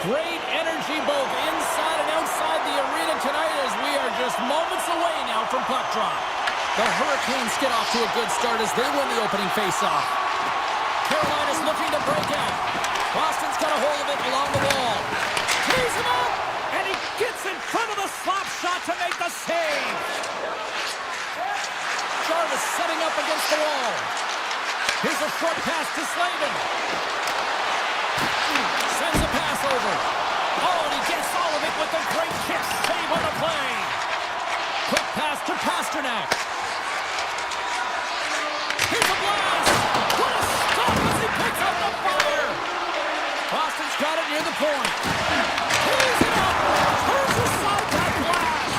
Great energy both inside and outside the arena tonight as we are just moments away now from puck drop. The Hurricanes get off to a good start as they win the opening faceoff. Carolina's looking to break out. Boston's got a hold of it along the wall. Tees him up, and he gets in front of the slap shot to make the save. Jarvis setting up against the wall. Here's a short pass to Slavin. Sends a pass over. Oh, and he gets all of it with a great kick save on the play. Quick pass to Pasternak. Here's a blast. What a stop as he picks up the fire. Boston's got it near the point. He's it up. Turns aside that blast.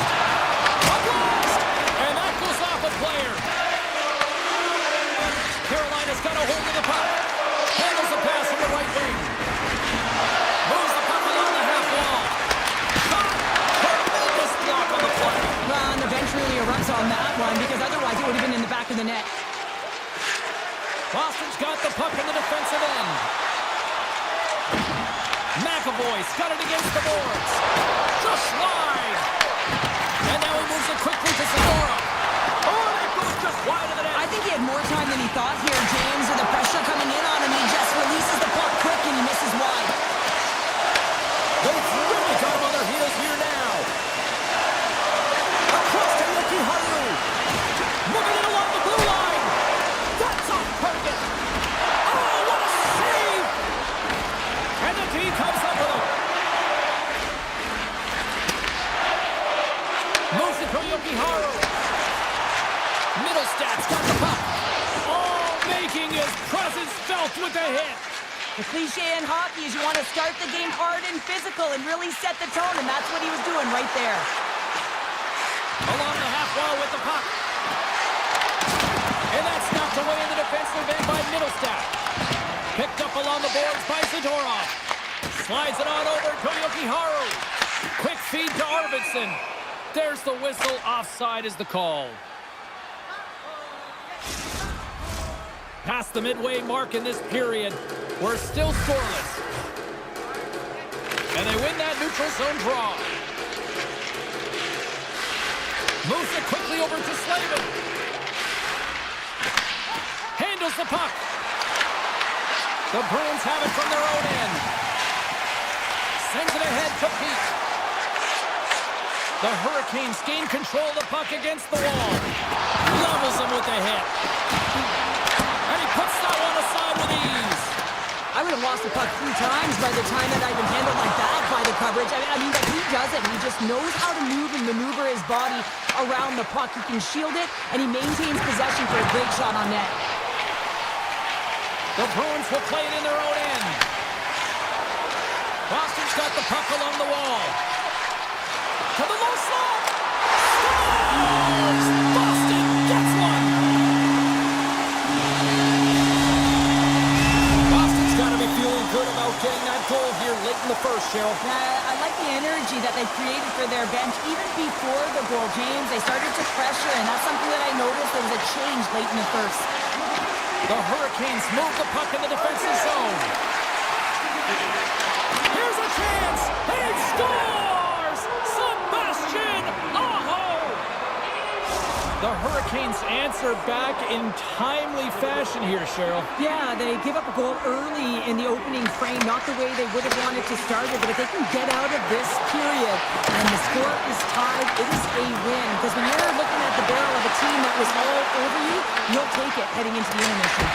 A blast. And that goes off a player. Carolina's got a hold of the puck. Handles the pass from the right wing. Moves the puck along the half wall. Shot. Tremendous block on the play. Well, and the bench really erupts on that one because otherwise it would have been in the back of the net. Boston's got the puck in the defensive end. McAvoy's got it against the boards. Just wide. And now he moves it quickly to Sonora. Oh, that goes just wide of the net. I think he had more time than he thought here, James. With the pressure coming in on him, he just releases the puck quick and he misses wide. They've really got him on their heels here now. Across to Yuki Haru. Moving it along the blue line. That's off target. Oh, what a save. And the D comes up with him. Moves it to Yuki Haru. Middlestad's got the puck. Oh, making his presence felt with the hit. The cliche in hockey is you want to start the game hard and physical and really set the tone, and that's what he was doing right there. Along the half wall with the puck. And that's knocked away in the defensive end by Middlestad. Picked up along the boards by Zadorov. Slides it on over to Yokiharu. Quick feed to Arvidsson. There's the whistle. Offside is the call. Past the midway mark in this period, we're still scoreless. And they win that neutral zone draw. Moves it quickly over to Slavin. Handles the puck. The Bruins have it from their own end. Sends it ahead to Pete. The Hurricanes gain control of the puck against the wall. Levels him with a hit. And he puts that one aside with ease. I would have lost the puck 3 times by the time that I've been handled like that by the coverage. I mean, that he does it. He just knows how to move and maneuver his body around the puck. He can shield it, and he maintains possession for a great shot on net. The Bruins will play it in their own end. Boston's got the puck along the wall. To the low slot. Scores! Boston gets one. Boston's got to be feeling good about getting that goal here late in the first, Cheryl. I like the energy that they created for their bench even before the goal, James. They started to pressure, and that's something that I noticed. There was a change late in the first. The Hurricanes move the puck in the defensive zone. Here's a chance, and he scores! Sebastian Aho! The Hurricanes answer back in timely fashion here, Cheryl. Yeah, they give up a goal early in the opening frame, not the way they would have wanted to start it, but if they can get out of this period and the score is tied, it is a win. Because when you're looking at the barrel of a team that was all over you, you'll take it heading into the intermission.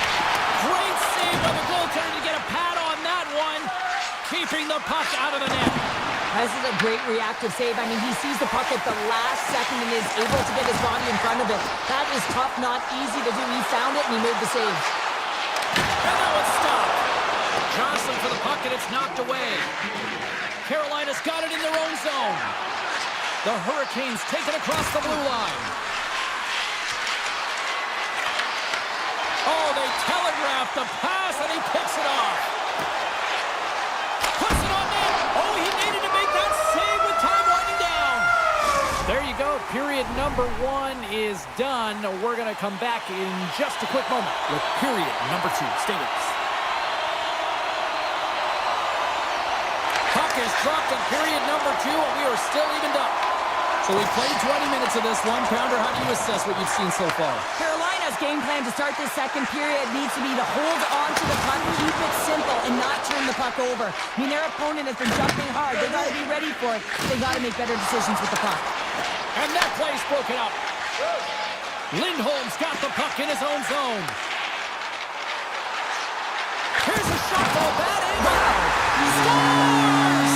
Great save by the goaltender to get a pad on that one, keeping the puck out of the net. This is a great reactive save. I mean, he sees the puck at the last second and is able to get his body in front of it. That is tough, not easy to do. He found it and he made the save. And that one's stopped. Johnson for the puck and it's knocked away. Carolina's got it in their own zone. The Hurricanes take it across the blue line. Oh, they telegraphed the pass and he picks it off. Puts it on net. Oh, he needed to make that save with time winding down. There you go. Period number 1 is done. We're going to come back in just a quick moment with period number 2. Stay with us. Puck is is dropped in period number 2, and we are still evened up. So we played 20 minutes of this one. Pounder, how do you assess what you've seen so far? Carolina's game plan to start this second period needs to be to hold on to the puck, keep it simple, and not turn the puck over. I mean, their opponent has been jumping hard. They've got to be ready for it. They've got to make better decisions with the puck. And that play's broken up. Lindholm's got the puck in his own zone. Here's a shot ball, bad angle. He scores!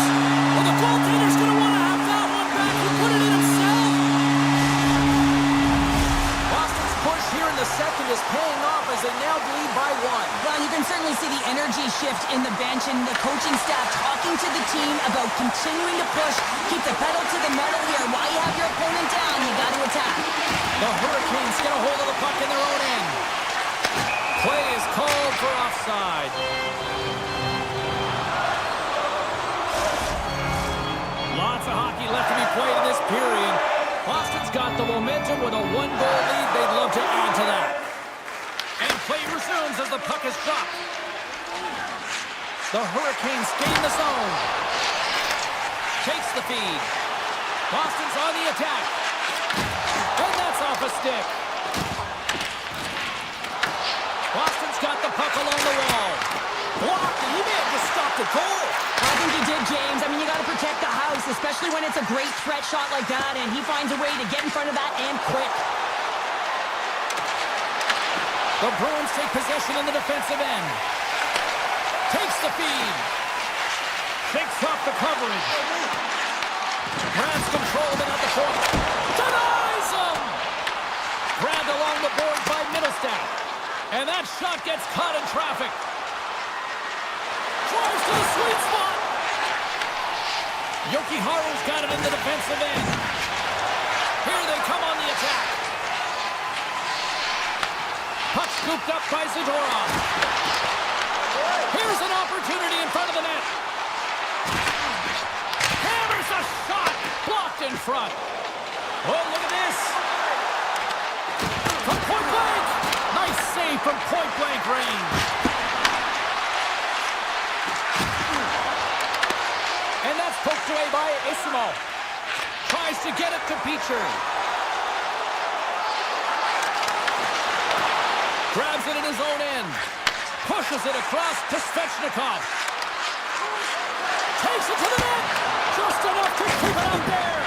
Well, the goaltender's going to want to have that one back. He put it in himself. Boston's push here in the second is paying off as they now lead by 1. Well, you can certainly see the energy shift in the bench and the coaching staff talking to the team about continuing to push, keep the pedal to the metal here. While you have your opponent down, you got to attack. The Hurricanes get a hold of the puck in their own end. Play is called for offside. Lots of hockey left to be played in this period. Boston's got the momentum with a 1-goal lead. They'd love to add to that. And play resumes as the puck is dropped. The Hurricanes gain the zone. Takes the feed. Boston's on the attack. And that's off a stick. Boston's got the puck along the wall. Blocked, and he may have just stopped a goal. I think he did, James. I mean, you got to protect the house, especially when it's a great threat shot like that, and he finds a way to get in front of that and quick. The Bruins take possession in the defensive end. Takes the feed. Shakes off the coverage. Grabs control of it at the point. Denies him! Grabbed along the boards by Middlestat. And that shot gets caught in traffic. Drives to the sweet spot. Jokiharju's got it in the defensive end. Here they come on the attack. Puck scooped up by Zadorov. Here's an opportunity in front of the net. Hammers a shot. Blocked in front. Oh, look at this. From point blank. Nice save from point blank range. And that's poked away by Isimo. Tries to get it to Petrie. Grabs it in his own end. Pushes it across to Svechnikov. Takes it to the net. Just enough to keep it out there.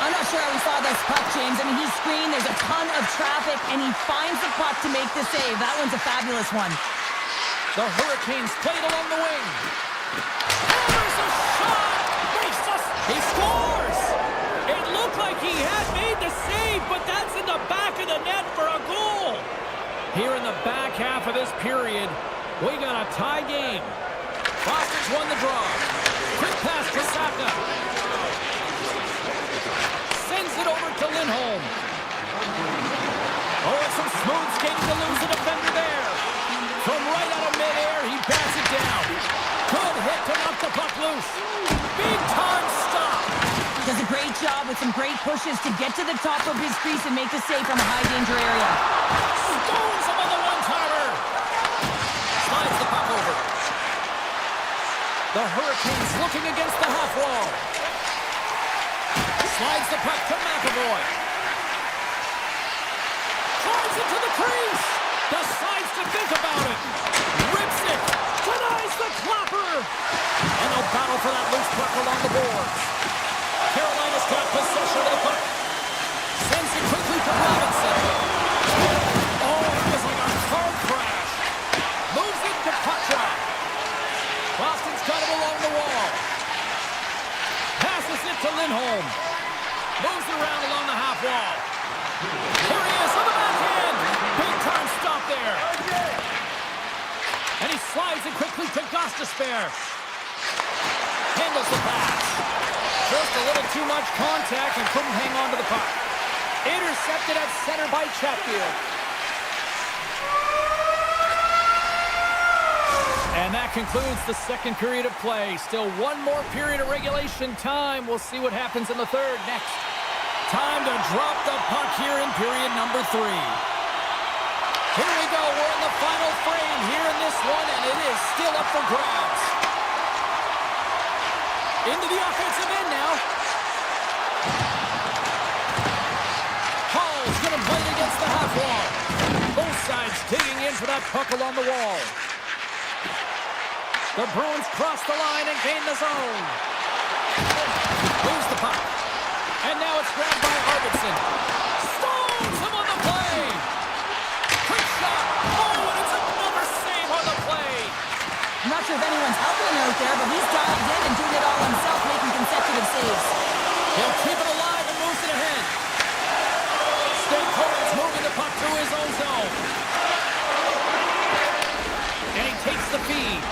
I'm not sure how we saw this puck, James. I mean, he screened, there's a ton of traffic, and he finds the puck to make the save. That one's a fabulous one. The Hurricanes played along the wing. Hammers a shot! Makes us... He scores! It looked like he had made the save, but that's in the back of the net for a goal. Here in the back half of this period, we got a tie game. Boston's won the draw. Quick pass to Saka. Sends it over to Lindholm. Oh, it's some smooth skating to lose the defender there. From right out of midair, he bats it down. Good hit to knock the puck loose. Big time stop. Does a great job with some great pushes to get to the top of his crease and make the save from a high danger area. Stones him on the one-timer. Slides the puck over. The Hurricanes looking against the half wall. Slides the puck to McAvoy. Drives it to the crease. Decides to think about it. Rips it. Denies the clapper. And they'll battle for that loose puck along the boards. Carolina's got possession of the puck. Sends it quickly to Robinson. Oh, it was like a car crash. Moves it to Patra. Boston's got him along the wall. Passes it to Lindholm. Moves it around along the half wall. Here he is on the backhand. Big time stop there. And he slides it quickly to Gostisbehere. Handles the pass. Just a little too much contact and couldn't hang on to the puck. Intercepted at center by Chatfield. And that concludes the second period of play. Still one more period of regulation time. We'll see what happens in the third next. Time to drop the puck here in period number 3. Here we go. We're in the final frame here in this one, and it is still up for grabs. Into the offensive end now. Hall's going to play it against the half wall. Both sides digging in for that puck along the wall. The Bruins cross the line and gain the zone. Lose the puck. And now it's grabbed by Arvidsson. Stones him on the play. Quick shot. Oh, and it's another save on the play. I'm not sure if anyone's helping him out there, but he's dived in and doing it all himself, making consecutive saves. He'll keep it alive and moves it ahead. Stankoven's moving the puck through his own zone. And he takes the feed.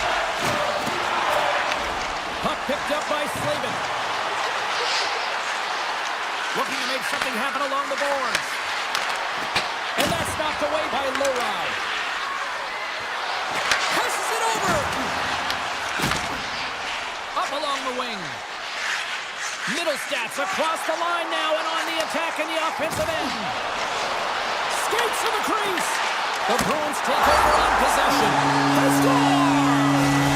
Puck picked up by Slavin. Looking to make something happen along the boards. And that's knocked away by Lowry. Passes it over. Up along the wing. Middlestats across the line now and on the attack in the offensive end. Skates to the crease. The Bruins take over on possession. They score!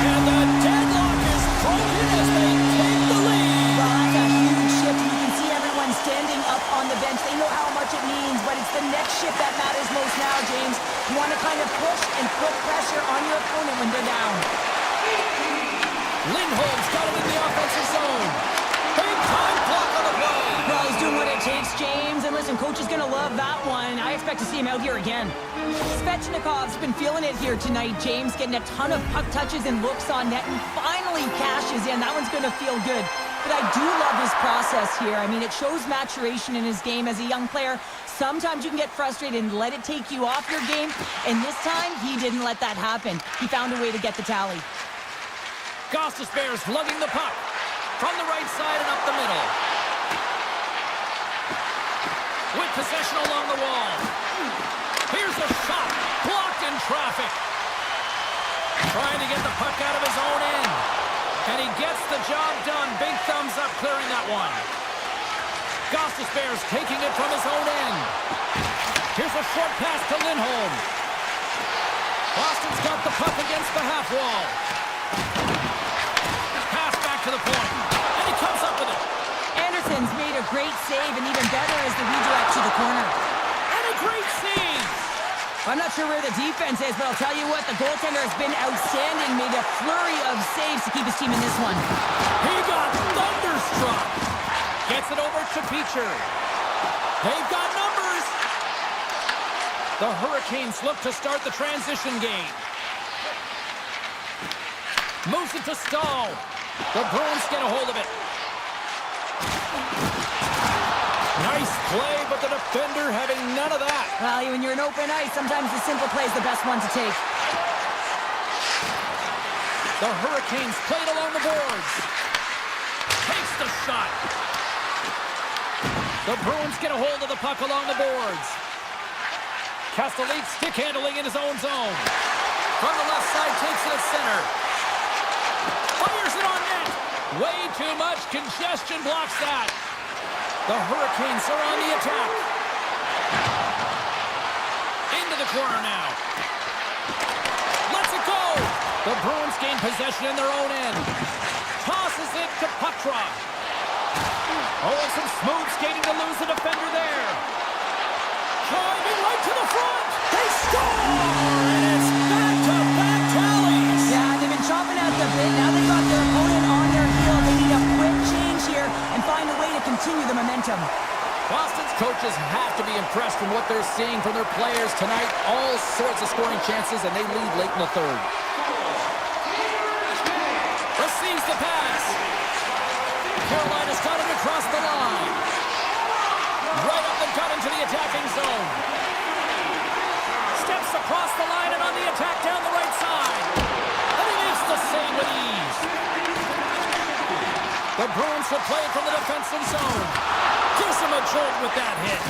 And the deadlock is broken as they take the lead. Well, that's a huge shift. You can see everyone standing up on the bench. They know how much it means, but it's the next shift that matters most now, James. You want to kind of push and put pressure on your opponent when they're down. Lindholm's got it in the offensive zone. Big time block on the play. Well, he's doing what it takes, James. And listen, coach is going to love that one. I expect to see him out here again. Svechnikov's been feeling it here tonight, James, getting a ton of puck touches and looks on net and finally cashes in. That one's going to feel good. But I do love his process here. I mean, it shows maturation in his game as a young player. Sometimes you can get frustrated and let it take you off your game. And this time, he didn't let that happen. He found a way to get the tally. Gostis Bears lugging the puck from the right side and up the middle. With possession along the wall. Here's a shot. Blocked in traffic. Trying to get the puck out of his own end. And he gets the job done. Big thumbs up clearing that one. Gostis Bears taking it from his own end. Here's a short pass to Lindholm. Boston's got the puck against the half wall. Pass back to the point. And he comes up with it. Anderson's made a great save, and even better is the redirect to the corner. And a great save. I'm not sure where the defense is, but I'll tell you what, the goaltender has been outstanding, made a flurry of saves to keep his team in this one. He got thunderstruck. Gets it over to Beecher. They've got numbers. The Hurricanes look to start the transition game. Moves it to Stahl. The Bruins get a hold of it. Nice play, but the defender having none of that. Well, when you're in open ice, sometimes the simple play is the best one to take. The Hurricanes played along the boards. Takes the shot. The Bruins get a hold of the puck along the boards. Castellic stick handling in his own zone. From the left side, takes it at center. Fires it on net. Way too much congestion blocks that. The Hurricanes are on the attack. Into the corner now. Lets it go. The Bruins gain possession in their own end. Tosses it to Puckdraw. Oh, some smooth skating to lose the defender there. Driving right to the front. They score! And it's back-to-back tallies. Yeah, they've been chopping at the bit. Now they've got their opponent on their heel. They need a quick change here and find a way to continue the momentum. Boston's coaches have to be impressed from what they're seeing from their players tonight. All sorts of scoring chances, and they lead late in the third. Receives the pass. Carolina's got it across the line. Right up the gut into the attacking zone. Steps across the line and on the attack down the right side. And he makes the save with ease. The Bruins will play it from the defensive zone. Gives him a jolt with that hit.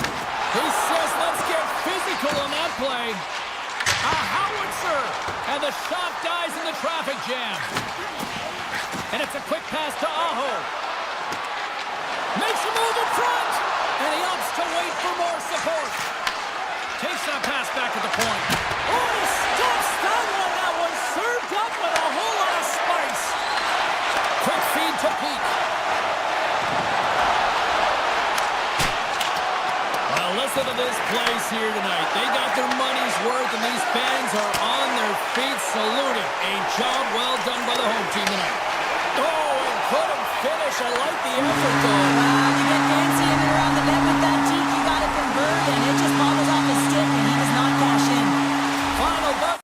He says, let's get physical on that play. A howitzer. And the shot dies in the traffic jam. And it's a quick pass to Aho. Makes a move in front. And he opts to wait for more support. Takes that pass back at the point. Oh, he stops that one. That one served up with a whole lot of spice. Quick feed to Peak. opposite of this place here tonight. They got their money's worth, and these fans are on their feet saluting. A job well done by the home team tonight. Oh, and couldn't finish. I like the effort, though. Wow, you get fancy in and around the net with that deke. You got to convert, and it just bobbles off his stick, and he does not cash in. Final buzzer.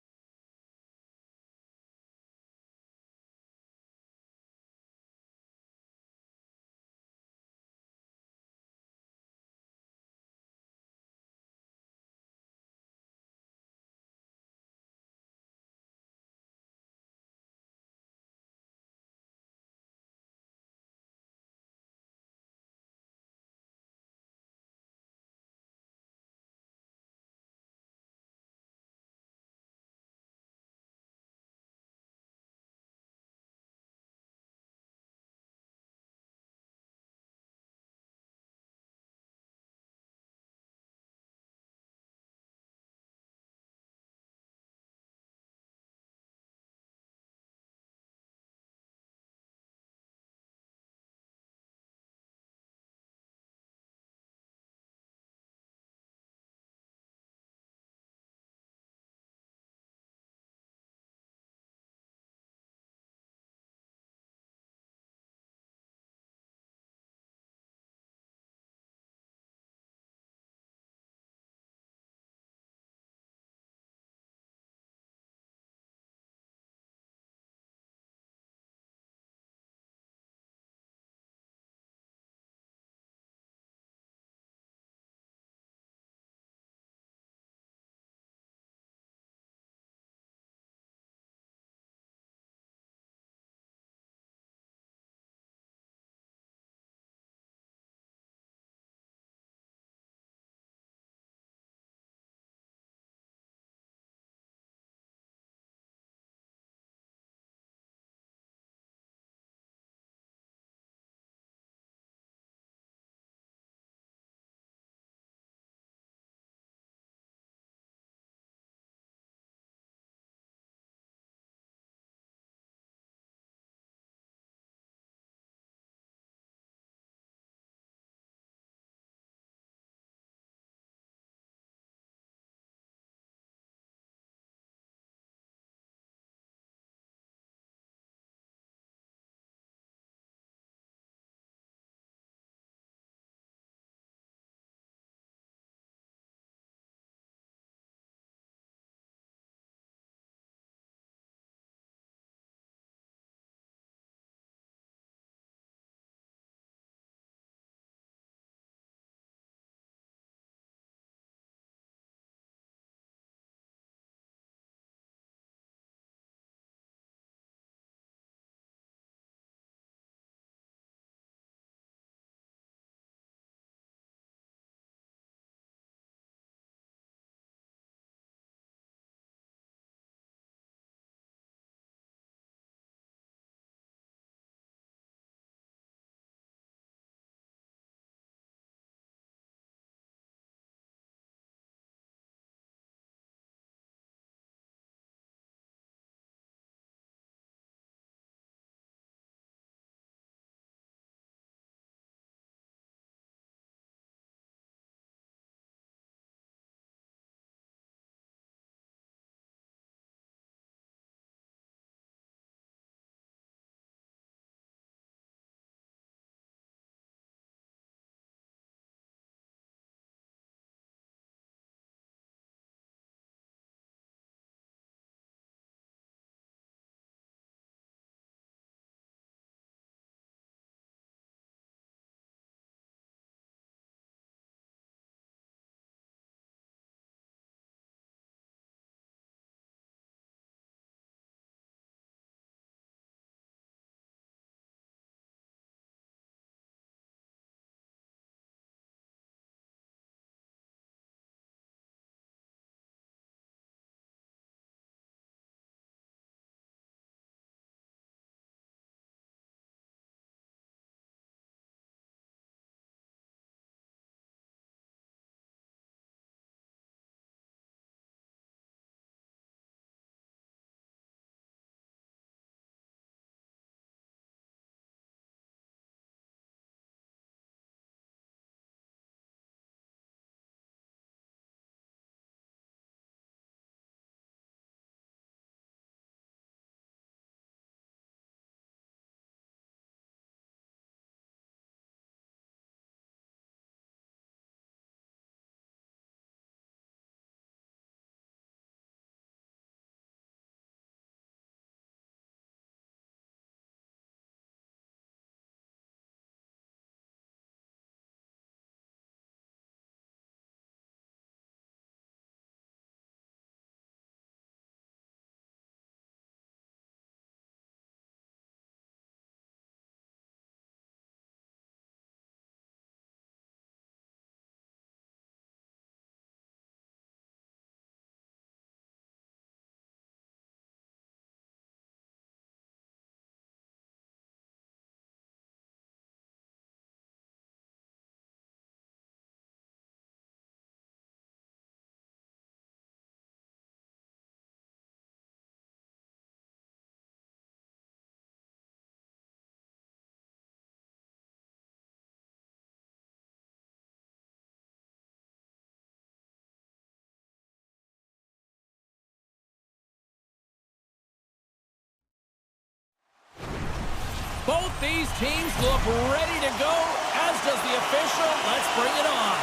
Both these teams look ready to go, as does the official. Let's bring it on.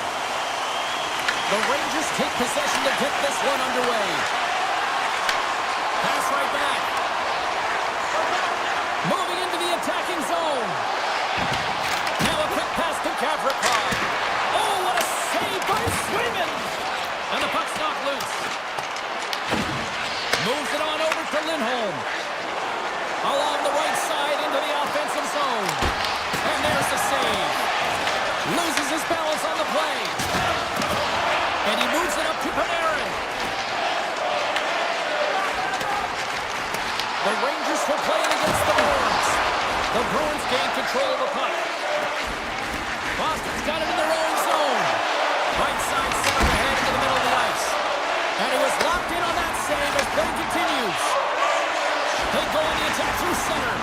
The Rangers take possession to get this one underway. Pass right back. Moving into the attacking zone. Now a quick pass to Gavrikov. Oh, what a save by Swayman! And the puck's knocked loose. Moves it on over to Lindholm. Along the right side into the offensive zone. And there's the save. Loses his balance on the play. And he moves it up to Panarin. The Rangers were playing against the Bruins. The Bruins gain control of the puck. Boston's got it in their own zone. Right side center ahead into the middle of the ice. And he was locked in on that save as play continues. They go on the attack through center.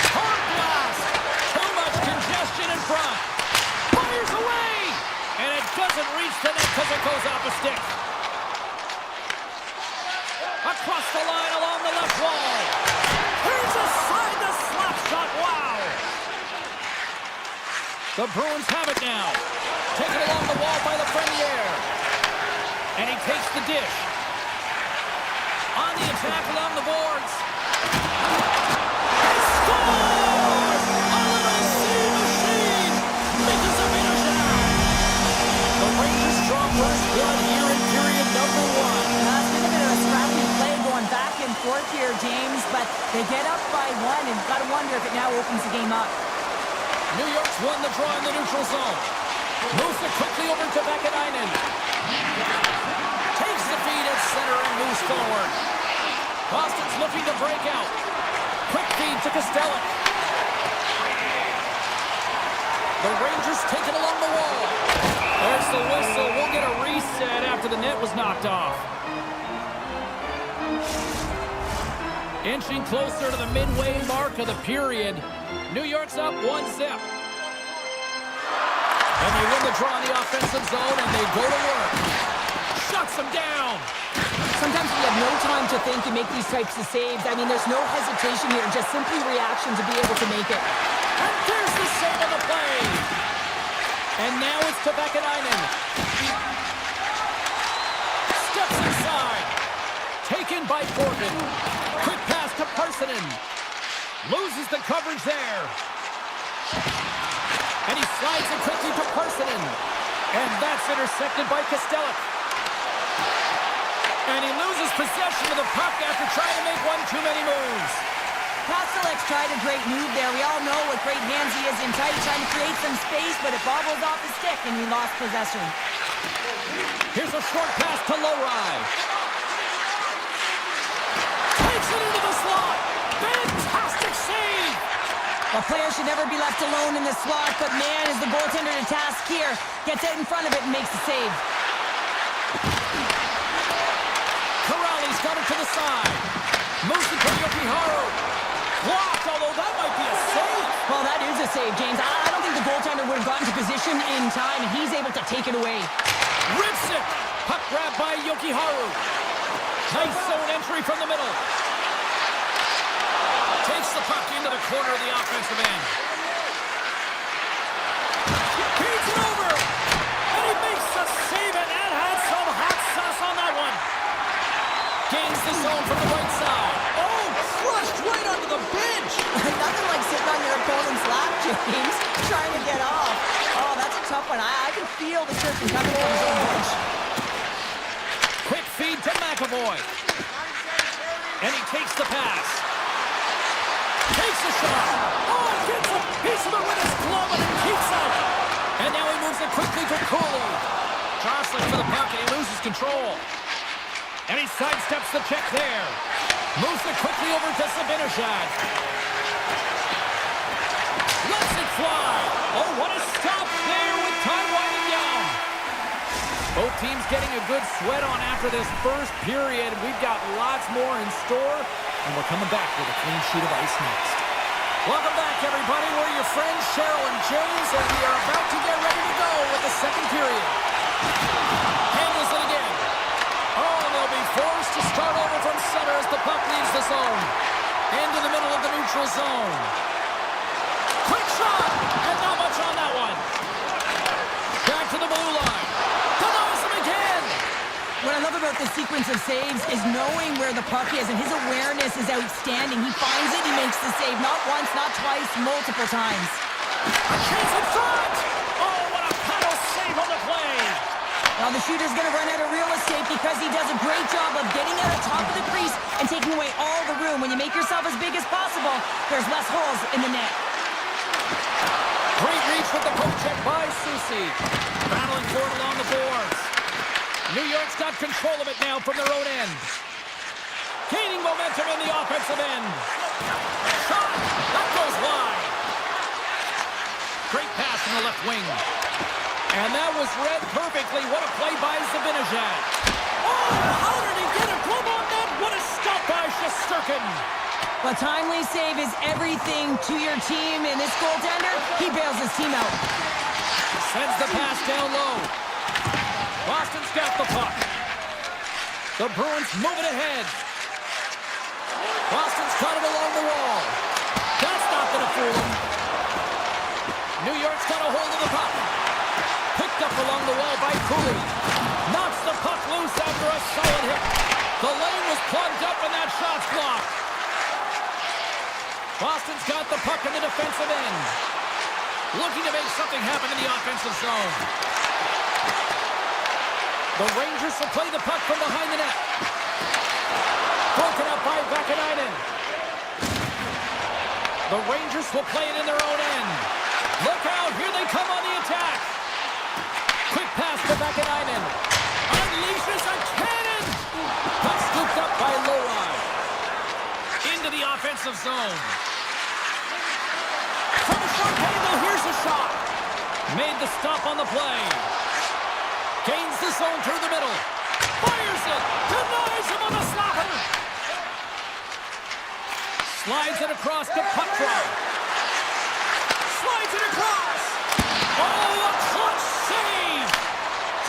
Hard blast. Too much congestion in front. Fires away. And it doesn't reach the net because it goes off a stick. Across the line along the left wall. Here's aside the slap shot. Wow. The Bruins have it now. Taken along the wall by the Premier. And he takes the dish. On the attack along the boards. He scores! A little seam machine! Because of the Rangers draw first blood here in period number 1. That's been a bit of a scrappy play going back and forth here, James, but they get up by 1, and you've got to wonder if it now opens the game up. New York's won the draw in the neutral zone. Moves it quickly over to Vakanainen. Takes the feed at center and moves forward. Boston's looking to break out. Quick feed to Kostelic. The Rangers take it along the wall. There's the whistle. We'll get a reset after the net was knocked off. Inching closer to the midway mark of the period. New York's up 1-0. And they win the draw in the offensive zone, and they go to work. Shuts them down. Sometimes we have no time to think and make these types of saves. I mean, there's no hesitation here, just simply reaction to be able to make it. And there's the save of the play. And now it's to Vakanainen. Steps inside. Taken by Corbin. Quick pass to Parsonen. Loses the coverage there. And he slides it quickly to Parsonen. And that's intercepted by Kostelic. And he loses possession of the puck after trying to make one too many moves. Kostelik's tried a great move there. We all know what great hands he is in tight, trying to create some space, but it bobbles off his stick, and he lost possession. Here's a short pass to Lowry. Takes it into the slot. Fantastic save. A player should never be left alone in the slot, but man, is the goaltender to task here. Gets out in front of it and makes the save. Corrali's got it to the side. Moves it to Yokiharu. Blocked, although that might be a save. Well, that is a save, James. I don't think the goaltender would have gotten to position in time, and he's able to take it away. Rips it. Puck grab by Yokiharu. Nice zone entry from the middle. Takes the puck into the corner of the offensive end. Feeds it over. And he makes the save, and that had some hot sauce on that one. Gains the zone from the right side. Oh, crushed right onto the bench. Nothing like sitting on your opponent's lap, James, trying to get off. Oh, that's a tough one. I can feel the curtain coming from his own bench. Quick feed to McAvoy. And he takes the pass. Takes the shot. Oh, gets a piece of it with his glove and it keeps out. And now he moves it quickly to Cooley. Jostling for the puck and he loses control. And he sidesteps the check there. Moves it quickly over to Zibanejad. Lets it fly. Oh, what a stop there with time winding down. Both teams getting a good sweat on after this first period. We've got lots more in store, and we're coming back with a clean sheet of ice next. Welcome back, everybody. We're your friends, Cheryl and James, and we are about to get ready to go with the second period. Handles it again. Oh, and they'll be forced to start over from center as the puck leaves the zone. Into the middle of the neutral zone. Quick shot! And not much on that one. Back to the blue line. Denies him again! What I love about this sequence of saves is knowing where the puck is, and his awareness is outstanding. He finds it, he makes the save. Not once, not twice, multiple times. A chance in front! Oh, what a paddle save on the play! Now the shooter's going to run out of real estate because he does a great job of getting out of top of the crease and taking away all the room. When you make yourself as big as possible, there's less holes in the net. Great reach with the poke check by Susie. Battling for it along the boards. New York's got control of it now from their own end. Gaining momentum in the offensive end. Shot! That goes wide. Great pass from the left wing. And that was read perfectly. What a play by Zibanejad. Oh, how did he get a glove on that? What a stop by Shesterkin. A timely save is everything to your team, and this goaltender, he bails his team out. Sends the pass down low. Boston's got the puck. The Bruins moving ahead. Boston's caught it along the wall. That's not going to fool him. New York's got a hold of the puck. Picked up along the wall by Cooley. Knocks the puck loose after a solid hit. The lane was plugged up and that shot's blocked. Boston's got the puck in the defensive end. Looking to make something happen in the offensive zone. The Rangers will play the puck from behind the net. Broken up by Vakanainen. The Rangers will play it in their own end. Look out, here they come on the attack. Quick pass to Vakanainen. Unleashes a cannon. Puck scooped up by Lowry. Into the offensive zone. From a short angle, here's a shot. Made the stop on the play. Gains the zone through the middle. Fires it. Denies him on the slapper. Slides it across to Puckdraw. Slides it across. Oh, a clutch save.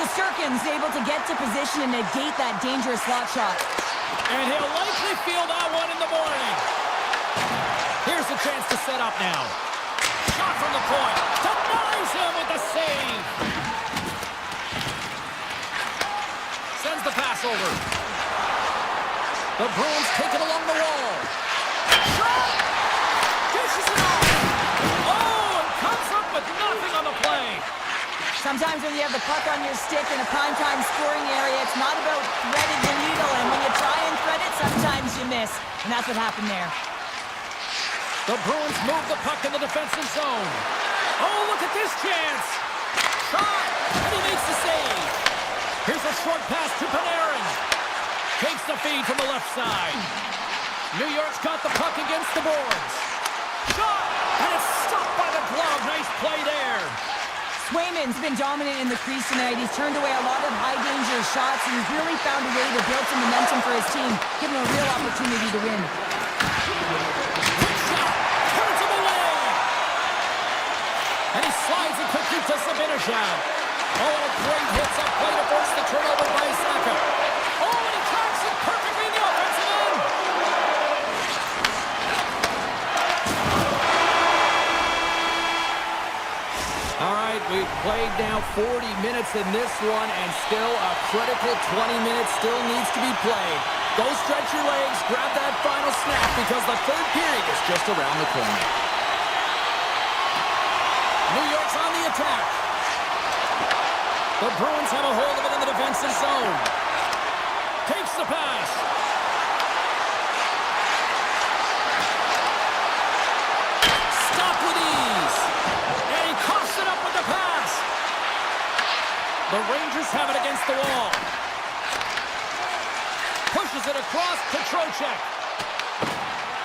Shesterkin's able to get to position and negate that dangerous slot shot. And he'll likely feel that one in the morning. Here's a chance to set up now. Shot from the point. Denies him with the save. Sends the pass over. The Bruins take it along the wall. Shot! Dishes it off. Oh, and comes up with nothing on the play. Sometimes when you have the puck on your stick in a primetime scoring area, it's not about threading the needle, and when you try and thread it, sometimes you miss. And that's what happened there. The Bruins move the puck in the defensive zone. Oh, look at this chance. Shot! And he makes the save. Here's a short pass to Panarin. Takes the feed from the left side. New York's got the puck against the boards. Shot! And it's stopped by the glove. Nice play there. Swayman's been dominant in the crease tonight. He's turned away a lot of high-danger shots, and he's really found a way to build some momentum for his team, giving him a real opportunity to win. Quick shot! Turns him away! And he slides it quickly to Zibanejad. Oh, a great hits up play to force the turnover by Saka. Oh, and he tracks it perfectly in the offensive end. All right, we've played now 40 minutes in this one, and still a critical 20 minutes still needs to be played. Go stretch your legs, grab that final snap, because the third period is just around the corner. New York's on the attack. The Bruins have a hold of it in the defensive zone. Takes the pass. Stop with ease. And he coughs it up with the pass. The Rangers have it against the wall. Pushes it across to Trocheck.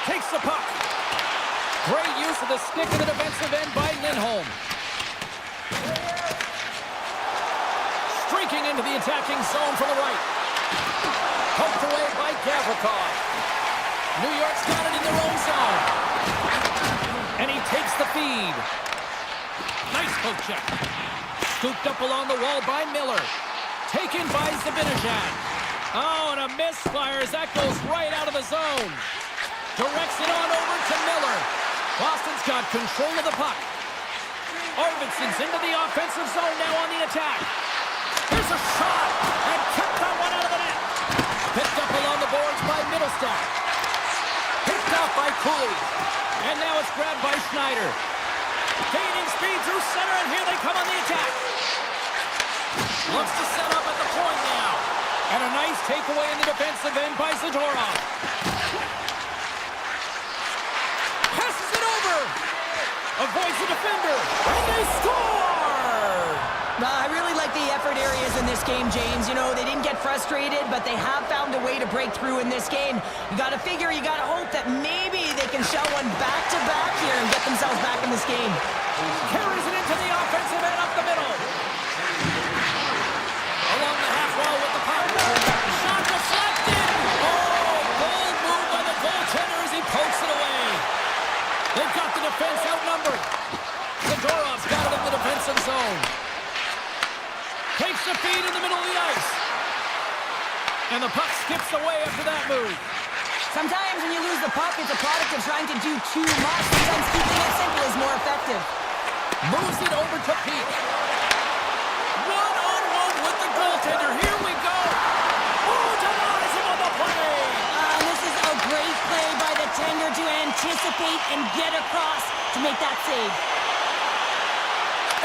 Takes the puck. Great use of the stick in the defensive end by Lindholm. Streaking into the attacking zone from the right. Poked away by Gavrikov. New York's got it in their own zone. And he takes the feed. Nice poke check. Scooped up along the wall by Miller. Taken by Zibanejad. Oh, and a misfire as that goes right out of the zone. Directs it on over to Miller. Boston's got control of the puck. Arvidsson's into the offensive zone now on the attack. Here's a shot, and kept that one out of the net. Picked up along the boards by Middlestat. Picked off by Cooley. And now it's grabbed by Schneider. Gaining speed through center, and here they come on the attack. Looks to set up at the point now. And a nice takeaway in the defensive end by Zadorov. Passes it over. Avoids the defender. And they score! I really like the effort areas in this game, James. You know, they didn't get frustrated, but they have found a way to break through in this game. You got to figure, you got to hope that maybe they can shell one back-to-back here and get themselves back in this game. Carries it into the offensive end up the middle. Along the half wall with the puck. Shot deflected. Oh, bold move by the goaltender as he pokes it away. They've got the defense outnumbered. Zadorov's got it in the defensive zone. Takes the feed in the middle of the ice. And the puck skips away after that move. Sometimes when you lose the puck, it's a product of trying to do too much. Sometimes keeping it simple is more effective. Moves it over to Peak. One-on-one with the goaltender. Here we go. Oh, denies him on the play. This is a great play by the tender to anticipate and get across to make that save.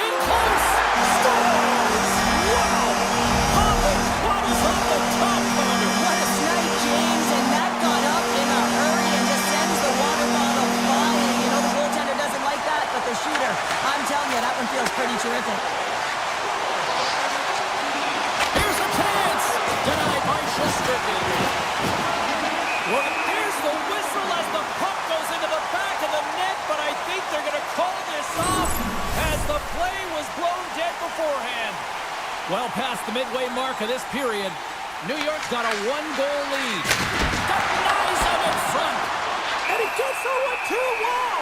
In close. Scores! Wow! Hopping bottles off the top corner. What a snipe, James, and that got up in a hurry and just sends the water bottle flying. You know, the goaltender doesn't like that, but the shooter, I'm telling you, that one feels pretty terrific. Here's a chance. Denied by Shesterkin. Well, there's the whistle as the puck goes into the back of the net, but I think they're going to call this off as the play was blown dead beforehand. Well past the midway mark of this period, New York's got a one-goal lead. Denies him in front. And he gets the 1-2. Wow!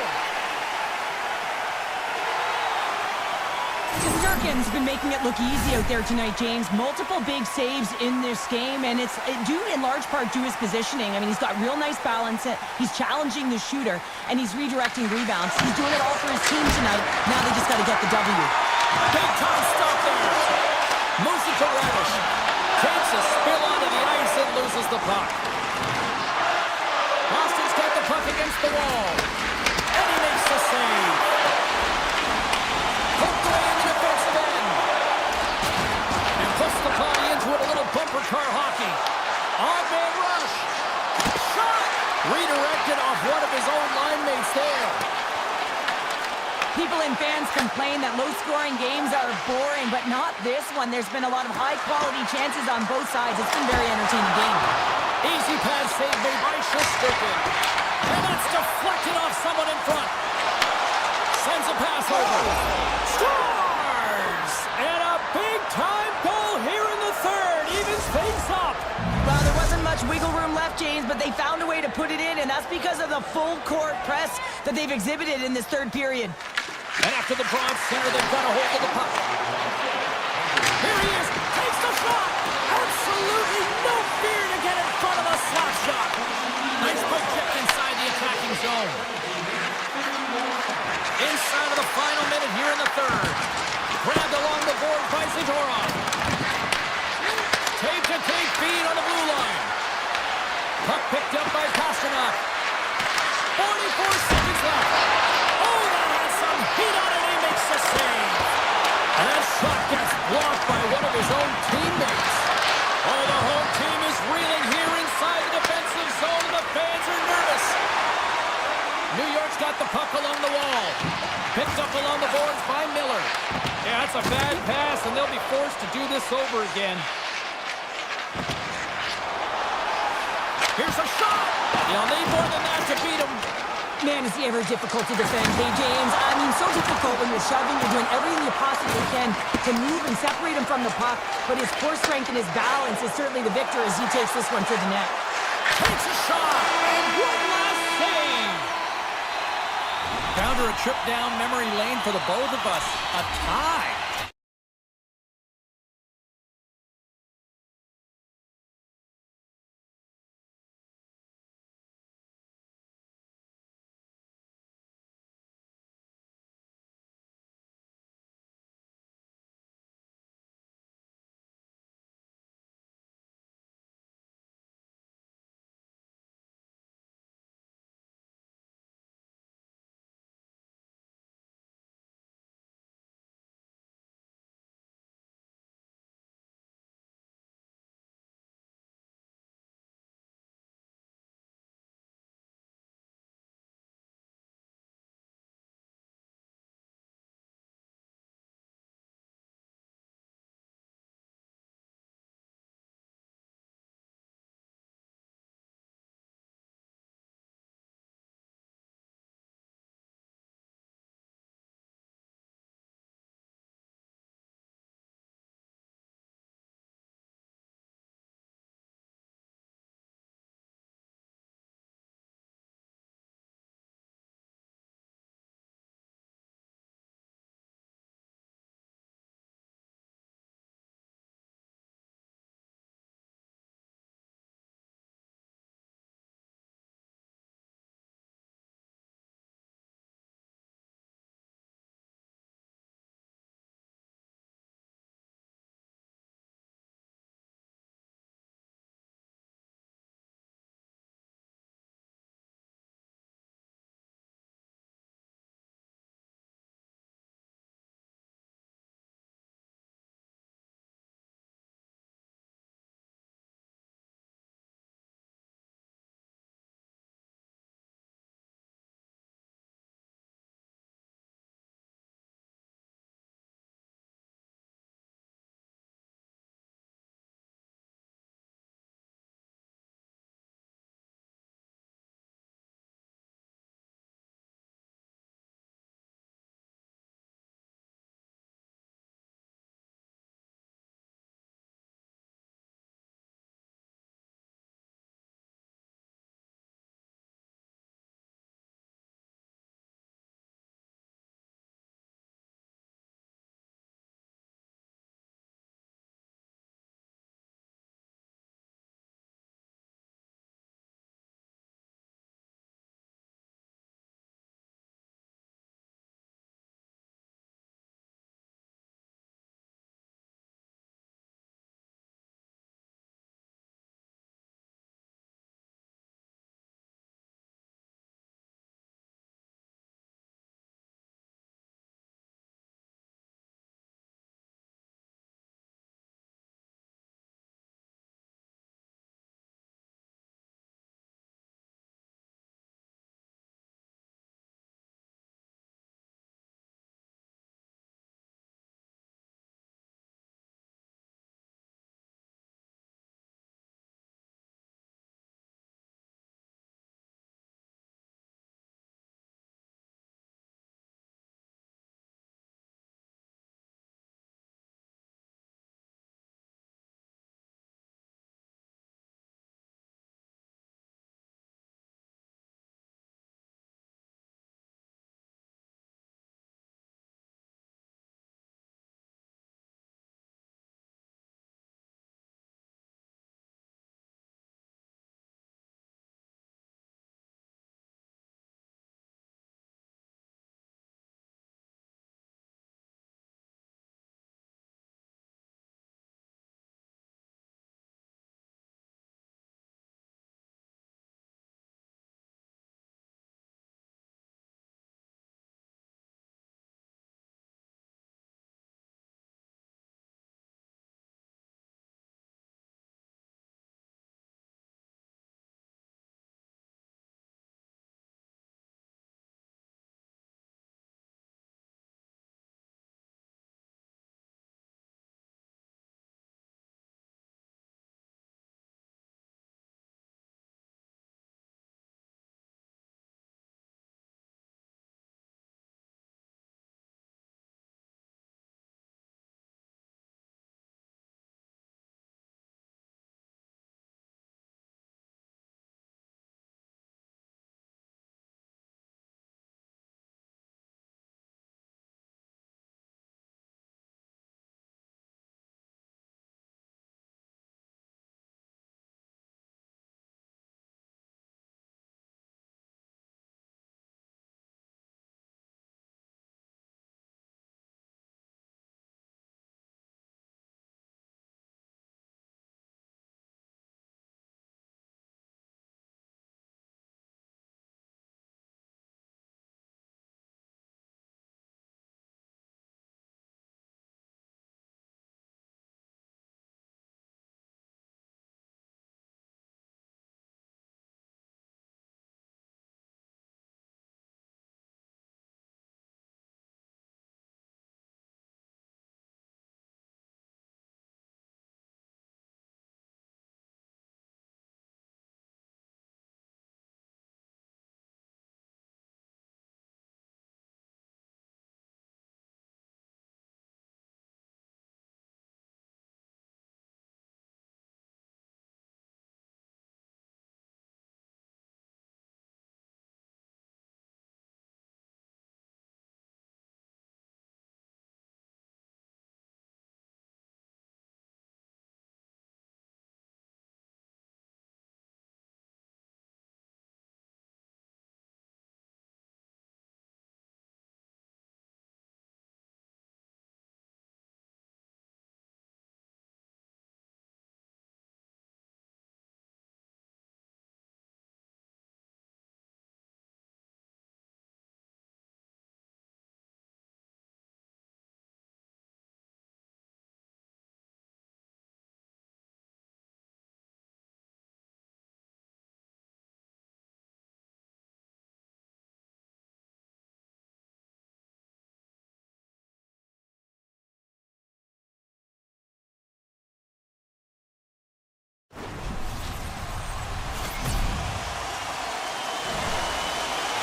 Shesterkin's been making it look easy out there tonight, James. Multiple big saves in this game, and it's due in large part to his positioning. I mean, he's got real nice balance. He's challenging the shooter, and he's redirecting rebounds. He's doing it all for his team tonight. Now they just got to get the W. Big time stop there. Moves it to Radish. Takes a spill onto the ice and loses the puck. Boston's got the puck against the wall. And he makes the save. Hooked away in the defensive end. And puts the body into it, a little bumper car hockey. Odd man rush. Shot. Redirected off one of his own line mates there. People and fans complain that low-scoring games are boring, but not this one. There's been a lot of high-quality chances on both sides. It's been a very entertaining game. Easy pass save made by Shesterkin. And that's deflected off someone in front. Sends a pass over. Scores! And a big-time goal here in the third. Evens things up. Well, there wasn't much wiggle room left, James, but they found a way to put it in, and that's because of the full-court press that they've exhibited in this third period. And after the broad center, they've got a hold of the puck. Here he is. Takes the shot. Absolutely no fear to get in front of a slap shot. Nice poke check inside the attacking zone. Inside of the final minute here in the third. Grabbed along the board by Zadorov. Tape-to-tape feed on the blue line. Puck picked up by Pasternak. 44 seconds left. Oh, that has some heat on it. He makes the save. And that shot gets blocked by one of his own teammates. Oh, the home team is reeling here inside the defensive zone, and the fans are nervous. New York's got the puck along the wall. Picked up along the boards by Miller. Yeah, that's a bad pass, and they'll be forced to do this over again. Here's a shot. You'll need more than that to beat him. Man, is he ever difficult to defend, hey, James? I mean, so difficult when you're shoving, you're doing everything you possibly can to move and separate him from the puck, but his core strength and his balance is certainly the victor as he takes this one to the net. Takes a shot, and one last save. Found her a trip down memory lane for the both of us. A tie.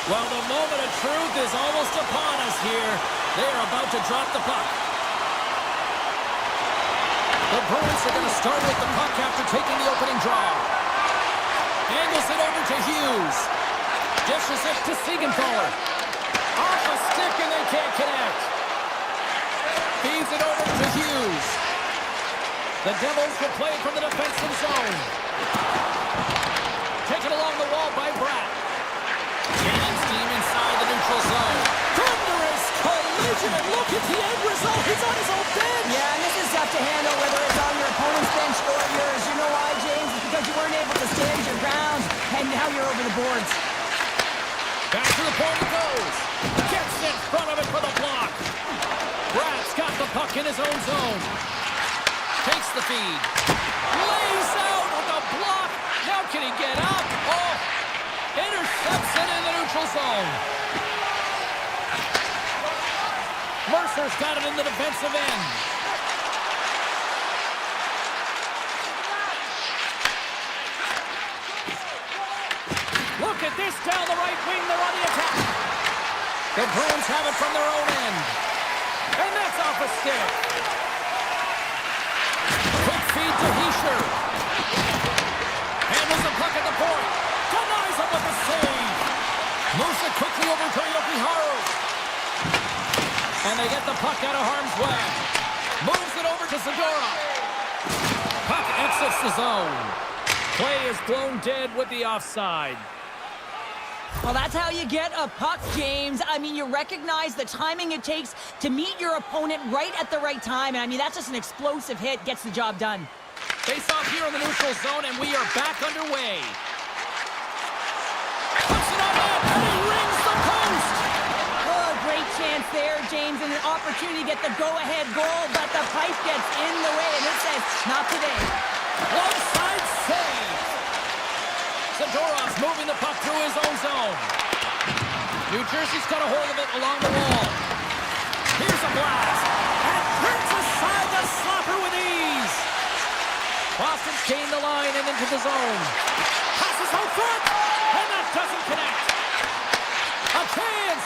Well, the moment of truth is almost upon us here. They are about to drop the puck. The Bruins are going to start with the puck after taking the opening draw. Angles it over to Hughes. Dishes it to Siegenthaler. Off a stick and they can't connect. Feeds it over to Hughes. The Devils will play from the defensive zone. Taken along the wall by Bratt. Gaining steam inside the neutral zone. Thunderous collision, and look at the end result. He's on his own bench. Yeah, and this is tough to handle whether it's on your opponent's bench or yours. You know why, James? It's because you weren't able to stand your ground, and now you're over the boards. Back to the point it goes. Gets in front of it for the block. Bratt's got the puck in his own zone. Takes the feed. Lays out with the block. Now can he get up? Oh! Intercepts it in the neutral zone. Mercer's got it in the defensive end. Look at this down the right wing. They're on the attack. The Bruins have it from their own end. And that's off a stick. Quick feed to Hischier. Handles the puck at the point. Denies him with the save. Moves it quickly over to Jokiharju. And they get the puck out of harm's way. Moves it over to Zadorov. Puck exits the zone. Play is blown dead with the offside. Well, that's how you get a puck, James. I mean, you recognize the timing it takes to meet your opponent right at the right time. And I mean, that's just an explosive hit. Gets the job done. Face off here in the neutral zone, and we are back underway. Puts it on net, and he rings the post. Oh, great chance there, James, and an opportunity to get the go-ahead goal, but the pipe gets in the way, and it says, not today. Onside save. Zadorov's moving the puck through his own zone. New Jersey's got a hold of it along the wall. Here's a blast. And turns aside the slapper with ease. Boston's gained the line and into the zone. Passes out front. And that doesn't connect. A chance.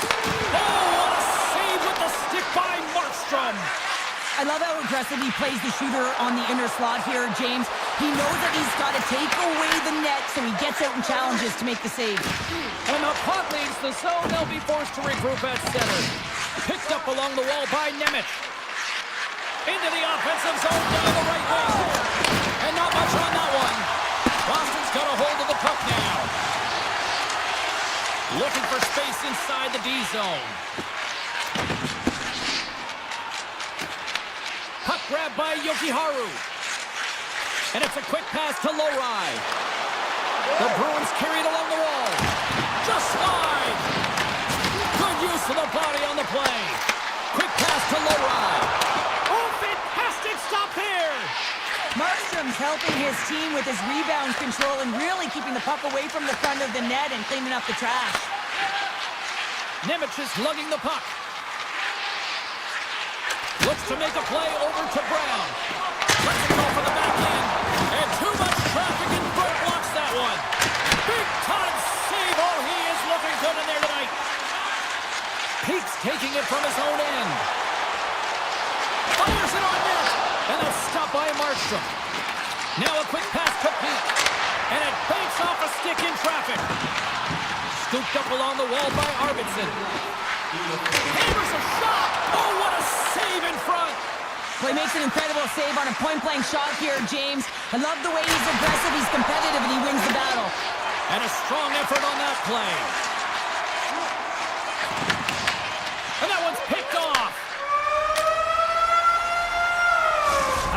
Oh, what a save with the stick by Markstrom. I love how aggressive he plays the shooter on the inner slot here, James. He knows that he's got to take away the net, so he gets out and challenges to make the save. And the puck leaves the zone. They'll be forced to regroup at center. Picked up along the wall by Nemec. Into the offensive zone down the right wing. And not much on that one. Boston's got a hold of the puck now. Looking for space inside the D zone. Puck grabbed by Jokiharju. And it's a quick pass to Lowry. The Bruins carried along the wall. Just wide. Good use of the body on the play. Quick pass to Lowry. Oh, fantastic stop there. Markstrom's helping his team with his rebound control and really keeping the puck away from the front of the net and cleaning up the trash. Nemec is lugging the puck. Looks to make a play over to Brown. Lets it go for the back end. And too much traffic and Burke blocks that one. Big time save. Oh, he is looking good in there tonight. Peak's taking it from his own end. Fires it on net. And that's stopped by Markstrom. Now a quick pass to Peak. And it banks off a stick in traffic. Scooped up along the wall by Arvidsson. Hammers a shot. Oh, what a save in front. Well, he makes an incredible save on a point-blank shot here, James. I love the way he's aggressive, he's competitive, and he wins the battle. And a strong effort on that play. And that one's picked off.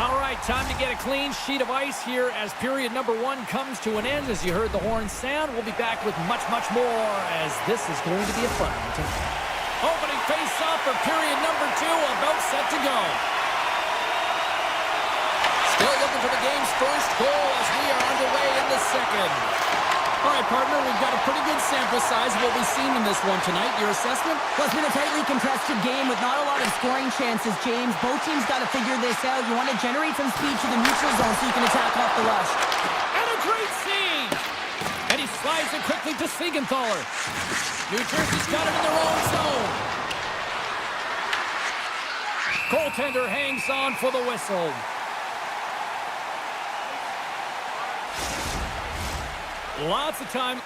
All right, time to get a clean sheet of ice here as period number 1 comes to an end. As you heard the horn sound, we'll be back with much, much more as this is going to be a fun one tonight. Opening face-off for period number 2, about set to go. Still looking for the game's first goal as we are underway in the second. All right, partner, we've got a pretty good sample size of what we've seen in this one tonight. Your assessment? Well, it's been a tightly contested game with not a lot of scoring chances, James. Both teams got to figure this out. You want to generate some speed to the neutral zone so you can attack off the rush. And a great save! And he Slides it quickly to Siegenthaler. New Jersey's got it in their own zone. Goaltender hangs on for the whistle. Lots of time.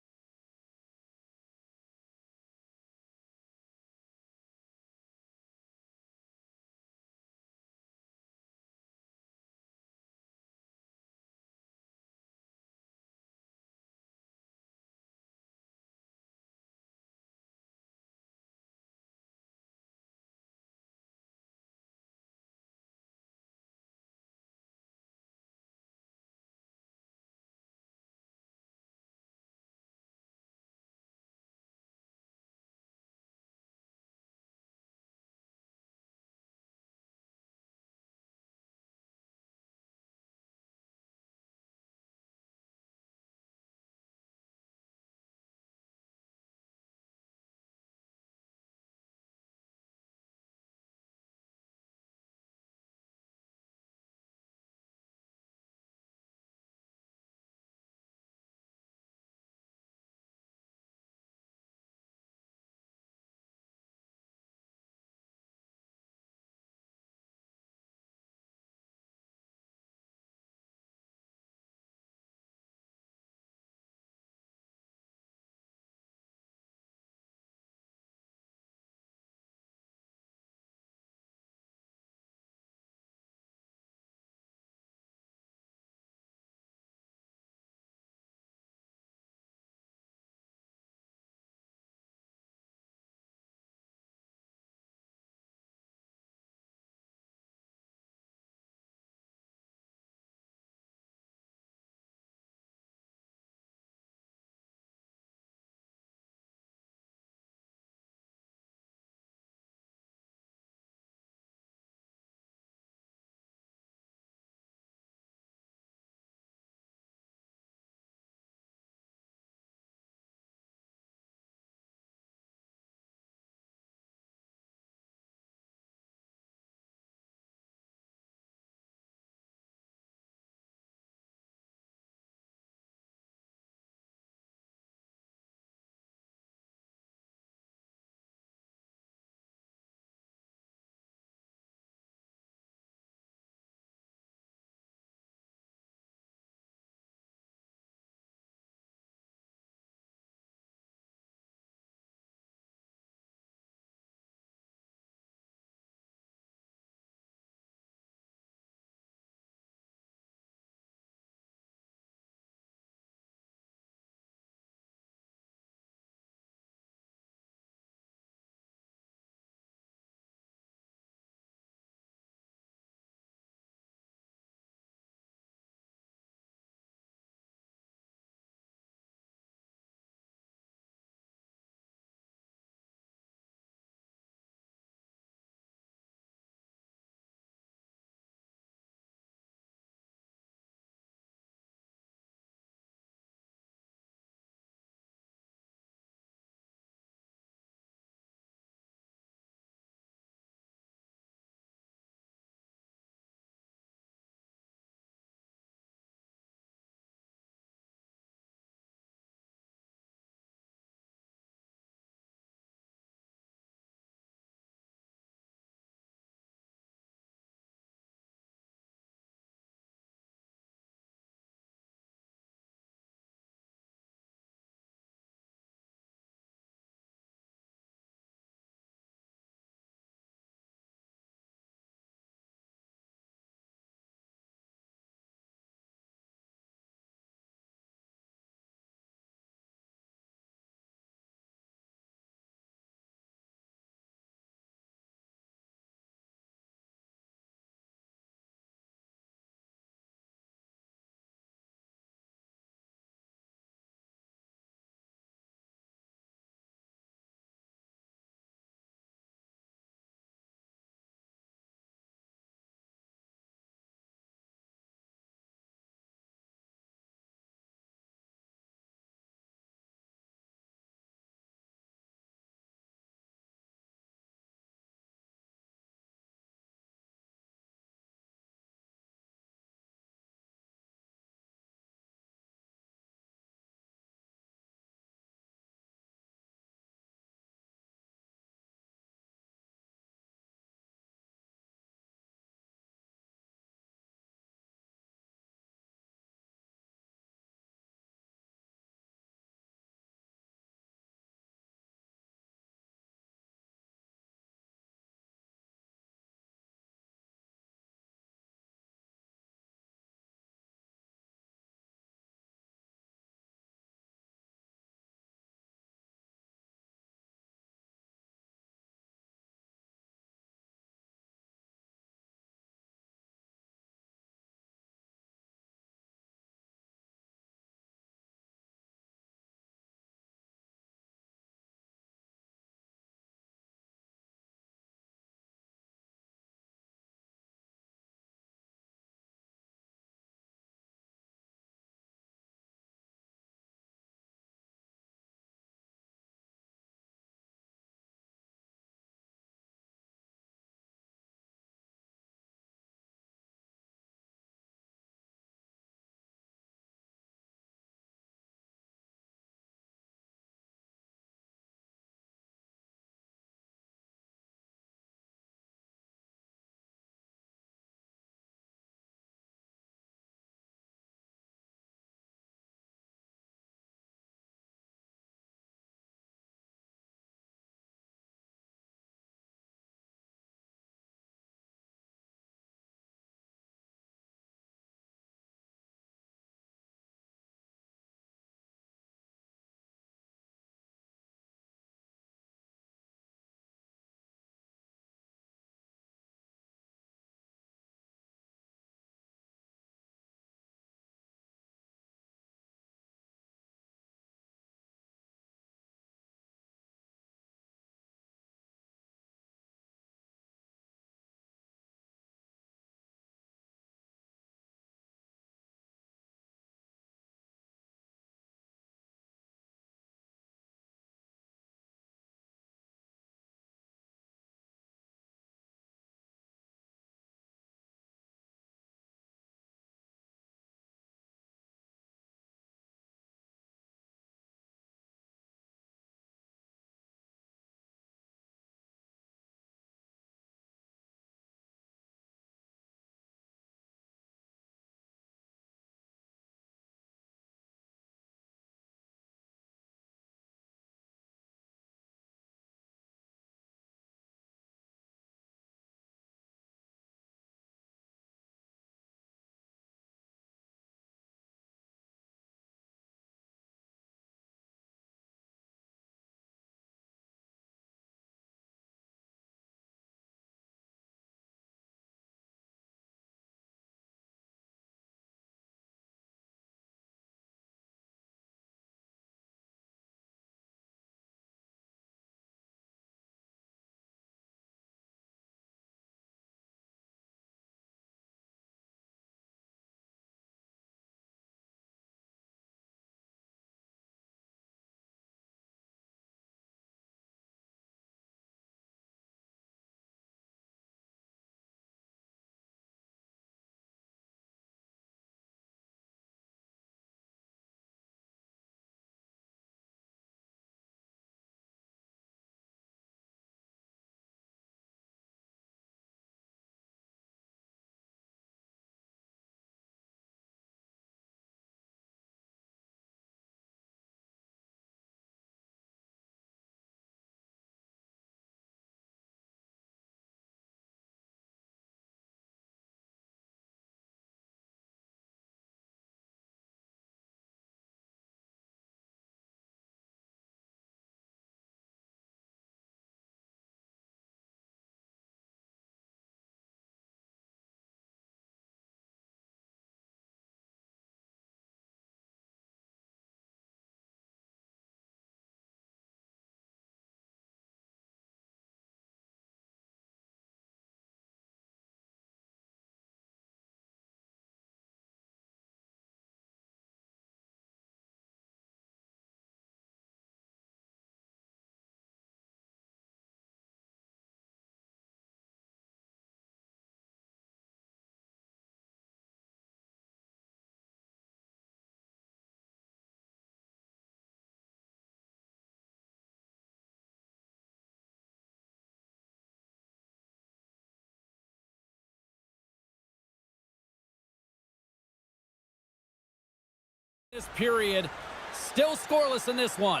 This period, still scoreless in this one.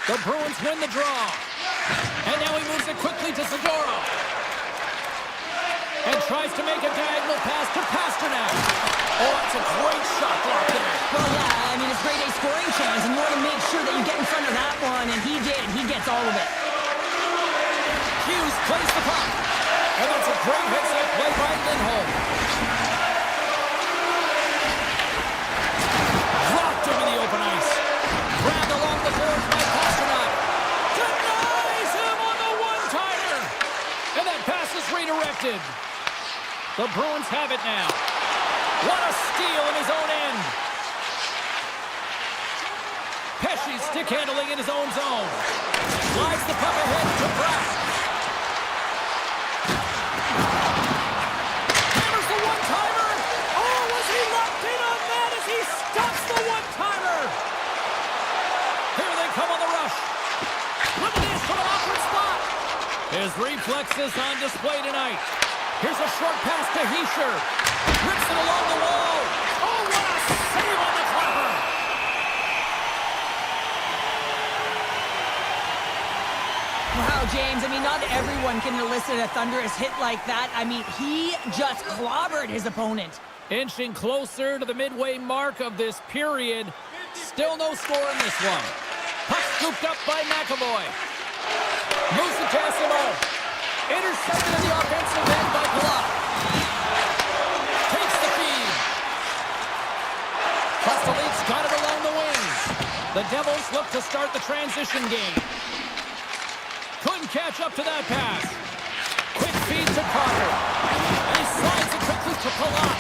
The Bruins win the draw. And now he moves it quickly to Segura. And tries to make a diagonal pass to Pasternak. Oh, that's a great shot block there. Well, yeah, I mean, it's grade A scoring chance, and you want to make sure that you get in front of that one, and he did. He gets all of it. Hughes plays the puck. And that's a great hits-up play by Lindholm. Dropped him in the open ice. Grabbed along the boards by Pasternak. Denies him on the one-timer. And that pass is redirected. The Bruins have it now. What a steal in his own end. Pesci stick handling in his own zone. Slides the puck ahead to Bratt. Hammers the one-timer. Oh, was he locked in on that as he stops the one-timer? Here they come on the rush. Look at this from an awkward spot. His reflexes on display tonight. Here's a short pass to Hischier. Rips it along the wall. Oh, what a save on the clapper. Wow, James, I mean, not everyone can elicit a thunderous hit like that. I mean, he just clobbered his opponent. Inching closer to the midway mark of this period. Still no score in this one. Puck scooped up by McAvoy. Moves it to Simone. Intercepted in the offensive end by Palat. Takes the feed. Kostelik's got it along the wings. The Devils look to start the transition game. Couldn't catch up to that pass. Quick feed to Carter. And he slides it quickly to Palat.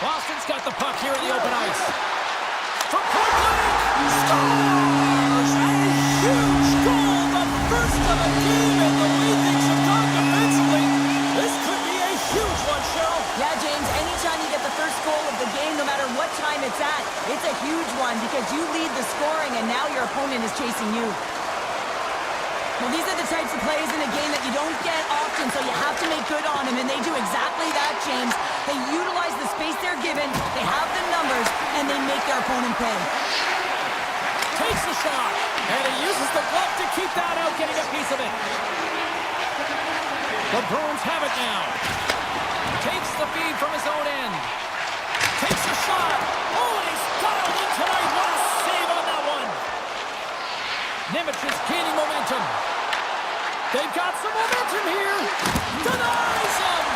Boston's got the puck here in the open ice. For Portland! Scores! A huge goal! The first of a game, and the way things have gone defensively, this could be a huge one, Cheryl. Yeah, James, anytime you get the first goal of the game, no matter what time it's at, it's a huge one because you lead the scoring and now your opponent is chasing you. Well, these are the types of plays in a game that you don't get often, so you have to make good on them, and they do exactly that, James. They utilize the space they're given, they have the numbers, and they make their opponent pay. Takes the shot, and he uses the glove to keep that out, getting a piece of it. The Bruins have it now. Takes the feed from his own end. Takes a shot. Oh, and he's dialed in tonight. What a save on that one. Nemec is gaining momentum. They've got some momentum here. Denies him.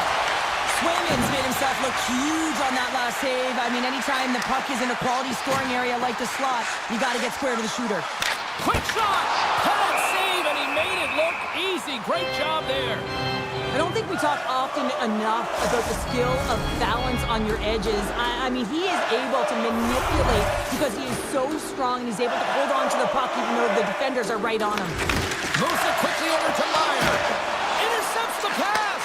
Swayman's made himself look huge on that last save. I mean, anytime the puck is in a quality scoring area like the slot, you got to get square to the shooter. Quick shot. Pad save, and he made it look easy. Great job there. I don't think we talk often enough about the skill of balance on your edges. I mean, he is able to manipulate because he is so strong and he's able to hold on to the puck even though the defenders are right on him. Moves it quickly over to Meyer. Intercepts the pass.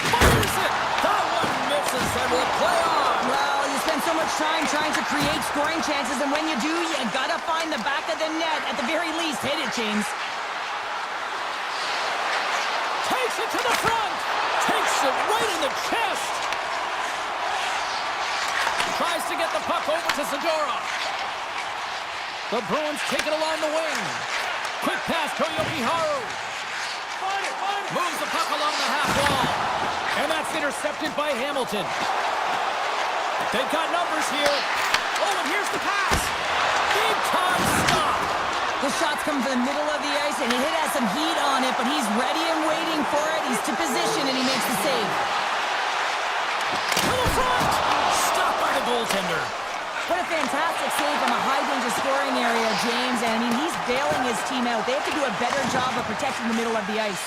Fires it. That one misses and will play on. Well, you spend so much time trying to create scoring chances, and when you do, you gotta find the back of the net. At the very least, hit it, James. Takes it to the front. Takes it right in the chest. Tries to get the puck over to Segura. The Bruins take it along the wing. Quick pass to Yoki-Haru. Moves the puck along the half wall. And that's intercepted by Hamilton. They've got numbers here. Oh, and here's the pass. Big time stop. The shot's come from the middle of the ice, and it has some heat on it, but he's ready and waiting for it. He's to position, and he makes the save. To the front. Stopped by the goaltender. What a fantastic save from a high-danger scoring area, James. And I mean, he's bailing his team out. They have to do a better job of protecting the middle of the ice.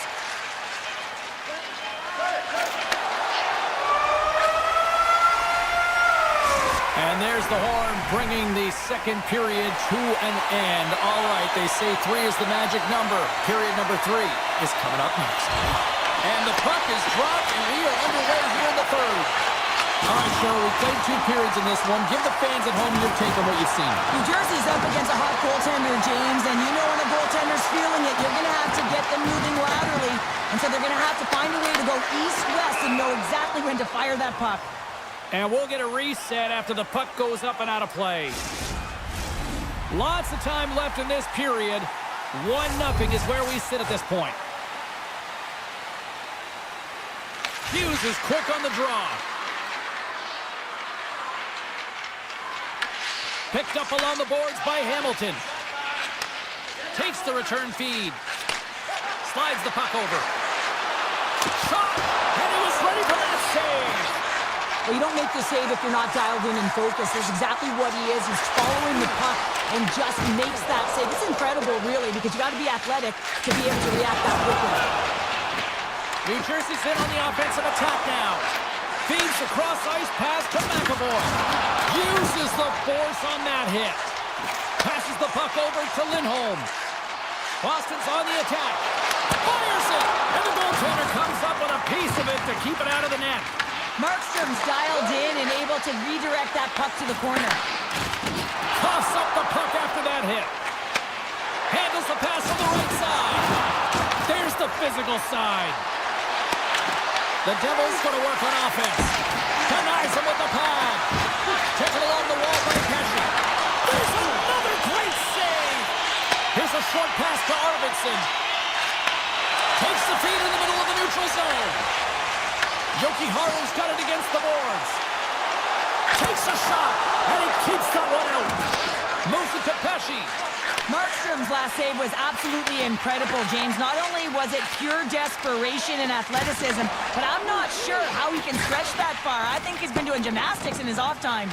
And there's the horn, bringing the second period to an end. All right, they say 3 is the magic number. Period number 3 is coming up next. And the puck is dropped, and we are underway here in the third. All right, Cheryl, we played 2 periods in this one. Give the fans at home your take on what you've seen. New Jersey's up against a hot goaltender, James, and you know when a goaltender's feeling it, you're going to have to get them moving laterally. And so they're going to have to find a way to go east-west and know exactly when to fire that puck. And we'll get a reset after the puck goes up and out of play. Lots of time left in this period. 1-0 is where we sit at this point. Hughes is quick on the draw. Picked up along the boards by Hamilton. Takes the return feed. Slides the puck over. Shot! And he was ready for that save! Well, you don't make the save if you're not dialed in and focused. That's exactly what he is. He's following the puck and just makes that save. It's incredible, really, because you got to be athletic to be able to react that quickly. New Jersey's in on the offensive attack now. Feeds the cross-ice pass to McAvoy. Uses the force on that hit. Passes the puck over to Lindholm. Boston's on the attack. Fires it! And the goaltender comes up with a piece of it to keep it out of the net. Markstrom's dialed in and able to redirect that puck to the corner. Toss up the puck after that hit. Handles the pass on the right side. There's the physical side. The Devils going to work on offense. Denies him with the pad. Taken along the wall by Pesci. There's another great save. Here's a short pass to Arvidsson. Takes the feed in the middle of the neutral zone. Yoki Haru's got it against the boards. Takes a shot, and he keeps that one out. Moves it to Pesci. Markstrom's last save was absolutely incredible, James. Not only was it pure desperation and athleticism, but I'm not sure how he can stretch that far. I think he's been doing gymnastics in his off time.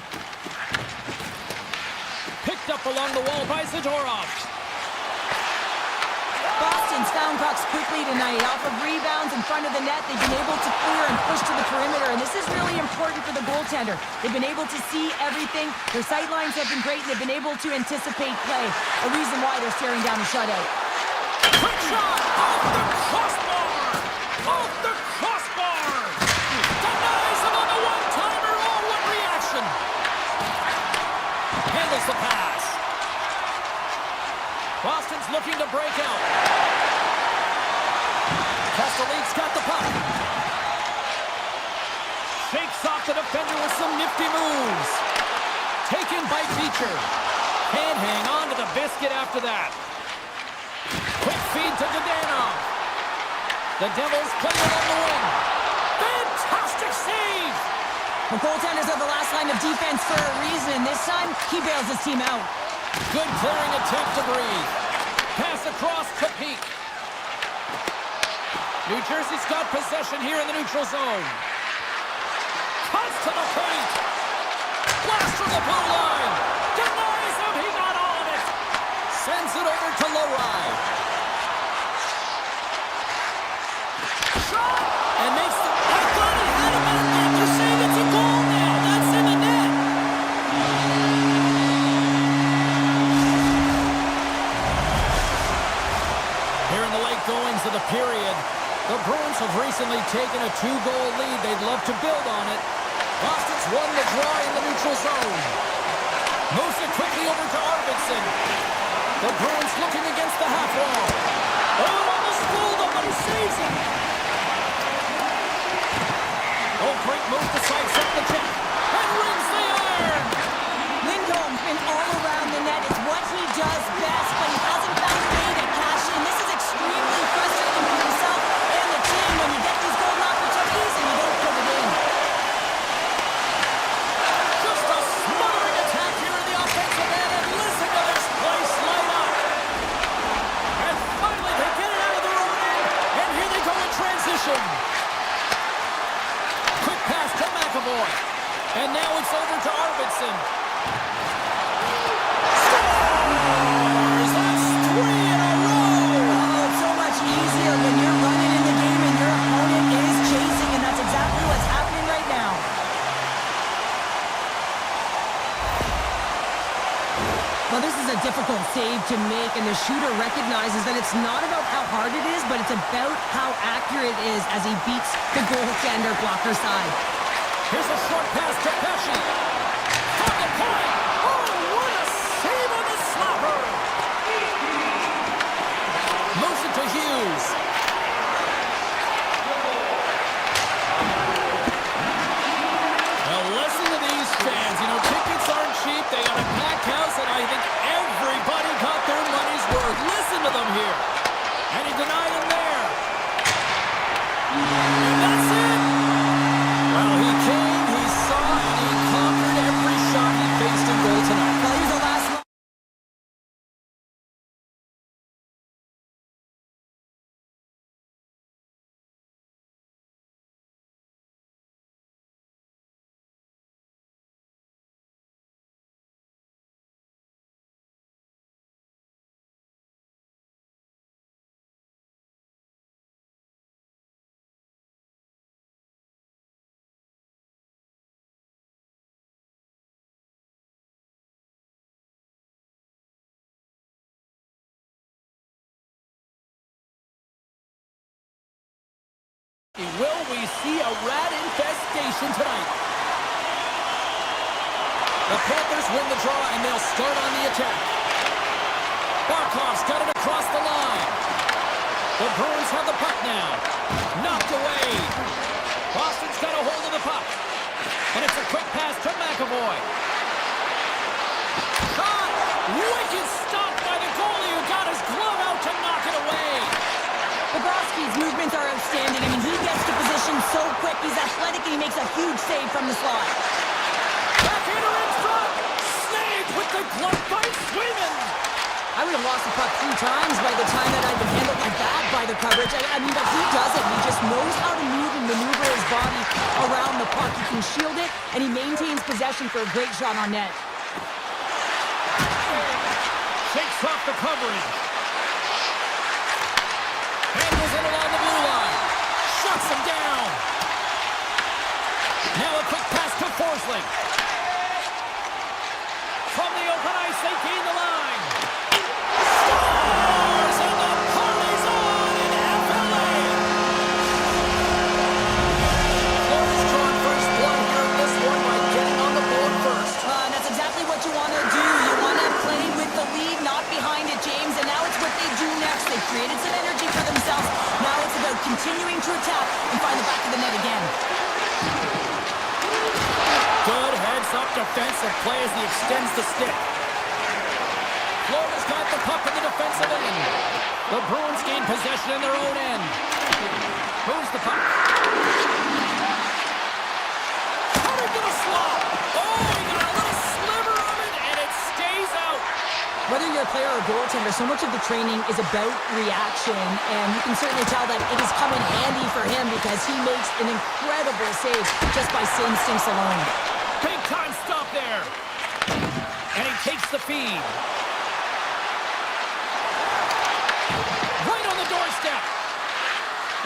Picked up along the wall by Zadorov. Boston's found pucks quickly tonight. Off of rebounds in front of the net, they've been able to clear and push to the perimeter, and this is really important for the goaltender. They've been able to see everything. Their sight lines have been great, and they've been able to anticipate play. A reason why they're staring down a shutout. Quick shot! Off the crossbar! Off the crossbar! Denies him on the one-timer. Oh, what reaction! Handles the pass. Boston's looking to break out. Castelline's got the puck. Shakes off the defender with some nifty moves. Taken by Beecher. Can't hang on to the biscuit after that. Quick feed to Dadonov. The Devils play it on the wing. Fantastic save! The goaltenders are the last line of defense for a reason. This time, he bails his team out. Good clearing attempt to breathe. Pass across to Peak. New Jersey's got possession here in the neutral zone. Cuts to the paint. Blast from the blue line. Denies him. He got all of it. Sends it over to Lowry. Shot! And makes the... I thought he had him in the net. You're saying it's a goal now. That's in the net. Here in the late goings of the period, the Bruins have recently taken a 2-goal lead. They'd love to build on it. Boston's won the draw in the neutral zone. Moves it quickly over to Arvidsson. The Bruins looking against the half wall. Oh, almost fooled him, but he saves it. Oh, great move to sidestep the tip. And rings the iron. Lindholm's been all around the net. It's what he does best, but he hasn't found a way to cash in. This is extremely frustrating for himself and the team when you get these golden opportunities and you don't put it in. Just a smothering attack here in the offensive end, and listen to this place light up. And finally they get it out of their own end, and here they go in transition. Quick pass to McAvoy, and now it's over to Arvidsson. Scores! That's 3 in a row! Oh, it's so much easier when you're running in the game and your opponent is chasing, and that's exactly what's happening right now. Well, this is a difficult save to make, and the shooter recognizes that it's not about how hard it is, but it's about how accurate it is as he beats the goaltender blocker side. Here's a short pass to Pesci. From the point! Oh, what a save on the slapper! Moves it to Hughes. Well, less Will we see a rat infestation tonight? The Panthers win the draw, and they'll start on the attack. Barkov's got it across the line. The Bruins have the puck now. Knocked away. Boston's got a hold of the puck. And it's a quick pass to McAvoy. Shot! Wicked stop by the goalie who got his glove out to knock it away. Bobrovsky's movements are outstanding. I mean, he gets to position so quick. He's athletic, and he makes a huge save from the slot. Backhander in front. Saved with the glove by Swayman. I would have lost the puck 3 times by the time that I'd been handled like that by the coverage. I mean, but he doesn't. He just knows how to move and maneuver his body around the puck. He can shield it, and he maintains possession for a great shot on net. Shakes off the coverage. Handles it along the blue line. Shuts him down. Now a quick pass to Forsling. From the open ice, they gain the line. Scores! And the party's on in FLA. Florida's drawn first blood here in this one by getting on the board first. That's exactly what you want to do. You want to play with the lead, not behind it, James. And now it's what they do next. They've created some energy for themselves. Now it's about continuing to attack and find the back of the net again. Good heads-up defensive play as he extends the stick. Florida's got the puck in the defensive end. The Bruins gain possession in their own end. Moves the puck. Cutting to the slot. Oh, he got a little sliver of it, and it stays out. Whether you're a player or a goaltender, so much of the training is about reaction, and you can certainly tell that it has come in handy for him because he makes an incredible save just by instincts alone. Big time stop there. And he takes the feed. Right on the doorstep.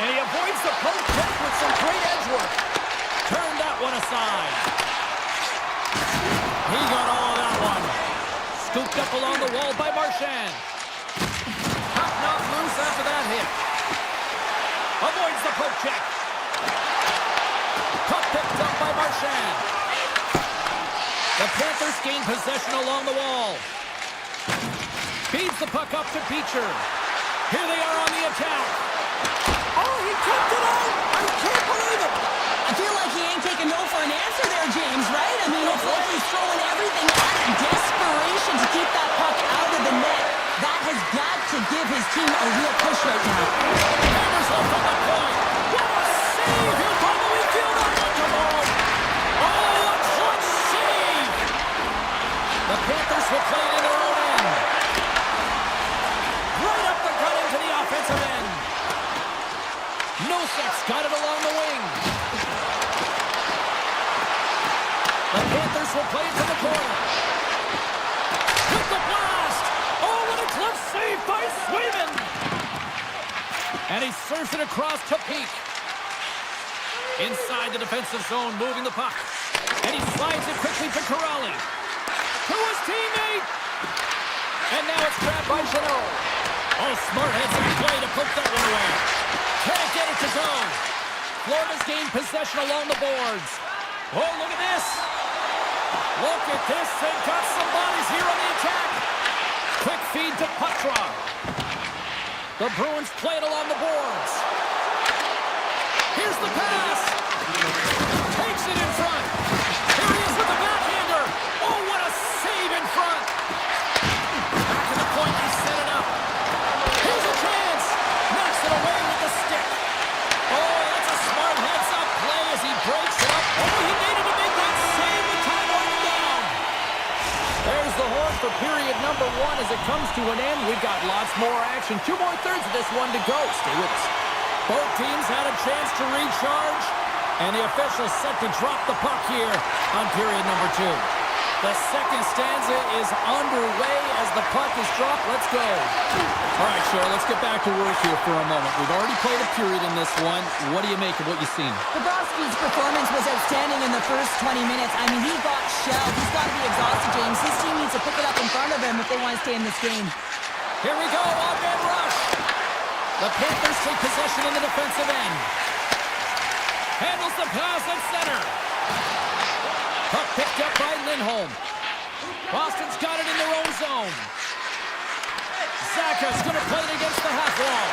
And he avoids the poke check with some great edge work. Turned that one aside. He got all of that one. Scooped up along the wall by Marchand. Puck knocked loose after that hit. Avoids the poke check. Puck picked up by Marchand. The Panthers gain possession along the wall. Feeds the puck up to Beecher. Here they are on the attack. Oh, he kicked it out! I can't believe it! I feel like he ain't taking no for an answer there, James, right? I mean, it's like he's throwing everything at it. Desperation to keep that puck out of the net. That has got to give his team a real push right now. Hammers up on the point. What a save! He'll probably feel that one tomorrow. Oh, a clutch save! The Panthers will play it in their own end. Right up the gut into the offensive end. Nosek's got it along the wing. The Panthers will play it to the corner. With the blast! Oh, what a clutch save by Swayman! And he serves it across to Peak. Inside the defensive zone, moving the puck. And he slides it quickly to Corrali. To his teammate! And now it's grabbed by Janot. Oh, smart heads-up play to poke that one away. Can't get it to go. Florida's gained possession along the boards. Oh, look at this. Look at this. They've got some bodies here on the attack. Quick feed to Putra. The Bruins play it along the boards. Here's the pass. Takes it in front. Here he is with the backhander. Oh, what a save in front. Back to the point. He set it up. Here's a chance. Knocks it away with the stick. Oh, that's a smart heads-up play as he breaks it up. Oh, he needed to make that save with time running down. There's the horn for period number 1 as it comes to an end. We've got lots more action. 2 more thirds of this one to go. Stay with us. Both teams had a chance to recharge, and the officials set to drop the puck here on period number 2. The second stanza is underway as the puck is dropped. Let's go. All right, Cheryl, let's get back to work here for a moment. We've already played a period in this one. What do you make of what you've seen? Bobrovsky's performance was outstanding in the first 20 minutes. I mean, he got shelled. He's got to be exhausted, James. His team needs to pick it up in front of him if they want to stay in this game. Here we go, odd man rush. The Panthers take possession in the defensive end. Handles the pass at center. Puck picked up by Lindholm. Boston's got it in their own zone. Zacha's going to play it against the half wall.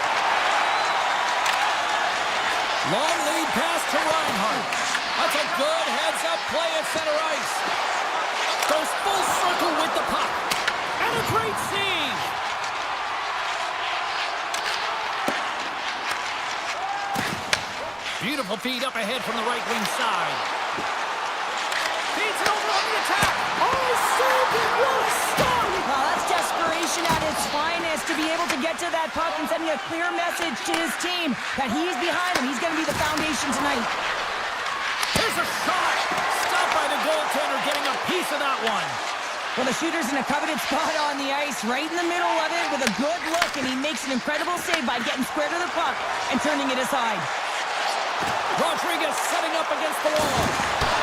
Long lead pass to Reinhart. That's a good heads-up play at center ice. Goes full circle with the puck. And a great save. Beautiful feed up ahead from the right wing side. Feeds it over on the attack. Oh, saved it. What a start. Well, that's desperation at its finest to be able to get to that puck and sending a clear message to his team that he's behind him. He's going to be the foundation tonight. Here's a shot. Stopped by the goaltender, getting a piece of that one. Well, the shooter's in a coveted spot on the ice, right in the middle of it with a good look, and he makes an incredible save by getting square to the puck and turning it aside. Rodriguez setting up against the wall.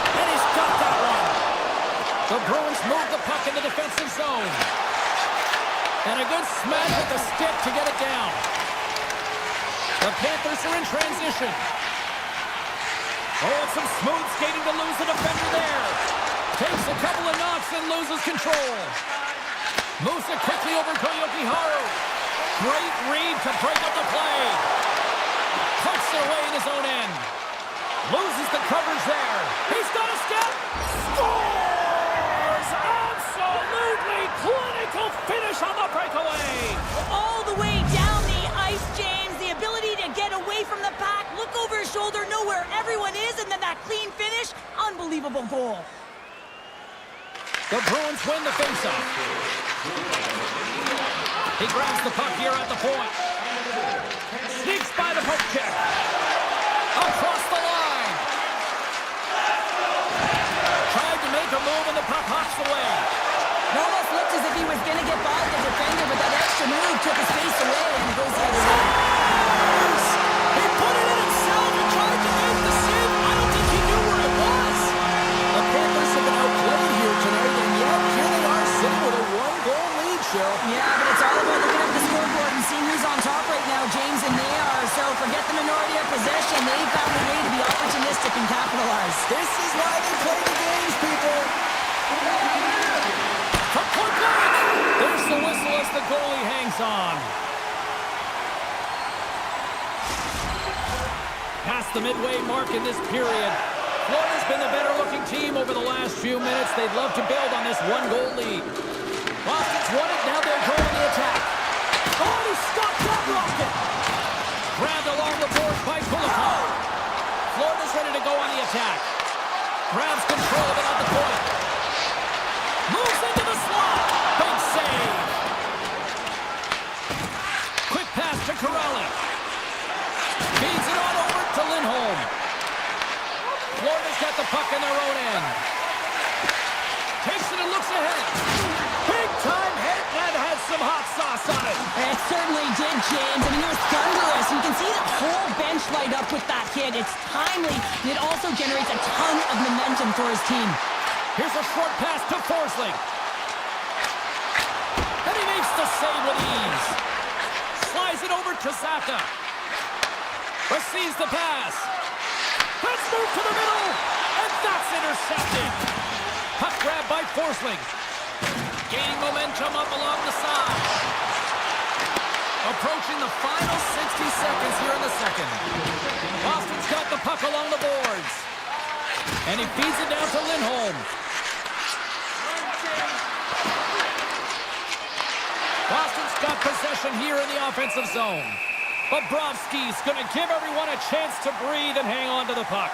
And he's got that one. The Bruins move the puck in the defensive zone. And a good smash with the stick to get it down. The Panthers are in transition. Oh, it's some smooth skating to lose the defender there. Takes a couple of knocks and loses control. Moves it quickly over to Yokiharu. Great read to break up the play. Puts it away in his own end. Loses the coverage there. He's got a step. Scores! Absolutely clinical finish on the breakaway. All the way down the ice, James. The ability to get away from the pack, look over his shoulder, know where everyone is, and then that clean finish. Unbelievable goal. The Bruins win the faceoff. He grabs the puck here at the point. Sneaks by the poke check. Across the line. Tried to make a move and the puck hops away. It almost looked as if he was going to get by the defender, but that extra move took his face away and it goes the other way. He put it in himself and tried to make the save. I don't think he knew where it was. The Panthers have been outplayed here tonight, and yet here they are sitting with a one-goal lead, Shell. Yeah, but it's all about looking at the scoreboard and seeing who's on top right now, James, and they are. So forget the minority of possession. They found a way to be opportunistic and capitalize. This is why they play the games, people. From point blank. There's the whistle as the goalie hangs on. Past the midway mark in this period. Florida's been the better-looking team over the last few minutes. They'd love to build on this one-goal lead. Boston's won it. Now they'll go on the attack. Oh, he stopped that rocket. Grabbed along the boards by Kulikov. Florida's ready to go on the attack. Grabs control of it at the point. Moves into the slot. Big save. Quick pass to Corrali. Feeds it on over to Lindholm. Florida's got the puck in their own end. Takes it and looks ahead. Big time hit and had some hot sauce on it. It certainly did, James. I mean, it was thunderous. You can see the whole bench light up with that hit. It's timely, and it also generates a ton of momentum for his team. Here's a short pass to Forsling. And he makes the save with ease. Slides it over to Saka. Receives the pass. Let's move to the middle. And that's intercepted. Puck grab by Forsling. Gaining momentum up along the side. Approaching the final 60 seconds here in the second. Boston's got the puck along the boards. And he feeds it down to Lindholm. Boston's got possession here in the offensive zone. Bobrovsky's going to give everyone a chance to breathe and hang on to the puck.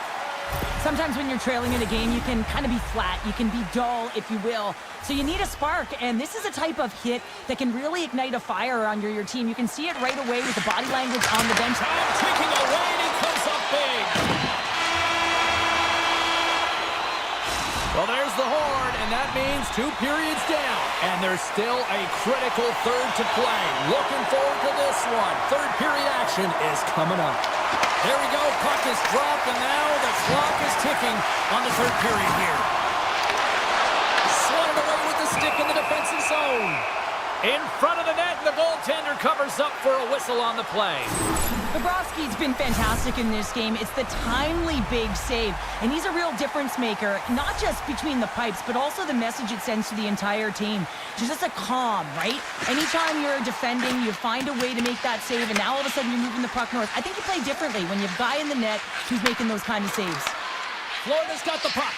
Sometimes when you're trailing in a game, you can kind of be flat. You can be dull, if you will. So you need a spark, and this is a type of hit that can really ignite a fire under your team. You can see it right away with the body language on the bench. Time ticking away, and he comes up big. Well, there's the horn, and that means 2 periods down. And there's still a critical third to play. Looking forward to this one. Third period action is coming up. There we go. Puck is dropped, and now the clock is ticking on the third period here. Swatted away with the stick in the defensive zone. In front of the net, and the goaltender covers up for a whistle on the play. Bobrovsky's been fantastic in this game. It's the timely big save, and he's a real difference maker, not just between the pipes, but also the message it sends to the entire team. Just a calm, right? Anytime you're defending, you find a way to make that save, and now all of a sudden you're moving the puck north. I think you play differently when you have a guy in the net who's making those kind of saves. Florida's got the puck.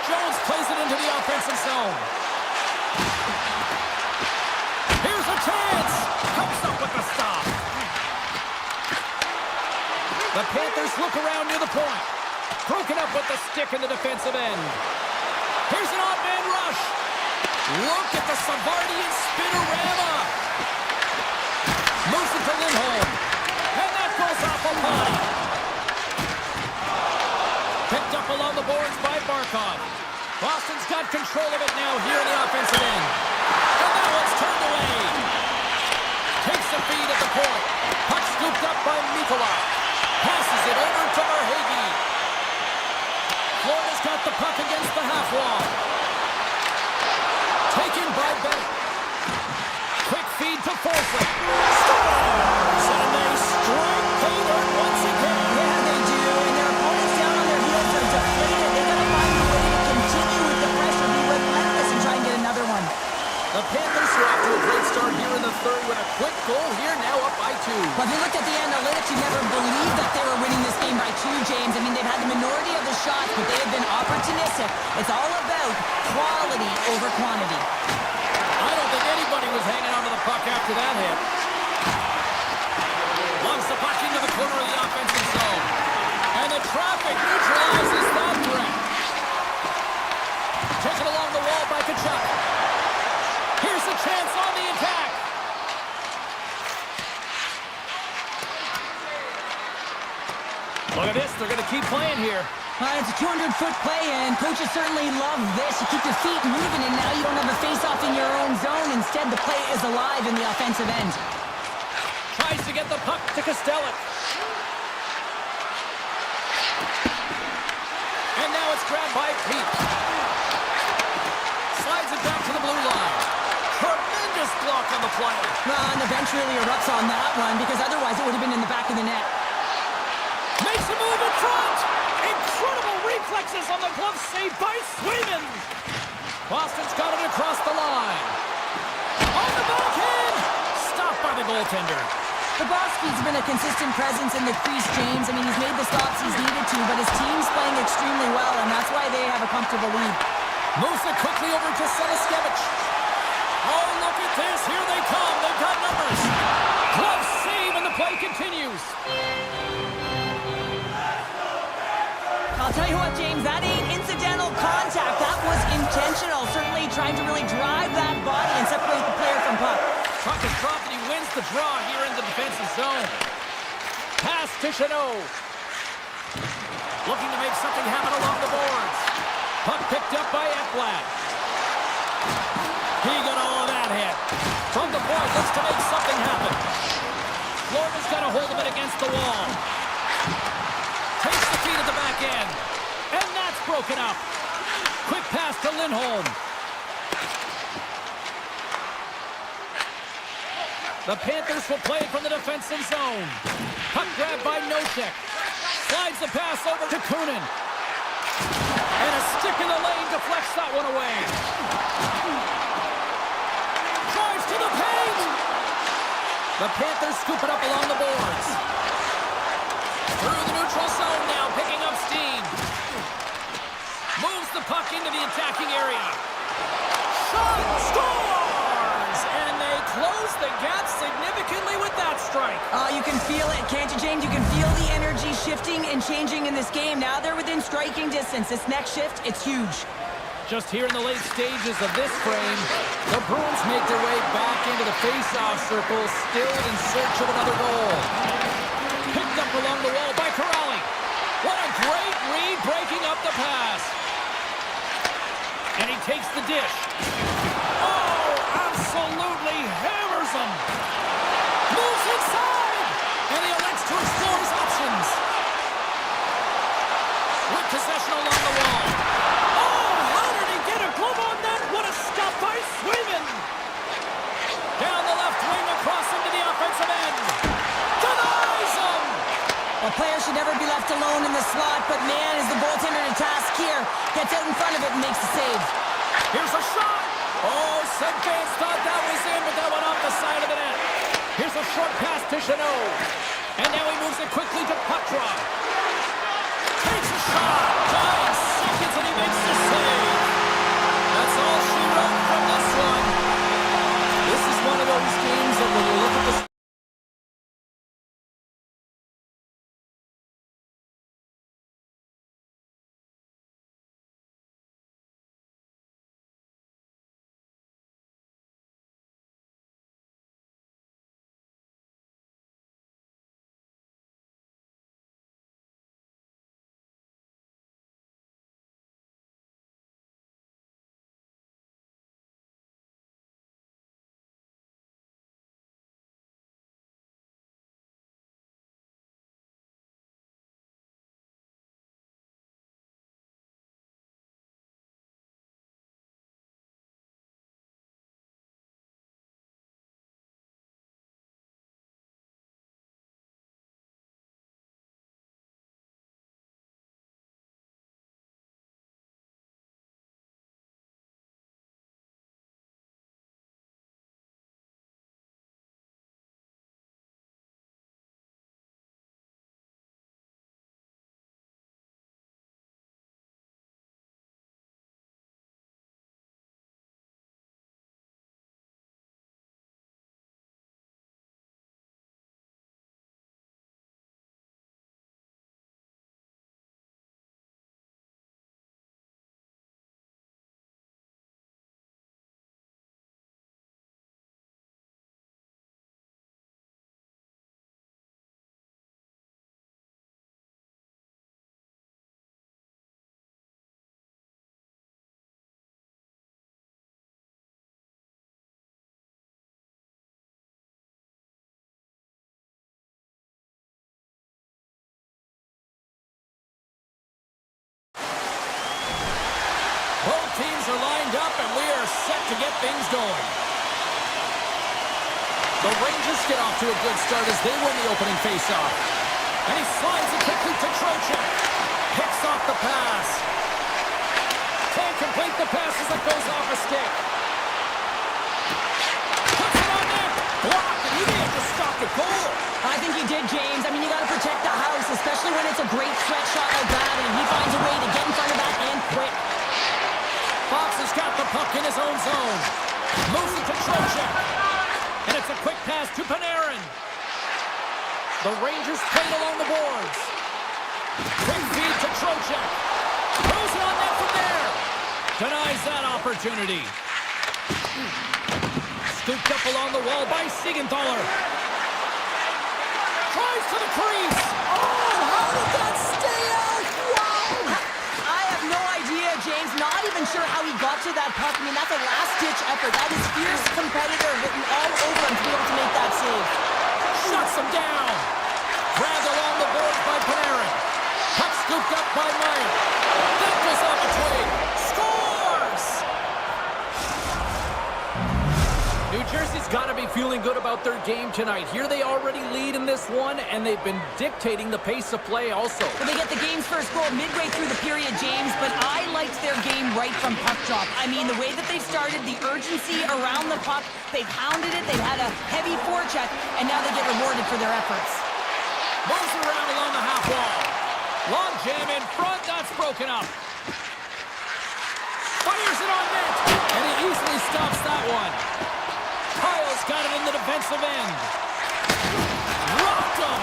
Jones plays it into the offensive zone. Here's a chance. Comes up with the stop. The Panthers look around near the point. Broken up with the stick in the defensive end. Here's an off-man rush. Look at the Savardian spinorama. Moves it to Lindholm. And that goes off a body. Picked up along the boards by Barkov. Boston's got control of it now here in the offensive end. And that one's turned away. Takes a feed at the point. Puck scooped up by Mikola. Passes it over to Verhaeghe. Florida's got the puck against the half wall. Taken by Bennett. Quick feed to Forsling. Scores! And they strike Taylor once again. Yeah, they do. And their opponents down on their heels are deflated. They got to find a way to continue with the pressure, be relentless, and try and get another one. The Panthers are off to a great start here in the third with a quick goal here, now up by 2. Well, if you looked at the analytics, you never believed that they were winning this game by 2, James. I mean, they've had the minority of the shots, but they have been opportunistic. It's all about quality over quantity. I don't think anybody was hanging on to the puck after that hit. Lumps the puck into the corner of the offensive zone. And the traffic neutralizes that threat. Taken along the wall by Kachuk. Here's a chance on the attack. Look at this, they're going to keep playing here. It's a 200-foot play, and coaches certainly love this. You keep your feet moving, and now you don't have a face-off in your own zone. Instead, the play is alive in the offensive end. Tries to get the puck to Kostelic. And now it's grabbed by Pete. Slides it back to the blue line. Tremendous block on the play. And the bench really erupts on that one, because otherwise it would have been in the back of the net. Makes a move in front. Incredible reflexes on the glove save by Swayman. Boston's got it across the line. On the backhand. Stopped by the goaltender. Bobrovsky's been a consistent presence in the crease, James. I mean, he's made the stops he's needed to, but his team's playing extremely well, and that's why they have a comfortable lead. Moves it quickly over to Selaskevich. Oh, look at this. Here they come. They've got numbers. Glove save, and the play continues. I'll tell you what, James, that ain't incidental contact. That was intentional. Certainly trying to really drive that body and separate the player from puck. Puck is dropped, and he wins the draw here in the defensive zone. Pass to Chanot. Looking to make something happen along the boards. Puck picked up by Ekblad. He got all of that hit. From the point, looks to make something happen. Florida's got a hold of it against the wall. Takes the feed at the back end. And that's broken up. Quick pass to Lindholm. The Panthers will play from the defensive zone. Puck grabbed by Nosek. Slides the pass over to Kunin. And a stick in the lane deflects that one away. Drives to the paint. The Panthers scoop it up along the boards. Through the neutral zone now, picking up steam. Moves the puck into the attacking area. Shot! Scores! And they close the gap significantly with that strike. You can feel it, can't you, James? You can feel the energy shifting and changing in this game. Now they're within striking distance. This next shift, it's huge. Just here in the late stages of this frame, the Bruins make their way back into the face-off circle, still in search of another goal. Picked up along the wall by Corrali. What a great read, breaking up the pass. And he takes the dish. Oh, absolutely hammers him. Moves inside. And he elects to explore his options. With possession along the wall. Oh, how did he get a glove on that? What a stop by Swayman. alone in the slot, but man, is the goaltender to task here. Gets out in front of it and makes the save. Here's a shot. Oh, some fans thought that was in, but that went off the side of the net. Here's a short pass to Chanot. And now he moves it quickly to puck drop. Takes a shot. 9 seconds and he makes the save. That's all she wrote from this one. This is one of those games that when you look at the teams are lined up, and we are set to get things going. The Rangers get off to a good start as they win the opening faceoff. And he slides it quickly to Trocheck. Picks off the pass. Can't complete the pass as it goes off a stick. Puts it on net. Blocked, and he may have to stop the goal. I think he did, James. I mean, you got to protect the house, especially when it's a great stretch shot like that, and he finds a way to get in front of that and quick. Fox has got the puck in his own zone. Moves it to Trocheck. And it's a quick pass to Panarin. The Rangers played along the boards. Quick feed to Trocheck. Throws it on net from there. Denies that opportunity. Scooped up along the wall by Siegenthaler. Tries to the crease. Oh, how did that stay out? Wow! I have no idea, James. Not even sure how he got to that puck. I mean, that's a last-ditch effort. That is fierce competitor written all over him to be able to make that save. Shuts him down. Grabbed along the boards by Panarin. Puck scooped up by Meyer. That goes off a twig. Scores! New Jersey's got to be feeling good about their game tonight. Here they already lead in this one, and they've been dictating the pace of play also. Well, they get the game's first goal midway through the period, James, but I liked their game right from puck drop. I mean, the way that they started, the urgency around the puck, they pounded it, they had a heavy forecheck, and now they get rewarded for their efforts. Moves around along the half wall. Long jam in front, that's broken up. Fires it on net, and he easily stops that one. Kyle's got it in the defensive end. Rocked him.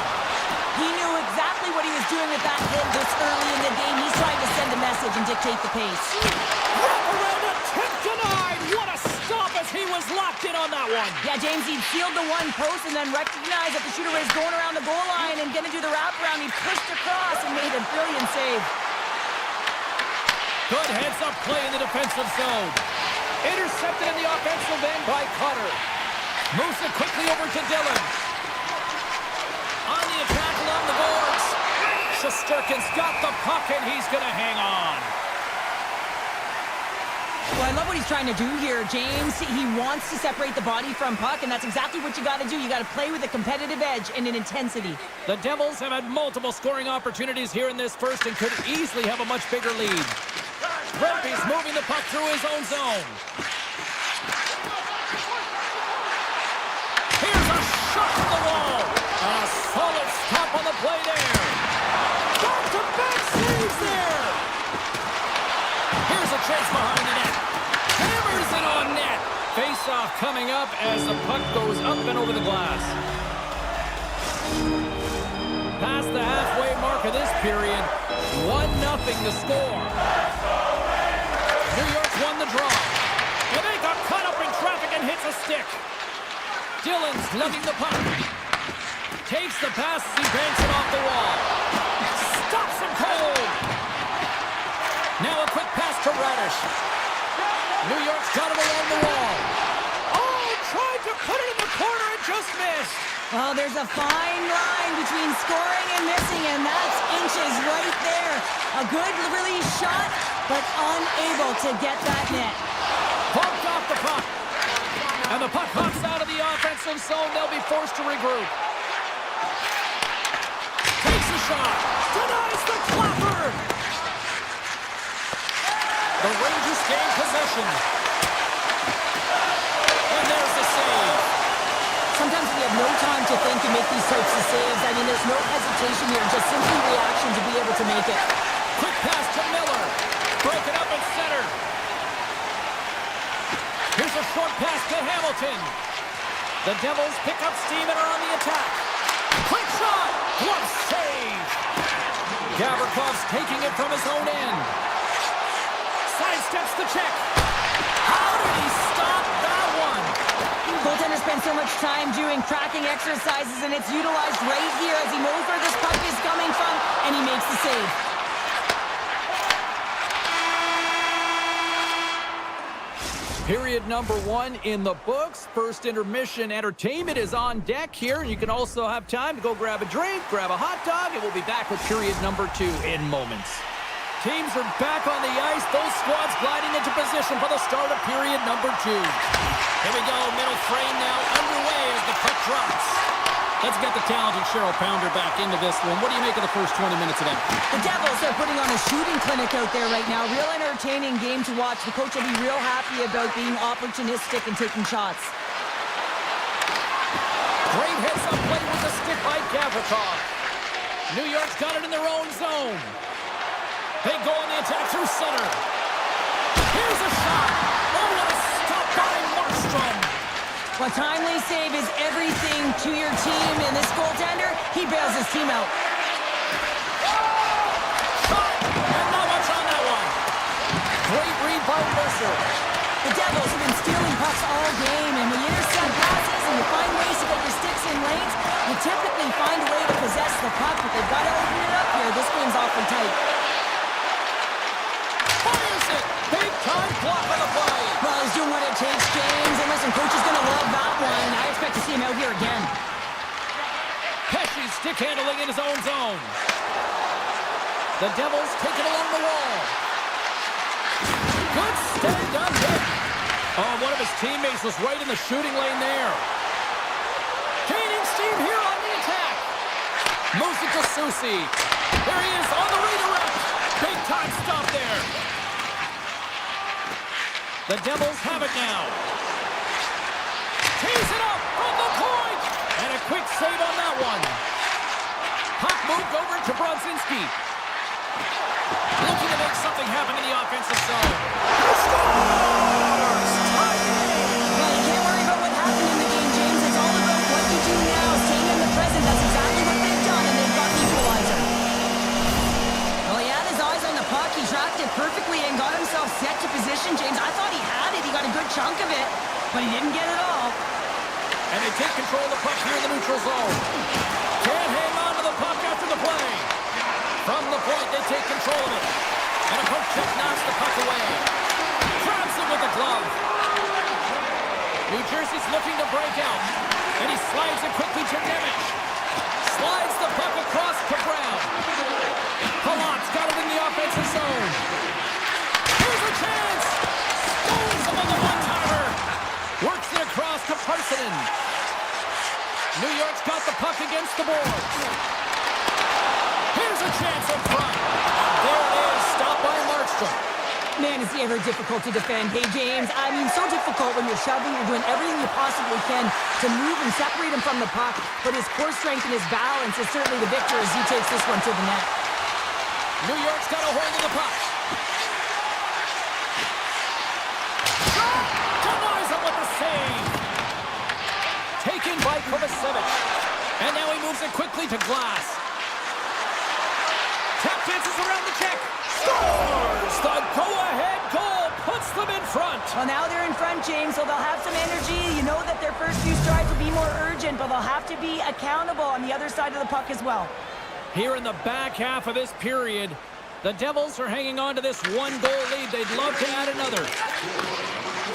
He knew exactly what he was doing with that hit this early in the game. He's trying to send a message and dictate the pace. Wrap around attempt denied. What a stop as he was locked in on that one. Yeah, James, he sealed the one post and then recognized that the shooter was going around the goal line and going to do the wraparound. He pushed across and made a brilliant save. Good heads-up play in the defensive zone. Intercepted in the offensive end by Cutter. Moves it quickly over to Dillon. On the attack along the boards. Shesterkin's got the puck, and he's going to hang on. Well, I love what he's trying to do here, James. He wants to separate the body from puck, and that's exactly what you got to do. You got to play with a competitive edge and an intensity. The Devils have had multiple scoring opportunities here in this first and could easily have a much bigger lead. Brempy's moving the puck through his own zone. Here's a shot to the wall. And a solid stop on the play there. Back-to-back saves there. Here's a chance behind the net. Hammers it on net. Face-off coming up as the puck goes up and over the glass. Past the halfway mark of this period, 1-0 to score. New York's won the draw. And they got caught up in traffic and hits a stick. Dillon's lugging the puck. Takes the pass as he banks it off the wall. Stops him cold. Now a quick pass to Radish. New York's got it along the wall. Oh, tried to put it in the corner and just missed. Well, there's a fine line between scoring and missing, and that's inches right there. A good release shot, but unable to get that net. Bumped off the puck. And the puck hops out of the offensive zone. They'll be forced to regroup. Takes a shot. Denies the clapper. The Rangers gain possession. And there's the save. Sometimes we have no time to think and make these types of saves. I mean, there's no hesitation here, just simply reaction to be able to make it. Quick pass to Miller. Break it up and center. Here's a short pass to Hamilton. The Devils pick up steam and are on the attack. Quick shot. What save. Gavrikoff's taking it from his own end. Sidesteps the check. How did he stop that one? Goaltender spends so much time doing tracking exercises, and it's utilized right here as he knows where this puck is coming from, and he makes the save. Period number 1 in the books. First intermission entertainment is on deck here. You can also have time to go grab a drink, grab a hot dog, and we'll be back with period number 2 in moments. Teams are back on the ice. Those squads gliding into position for the start of period number 2. Here we go. Middle frame now underway as the puck drops. Let's get the talented Cheryl Pounder back into this one. What do you make of the first 20 minutes of it? The Devils are putting on a shooting clinic out there right now. Real entertaining game to watch. The coach will be real happy about being opportunistic and taking shots. Great hits up play with the stick by Gavrikov. New York's got it in their own zone. They go on the attack through center. Here's a shot. Oh, what a stop by Markstrom. A timely save is everything to your team, and this goaltender, he bails his team out. Shot, and not much on that one. Great read by Mercer. The Devils have been stealing pucks all game, and when you intercept passes and you find ways to get your sticks in lanes, you typically find a way to possess the puck, but they've got to open it up here. This game's awfully tight. Fires it. Big time block on the play. Well, he's doing what it takes, James. And listen, coach is going to love that one. I expect to see him out here again. Pesci stick handling in his own zone. The Devils take it along the wall. Good stand-up hit. Oh, one of his teammates was right in the shooting lane there. Gaining steam here on the attack. Moves it to Susi. There he is on the redirect. Big time stop there. The Devils have it now. Tees it up from the point. And a quick save on that one. Puck moved over to Brodzinski. Looking to make something happen in the offensive zone. He scores! Well, you can't worry about what happened in the game, James. It's all about what you do now. Staying in the present. That's exactly what they've done, and they've got the equalizer. Well, he had his eyes on the puck. He tracked it perfectly and got himself set to position, James. I thought he had it. He got a good chunk of it, but he didn't get it all. And they take control of the puck here in the neutral zone. Can't hang on to the puck after the play. From the point, they take control of it. And a poke check knocks the puck away. Grabs it with the glove. New Jersey's looking to break out. And he slides it quickly to Nemec. Slides the puck across to Brown. Palat's got it in the offensive zone. Here's a chance. Stones hidden. New York's got the puck against the boards. Here's a chance in front. There it is, stopped by Markstrom. Man, is he ever difficult to defend. Hey, James, I mean, so difficult when you're shoving, you're doing everything you possibly can to move and separate him from the puck, but his core strength and his balance is certainly the victor as he takes this one to the net. New York's got a hold of the puck. Denies him with the save. Taken by Kovacevic. And now he moves it quickly to Glass. Tap dances around the check. Scores! The go-ahead goal puts them in front. Well, now they're in front, James, so they'll have some energy. You know that their first few strides will be more urgent, but they'll have to be accountable on the other side of the puck as well. Here in the back half of this period, the Devils are hanging on to this one-goal lead. They'd love to add another.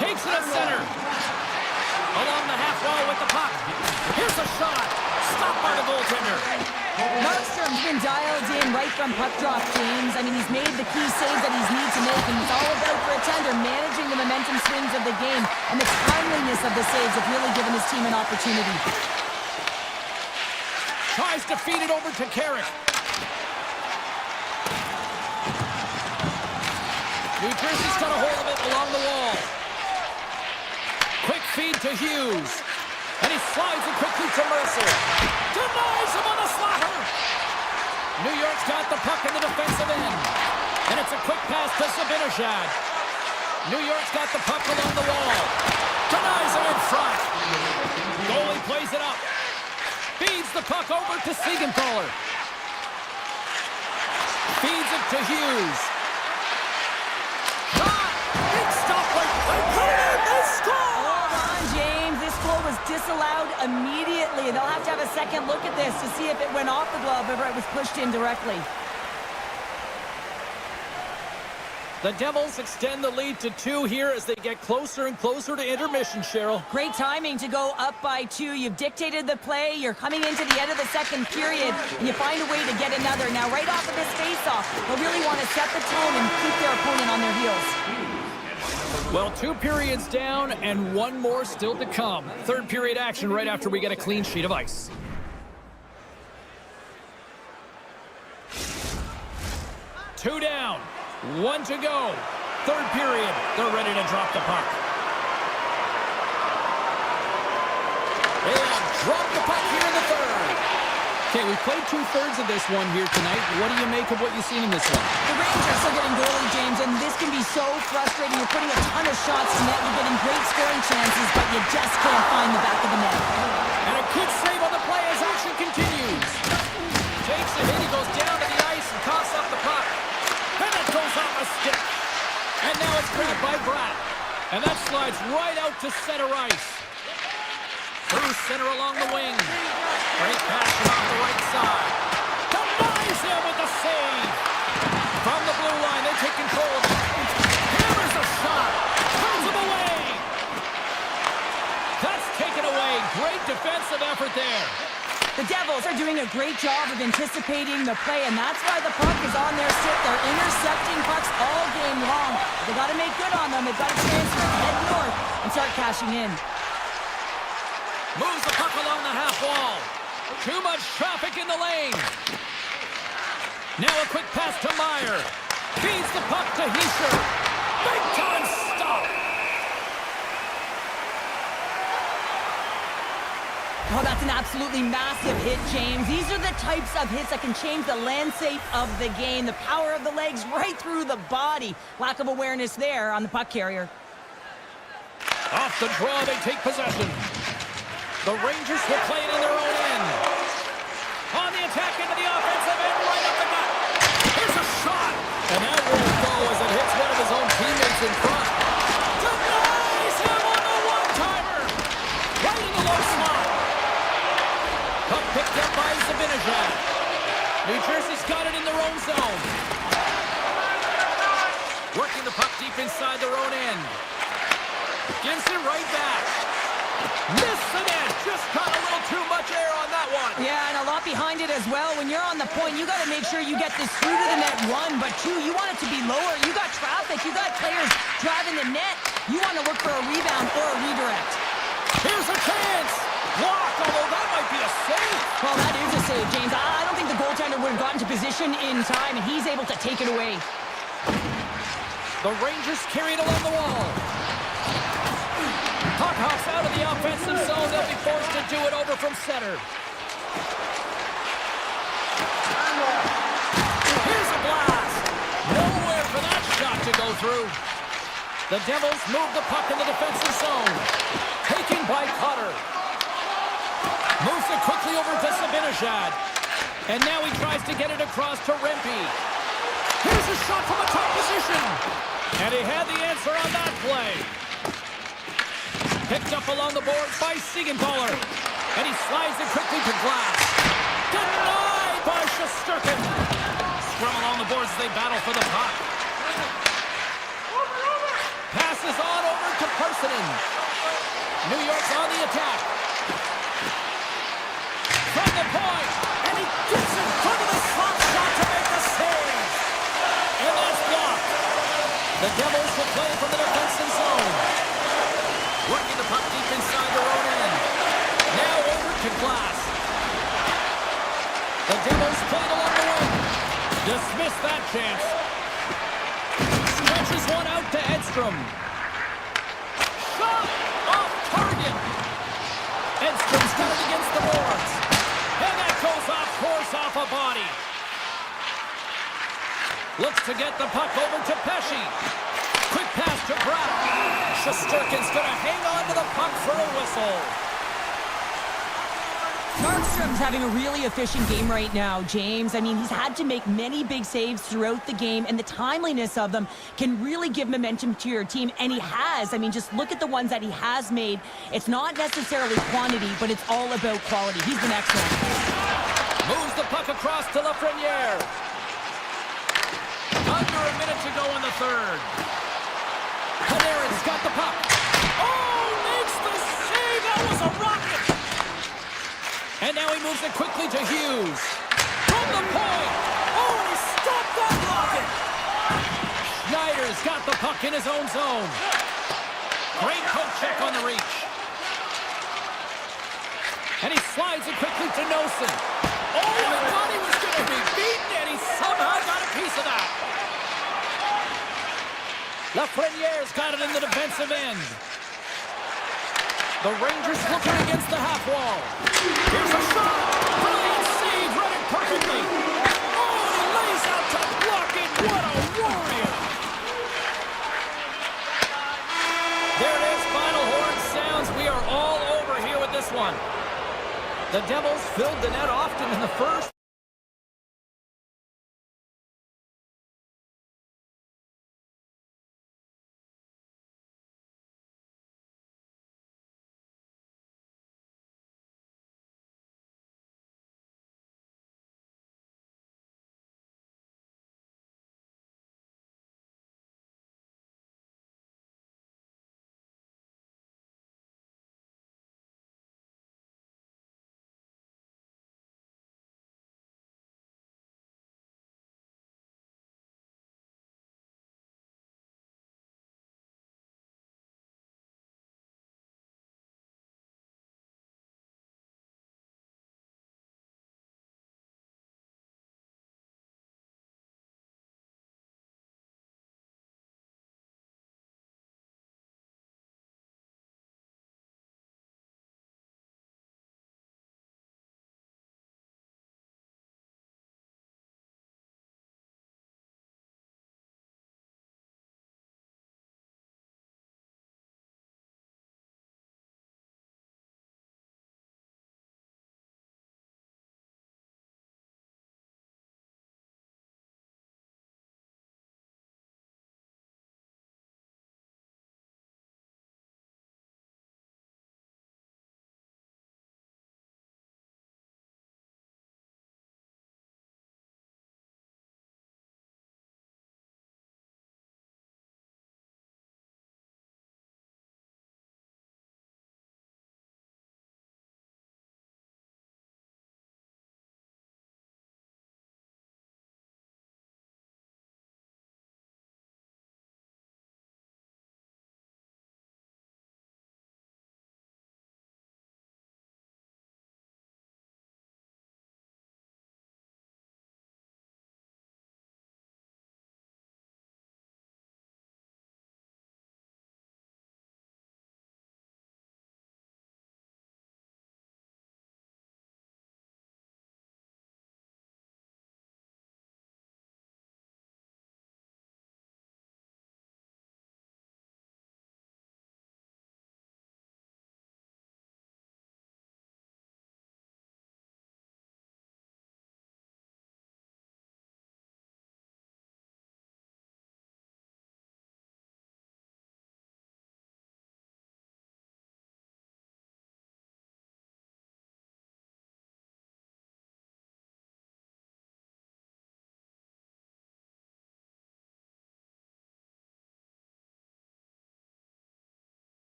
Takes it to center. Along the half wall with the puck. Here's a shot. Stopped by the goaltender. Markstrom's been dialed in right from puck drop, James. I mean, he's made the key saves that he's needs to make, and it's all about, for a tender, managing the momentum swings of the game, and the timeliness of the saves have really given his team an opportunity. Tries to feed it over to Carrick. New Jersey's got a hold of it along the wall. Quick feed to Hughes. And he slides it quickly to Mercer. Denies him on the slaughter. New York's got the puck in the defensive end. And it's a quick pass to Zibanejad. New York's got the puck along the wall. Denies him in front. Goalie plays it up. Feeds the puck over to Siegenthaler. Feeds it to Hughes. Shot! Big stop by they score! Hold on, James. This goal was disallowed immediately. They'll have to have a second look at this to see if it went off the glove or it was pushed in directly. The Devils extend the lead to 2 here as they get closer and closer to intermission, Cheryl. Great timing to go up by 2. You've dictated the play. You're coming into the end of the second period, and you find a way to get another. Now, right off of this face-off, they'll really want to set the tone and keep their opponent on their heels. Well, 2 periods down and 1 more still to come. Third period action right after we get a clean sheet of ice. Two down. 1 to go. Third period. They're ready to drop the puck. They have dropped the puck here in the third. Okay, we played 2/3 of this one here tonight. What do you make of what you've seen in this one? The Rangers are still getting goalie, James, and this can be so frustrating. You're putting a ton of shots to net. You're getting great scoring chances, but you just can't find the back of the net. And a good save on the play as action continues. Takes a hit. He goes down to the ice and coughs up the puck. And it goes off a stick. And now it's grabbed by Bratt. And that slides right out to center ice. Through center along the wing. Great pass off the right side. Denies him with the save. From the blue line, they take control of it. Hammers a shot. Turns him away. That's taken away. Great defensive effort there. The Devils are doing a great job of anticipating the play, and that's why the puck is on their stick. They're intercepting pucks all game long. They've got to make good on them. They've got to transfer, head north, and start cashing in. Moves the puck along the half wall. Too much traffic in the lane. Now a quick pass to Meyer. Feeds the puck to Hischer. Big time stop. Oh, that's an absolutely massive hit, James. These are the types of hits that can change the landscape of the game. The power of the legs right through the body. Lack of awareness there on the puck carrier. Off the draw, they take possession. The Rangers will play it in their own end. On the attack into the offensive end, right up the gut. Here's a shot. And that will go as it hits one of his own teammates in front. Denies him on the one-timer. Right in the low slot. Puck picked up by Zibanejad. New Jersey's got it in their own zone. Working the puck deep inside their own end. Gives it right back. Missed the net. Just got a little too much air on that one. Yeah, and a lot behind it as well. When you're on the point, you got to make sure you get this through to the net, 1, but 2, you want it to be lower. You got traffic. You got players driving the net. You want to look for a rebound or a redirect. Here's a chance. Blocked, although that might be a save. Well, that is a save, James. I don't think the goaltender would have gotten to position in time, and he's able to take it away. The Rangers carry it along the wall. Puck hops out of the offensive zone. They'll be forced to do it over from center. Here's a blast. Nowhere for that shot to go through. The Devils move the puck in the defensive zone. Taken by Cutter. Moves it quickly over to Zibanejad. And now he tries to get it across to Rempe. Here's a shot from a top position. And he had the answer on that play. Picked up along the boards by Siegenthaler. And he slides it quickly to Glass. Denied by Shesterkin. Scrum along the boards as they battle for the puck. Passes on over to Parsonen. New York's on the attack. From the point. And he gets in front of the slot shot to make the save. And that's blocked. The Devils will play from the defensive zone. Working the puck deep inside their own end. Now over to Glass. The Devils played along the wing. Dismiss that chance. Stretches one out to Edstrom. Shot off target. Edstrom's got it against the boards. And that goes off course off a body. Looks to get the puck over to Pesce. Quick pass to Bratt. Shesterkin's going to hang on to the puck for a whistle. Markstrom's having a really efficient game right now, James. I mean, he's had to make many big saves throughout the game, and the timeliness of them can really give momentum to your team, and he has. I mean, just look at the ones that he has made. It's not necessarily quantity, but it's all about quality. He's been excellent. Moves the puck across to Lafreniere. Under a minute to go in the third. Panarin's got the puck. Oh, makes the save. That was a rocket. And now he moves it quickly to Hughes. From the point. Oh, he stopped that rocket. Schneider's got the puck in his own zone. Great poke check on the reach. And he slides it quickly to Nosen. Oh, I thought he was going to be beaten, and he somehow got a piece of that. Lafreniere's got it in the defensive end. The Rangers looking against the half wall. Here's a shot. Brilliant save. Read it perfectly. Oh, he lays out to block it. What a warrior. There it is. Final horn sounds. We are all over here with this one. The Devils filled the net often in the first.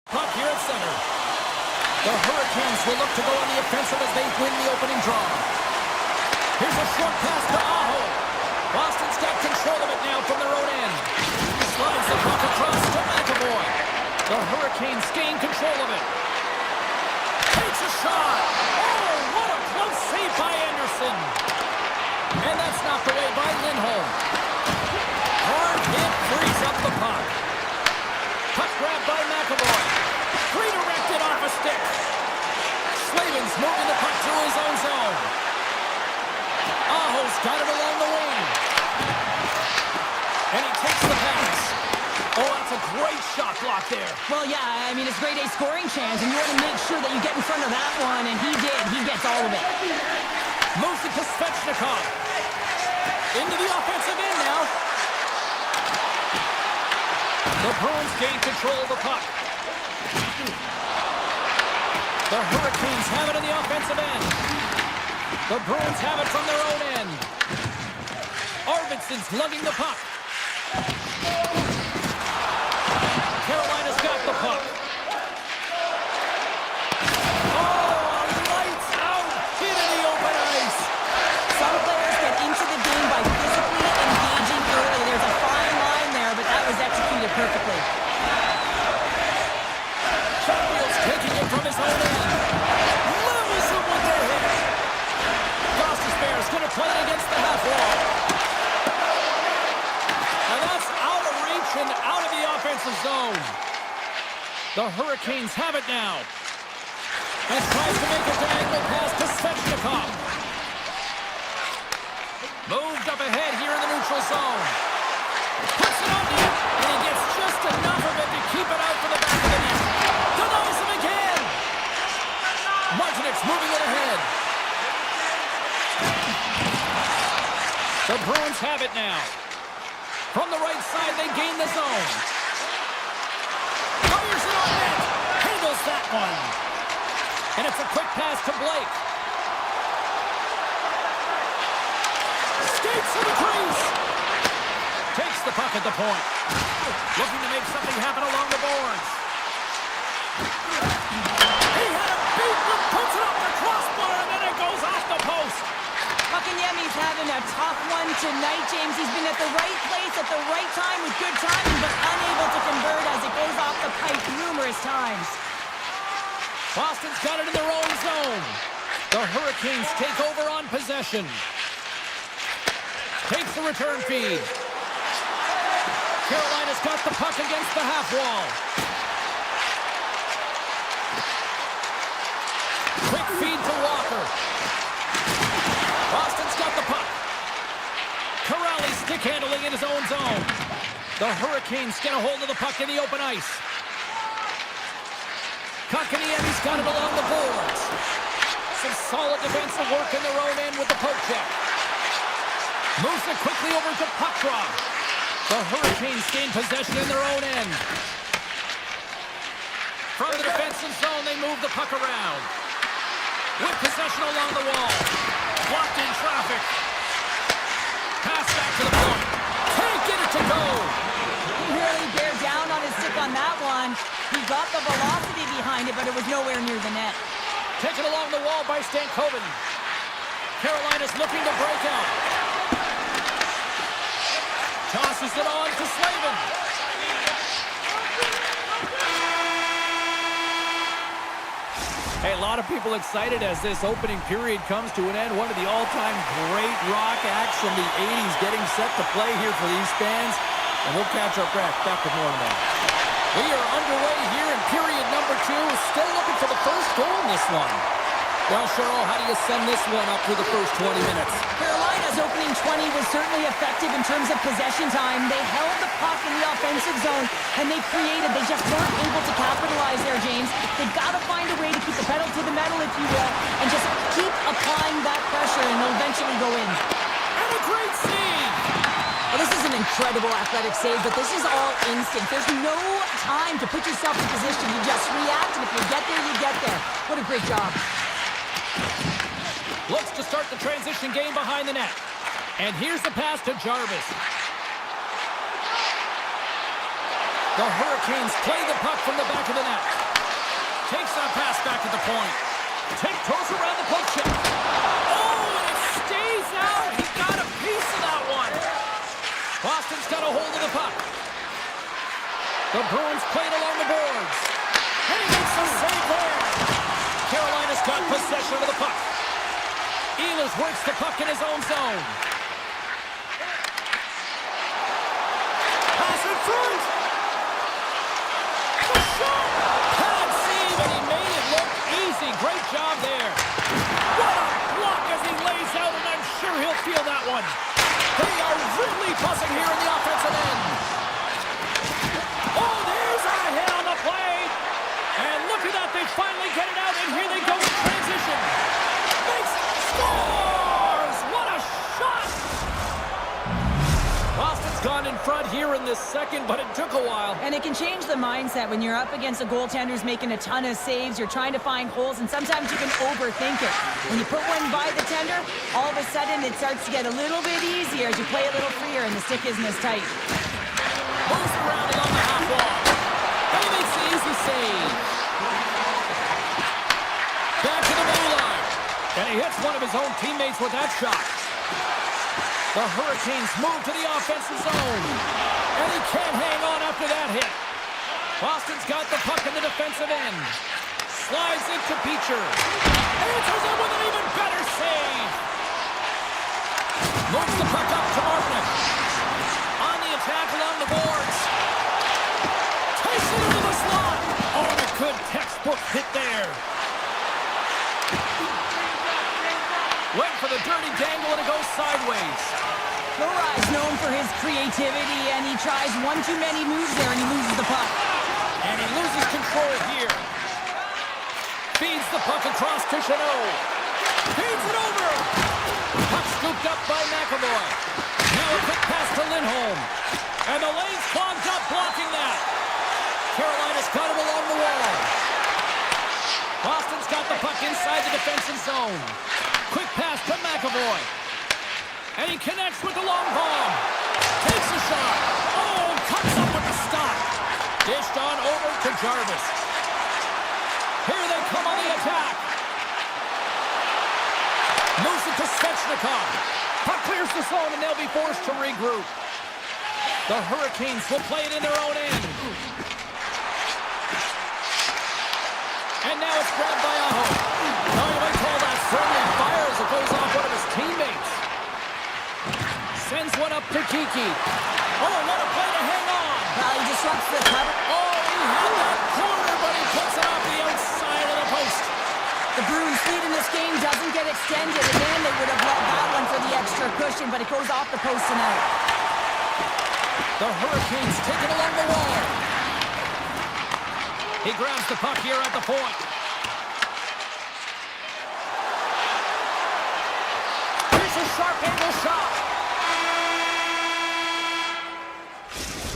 Puck here at center. The Hurricanes will look to go on the offensive as they win the opening draw. Here's a short pass to Aho. Boston's got control of it now from their own end. Slides the puck across to McAvoy. The Hurricanes gain control of it. Takes a shot. Oh, what a close save by Anderson. And that's knocked away by Lindholm. Hard hit frees up the puck. Puck grab by McAvoy. Redirected off a stick. Slavin's moving the puck through his own zone. Aho's got it along the wing. And he takes the pass. Oh, that's a great shot block there. Well, yeah, I mean, it's grade A scoring chance, and you want to make sure that you get in front of that one, and he did. He gets all of it. Moves it to Svechnikov. Into the offensive end now. The Bruins gain control of the puck. The Hurricanes have it in the offensive end. The Bruins have it from their own end. Arvidsson's lugging the puck. Carolina's got the puck. Oh, lights out. Hit in the open ice. Some players get into the game by physically engaging early. There's a fine line there, but that was executed perfectly. Sheffield's taking it from his own end. Levels him with their hit. Gosses Bears going to play it against the half wall. And that's out of reach and out of the offensive zone. The Hurricanes have it now. And tries to make a diagonal pass to Svechnikov. Moved up ahead here in the neutral zone. Puts it on the net, and he gets just enough of it to keep it out for the back of the net. Denies him again. Martinek's moving it ahead. The Bruins have it now. From the right side, they gain the zone. Fires it on net. Handles that one. And it's a quick pass to Blake. Skates to the crease. Takes the puck at the point. Looking to make something happen along the boards. He had a beat one, puts it up the crossbar, and then it goes off the post. Puckinyemi's having a tough one tonight, James. He's been at the right place at the right time with good timing, but unable to convert as it goes off the pipe numerous times. Boston's got it in their own zone. The Hurricanes take over on possession. Takes the return feed. Carolina's got the puck against the half wall. Quick feed to Walker. Boston's got the puck. Corrali stick handling in his own zone. The Hurricanes get a hold of the puck in the open ice. Kotkaniemi's got it along the boards. Some solid defensive work in their own end with the poke check. Moves it quickly over to puck drop. The Hurricanes gain possession in their own end. From the defensive zone, they move the puck around. With possession along the wall. Blocked in traffic. Pass back to the point. Can't get it to go. He really bears down on his stick on that one. He got the velocity behind it, but it was nowhere near the net. Taken along the wall by Stankoven. Carolina's looking to break out. Tosses it on to Slavin. Hey, a lot of people excited as this opening period comes to an end. One of the all-time great rock acts from the 80s getting set to play here for these fans. And we'll catch our breath. Back with more in a minute. We are underway here in period number 2. Still looking for the first goal in this one. Well, Cheryl, how do you sum this one up through the first 20 minutes? Carolina's opening 20 was certainly effective in terms of possession time. They held the puck in the offensive zone, and they created. They just weren't able to capitalize there, James. They've got to find a way to keep the pedal to the metal, if you will, and just keep applying that pressure, and they'll eventually go in. And a great save! Well, this is an incredible athletic save, but this is all instinct. There's no time to put yourself in position. You just react, and if you get there, you get there. What a great job. Looks to start the transition game behind the net. And here's the pass to Jarvis. The Hurricanes play the puck from the back of the net. Takes that pass back to the point. Tiptoes around the poke check. Oh, and it stays out. He got a piece of that one. Boston's got a hold of the puck. The Bruins played along the boards. And he makes a save there. Carolina's got possession of the puck. Ehlers works the puck in his own zone. Pass in front. The shot. Pad save, and he made it look easy. Great job there. What a block as he lays out, and I'm sure he'll feel that one. They are really buzzing here in the offensive end. Oh, there's a hit on the play. And look at that, they finally get it out, and here they go in transition. Makes it, scores! What a shot! Boston's gone in front here in this second, but it took a while. And it can change the mindset when you're up against a goaltender who's making a ton of saves. You're trying to find holes, and sometimes you can overthink it. When you put one by the tender, all of a sudden it starts to get a little bit easier as you play a little freer and the stick isn't as tight. Moves around along the half wall. And he makes the easy save. Back to the blue line. And he hits one of his own teammates with that shot. The Hurricanes move to the offensive zone. And he can't hang on after that hit. Boston's got the puck in the defensive end. Slides into Beecher. Answers it with an even better save. Moves the puck up to Martin. On the attack along the boards. Takes it into the slot. Oh, and a good textbook hit there. Went for the dirty dangle and it goes sideways. Lohrai's known for his creativity, and he tries one too many moves there, and he loses the puck. And he loses control here. Feeds the puck across to Chanot. Feeds it over. Puck scooped up by McAvoy. Now a quick pass to Lindholm. And the lane's clogged up, blocking that. Carolina's got him along the wall. Boston's got the puck inside the defensive zone. Quick pass to McAvoy. And he connects with the long bomb. Takes a shot. Oh, comes up with the stop. Dished on over to Jarvis. Here they come on the attack. Moves it to Svechnikov. Puck clears the zone and they'll be forced to regroup. The Hurricanes will play it in their own end. And now it's grabbed by Aho. Now you might call that friendly fire as it goes off one of his teammates. Sends one up to Kiki. Oh, what a play to hang on. Well, he disrupts the cover. Oh, he had that corner, but he puts it off the outside of the post. The Bruins' lead in this game doesn't get extended. Again, they would have loved that one for the extra cushion, but it goes off the post and out. The Hurricanes take it along the wall. He grabs the puck here at the point. Here's a sharp angle shot.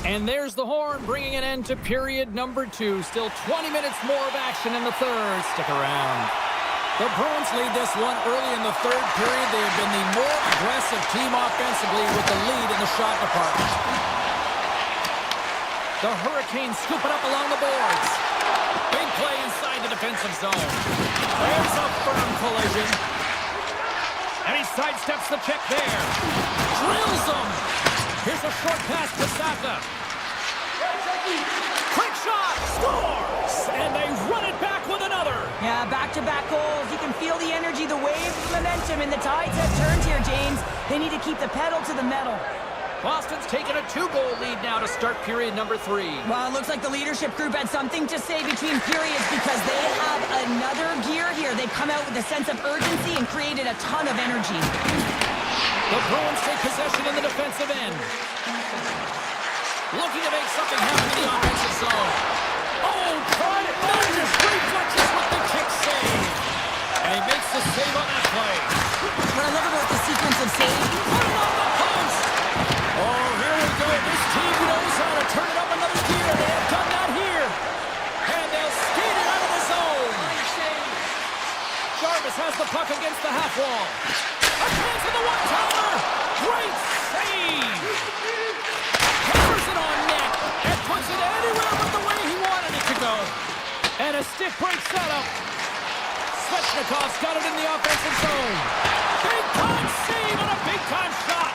And there's the horn, bringing an end to period number 2. Still 20 minutes more of action in the third. Stick around. The Bruins lead this one early in the third period. They have been the more aggressive team offensively with the lead in the shot department. The Hurricanes scoop it up along the boards. Big play inside the defensive zone. There's a firm collision. And he sidesteps the check there. Drills him. Here's a short pass to Saka. Quick shot. Scores. And they run it back with another. Yeah, back-to-back goals. You can feel the energy, the wave, the momentum, and the tides have turned here, James. They need to keep the pedal to the metal. Boston's taken a 2-goal lead now to start period number 3. Well, it looks like the leadership group had something to say between periods because they have another gear here. They've come out with a sense of urgency and created a ton of energy. The Bruins take possession in the defensive end. Looking to make something happen in the offensive zone. Oh, tried it. Moses reflexes with the kick save. And he makes the save on that play. What I love about the sequence of saves, Put it on the post. Oh, here we go. This team knows how to turn it up another gear. They have done that here. And they'll skate it out of the zone. Jarvis has the puck against the half wall. A chance of the one-timer. Great save. Hammers it on net and puts it anywhere. the stick break setup. Svechnikov's got it in the offensive zone. Big-time save and a big-time shot.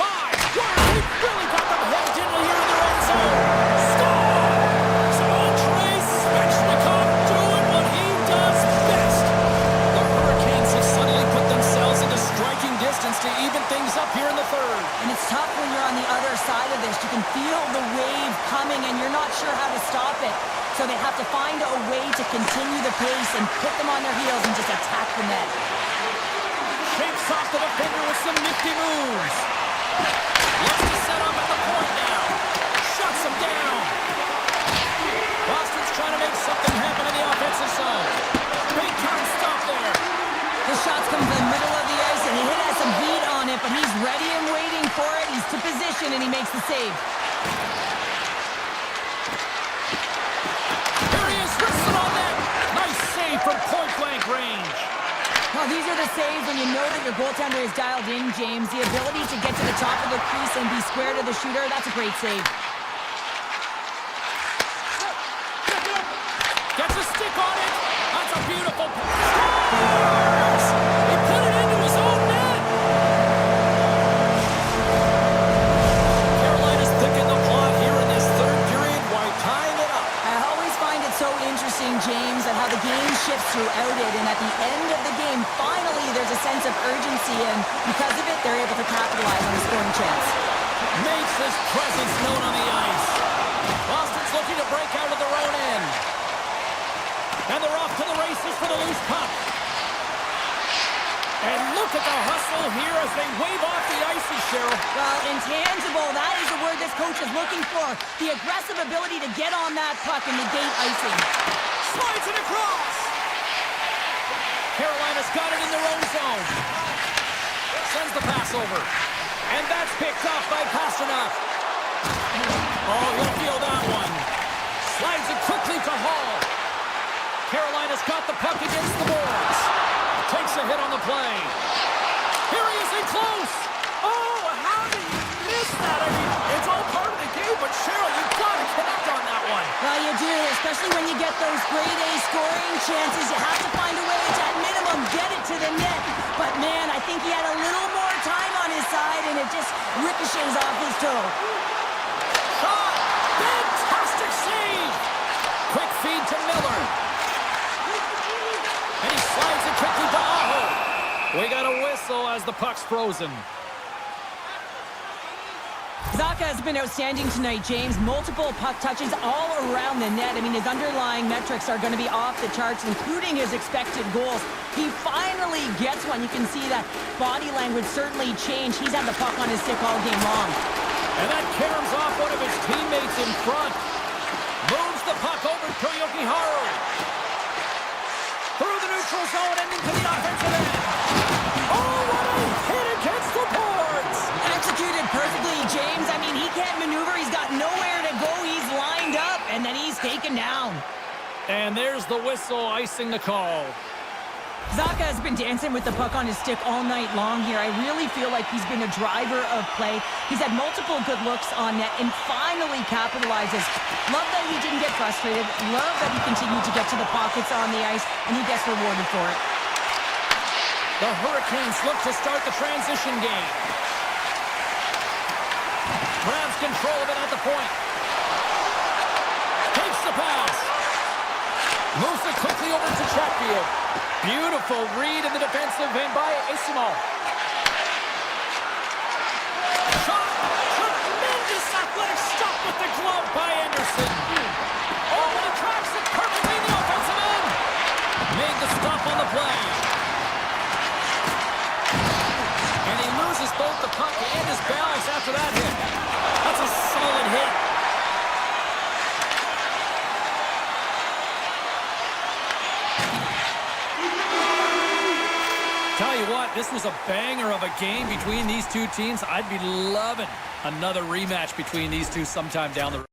My word, he really got them held in here in their own zone. Score! So Andrei Svechnikov doing what he does best. The Hurricanes have suddenly put themselves into striking distance to even things up here in the third. And it's tough when you're on the other side of this. You can feel the wave coming and you're not sure how to stop it. So they have to find a way to continue the pace and put them on their heels and just attack the net. Shakes off the defender with some nifty moves. Looks to set up at the point now. Shuts him down. Boston's trying to make something happen in the offensive zone. Big time stop there. The shots come from the middle of the ice and he has some heat on it, but he's ready and waiting for it. He's to position and he makes the save. Here he is, wristed on net. Nice save from point-blank range. Well, these are the saves when you know that your goaltender is dialed in, James. The ability to get to the top of the crease and be square to the shooter, that's a great save. Gets a stick on it. That's a beautiful pass. He put it into his own net. Carolina's picking the plot here in this third period while tying it up. I always find it so interesting, James, at how the game shifts throughout it. And at the end of the game, finally, there's a sense of urgency. And because of it, they're able to capitalize on a scoring chance. Makes his presence known on the ice. Boston's looking to break out of their own end. And they're off to the races for the loose puck. And look at the hustle here as they wave off the icy, Cheryl. Well, intangible, that is the word this coach is looking for. The aggressive ability to get on that puck and negate icing. Slides it across. Carolina's got it in their own zone. Sends the pass over. And that's picked off by Pasternak. Oh, he'll feel that one. Slides it quickly to Hall. Carolina's got the puck against the boards. Takes a hit on the play. Here he is in close. Oh, how did you miss that? I mean, it's all part of the game, but Cheryl, you've got to connect on that one. Well, you do, especially when you get those grade A scoring chances. You have to find a way to, at minimum, get it to the net. But, man, I think he had a little more time on his side, and it just ricochets off his toe. Shot! Fantastic save! Quick feed to Miller. And he slides it quickly to Aho. We got a whistle as the puck's frozen. Zacha has been outstanding tonight, James. Multiple puck touches all around the net. I mean, his underlying metrics are going to be off the charts, including his expected goals. He finally gets one. You can see that body language certainly changed. He's had the puck on his stick all game long. And that caroms off one of his teammates in front. Moves the puck over to Yokiharu. Through the neutral zone and into the offensive end. Oh, what a hit against the boards! Executed perfectly, James. I mean, he can't maneuver. He's got nowhere to go. He's lined up, and then he's taken down. And there's the whistle icing the call. Zacha has been dancing with the puck on his stick all night long here. I really feel like he's been a driver of play. He's had multiple good looks on net and finally capitalizes. Love that he didn't get frustrated. Love that he continued to get to the pockets on the ice, and he gets rewarded for it. The Hurricanes look to start the transition game. Grabs control of it at the point. Takes the pass. Moves it quickly over to Chatfield. Beautiful read in the defensive end by Isimo. Shot! Tremendous athletic stop with the glove by Anderson. Oh, and he tracks it perfectly in the offensive end. Made the stop on the play. And he loses both the puck and his balance after that hit. That's a solid hit. Tell you what, this was a banger of a game between these two teams. I'd be loving another rematch between these two sometime down the road.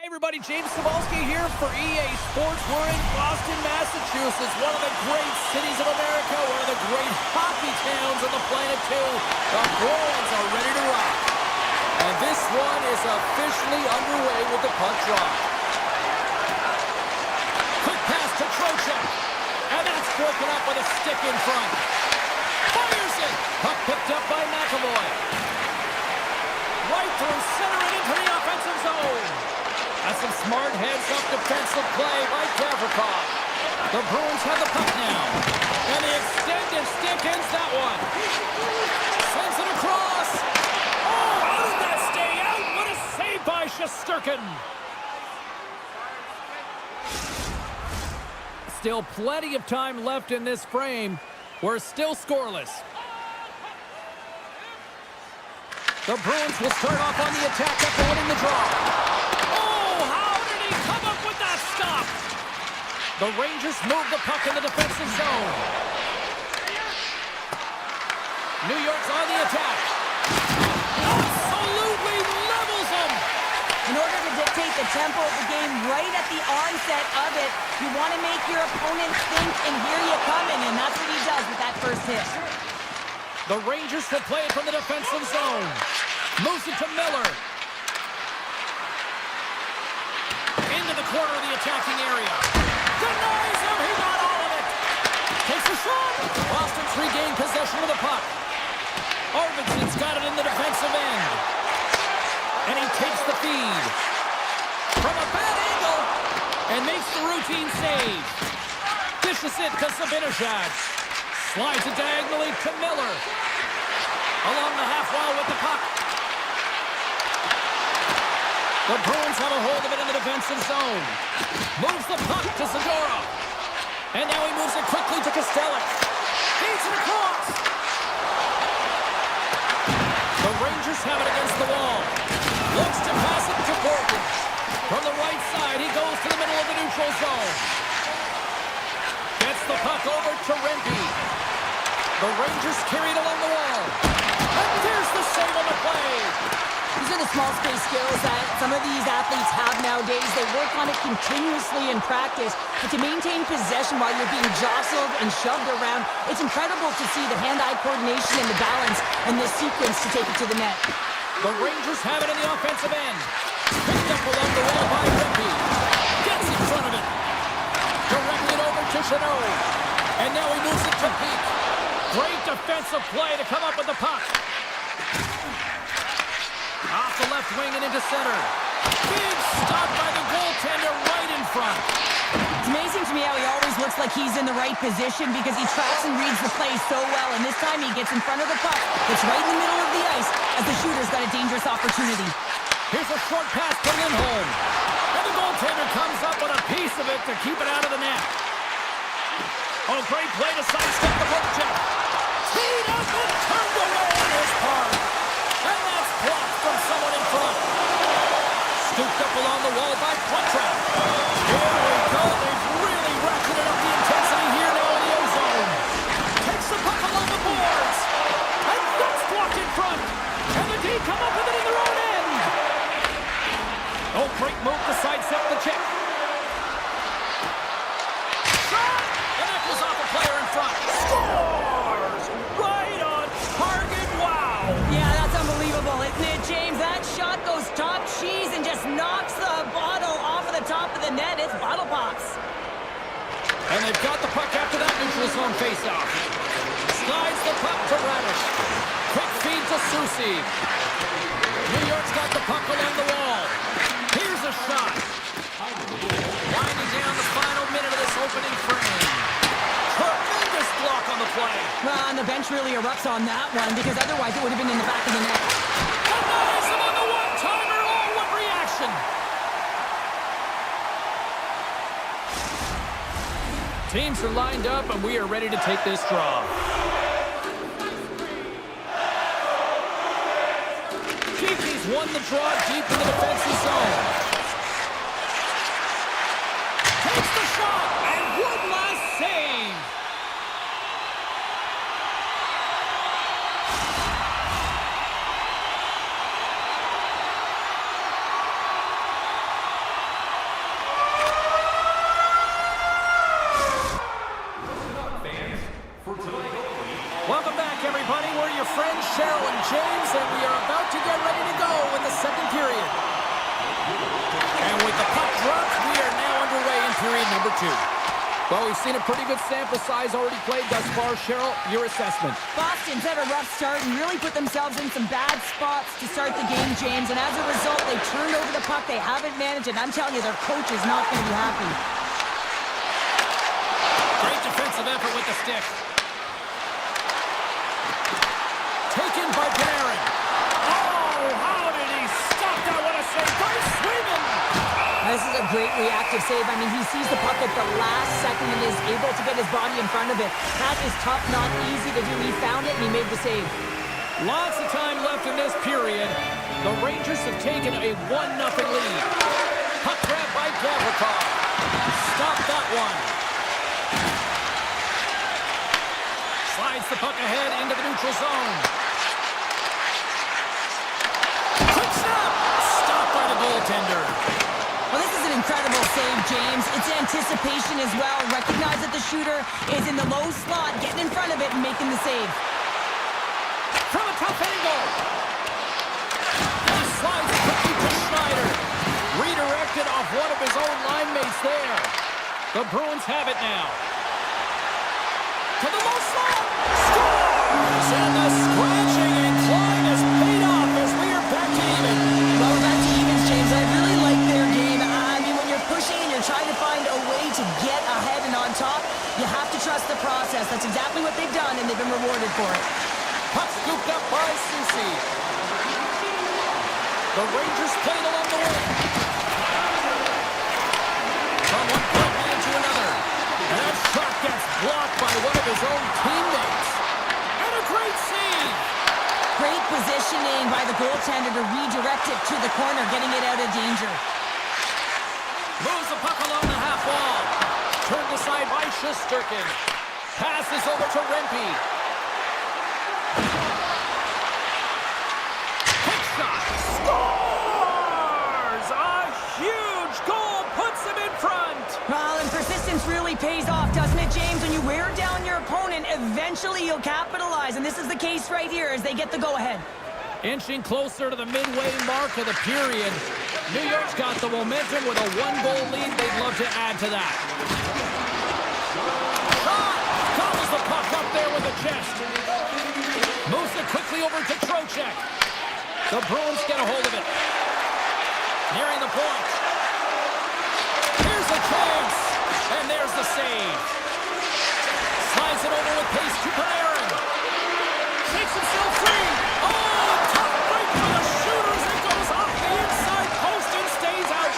Everybody, James Cebulski here for EA Sports. We're in Boston, Massachusetts, one of the great cities of America, one of the great hockey towns on the planet, too. The Bruins are ready to rock. And this one is officially underway with the puck drop. Quick pass to Trocheck. And that's broken up with a stick in front. Fires it. Puck picked up by McAvoy. Right through center and into the offensive zone. That's some smart heads-up defensive play by Gavrikov. The Bruins have the puck now. And the extended stick ends that one. Sends it across. Oh, how did that stay out? What a save by Shesterkin. Still plenty of time left in this frame. We're still scoreless. The Bruins will start off on the attack after winning the draw. Oh, how did he come up with that stop? The Rangers move the puck in the defensive zone. New York's on the attack. Absolutely levels them. In order to dictate the tempo of the game right at the onset of it, you want to make your opponent think, and here you coming, and that's what he does with that first hit. The Rangers will play it from the defensive zone. Moves it to Miller. Into the corner of the attacking area. Denies him. He got all of it. Takes a shot. Boston's regained possession of the puck. Arvidsson's got it in the defensive end. And he takes the feed. From a bad angle. And makes the routine save. Dishes it to Zibanejad. Slides it diagonally to Miller. Along the half wall with the puck. The Bruins have a hold of it in the defensive zone. Moves the puck to Zadorov. And now he moves it quickly to Kostelic. Feeds it across. The Rangers have it against the wall. Looks to pass it to Borton. From the right side, he goes to the middle of the neutral zone. Gets the puck over to Rempe. The Rangers carry it along the wall. And there's the save on the play. These are the small space skills that some of these athletes have nowadays. They work on it continuously in practice. But to maintain possession while you're being jostled and shoved around, it's incredible to see the hand-eye coordination and the balance in this sequence to take it to the net. The Rangers have it in the offensive end. Picked up along the wall by Rempe. Gets in front of it. Directing it over to Chanot. And now he moves it to Peak. Great defensive play to come up with the puck. Off the left wing and into center. Big stop by the goaltender right in front. It's amazing to me how he always looks like he's in the right position because he tracks and reads the play so well. And this time he gets in front of the puck. It's right in the middle of the ice as the shooter's got a dangerous opportunity. Here's a short pass to Lindholm. And the goaltender comes up with a piece of it to keep it out of the net. Oh, great play to sidestep the poke check. Teed up and turned away on his part. And that's blocked from someone in front. Scooped up along the wall by Quantrill. Here we go. They've really ratcheted up the intensity here now in the O-zone. Takes the puck along the boards. And that's blocked in front. And the D come up with it in their own end. Oh, great move to sidestep the check. Shot! And that goes off a player in front. Scores! Right on target. Wow! Yeah, that's unbelievable, isn't it, James? That shot goes top cheese and just knocks the bottle off of the top of the net. It's bottle pops. And they've got the puck after that neutral zone faceoff. Slides the puck to Radish. Quick feed to Soucy. New York's got the puck along the wall. Here's a shot. Winding down the final minute of this opening frame. Tremendous block on the play. Well, and the bench really erupts on that one because otherwise it would have been in the back of the net. Denies him on the one-timer. Oh, what reaction. Teams are lined up and we are ready to take this draw. Kiki's won the draw deep in the defensive zone. Takes the shot and one last save. to. Well, we've seen a pretty good sample size already played thus far. Cheryl, your assessment. Boston's had a rough start and really put themselves in some bad spots to start the game, James. And as a result, they turned over the puck. They haven't managed it. I'm telling you, their coach is not going to be happy. Great defensive effort with the stick. Taken by Panarin. Oh, how did he stop that? What a save by Sweden! This is a great reactive save. I mean, he sees the puck at the last second and is able to get his body in front of it. That is tough, not easy to do. He found it and he made the save. Lots of time left in this period. The Rangers have taken a 1-0 lead. Puck grab by Gavrikov. Stop that one. Slides the puck ahead into the neutral zone. Quick snap! Stopped by the goaltender. Well, this is an incredible save, James. It's anticipation as well. Recognize that the shooter is in the low slot, getting in front of it and making the save. From a tough angle. He slides quickly to Schneider. Redirected off one of his own line mates there. The Bruins have it now. To the low slot. Scores! And the scratching and clawing has paid off as we are back to even. Well, we're back to evens, James. I really like their game. I mean, when you're pushing and you're trying to find a way to get ahead and on top, you have to trust the process. That's exactly what they've done, and they've been rewarded for it. Puck scooped up by Susie. The Rangers played along the wing. From one point man to another. And that shot gets blocked by one of his own teammates. And a great save. Great positioning by the goaltender to redirect it to the corner, getting it out of danger. Moves the puck along the half wall. Turned aside by Shesterkin. Passes over to Rempe. Quick shot. Scores! A huge goal puts him in front. Well, and persistence really pays off, doesn't it, James? When you wear down your opponent, eventually you'll capitalize. And this is the case right here as they get the go-ahead. Inching closer to the midway mark of the period. New York's got the momentum with a 1-goal lead. They'd love to add to that. Shot! Gobbles the puck up there with the chest. Moves it quickly over to Trocheck. The Bruins get a hold of it. Nearing the point. Here's a chance. And there's the save. Slides it over with pace to Panarin. Takes himself free. Oh, tough break for the shooters. It goes off the inside post and stays out.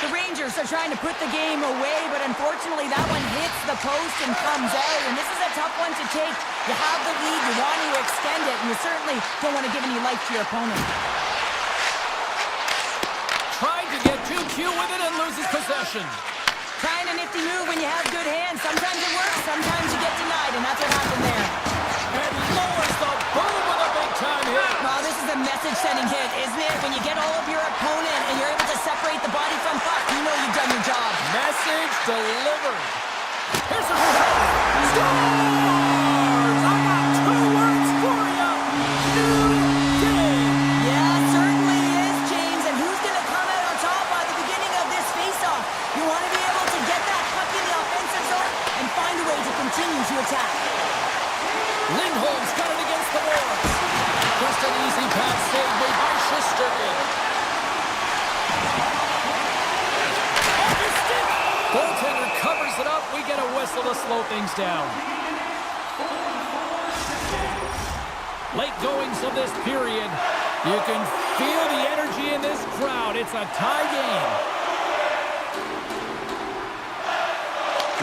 The Rangers are trying to put the game away, but unfortunately that one hits the post and comes out. And this is a tough one to take. You have the lead, you want to extend it, and you certainly don't want to give any life to your opponent. Tried to get too cute with it and loses possession. Trying a nifty move when you have good hands. Sometimes it works, sometimes you get denied, and that's what happened there. And lowers the boom with a big-time hit. Well, this is a message-sending hit, isn't it? When you get all of your opponent and you're able to separate the body from puck, you know you've done your job. Message delivered. Here's a scores! I got 2 words for you. New day. Yeah, certainly is, James. And who's going to come out on top by the beginning of this face-off? You want to be able to get that puck in the offensive zone and find a way to continue to attack. Lindholm's got it against the boards. Just an easy pass save made by Shesterkin. Off his stick. Goaltender covers it up. We get a whistle to slow things down. Late goings of this period. You can feel the energy in this crowd. It's a tie game.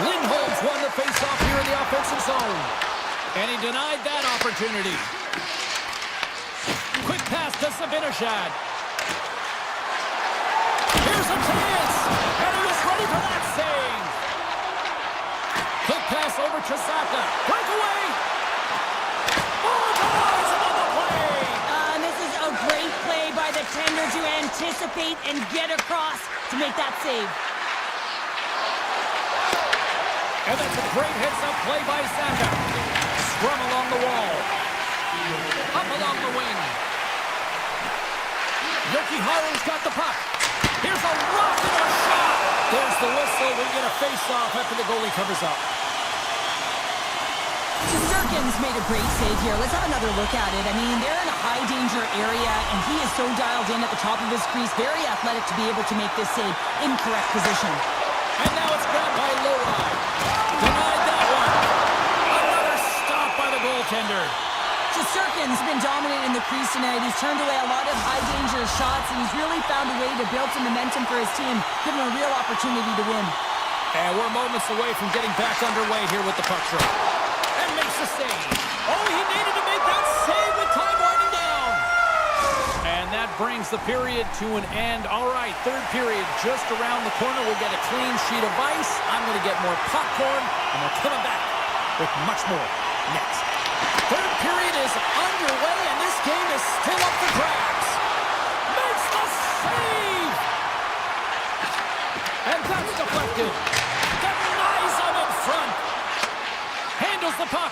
Lindholm's won the face-off here in the offensive zone. And he denied that opportunity. Quick pass to Zibanejad. Here's a chance. And he was ready for that save. Quick pass over to Saka. Breakaway. Oh, ties him on the play. And this is a great play by the tender to anticipate and get across to make that save. And that's a great heads-up play by Saka. Scrum along the wall. Up along the wing. Yoki Haru's got the puck. Here's a rocket shot. There's the whistle. We get a face-off after the goalie covers up. Shesterkin's made a great save here. Let's have another look at it. I mean, they're in a high-danger area, and he is so dialed in at the top of his crease. Very athletic to be able to make this save in correct position. And now it's grabbed by Lowry. Denied that one. Another stop by the goaltender. Shesterkin's been dominant in the crease tonight. He's turned away a lot of high-danger shots, and he's really found a way to build some momentum for his team, give him a real opportunity to win. And we're moments away from getting back underway here with the puck drop. And makes the save. Oh, he needed to make that save with time winding down. And that brings the period to an end. All right, third period just around the corner. We'll get a clean sheet of ice. I'm going to get more popcorn, and we're coming back with much more next. Third period is underway, and this game is still up for grabs. Makes the save! And that's deflected. Denies him in front. Handles the puck.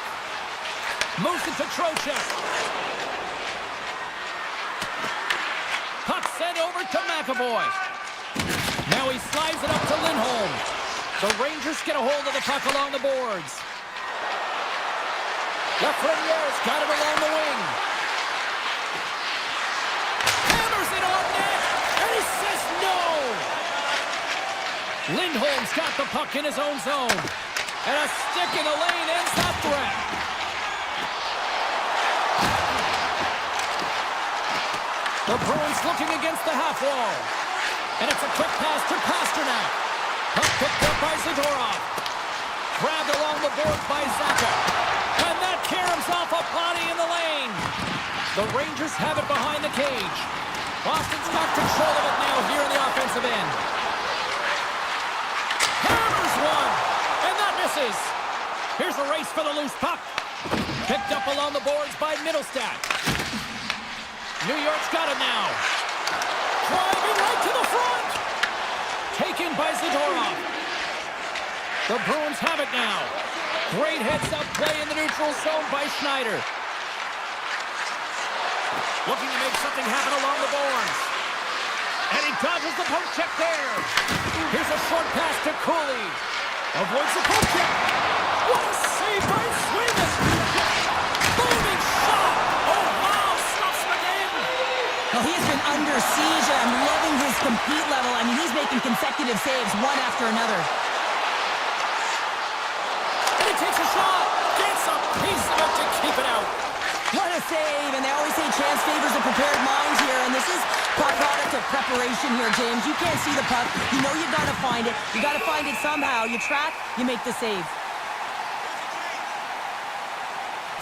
Moves it to Trocheck. Puck sent over to McAvoy. Now he slides it up to Lindholm. The Rangers get a hold of the puck along the boards. Lafreniere's got it along the wing. Hammers it on net, and he says no. Lindholm's got the puck in his own zone. And a stick in the lane ends that threat. The Bruins looking against the half wall. And it's a quick pass to Pasternak. Puck picked up by Zadorov. Grabbed along the boards by Zacha. And that caroms off a body in the lane. The Rangers have it behind the cage. Boston's got control of it now here in the offensive end. Hammers one. And that misses. Here's a race for the loose puck. Picked up along the boards by Middlestat. New York's got it now. Driving right to the front. Taken by Zadorov. The Bruins have it now. Great heads-up play in the neutral zone by Schneider. Looking to make something happen along the boards. And he dodges the poke check there. Here's a short pass to Cooley. Avoids the poke check. What a save by Sweden. Booming shot. Oh, wow. Stops him again. Well, he has been under siege. I'm loving his compete level. I mean, he's making consecutive saves one after another. Takes a shot, gets a piece of it to keep it out. What a save, and they always say chance favors a prepared mind here, and this is a product of preparation here, James. You can't see the puck. You know you gotta find it. You gotta find it somehow. You track, you make the save.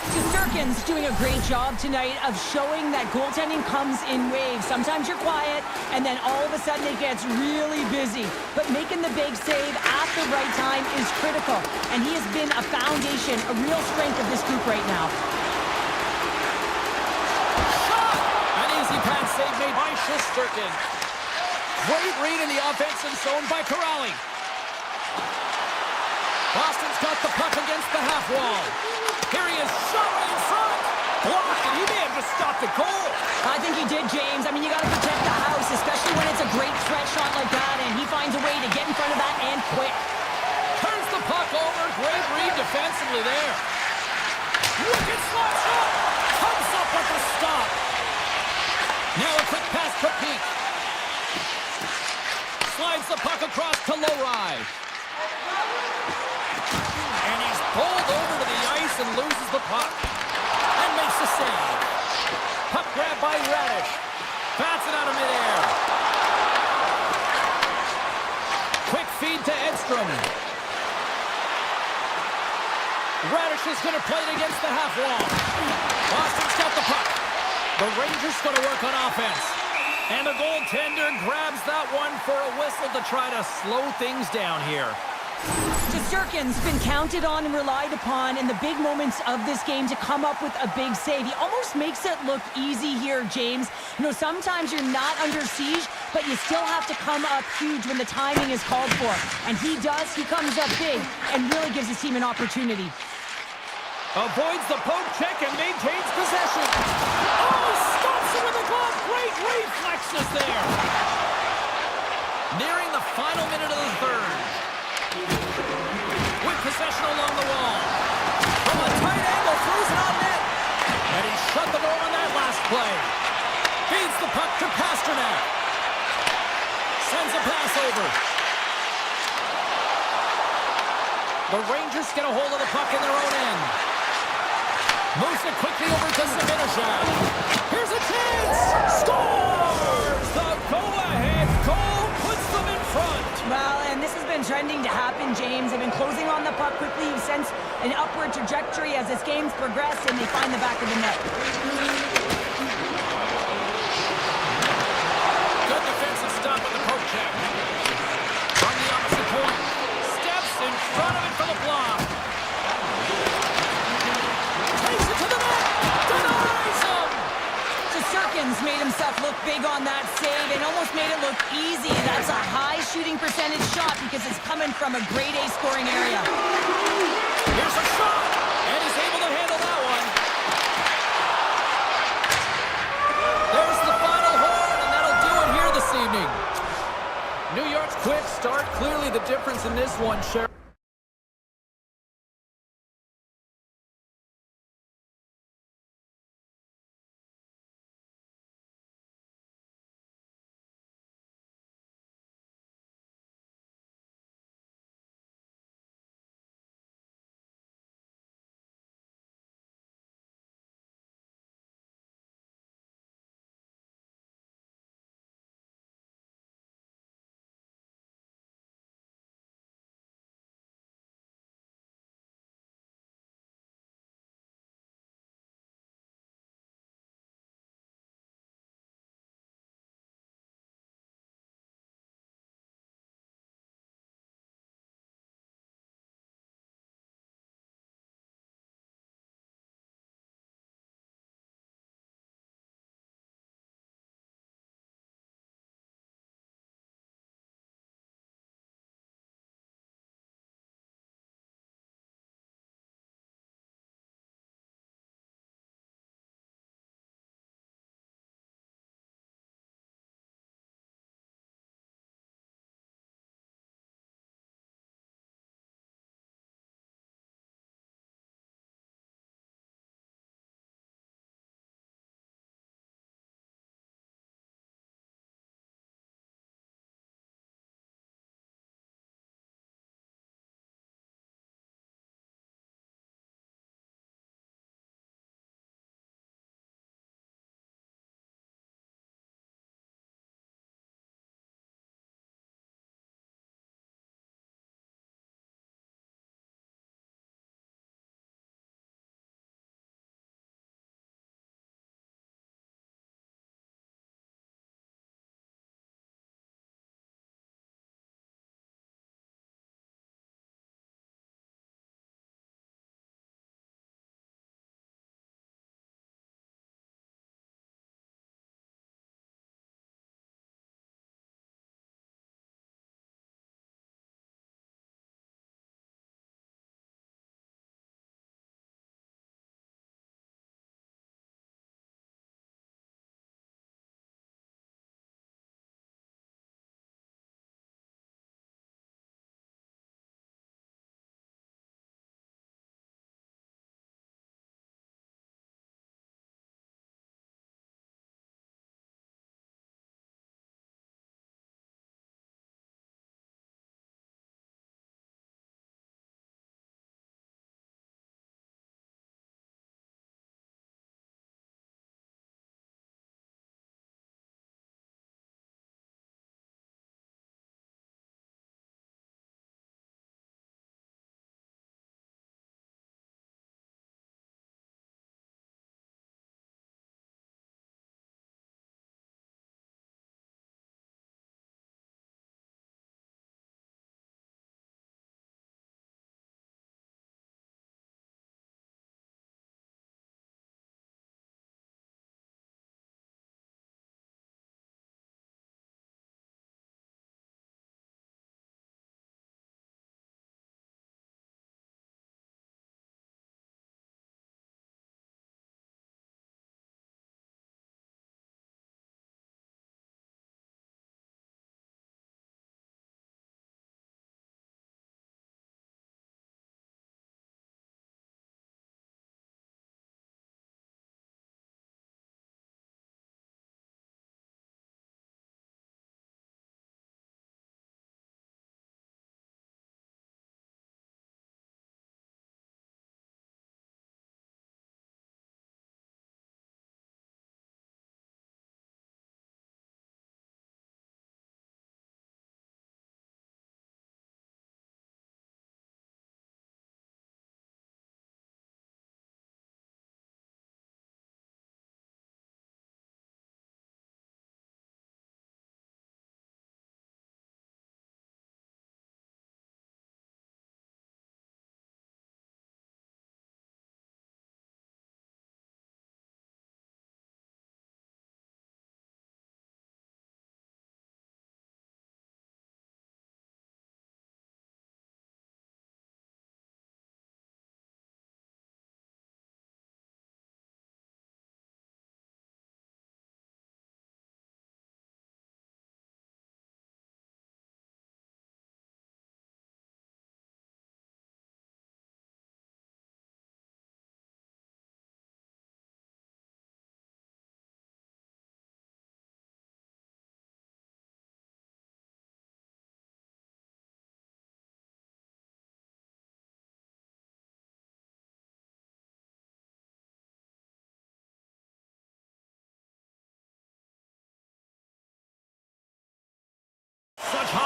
Shesterkin's doing a great job tonight of showing that goaltending comes in waves. Sometimes you're quiet, and then all of a sudden it gets really busy. But making the big save at the right time is critical, and he has been a foundation, a real strength of this group right now. Shot! An easy pass save made by Shesterkin. Great read in the offensive zone by Corrali. Boston's got the puck against the half wall. Here he is, shot right in front. Blocked, and he may have just stopped the goal. I think he did, James. I mean, you got to protect the house, especially when it's a great threat shot like that, and he finds a way to get in front of that and quick. Turns the puck over. Great read defensively there. Wicked slap shot. Comes up with the stop. Now a quick pass to Peak. Slides the puck across to Lowry. And he's pulled over to the ice and loses the puck. And makes the save. Puck grabbed by Radish. Bats it out of midair. Quick feed to Edstrom. Radish is going to play it against the half wall. Boston's got the puck. The Rangers going to work on offense. And the goaltender grabs that one for a whistle to try to slow things down here. Shesterkin's been counted on and relied upon in the big moments of this game to come up with a big save. He almost makes it look easy here, James. You know, sometimes you're not under siege, but you still have to come up huge when the timing is called for. And he does. He comes up big and really gives his team an opportunity. Avoids the poke check and maintains possession. Oh, stops it with a glove. Great reflexes there. Nearing the final minute of the third. With possession along the wall. From a tight angle, throws it on net. And he shut the door on that last play. Feeds the puck to Pasternak. Sends a pass over. The Rangers get a hold of the puck in their own end. Moves it quickly over to Zibanejad. Here's a chance! Scores! The go-ahead goal puts them in front. Well, and this has been trending to happen, James. They've been closing on the puck quickly. You sense an upward trajectory as this game's progressed, and they find the back of the net. Good defensive stop with the poke check. From the opposite point. Steps in front of it for the block. Takes it to the net. Denies him. Sirkins made himself look big on that save and almost made it look easy. That's a high shooting percentage shot because it's coming from a grade A scoring area. Here's a shot, and he's able to handle that one. There's the final horn, and that'll do it here this evening. New York's quick start, clearly the difference in this one, Sharon.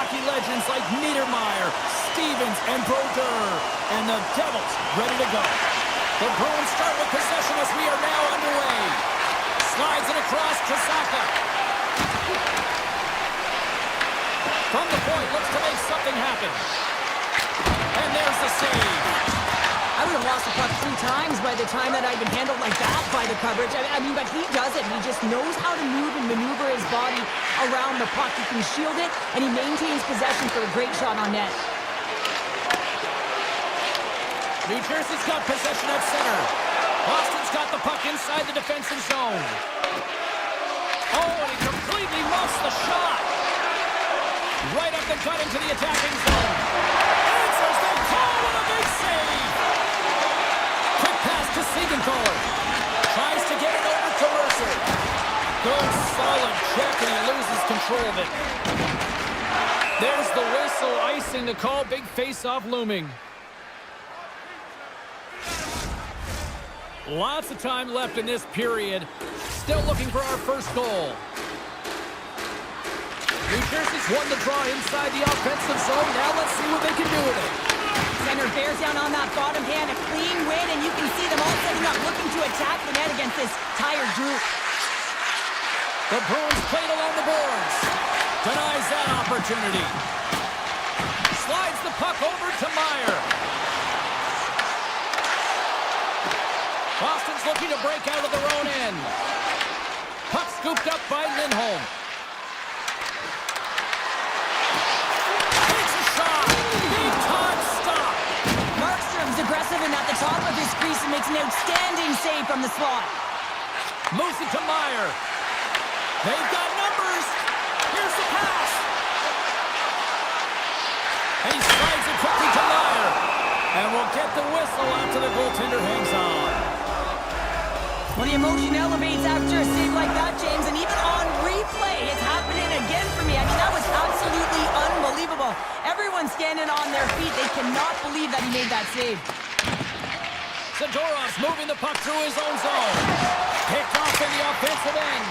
hockey legends like Niedermeyer, Stevens, and Brodeur. And the Devils ready to go. The Bruins start with possession as we are now underway. Slides it across to Saka. From the point, looks to make something happen. And there's the save. I would have lost the puck 3 times by the time that I'd been handled like that by the coverage. I mean, but he does it. He just knows how to move and maneuver his body around the puck. He can shield it, and he maintains possession for a great shot on net. New Jersey's got possession at center. Boston's got the puck inside the defensive zone. Oh, and he completely muffs the shot. Right up the gut into the attacking zone. Answers the call with a big save. Quick pass to Siegenthaler. Tries to get it over to Mercer. Good solid check, and he loses control of it. There's the whistle, icing the call. Big face-off looming. Lots of time left in this period. Still looking for our first goal. New Jersey's won the draw inside the offensive zone. Now let's see what they can do with it. Center bears down on that bottom hand. A clean win, and you can see them all setting up, looking to attack the net against this tired group. The Bruins played along the boards. Denies that opportunity. Slides the puck over to Meyer. Boston's looking to break out of their own end. Puck scooped up by Lindholm. Takes a shot. Big time stop. Markstrom's aggressive and at the top of his crease and makes an outstanding save from the slot. Moves it to Meyer. They've got numbers. Here's the pass. And he slides it quickly to Meyer. And we'll get the whistle after the goaltender hangs on. Well, the emotion elevates after a save like that, James, and even on replay, it's happening again for me. I mean, that was absolutely unbelievable. Everyone's standing on their feet. They cannot believe that he made that save. Zadorov's moving the puck through his own zone. Picked off in the offensive end.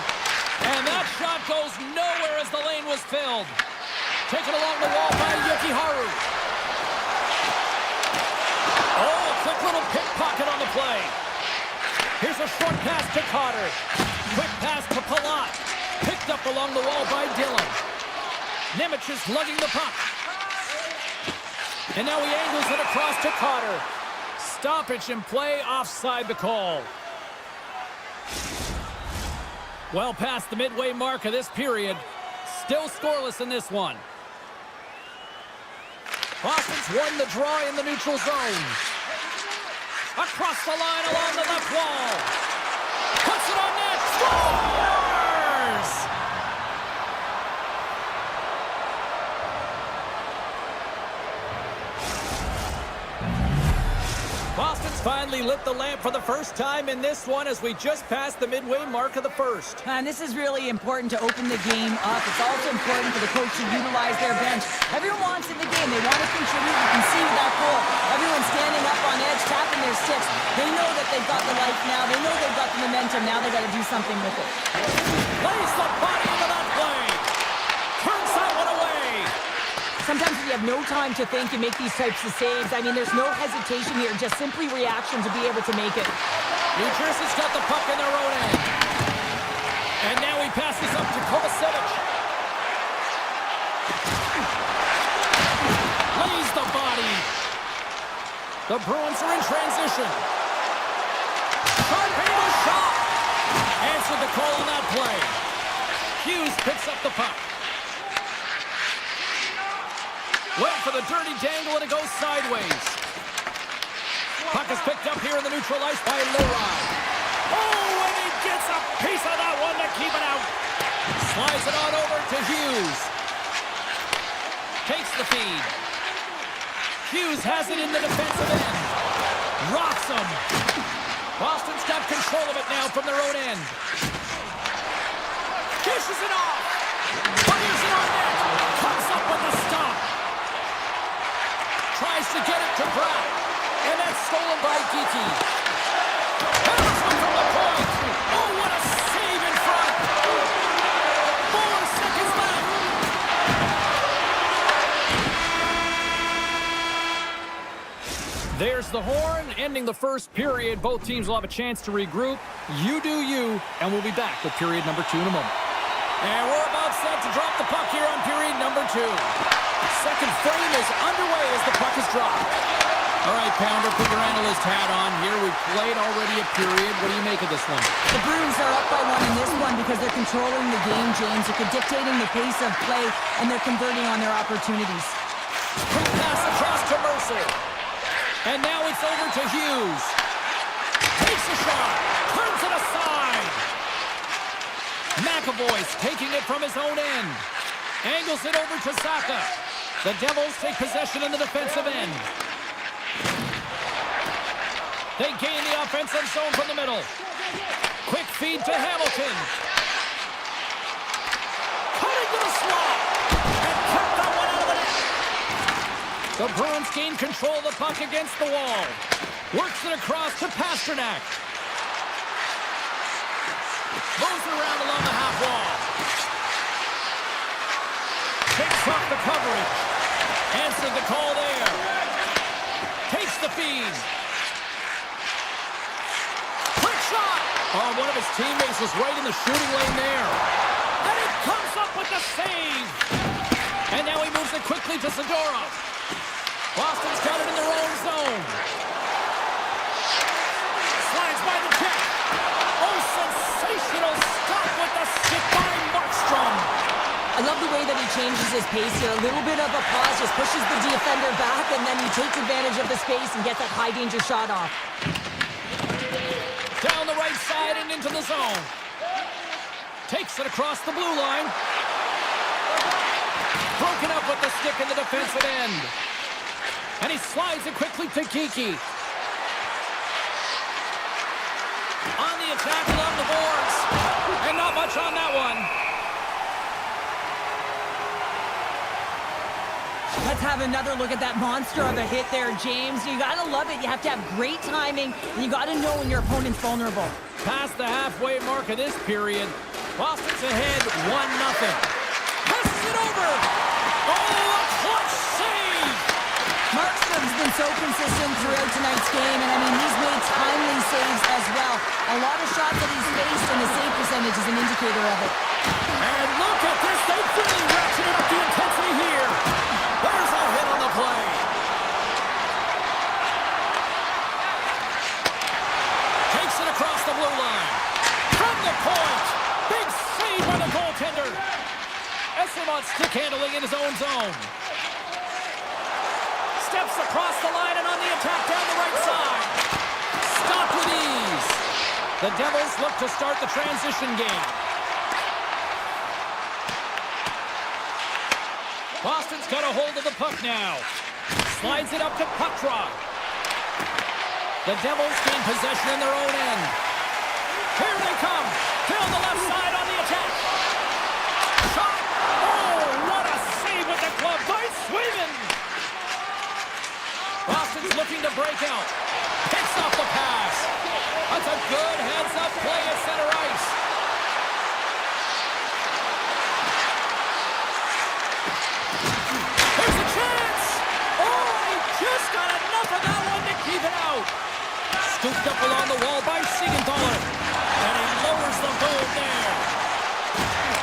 And that shot goes nowhere as the lane was filled. Taken along the wall by Yukiharu. Oh, a quick little pickpocket on the play. Here's a short pass to Carter. Quick pass to Palat. Picked up along the wall by Dillon. Nemec is lugging the puck. And now he angles it across to Carter. Stoppage in play, offside the call. Well past the midway mark of this period. Still scoreless in this one. Boston's won the draw in the neutral zone. Across the line along the left wall. Puts it on net. Scores! Boston's finally lit the lamp for the first time in this one as we just passed the midway mark of the first. And this is really important to open the game up. It's also important for the coach to utilize their bench. Everyone wants in the game. They want to contribute. You can see with that goal. Everyone's standing up on edge, tapping their sticks. They know that they've got the life now. They know they've got the momentum. Now they've got to do something with it. Lays the body into that play. Turns that one away. Sometimes you have no time to think and make these types of saves. I mean, there's no hesitation here. Just simply reaction to be able to make it. New Jersey's got the puck in their own end. And now he passes up to Kovacevic. Lays the body. The Bruins are in transition. Sharp angle shot. Answered the call on that play. Hughes picks up the puck. Went for the dirty dangle and it goes sideways. Puck is picked up here in the neutral ice by Leroy. Oh, and he gets a piece of that one to keep it out. Slides it on over to Hughes. Takes the feed. Hughes has it in the defensive end. Rocks him. Boston's got control of it now from their own end. Dishes it off. Fires it on net. Comes up with the stop. Tries to get it to Pratt. And that's stolen by Geeky. Henderson from the point. Oh, what a save in front. 4 seconds left. blows the horn, ending the first period. Both teams will have a chance to regroup. You do you, and we'll be back with period number 2 in a moment. And we're about set to drop the puck here on period number 2. Second frame is underway as the puck is dropped. All right, Pounder, put your analyst hat on here. We've played already a period. What do you make of this one? The Bruins are up by 1 in this one because they're controlling the game, James. They're dictating the pace of play, and they're converting on their opportunities. Quick pass across to Mercer. And now it's over to Hughes. Takes a shot. Turns it aside. McAvoy's taking it from his own end. Angles it over to Saka. The Devils take possession in the defensive end. They gain the offensive zone from the middle. Quick feed to Hamilton. Cutting to the slot. And kept that one out of the net. The Bruins gain control of the puck against the wall. Works it across to Pasternak. Moves around along the half wall. Takes off the coverage. Answered the call there. Takes the feed. Quick shot. Oh, one of his teammates was right in the shooting lane there. And he comes up with the save. And now he moves it quickly to Zadorov. Boston's got it in their own zone. Slides by the check. Oh, sensational stop with the stick by Markstrom. I love the way that he changes his pace here. A little bit of a pause, just pushes the defender back, and then he takes advantage of the space and gets that high-danger shot off. Down the right side and into the zone. Takes it across the blue line. Broken up with the stick in the defensive end. And he slides it quickly to Kiki. On the attack along the boards. And not much on that one. Let's have another look at that monster of a hit there, James. You gotta love it. You have to have great timing, and you gotta know when your opponent's vulnerable. Past the halfway mark of this period. Boston's ahead 1-0. Passes it over. Oh, a clutch save. Markstrom's been so consistent throughout tonight's game, and I mean, he's made timely saves as well. A lot of shots that he's faced, and the save percentage is an indicator of it. And look at this. They've really ratcheted up the intensity here. There's a hit on the play. Takes it across the blue line. From the point. Big save by the goaltender. Essermont stick handling in his own zone. Steps across the line and on the attack down the right side. Stopped with ease. The Devils look to start the transition game. Boston's got a hold of the puck now. Slides it up to Puckdraw. The Devils gain possession in their own end. Here they come. Down the left side on the attack. Shot. Oh, what a save with the glove by Sweden. Boston's looking to break out. Picks off the pass. That's a good heads-up play at center ice. There's a chance! Oh, he just got enough of that one to keep it out. Scooped up along the wall by Siegenthaler. And he lowers the boom there.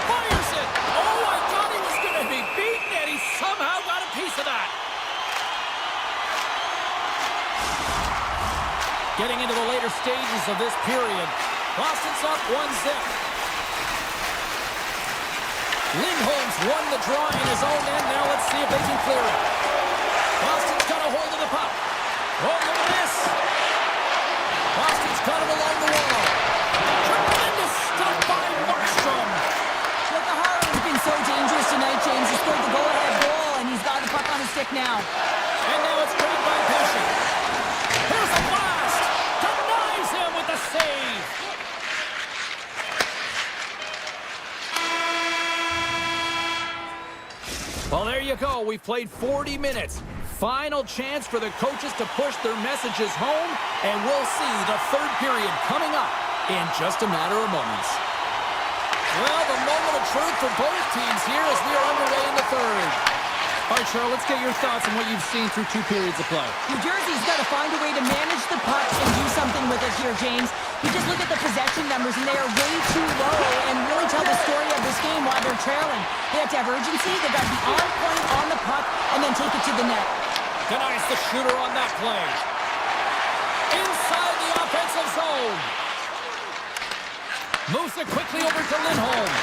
Fires it! Oh, I thought he was going to be beaten, and he somehow got a piece of that. Getting into the later stages of this period. Boston's up 1-0. Lindholm's won the draw in his own end. Now let's see if they can clear it. Boston's got a hold of the puck. Oh, look at this. Boston's got it along the wall. Tremendous stuff by Markstrom. But the Harlan's been so dangerous tonight, James. He scored the go-ahead goal, and he's got the puck on his stick now. And now it's played by Pesci. Here's a blast. Denies him with the save. Well, there you go. We've played 40 minutes. Final chance for the coaches to push their messages home, and we'll see the third period coming up in just a matter of moments. Well, the moment of truth for both teams here as we are underway in the third. All right, Cheryl, let's get your thoughts on what you've seen through 2 periods of play. New Jersey's got to find a way to manage the puck and do something with it here, James. You just look at the possession numbers, and they are way too low and really tell the story of this game while they're trailing. They have to have urgency, they've got to be on point on the puck, and then take it to the net. Denies the shooter on that play. Inside the offensive zone. Moves it quickly over to Lindholm.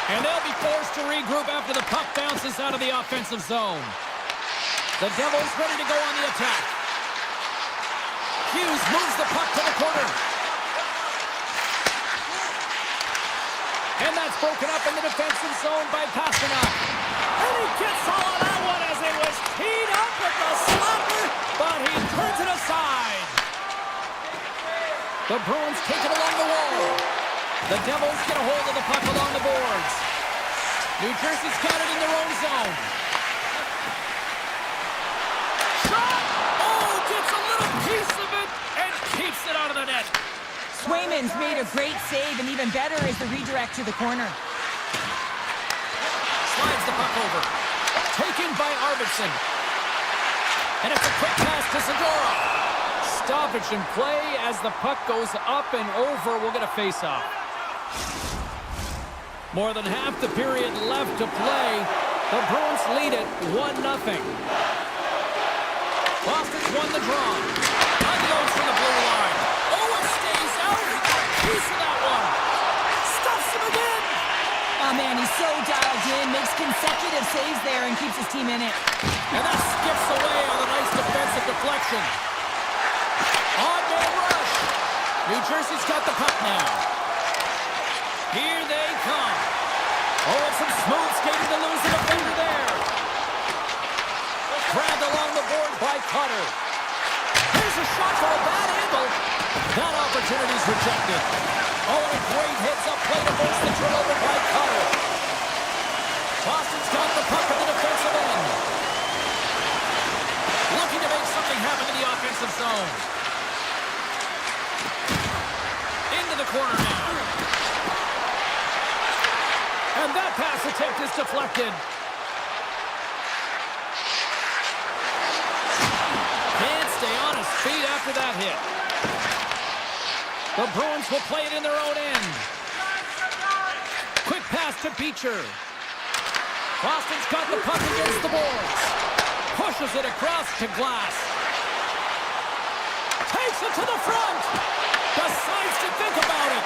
And they'll be forced to regroup after the puck bounces out of the offensive zone. The Devils ready to go on the attack. Hughes moves the puck to the corner. And that's broken up in the defensive zone by Pasternak. And he gets all of that one as it was teed up with the slapper, but he turns it aside. The Bruins take it along the wall. The Devils get a hold of the puck along the boards. New Jersey's got it in their own zone. Shot! Oh, gets a little piece of it and keeps it out of the net. Swayman's made a great save, and even better is the redirect to the corner. Slides the puck over. Taken by Arvidsson. And it's a quick pass to Zadora. Stoppage in play as the puck goes up and over. We'll get a face-off. More than half the period left to play. The Bruins lead it 1-0. Boston's won the draw. Unloads from the blue line. Oh, it stays out. He got a piece of that one. Stuffs him again. Oh, man, he's so dialed in. Makes consecutive saves there and keeps his team in it. And that skips away on a nice defensive deflection. On-man rush. New Jersey's got the puck now. Here they come. Oh, and some smooth skating to lose the defender there. Grabbed along the board by Cutter. Here's a shot for a bad angle. That opportunity's rejected. Oh, and a great heads-up play to force the turnover by Cutter. Boston's got the puck at the defensive end. Looking to make something happen in the offensive zone. Into the corner now. And that pass attempt is deflected. Can't stay on his feet after that hit. The Bruins will play it in their own end. Quick pass to Beecher. Boston's got the puck against the boards. Pushes it across to Glass. Takes it to the front. Decides to think about it.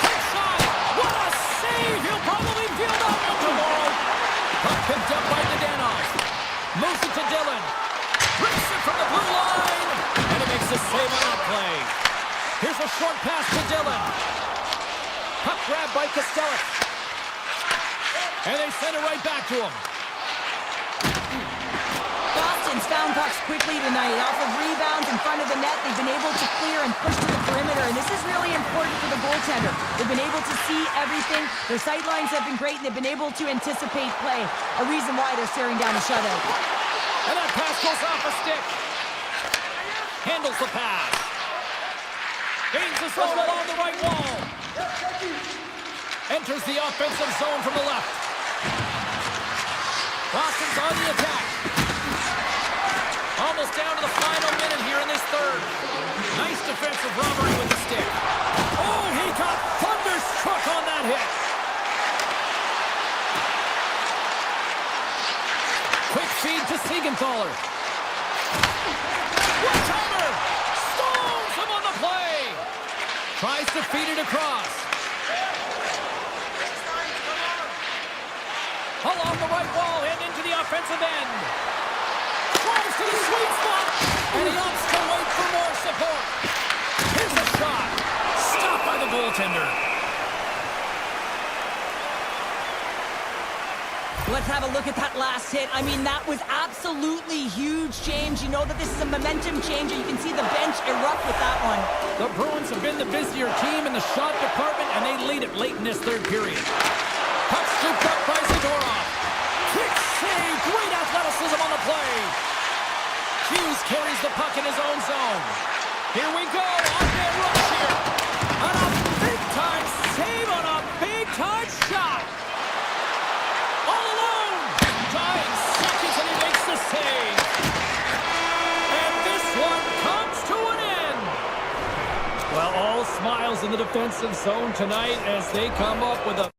Quick shot. What a save. He'll probably feel that one tomorrow. Puck picked up by Nedanov. Moves it to Dillon. Rips it from the blue line. And he makes a save on that play. Here's a short pass to Dillon. Puck grabbed by Kostelik. And they send it right back to him. Boston's found pucks quickly tonight. Off of rebounds in front of the net, they've been able to clear and push to the perimeter, and this is really important for the goaltender. They've been able to see everything. Their sight lines have been great, and they've been able to anticipate play. A reason why they're staring down a shutout. And that pass goes off a stick. Handles the pass. Gains the zone along the right wall. Enters the offensive zone from the left. Boston's on the attack. Almost down to the final minute here in this third. Nice defensive robbery with the stick. Oh, he got thunderstruck on that hit. Quick feed to Siegenthaler. One-timer! Stones him on the play! Tries to feed it across. Along the right wall and into the offensive end. Tries to the sweet spot, and he opts to wait for more support. Here's a shot. Stopped by the goaltender. Let's have a look at that last hit. I mean, that was absolutely huge, James. You know that this is a momentum changer. You can see the bench erupt with that one. The Bruins have been the busier team in the shot department, and they lead it late in this third period. Puck scooped up by Zadorov. Quick save. Great athleticism on the play. Hughes carries the puck in his own zone. Here we go. On-man rush here. And a big-time save on a big-time shot. All alone. Dying seconds, and he Stars in the defensive zone tonight as they come up with a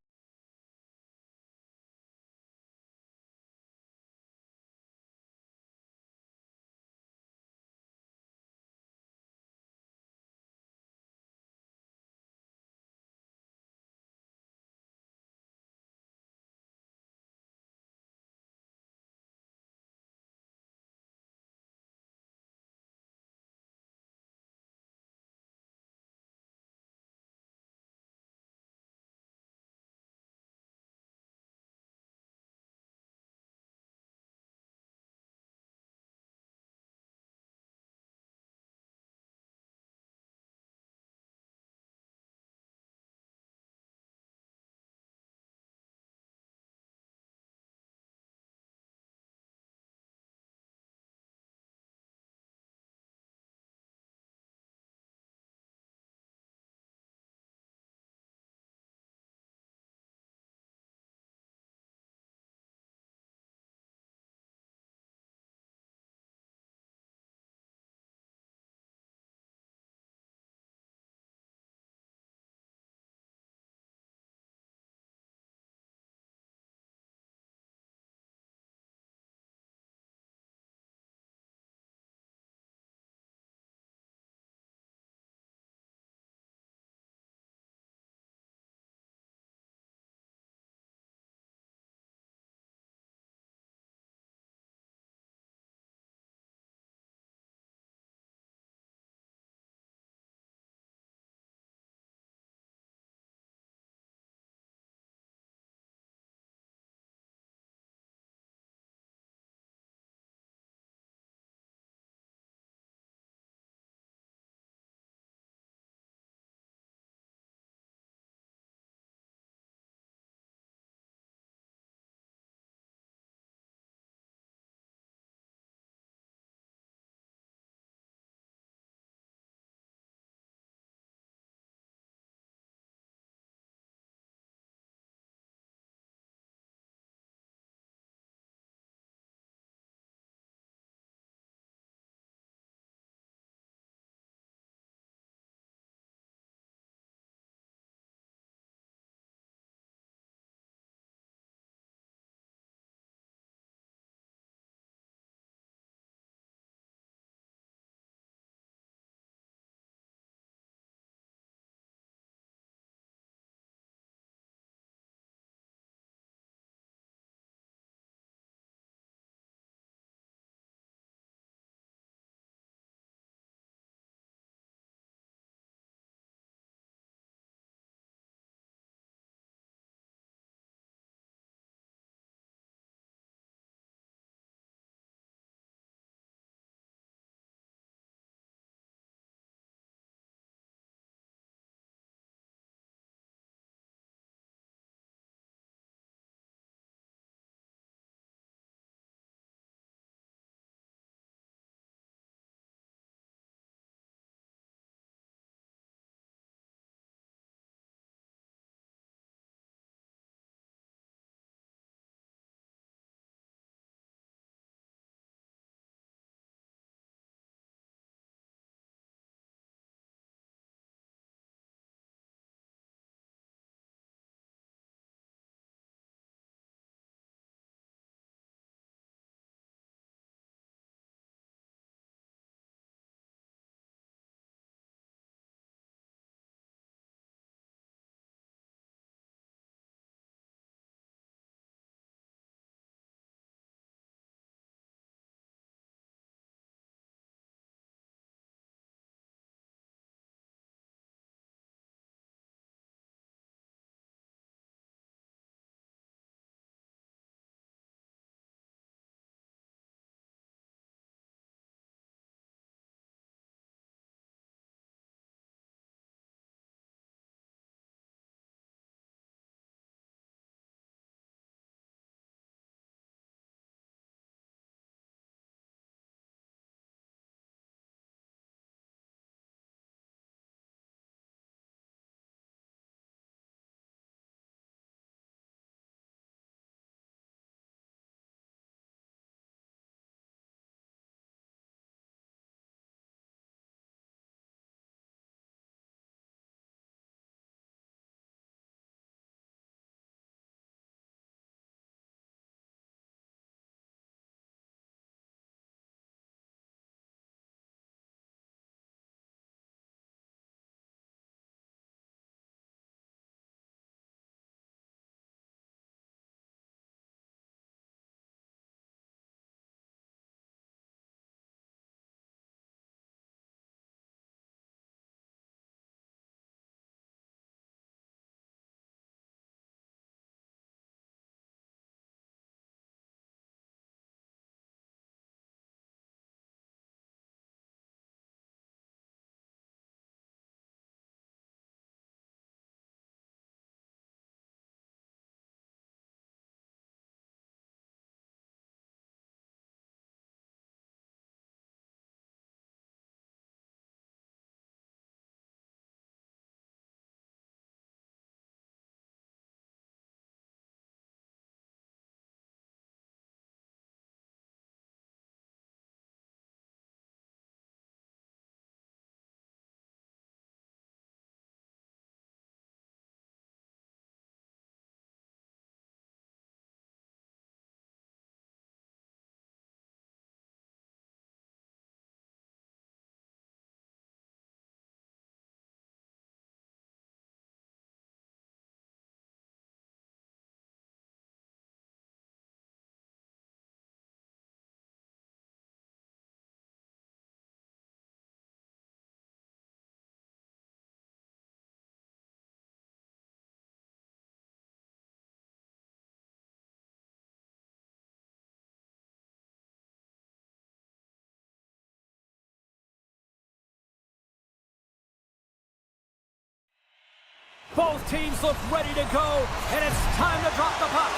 Both teams look ready to go, and it's time to drop the puck.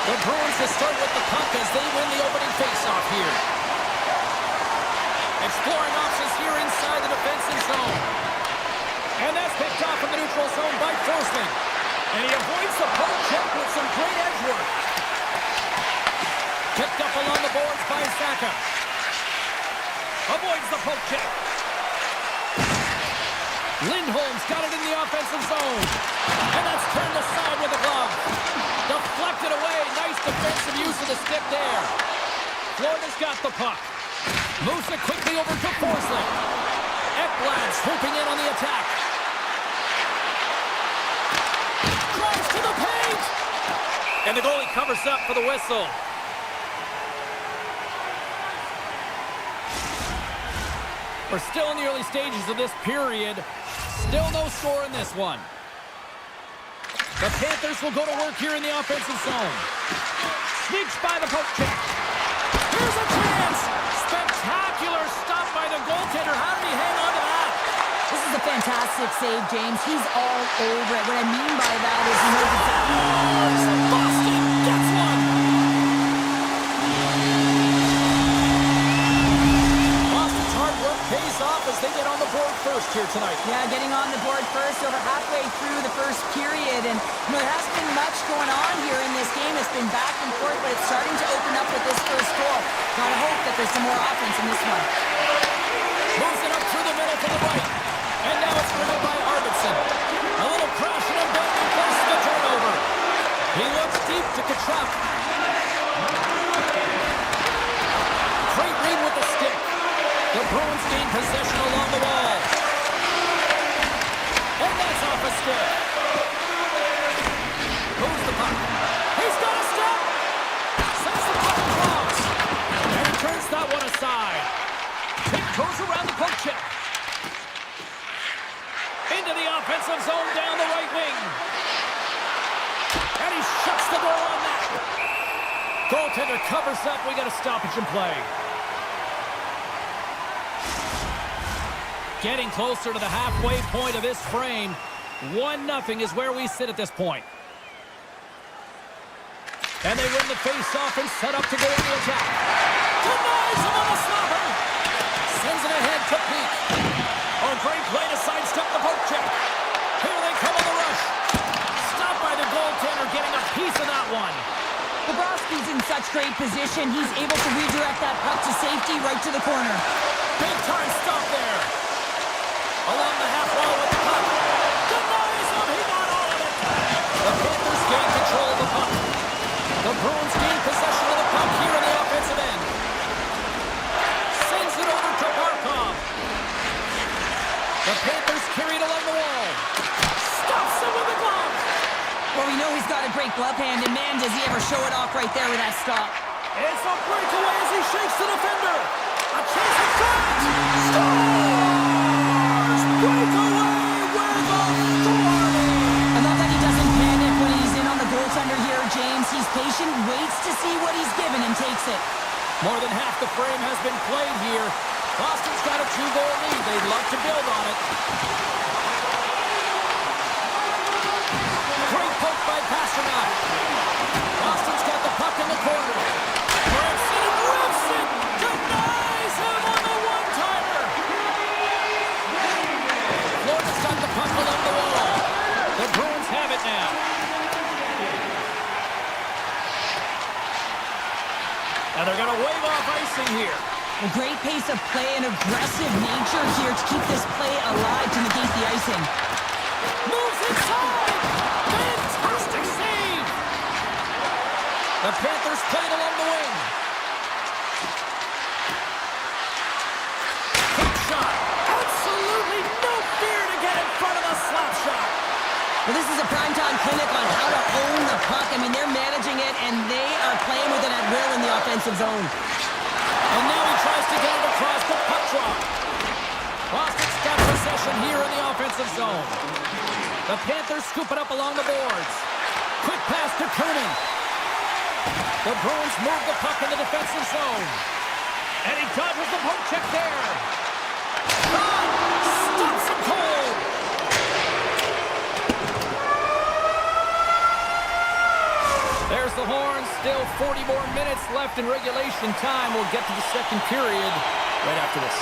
The Bruins to start with the puck as they win the opening faceoff here. Exploring options here inside the defensive zone. And that's picked off from the neutral zone by Forsman. And he avoids the poke check with some great edge work. Picked up along the boards by Saka. Avoids the poke check. Lindholm's got it in the offensive zone. And that's turned aside with a glove. Deflected away. Nice defensive use of the stick there. Florida's got the puck. Moves it quickly over to Forsling. Ekblad swooping in on the attack. Drives to the paint. And the goalie covers up for the whistle. We're still in the early stages of this period. Still no score in this one. The Panthers will go to work here in the offensive zone. Sneaks by the poke check. Here's a chance. Spectacular stop by the goaltender. How did he hang on to that? This is a fantastic save, James. He's all over it. What I mean by that is he knows exactly. Boston gets one. Boston's hard work pays off as they get on the board first here tonight. Yeah, getting on the board first over halfway through the first period. And there hasn't been much going on here in this game. It's been back and forth, but it's starting to open up with this first goal. Gotta hope that there's some more offense in this one. Moves it up through the middle to the right. And now it's driven by Arvidsson. A little crash and a bending forces the turnover. He looks deep to Kachuk. Great read with the stick. The Bruins gain possession along the wall. And that's off a stick. Moves the puck. He's got a step. Sends the puck across. And he turns that one aside. Pick goes around the poke check. Into the offensive zone down the right wing. And he shuts the door on that. Goaltender covers up. We got a stoppage in play. Getting closer to the halfway point of this frame. 1-0 is where we sit at this point. And they win the face-off and set up to go in the attack. Denies him on the stopper. Sends it ahead to Peak. Oh, great play to sidestep the poke check. Here they come on the rush. Stopped by the goaltender, getting a piece of that one. Bobrovsky's in such great position. He's able to redirect that puck to safety right to the corner. Big time stop there. Along the half wall with the puck. Denies him. He got all of it. The Panthers gain control of the puck. The Bruins gain possession of the puck here in the offensive end. Sends it over to Barkov. The Panthers carried along the wall. Stops him with the glove. Well, we know he's got a great glove hand, and man, does he ever show it off right there with that stop. It's a breakaway as he shakes the defender. A chance at shot. Scores! Breakaway with authority. I love that he doesn't panic when he's in on the goaltender here, James. He's patient, waits to see what he's given, and takes it. More than half the frame has been played here. Boston's got a 2-goal lead. They'd love to build on it. Great poke by Pasternak. Boston's got the puck in the corner. Grimson rips it. Denies him on the one-timer. Florida's got the puck along the wall. The Bruins have it now. And they're going to wave off icing here. A great pace of play and aggressive nature here to keep this play alive to negate the icing. Moves inside! Fantastic save! The Panthers played along the wing. Quick shot. Absolutely no fear to get in front of the slap shot. Well, this is a primetime clinic on how to own the puck. I mean, they're managing it, and they are playing with it at will in the offensive zone. And now he tries to get it across the puck drop. Boston's got possession here in the offensive zone. The Panthers scoop it up along the boards. Quick pass to Koenig. The Bruins move the puck in the defensive zone. And he dodges the poke check there. Stops him cold. There's the horn. Still 40 more minutes left in regulation time. We'll get to the second period right after this.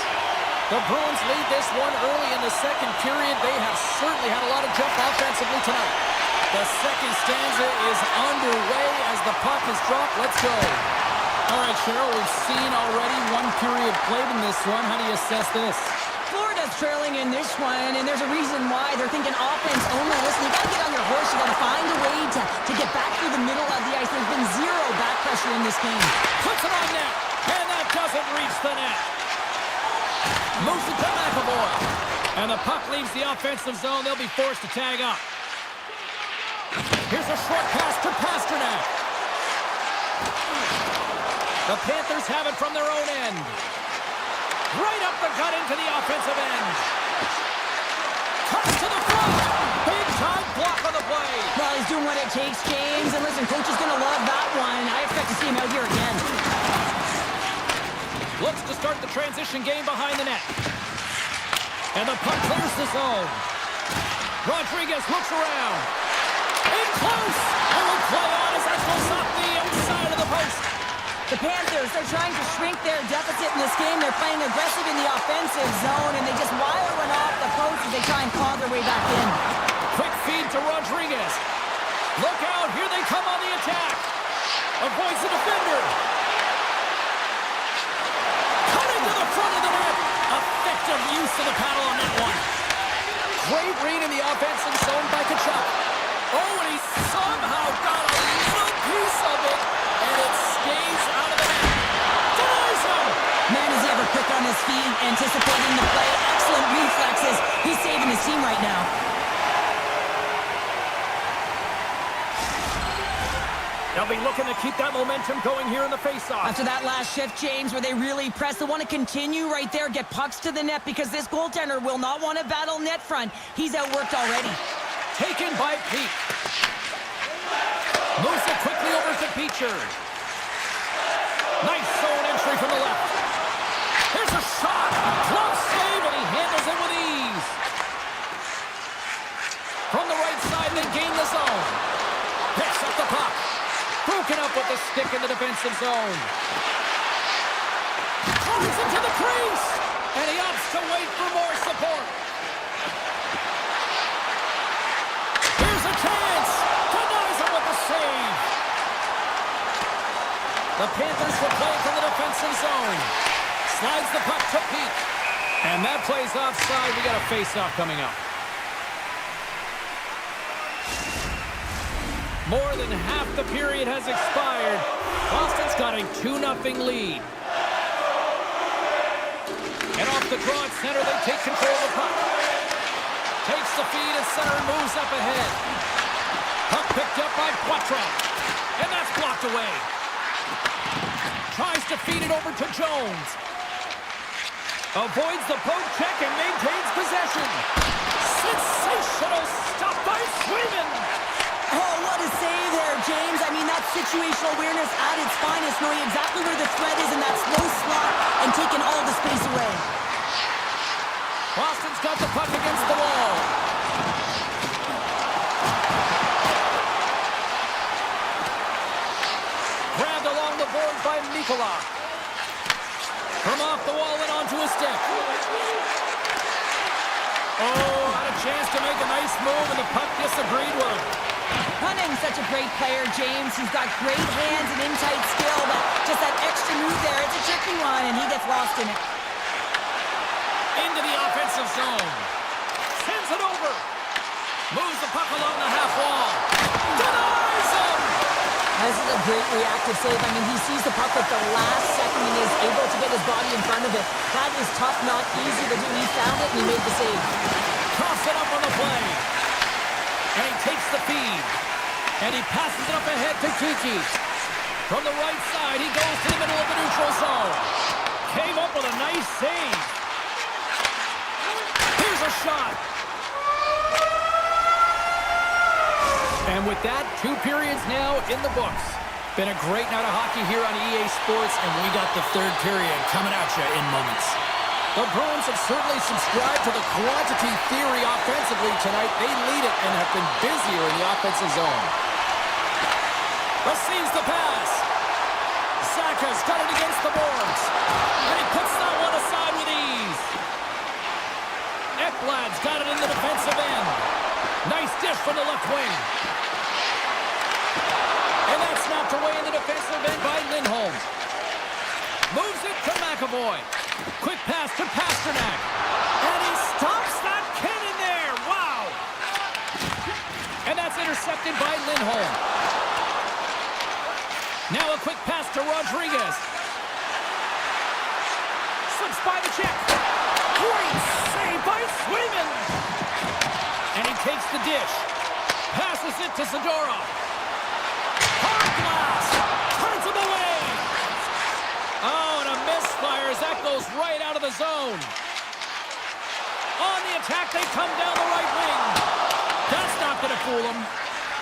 The Bruins lead this one early in the second period. They have certainly had a lot of jump offensively tonight. The second stanza is underway as the puck is dropped. Let's go. All right, Cheryl, we've seen already one period played in this one. How do you assess this? Florida's trailing in this one, and there's a reason why. They're thinking offense only. Listen, you got to get on your horse. You got to find a way to get back through the middle of the ice. There's been zero back pressure in this game. Puts it on net, and that doesn't reach the net. Moves it to McAvoy. And the puck leaves the offensive zone. They'll be forced to tag up. Here's a short pass to Pasternak. The Panthers have it from their own end. Right up the gut into the offensive end. Cuts to the front. Big time block on the play. Well, he's doing what it takes, James. And listen, coach is going to love that one. I expect to see him out here again. Looks to start the transition game behind the net. And the puck clears the zone. Rodriguez looks around. In close. And will play on as that goes off the outside of the post. The Panthers, they're trying to shrink their deficit in this game. They're playing aggressive in the offensive zone, and they just wire one off the post as they try and claw their way back in. Quick feed to Rodriguez. Look out. Here they come on the attack. Avoids the defender. To the front of the net. Effective use of the paddle on that one. Great read in the offensive zone by Kachuk. Oh, and he somehow got a little piece of it, and it stays out of the net. Denies him. Man, is he ever quick on his feet, anticipating the play. Excellent reflexes. He's saving his team right now. They'll be looking to keep that momentum going here in the faceoff. After that last shift, James, where they really press, they want to continue right there, get pucks to the net, because this goaltender will not want to battle net front. He's outworked already. Taken by Pete. Moves it quickly over to Beecher. Nice zone entry from the left. Here's a shot. Close save, and he handles it with ease. From the right side, they gain the zone. Picks up the puck. Broken up with the stick in the defensive zone. Throws it to the crease. And he opts to wait for more support. Here's a chance. Denies him with the save. The Panthers will play from the defensive zone. Slides the puck to Pete. And that plays offside. We got a face-off coming up. More than half the period has expired. Boston's got a 2-0 lead. And off the draw at center, they take control of the puck. Takes the feed at center and moves up ahead. Puck picked up by Quattro. And that's blocked away. Tries to feed it over to Jones. Avoids the poke check and maintains possession. Sensational stop by Swayman. Oh, what a save there, James. I mean, that's situational awareness at its finest, knowing exactly where the threat is in that slow slot and taking all the space away. Boston's got the puck against the wall. Grabbed along the boards by Nikola. From off the wall and onto a stick. Oh, had a chance to make a nice move, and the puck disagreed with him. Cunning's such a great player, James. He's got great hands and in-tight skill, but just that extra move there, it's a tricky one, and he gets lost in it. Into the offensive zone. Sends it over. Moves the puck along the half wall. Denies him! This is a great reactive save. I mean, he sees the puck at the last second and is able to get his body in front of it. That is tough, not easy to do. He found it and he made the save. Toss it up on the play. And he takes the feed. And he passes it up ahead to Kiki. From the right side, he goes to the middle of the neutral zone. Came up with a nice save. Here's a shot. And with that, 2 periods now in the books. Been a great night of hockey here on EA Sports, and we got the 3rd period coming at you in moments. The Bruins have certainly subscribed to the quantity theory offensively tonight. They lead it and have been busier in the offensive zone. Receives the pass. Zaka's got it against the boards. And he puts that one aside with ease. Ekblad's got it in the defensive end. Nice dish from the left wing. And that's snapped away in the defensive end by Lindholm. Moves it to McAvoy. Quick pass to Pasternak. And he stops that cannon there. Wow. And that's intercepted by Lindholm. Now a quick pass to Rodriguez. Slips by the check. Great save by Swayman. And he takes the dish. Passes it to Zadorov. Hard glass. Turns him away. Oh, and a misfire as that goes right out of the zone. On the attack, they come down the right wing. That's not going to fool them.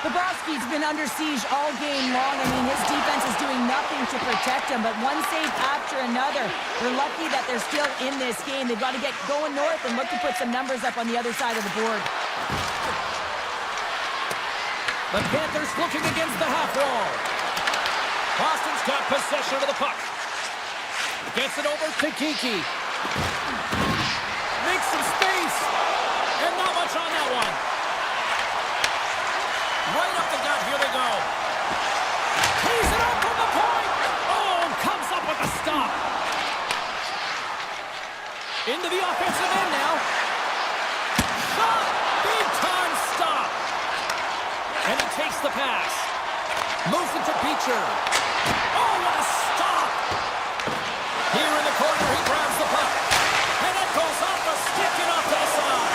Bobrovsky's been under siege all game long. I mean, his defense is doing nothing to protect him, but one save after another. They're lucky that they're still in this game. They've got to get going north and look to put some numbers up on the other side of the board. The Panthers looking against the half wall. Boston's got possession of the puck. Gets it over to Kiki. Makes some space. And not much on that one. Right up the gut, here they go. Tees it up from the point. Oh, comes up with a stop. Into the offensive end now. Shot! Big time stop. And he takes the pass. Moves it to Beecher. Oh, what a stop. Here in the corner, he grabs the puck. And it goes off the stick and off to the side.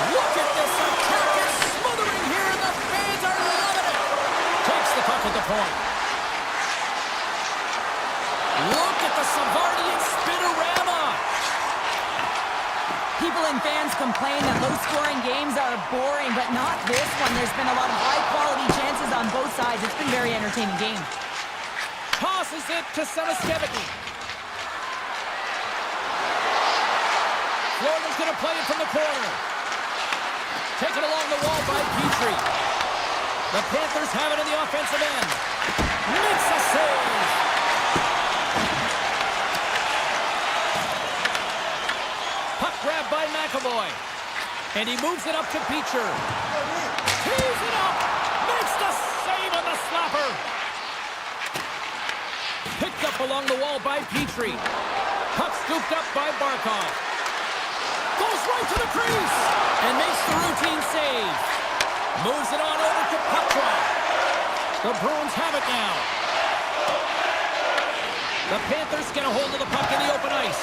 Look at this attack. It's smothering here, and the fans are loving it. Takes the puck at the point. Look at the Savardian spinorama. People and fans complain that low-scoring games are boring, but not this one. There's been a lot of high-quality chances on both sides. It's been a very entertaining game. Tosses it to Samaskevicki. Florida's going to play it from the corner. Taken along the wall by Petrie. The Panthers have it in the offensive end. Makes a save. Puck grabbed by McAvoy. And he moves it up to Beecher. Tees it up. Makes the save on the slapper. Picked up along the wall by Petrie. Puck scooped up by Barkov. Goes right to the crease. And makes the routine save. Moves it on over to Petrov. The Bruins have it now. The Panthers get a hold of the puck in the open ice.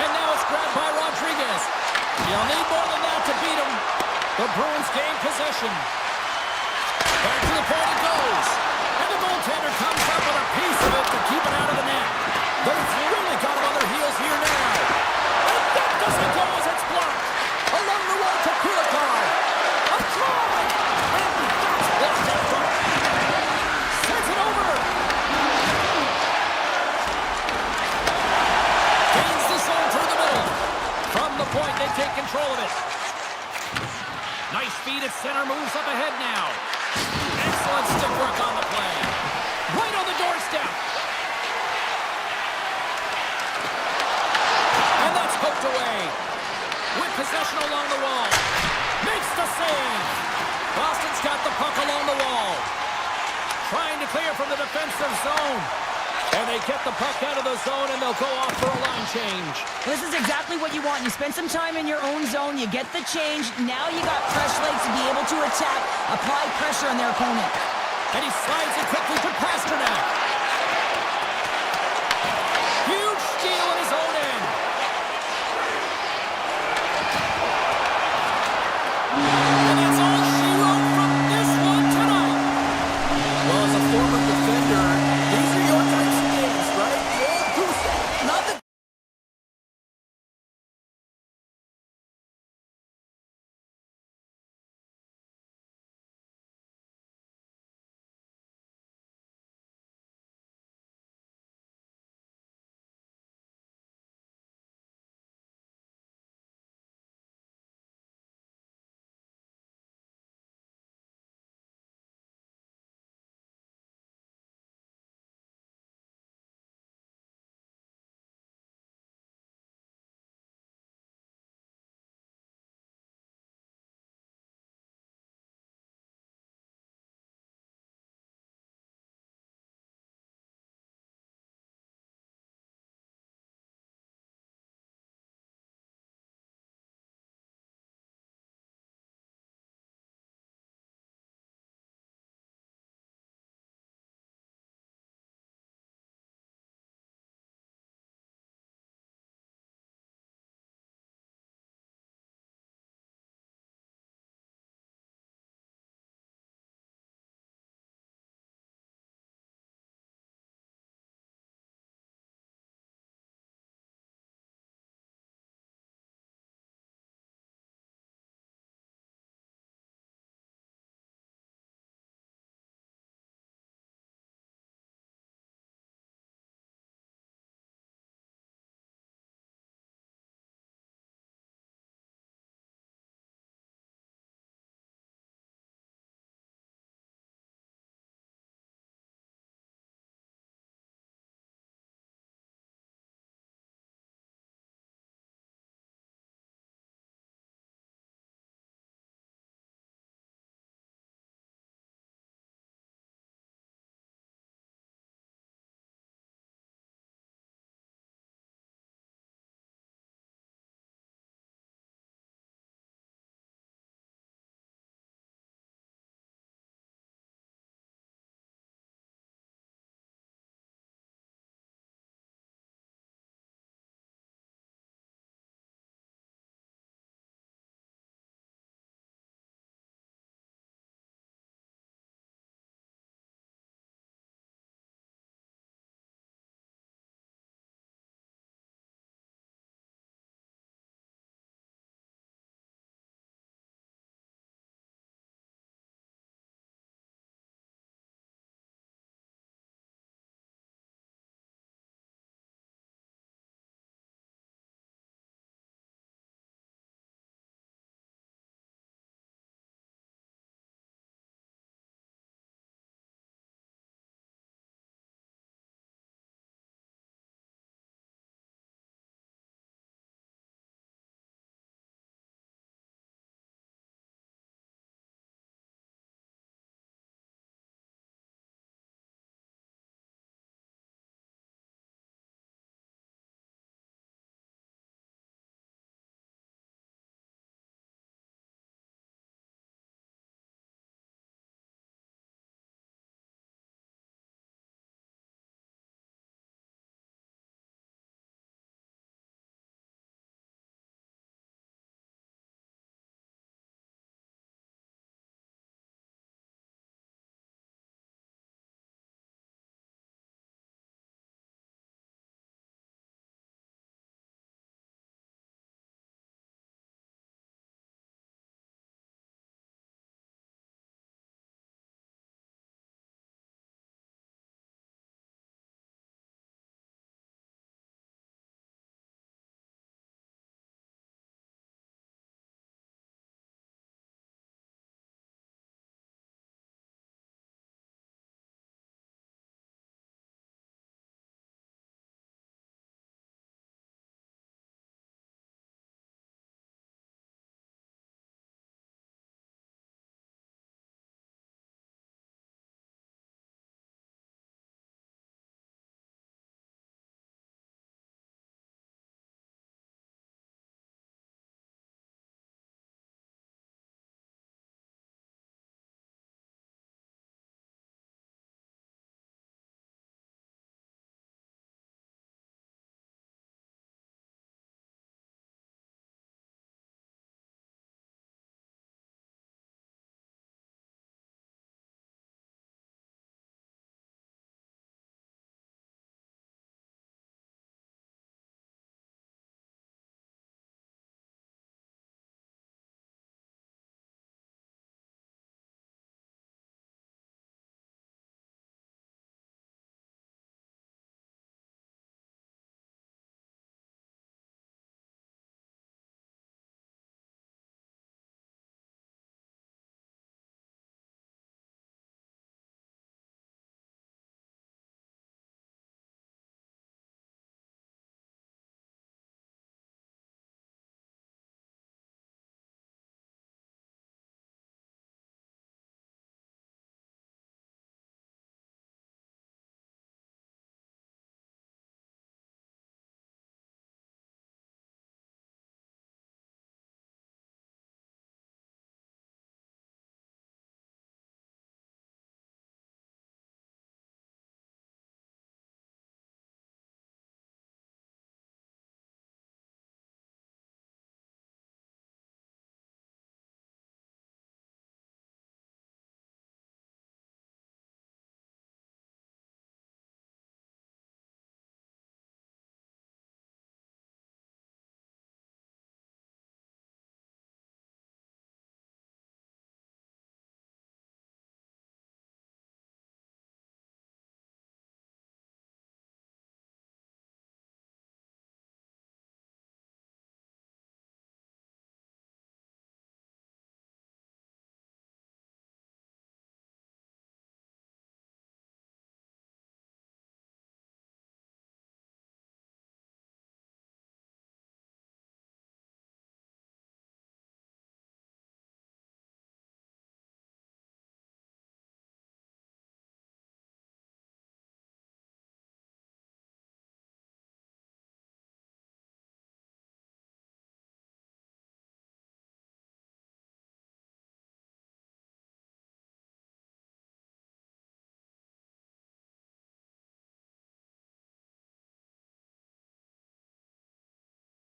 And now it's grabbed by Rodriguez. You'll need more than that to beat him. The Bruins gain possession. Back to the point it goes. And the goaltender comes up with a piece of it to keep it out of the net. They've really got him on their heels here now. And that doesn't go as it's blocked. Along the wall to Kulikov. A drive. And that's blocked in front. Sends it over. Gains the zone through the middle. From the point, they take control of it. Nice feed at center, moves up ahead now. Excellent stick work on the play. Right on the doorstep. And that's poked away. With possession along the wall. Makes the save. Boston's got the puck along the wall. Trying to clear from the defensive zone. And they get the puck out of the zone, and they'll go off for a line change. This is exactly what you want. You spend some time in your own zone, you get the change. Now you got fresh legs to be able to attack, apply pressure on their opponent. And he slides it quickly to Pasternak.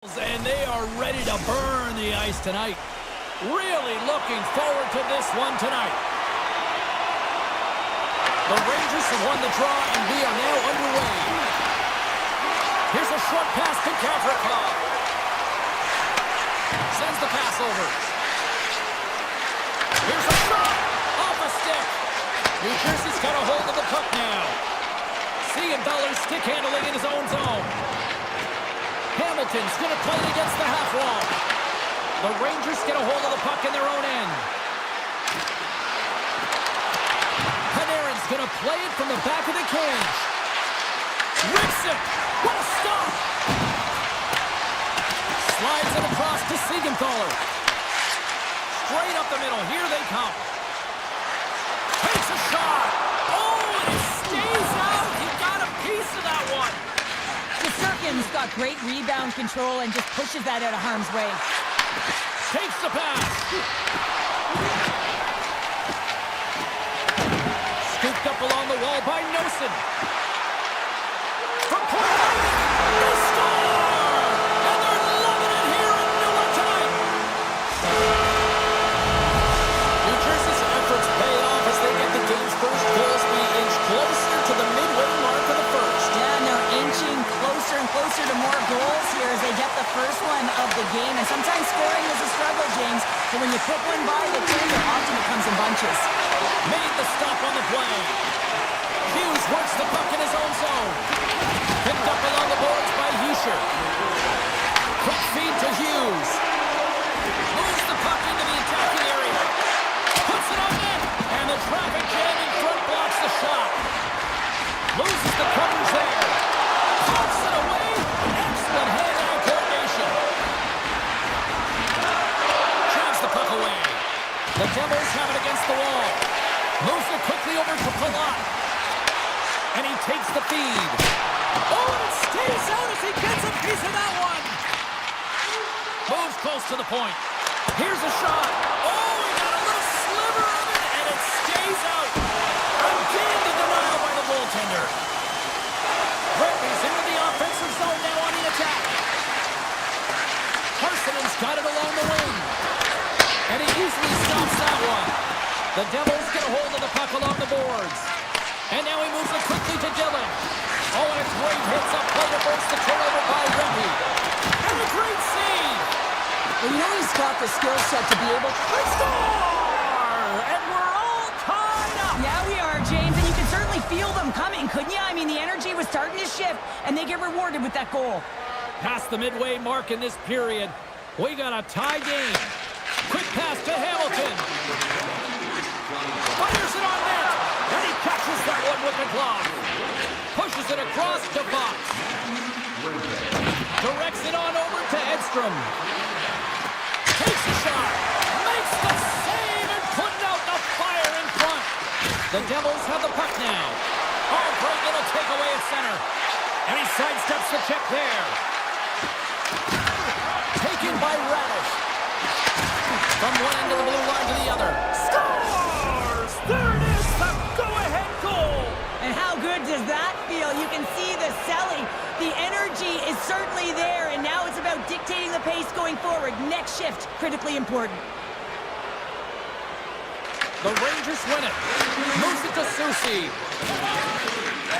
And they are ready to burn the ice tonight. Really looking forward to this one tonight. The Rangers have won the draw, and we are now underway. Here's a short pass to Gavrikov. Sends the pass over. Here's a shot off a stick. New Jersey's got a hold of the puck now. Siegenthaler's stick handling in his own zone. Hamilton's going to play it against the half wall. The Rangers get a hold of the puck in their own end. Panarin's going to play it from the back of the cage. Rips it. What a stop. Slides it across to Siegenthaler. Straight up the middle. Here they come. Takes a shot. Oh, and it stays out. He got a piece of that one. Sturkin's got great rebound control and just pushes that out of harm's way. Takes the pass. Scooped up along the wall by Nosen. From point blank, they score! And they're loving it here in Newark tonight. New Jersey's efforts pay off as they get the game's first goals be inched closer to the midway mark of the first. Yeah, they're inching closer and closer to more goals here as they get the first one of the game. And sometimes scoring is a struggle, James. But when you put one by the team, it often comes in bunches. Made the stop on the play. Hughes works the puck in his own zone. Picked up along the boards by Hischier. Quick feed to Hughes. Moves the puck into the attacking area. Puts it on net. And the traffic jam in front blocks the shot. Loses the coverage there. Puts it away. Excellent hand-eye coordination. Drives the puck away. The Devils have it against the wall. Moves it quickly over to Palat. And he takes the feed. Oh, and it stays out as he gets a piece of that one. Moves close to the point. Here's a shot. Oh, he got a little sliver of it, and it stays out. Again, the denial by the goaltender. Rugby's into the offensive zone now on the attack. Harsonen's got it along the wing. And he easily stops that one. The Devils get a hold of the puck along the boards. And now he moves it quickly to Dillon. Oh, and a great hits up play to force the turnover by Rugby. And a great save. Well, you know he's got the skill set to be able to score! And we're all tied up. Yeah, we are, James, and you can certainly feel them coming, couldn't you? I mean, the energy was starting to shift, and they get rewarded with that goal. Past the midway mark in this period, we got a tie game. Quick pass to Hamilton. Fires it on net. And he catches that one with the glove. Pushes it across to Fox. Directs it on over to Edstrom. Takes a shot. Makes the save and putting out the fire in front. The Devils have the puck now. Oh, great little takeaway at center. And he sidesteps the check there. Taken by Radish. From one end of the blue line to the other. Scores! There it is, the go-ahead goal! And how good does that feel? You can see the selling. The energy is certainly there, and now it's about dictating the pace going forward. Next shift, critically important. The Rangers win it. Moves it to Susi.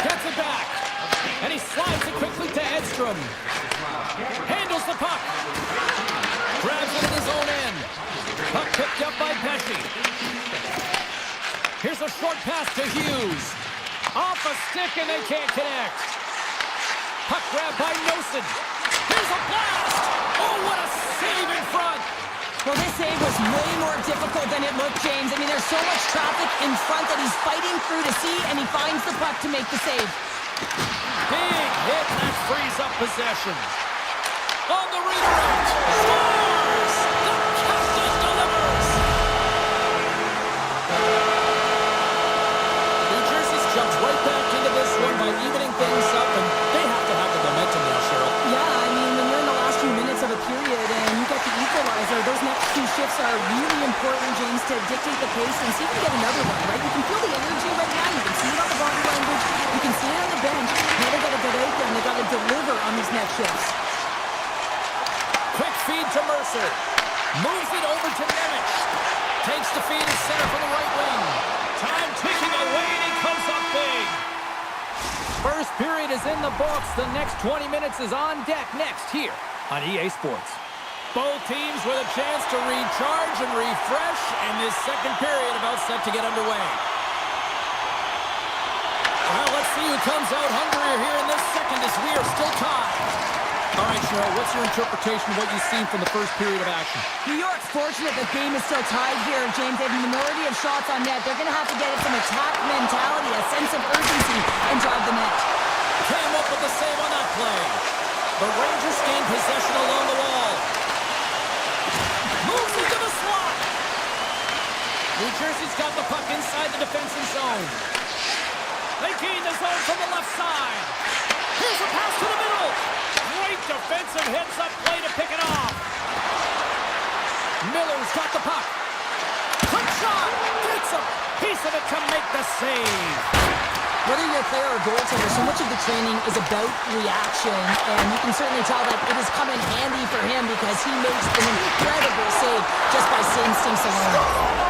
Gets it back. And he slides it quickly to Edstrom. Handles the puck. Grabs it in his own end. Puck picked up by Pesci. Here's a short pass to Hughes. Off a stick and they can't connect. Puck grab by Nosen. Here's a blast. Oh, what a save in front. Well, this save was way more difficult than it looked, James. I mean, there's so much traffic in front that he's fighting through to see, and he finds the puck to make the save. Big hit that frees up possession. On the redirect. Scores! The captain delivers! New Jersey's jumped right back into this one by evening things up, and they have to have the momentum now, Cheryl. Yeah, I mean, when you're in the last few minutes of a period and you get the equalizer, those next two shifts are really important, James, to dictate the pace and see if you can get another one, right? You can feel the energy right now. You can see it on the body language. You can see it on the bench. Now they got to get out there and they got to deliver on these next shifts. Mercer moves it over to Nemec. Takes the feed and center from the right wing. Time ticking away, and he comes up big. First period is in the books. The next 20 minutes is on deck next here on EA Sports. Both teams with a chance to recharge and refresh, and this second period about set to get underway. Well, let's see who comes out hungrier here in this second as we are still tied. All right, Cheryl, what's your interpretation of what you've seen from the first period of action? New York's fortunate the game is still tied here, James. They have a minority of shots on net. They're going to have to get some attack mentality, a sense of urgency, and drive the net. Came up with the save on that play. The Rangers gain possession along the wall. Moves into the slot. New Jersey's got the puck inside the defensive zone. They gain the zone from the left side. Here's a pass to the middle. Great defensive heads-up play to pick it off. Miller's got the puck. Quick shot. Gets a piece of it to make the save. Whether you're a player or goaltender, so much of the training is about reaction, and you can certainly tell that it has come in handy for him because he makes an incredible save just by instincts alone.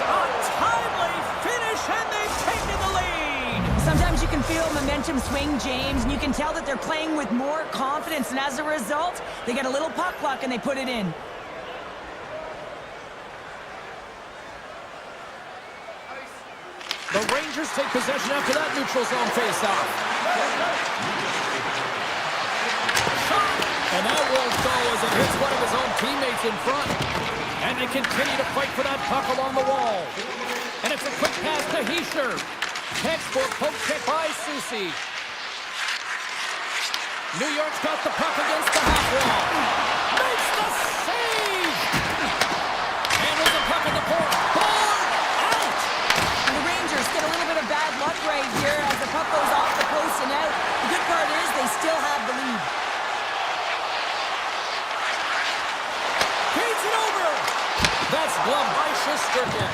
A timely finish, and they've taken the lead. Sometimes you can feel momentum swing, James, and you can tell that they're playing with more confidence, and as a result, they get a little puck luck and they put it in. The Rangers take possession after that neutral zone face-off. And that won't go as it hits one of his own teammates in front. And they continue to fight for that puck along the wall. And it's a quick pass to Hischier. Textbook poke check by Soucy. New York's got the puck against the half wall. Makes the save! Handles the puck in the corner. Get a little bit of bad luck right here as the puck goes off the post and out. The good part is they still have the lead. Feeds it over. That's gloved by Shesterkin.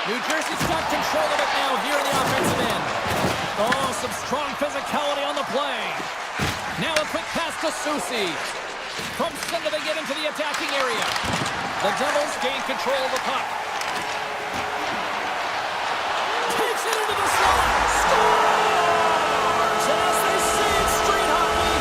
New Jersey's got control of it now here in the offensive end. Oh, some strong physicality on the play. Now a quick pass to Soucy. From center they get into the attacking area. The Devils gain control of the puck. Into the slot, scores! And as they say in street hockey,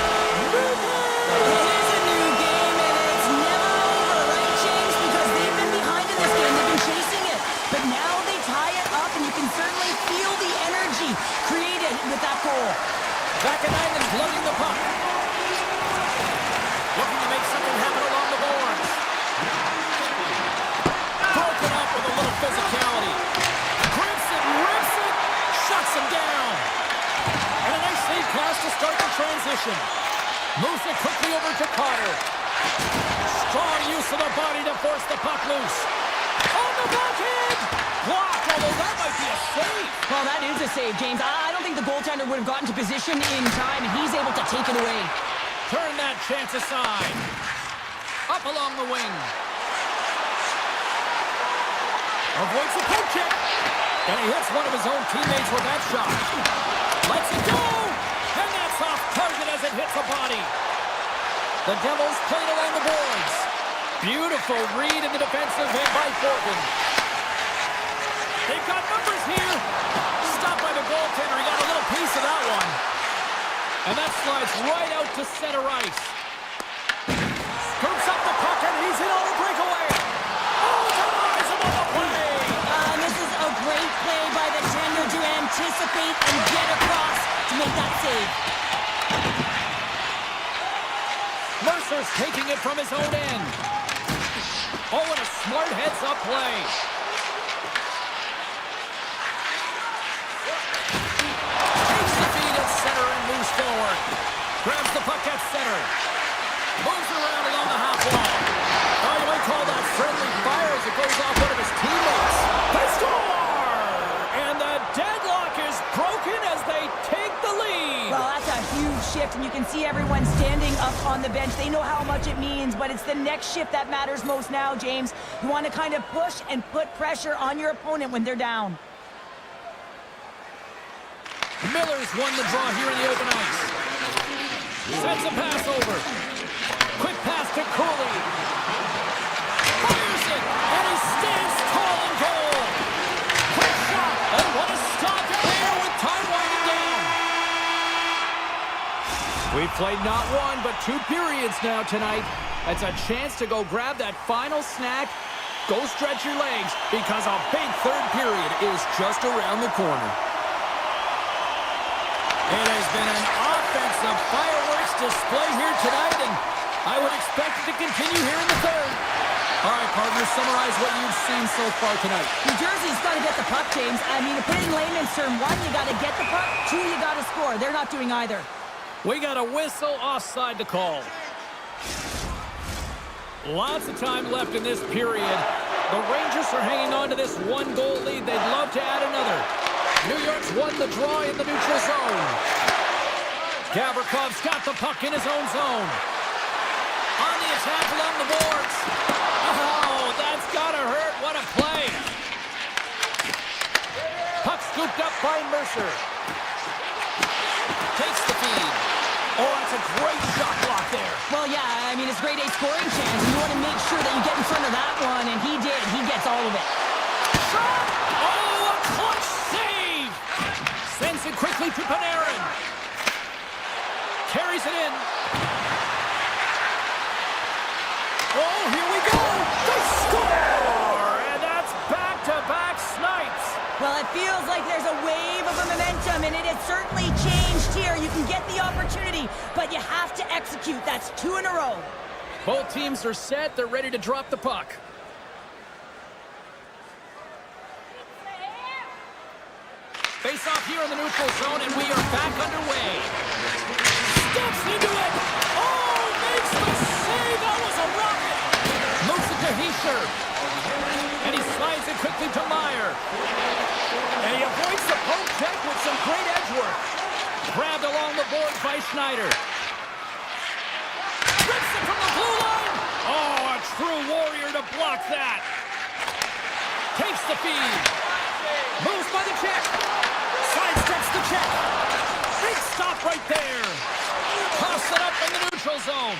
new game! It is a new game, and it's never over, right, James? Because they've been behind in this game, they've been chasing it. But now they tie it up, and you can certainly feel the energy created with that goal. Back at Island's loading the puck. Looking to make something happen along the boards. Broken up with a little physicality. Rips it, shuts him down. And a nice save pass to start the transition. Moves it quickly over to Carter. Strong use of the body to force the puck loose. On the backhand! Blocked, although that might be a save. Well, that is a save, James. I don't think the goaltender would have gotten to position in time, and he's able to take it away. Turn that chance aside. Up along the wing. Avoids the poke check. And he hits one of his own teammates with that shot. Lets it go! And that's off target as it hits the body. The Devils played along the boards. Beautiful read in the defensive end by Fortin. They've got numbers here. Stopped by the goaltender. He got a little piece of that one. And that slides right out to center ice. Scoops up the puck and he's in on a breakaway. Oh, denies him on the play. Great play by the tender to anticipate and get across to make that save. Mercer's taking it from his own end. Oh, and a smart heads-up play. Takes the feed at center and moves forward. Grabs the puck at center. Moves around along the half wall. Oh, you might call that friendly fire as it goes off one of his teammates. They score! And the deadlock is broken as they take the lead. Well, that's a huge shift, and you can see everyone standing up on the bench. They know how much it means, but it's the next shift that matters most now, James. You want to kind of push and put pressure on your opponent when they're down. Miller's won the draw here in the open ice. Sends a pass over. Quick to Cooley. Fires it, and he stands tall in goal. Quick shot, and what a stop there with time winding down. We've played not one, but 2 periods now tonight. It's a chance to go grab that final snack. Go stretch your legs, because a big third period is just around the corner. It has been an offensive fireworks display here tonight, and I would expect it to continue here in the third. All right, partners, summarize what you've seen so far tonight. New Jersey's got to get the puck, James. I mean, to put it in layman's term, 1, you got to get the puck. 2, you got to score. They're not doing either. We got a whistle offside to call. Lots of time left in this period. The Rangers are hanging on to this 1-goal lead. They'd love to add another. New York's won the draw in the neutral zone. Gavrikoff's got the puck in his own zone. On the attack along the boards. Oh, that's gotta hurt. What a play. Puck scooped up by Mercer. Takes the feed. Oh, that's a great shot block there. Well, yeah, I mean, it's grade A scoring chance, and you want to make sure that you get in front of that one, and he did. He gets all of it. Shot! Oh, a clutch save! Sends it quickly to Panarin. Carries it in. Oh, here we go! They score! And that's back-to-back snipes. Well, it feels like there's a wave of momentum, and it has certainly changed here. You can get the opportunity, but you have to execute. That's 2 in a row. Both teams are set. They're ready to drop the puck. Face off here in the neutral zone, and we are back underway. Steps into it. Oh, makes the save. That was a rocket. Moves it to Hischer. And he slides it quickly to Meyer. And he avoids the poke check with some great edge work. Grabbed along the boards by Schneider. Rips it from the blue line. Oh, a true warrior to block that. Takes the feed. Moves by the check. Sidesteps the check. Big stop right there. Toss it up in the neutral zone.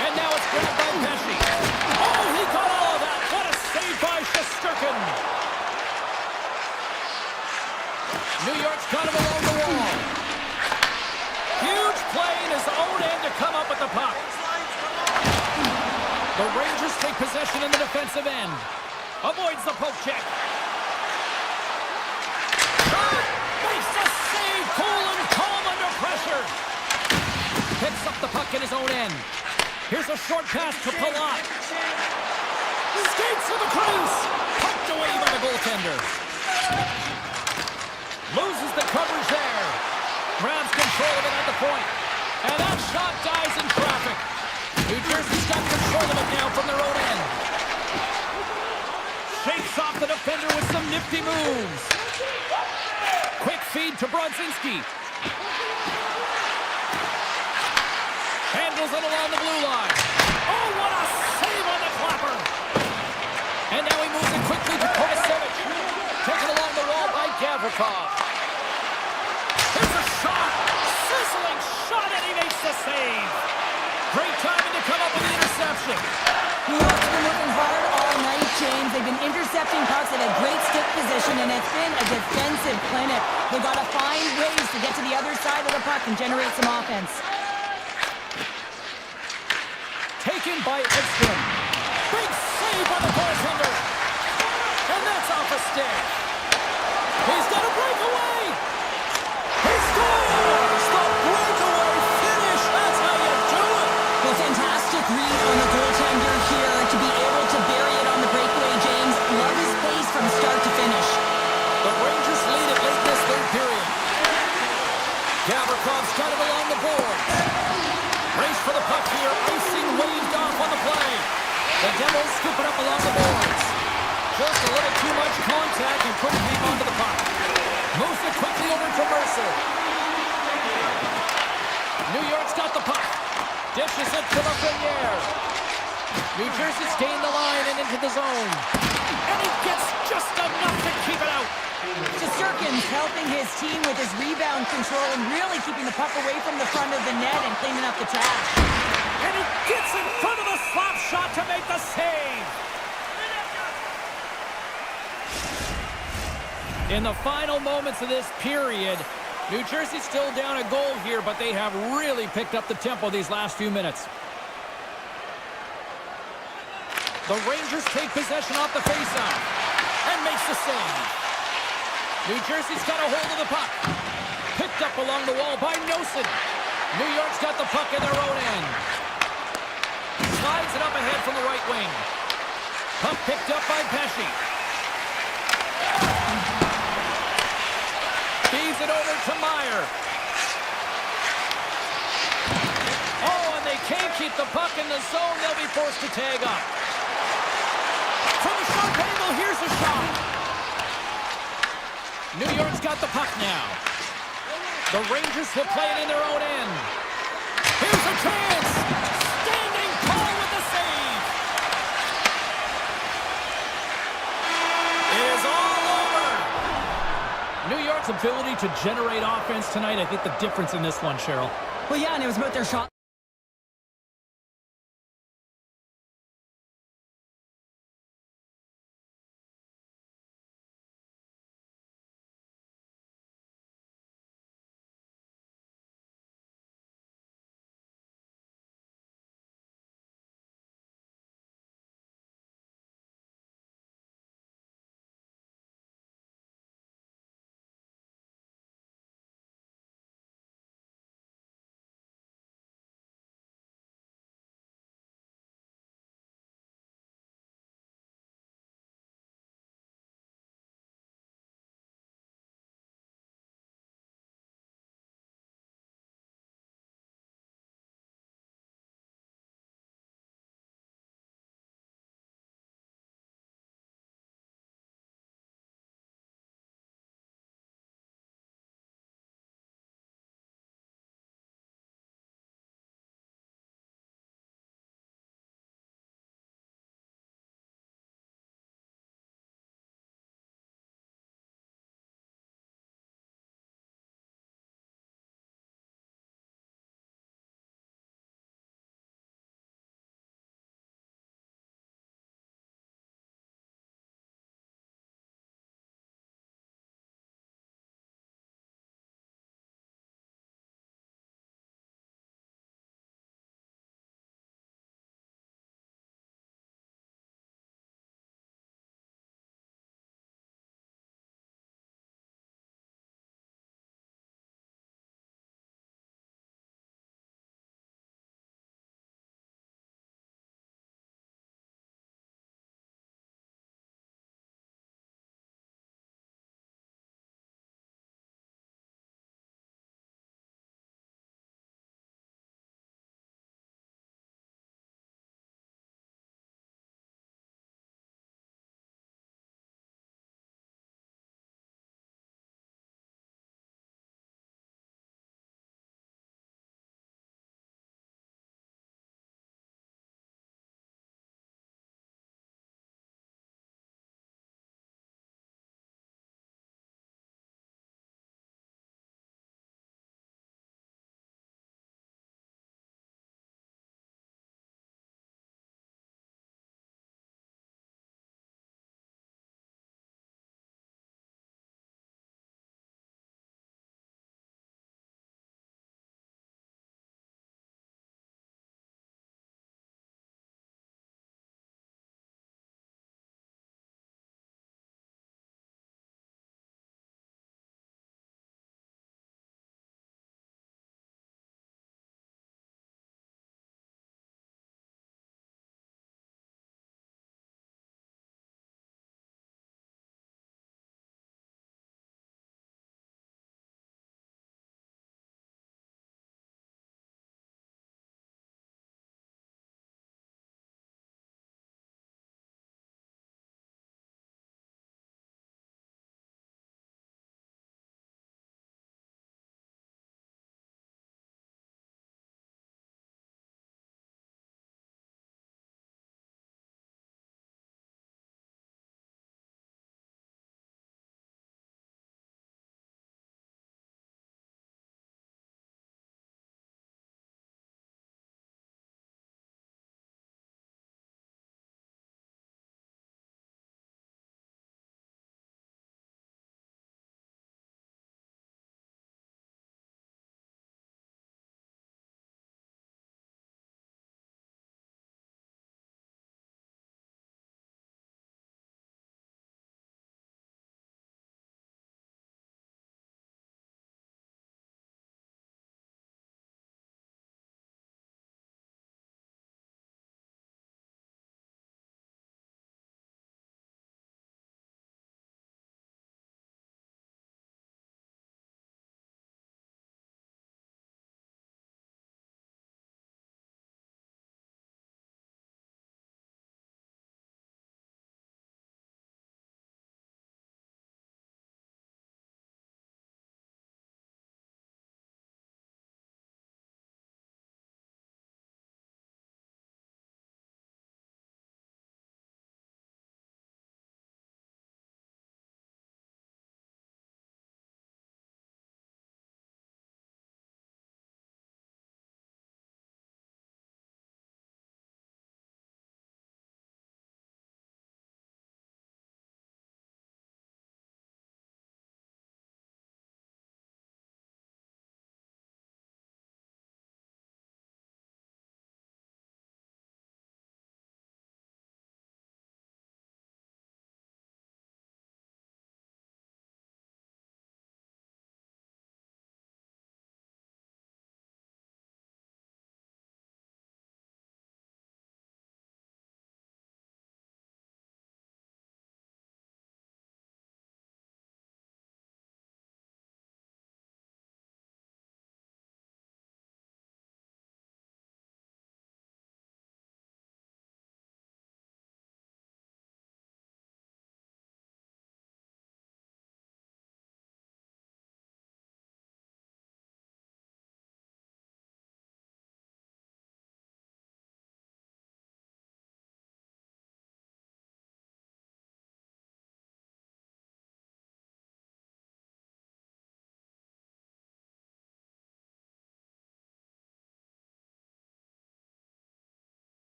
And now it's grabbed by Pesci. Oh, he got all of that. What a save by Shesterkin. New York's got him along the wall. Huge play in his own end to come up with the puck. The Rangers take possession in the defensive end. Avoids the poke check. Makes a save. Cool and calm under pressure. Picks up the puck in his own end. Here's a short pass to Palat. Skates to the crease. Pumped away by the goaltender. Loses the coverage there. Grabs control of it at the point. And that shot dies in traffic. New Jersey's got control of it now from their own end. Shakes off the defender with some nifty moves. Quick feed to Brodzinski. Handles it along the blue line. Oh, what a save on the clapper. And now he moves it quickly to Kovacevic. Taken along the wall by Gavrikov. Here's a shot. Sizzling shot, and he makes the save. Great timing to come up with the interception. New York's been working hard all night, James. They've been intercepting pucks. They've had great stick position, and it's been a defensive clinic. They've got to find ways to get to the other side of the puck and generate some offense. Taken by Edstrom. Big save by the goaltender. And that's off a stick. He's got a breakaway. He scores! The breakaway finish. That's how you do it. Well, fantastic read on the goaltender here to be able to bury it on the breakaway, James. Love his pace from start to finish. The Rangers lead it late this third period. Gavrikov's got it along the board. Race for the puck here. Icing waved off on the play. The Devils scoop it up along the boards. Just a little too much contact and couldn't hang on to the puck. Moves it quickly over to Mercer. New York's got the puck. Dishes it to Lafreniere. New Jersey's gained the line and into the zone. And he gets just enough to keep it out. Shesterkin's helping his team with his rebound control and really keeping the puck away from the front of the net and cleaning up the trash. And he Gets in front of the slap shot to make the save. In the final moments of this period, New Jersey's still down a goal here, but they have really picked up the tempo these last few minutes. The Rangers take possession off the faceoff and makes the save. New Jersey's got a hold of the puck. Picked up along the wall by Nosen. New York's got the puck in their own end. Slides it up ahead from the right wing. Puck picked up by Pesci. Feeds it over to Meyer. Oh, and they can't keep the puck in the zone. They'll be forced to tag up. From the short angle, here's a shot. New York's got the puck now. The Rangers will play it in their own end. Here's a chance. Standing tall with the save. It is all over. New York's ability to generate offense tonight, I think the difference in this one, Cheryl. Well, yeah, and it was about their shot.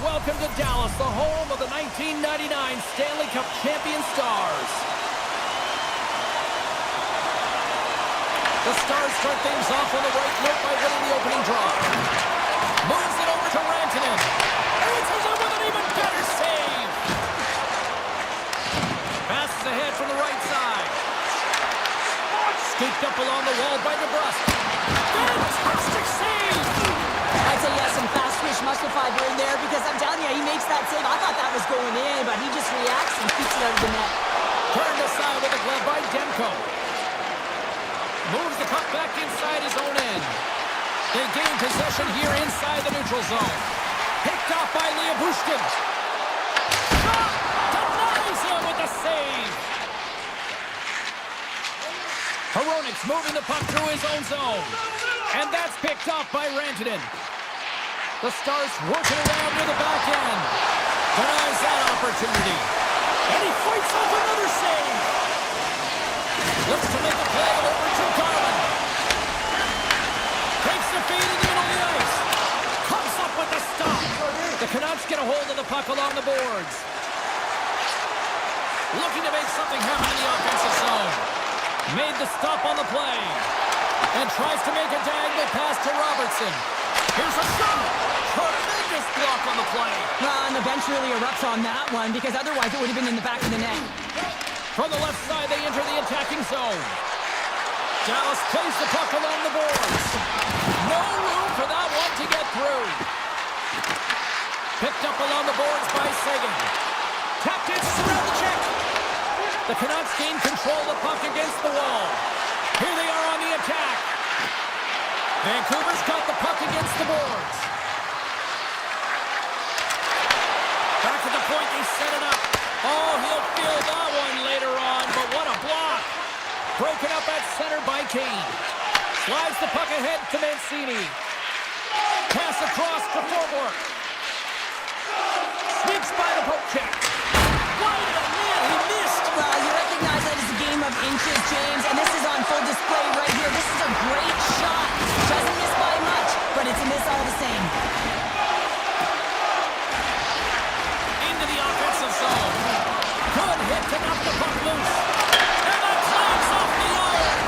welcome to Dallas, the home of the 1999 Stanley Cup champion Stars. The Stars start things off on the right foot by winning the opening draw. Moves it over to Rantanen. Answers it with an even better save. Passes ahead from the right side. Scooped up along the wall by DeBrusque. Fantastic save! I'd say he has some fast twitch muscle fiber in there because I'm telling you, he makes that save. I thought that was going in, but he just reacts and keeps it out of the net. Turned aside with a glove by Demko. Moves the puck back inside his own end. They gain possession here inside the neutral zone. Picked off by Liabushkin. Shot! Denies him with the save! Hronek's moving the puck through his own zone. And that's picked off by Rantanen. The Stars working around near the back end. Denies that opportunity. And he fights off another save. Looks to make a play over to Garland. Takes the feed in the middle of the ice. Comes up with the stop. The Canucks get a hold of the puck along the boards. Looking to make something happen in the offensive zone. Made the stop on the play. And tries to make a diagonal pass to Robertson. Here's a shot. Tremendous block on the play. And the bench really erupts on that one because otherwise it would have been in the back of the net. From the left side, they enter the attacking zone. Dallas plays the puck along the boards. No room for that one to get through. Picked up along the boards by Sagan. Tapped in around the check. The Canucks gain control of the puck against the wall. Here they are on the attack. Vancouver's got the puck against the boards. Back to the point, they set it up. Oh, he'll feel that one later on, but what a block. Broken up at center by Kane. Slides the puck ahead to Mancini. Pass across to Forborg. Sneaks by the poke check. Wide of the net, he missed. Well, you recognize that as a game of inches, James, and this is on full display right here. This is a great shot. Doesn't miss by much, but it's a miss all the same. Into the offensive zone. Good hit to knock the puck loose. And that climbs off the iron.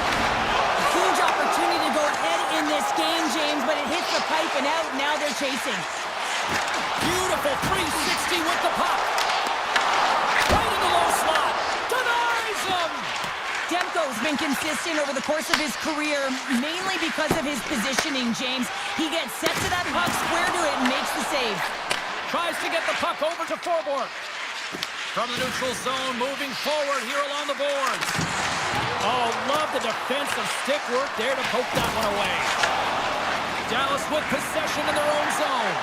A huge opportunity to go ahead in this game, James, but it hits the pipe and out. Now they're chasing. Beautiful 360 with the puck. Right in the low slot. Denies him. Demko's been consistent over the course of his career, mainly because of his positioning, James. He gets set to that puck, square to it, and makes the save. Tries to get the puck over to Forborg. From the neutral zone, moving forward here along the boards. Oh, love the defensive stick work there to poke that one away. Dallas with possession in their own zone.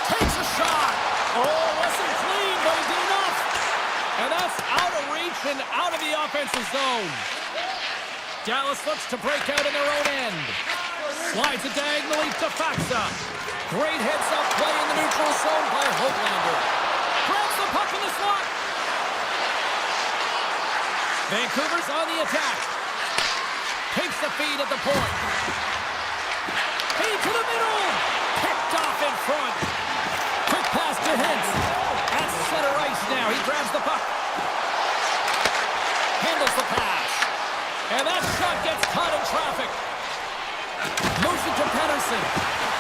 Takes a shot. Oh, wasn't clean, but he did enough. And that's out of reach and out of the offensive zone. Dallas looks to break out in their own end. Slides it diagonally to Faxa. Great heads-up play in the neutral zone by Hoglander. Grabs the puck in the slot. Vancouver's on the attack. Takes the feed at the point. Feed to the middle. Picked off in front. Quick pass to Hintz. At center ice now. He grabs the puck. Handles the pass. And that shot gets caught in traffic. Moves it to Pettersson.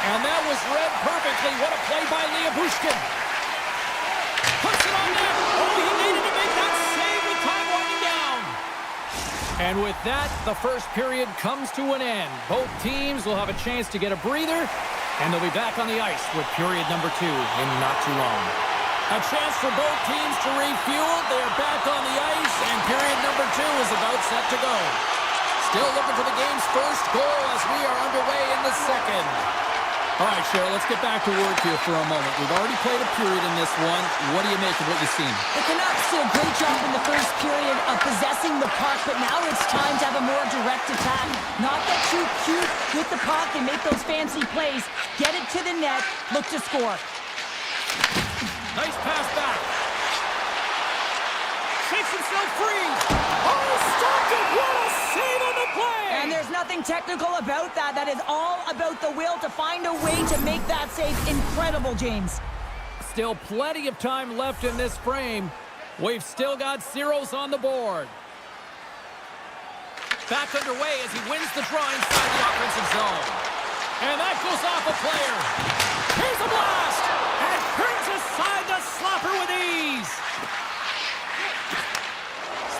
And that was read perfectly. What a play by Liabushkin. Puts it on net. Oh, he needed to make that save with time winding down. And with that, the first period comes to an end. Both teams will have a chance to get a breather, and they'll be back on the ice with period number 2 in not too long. A chance for both teams to refuel. They are back on the ice, and period number 2 is about set to go. Still looking for the game's first goal as we are underway in the second. All right, Cheryl, let's get back to work here for a moment. We've already played a period in this one. What do you make of what you've seen? The Canucks did a great job in the first period of possessing the puck, but now it's time to have a more direct attack. Not get too cute with the puck and make those fancy plays. Get it to the net, look to score. Nice pass back. Shakes himself free. Oh, stopped it. What a save on the play. And there's nothing technical about that. That is all about the will to find a way to make that save. Incredible, James. Still plenty of time left in this frame. We've still got zeros on the board. Back underway as he wins the draw inside the offensive zone. And that goes off a player. Here's a blast! And turns aside the slapper with ease.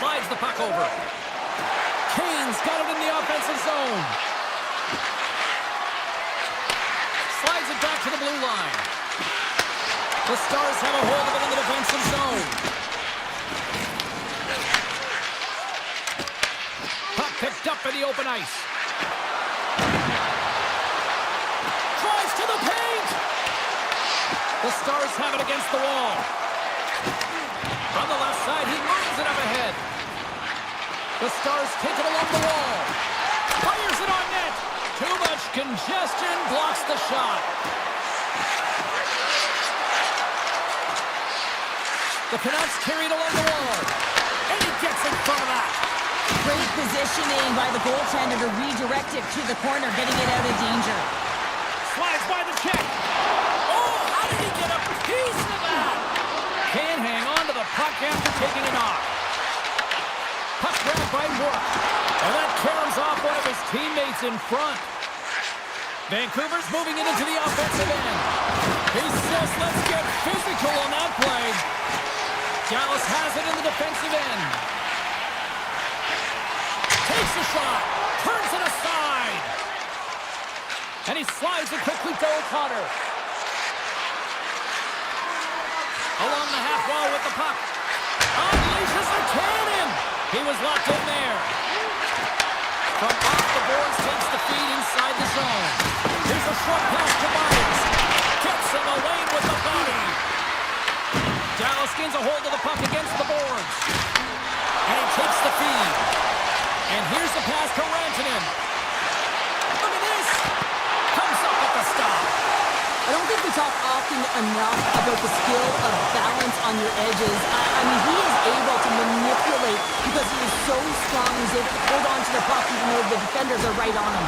Slides the puck over. Kane's got it in the offensive zone. Slides it back to the blue line. The Stars have a hold of it in the defensive zone. Puck picked up in the open ice. Drives to the paint. The Stars have it against the wall. On the left side, he moves it up ahead. The Stars take it along the wall. Fires it on net. Too much congestion blocks the shot. The Canucks carry it along the wall. And he gets in front of that. Great positioning by the goaltender to redirect it to the corner, getting it out of danger. Slides by the check. Oh, how did he get a piece of that? Can't hang on to the puck after taking it off. Puck grabbed by Work. And that caroms off one of his teammates in front. Vancouver's moving it into the offensive end. He says, let's get physical on that play. Dallas has it in the defensive end. Takes a shot. Turns it aside. And he slides it quickly to O'Connor. Along the half wall with the puck. Unleashes a cannon. He was locked in there. From off the boards, takes the feed inside the zone. Here's a short pass to Myers. Gets in the lane with the body. Dallas gains a hold of the puck against the boards. And he takes the feed. And here's the pass to Rantanen. Look at this. Comes up with the stop. I don't think we talk often enough about the skill of balance on your edges. I mean, he is able to manipulate because he is so strong. He's able to hold on to the puck even though the defenders are right on him.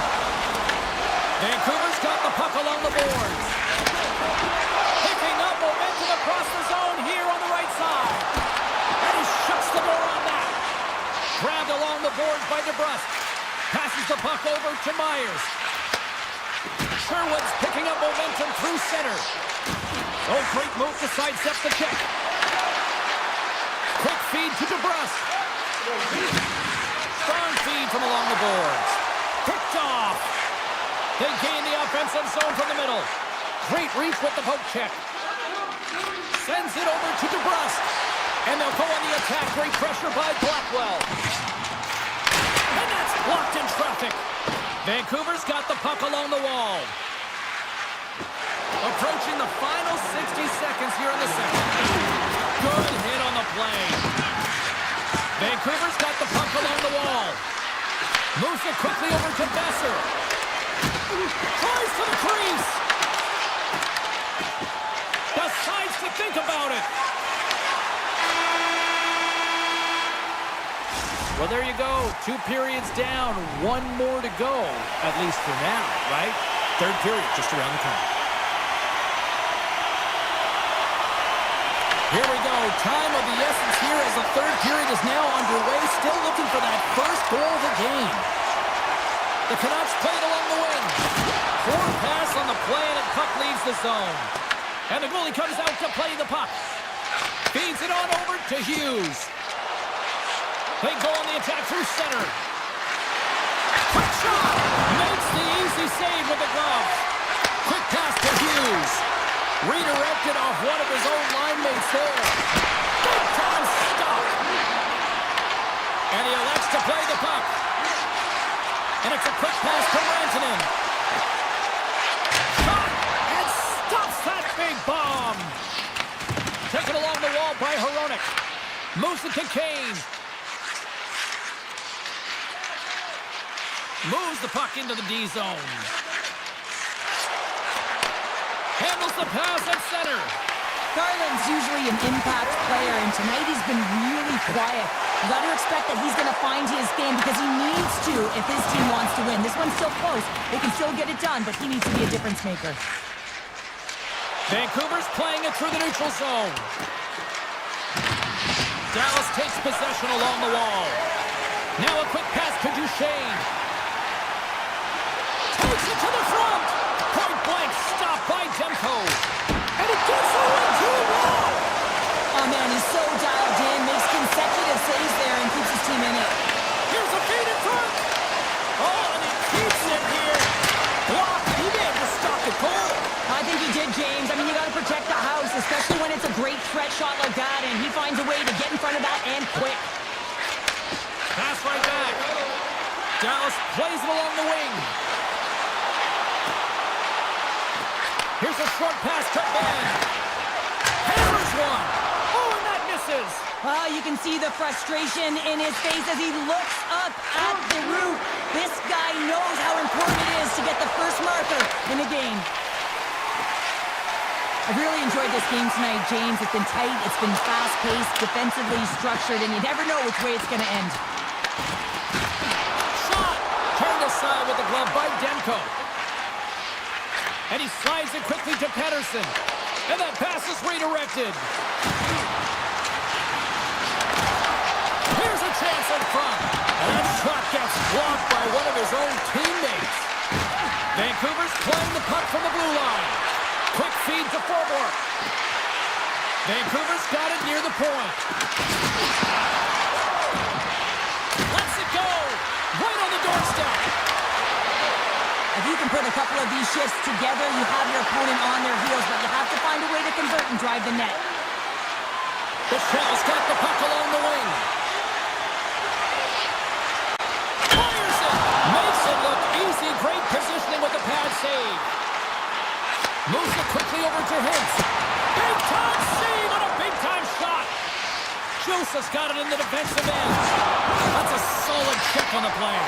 Vancouver's got the puck along the boards. Picking up momentum across the zone here on the right side. And he shuts the door on that. Grabbed along the boards by DeBrusque. Passes the puck over to Myers. Sherwood's picking up momentum through center. Oh, great move to sidestep the check. Quick feed to DeBrusque. Strong feed from along the boards. Picked off. They gain the offensive zone from the middle. Great reach with the poke check. Sends it over to DeBrusque. And they'll go on the attack. Great pressure by Blackwell. And that's blocked in traffic. Vancouver's got the puck along the wall. Approaching the final 60 seconds here in the second. Good hit on the play. Vancouver's got the puck along the wall. Moves it quickly over to Besser. Tries to the crease. Decides to think about it. Well, there you go. 2 periods down, 1 more to go, at least for now, right? Third period just around the corner. Here we go. Time of the essence here as the third period is now underway. Still looking for that first goal of the game. The Canucks played along the wing. Poor pass on the play, and the puck leaves the zone. And the goalie comes out to play the puck. Feeds it on over to Hughes. They go on the attack through center. Quick shot! Makes the easy save with the glove. Quick pass to Hughes. Redirected off one of his own line mates there. Big time stop. And he elects to play the puck. And it's a quick pass to Rantanen. Shot! And stops that big bomb. Taken along the wall by Hronek. Moves it to Kane. Moves the puck into the D zone. Handles the pass at center. Garland's usually an impact player, and tonight he's been really quiet. You got to expect that he's going to find his game because he needs to if his team wants to win. This one's still close. They can still get it done, but he needs to be a difference maker. Vancouver's playing it through the neutral zone. Dallas takes possession along the wall. Now a quick pass to Duchesne. Takes it to the front. Point blank stopped by Demko. And it gets away to the wall. Oh man, he's so dialed in, makes consecutive saves there and keeps his team in it. Here's a feed in front. Oh, and he keeps it here. Blocked. He may have just stopped the goal. I think he did, James. I mean, you got to protect the house, especially when it's a great threat shot like that, and he finds a way to get in front of that and quick. Pass right back. Dallas plays it along the wing. Here's a short pass to Ben. Hammers one. Oh, and that misses. You can see the frustration in his face as he looks up at the roof. This guy knows how important it is to get the first marker in a game. I've really enjoyed this game tonight, James. It's been tight, it's been fast-paced, defensively structured, and you never know which way it's going to end. Shot! Turned aside with the glove by Demko. And he slides it quickly to Pedersen. And that pass is redirected. Here's a chance in front. And that shot gets blocked by one of his own teammates. Vancouver's playing the puck from the blue line. Quick feed to forward. Vancouver's got it near the point. Lets it go. Right on the doorstep. If you can put a couple of these shifts together, you have your opponent on their heels, but you have to find a way to convert and drive the net. The Shell's got the puck along the wing. Fires it. Makes it look easy. Great positioning with the pad save. Moves it quickly over to Hintz. Big-time save on a big-time shot. Juice has got it in the defensive end. That's a solid check on the play.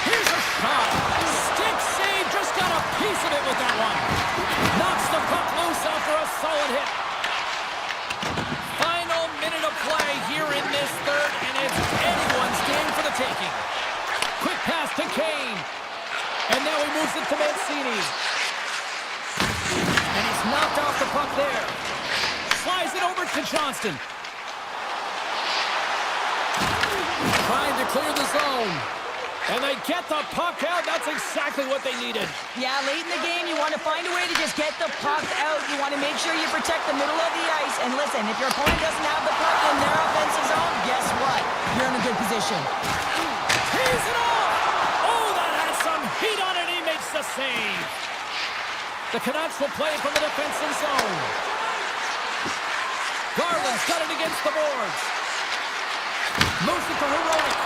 Here's a shot. Stick save. Just got a piece of it with that one. Knocks the puck loose after a solid hit. Final minute of play here in this third, and it's anyone's game for the taking. Quick pass to Kane. And now he moves it to Mancini. And he's knocked off the puck there. Slides it over to Johnston. Trying to clear the zone. And they get the puck out. That's exactly what they needed. Yeah, late in the game, you want to find a way to just get the puck out. You want to make sure you protect the middle of the ice. And listen, if your opponent doesn't have the puck in their offensive zone, guess what? You're in a good position. Tees it off! Oh, that has some heat on it. He makes the save. The Canucks will play from the defensive zone. Garland's got it against the boards. Moves it to Heroic.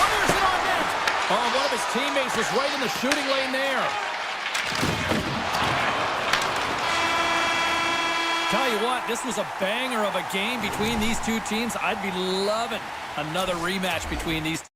Fires it on net. Oh, one of his teammates was right in the shooting lane there. Tell you what, this was a banger of a game between these two teams. I'd be loving another rematch between these two.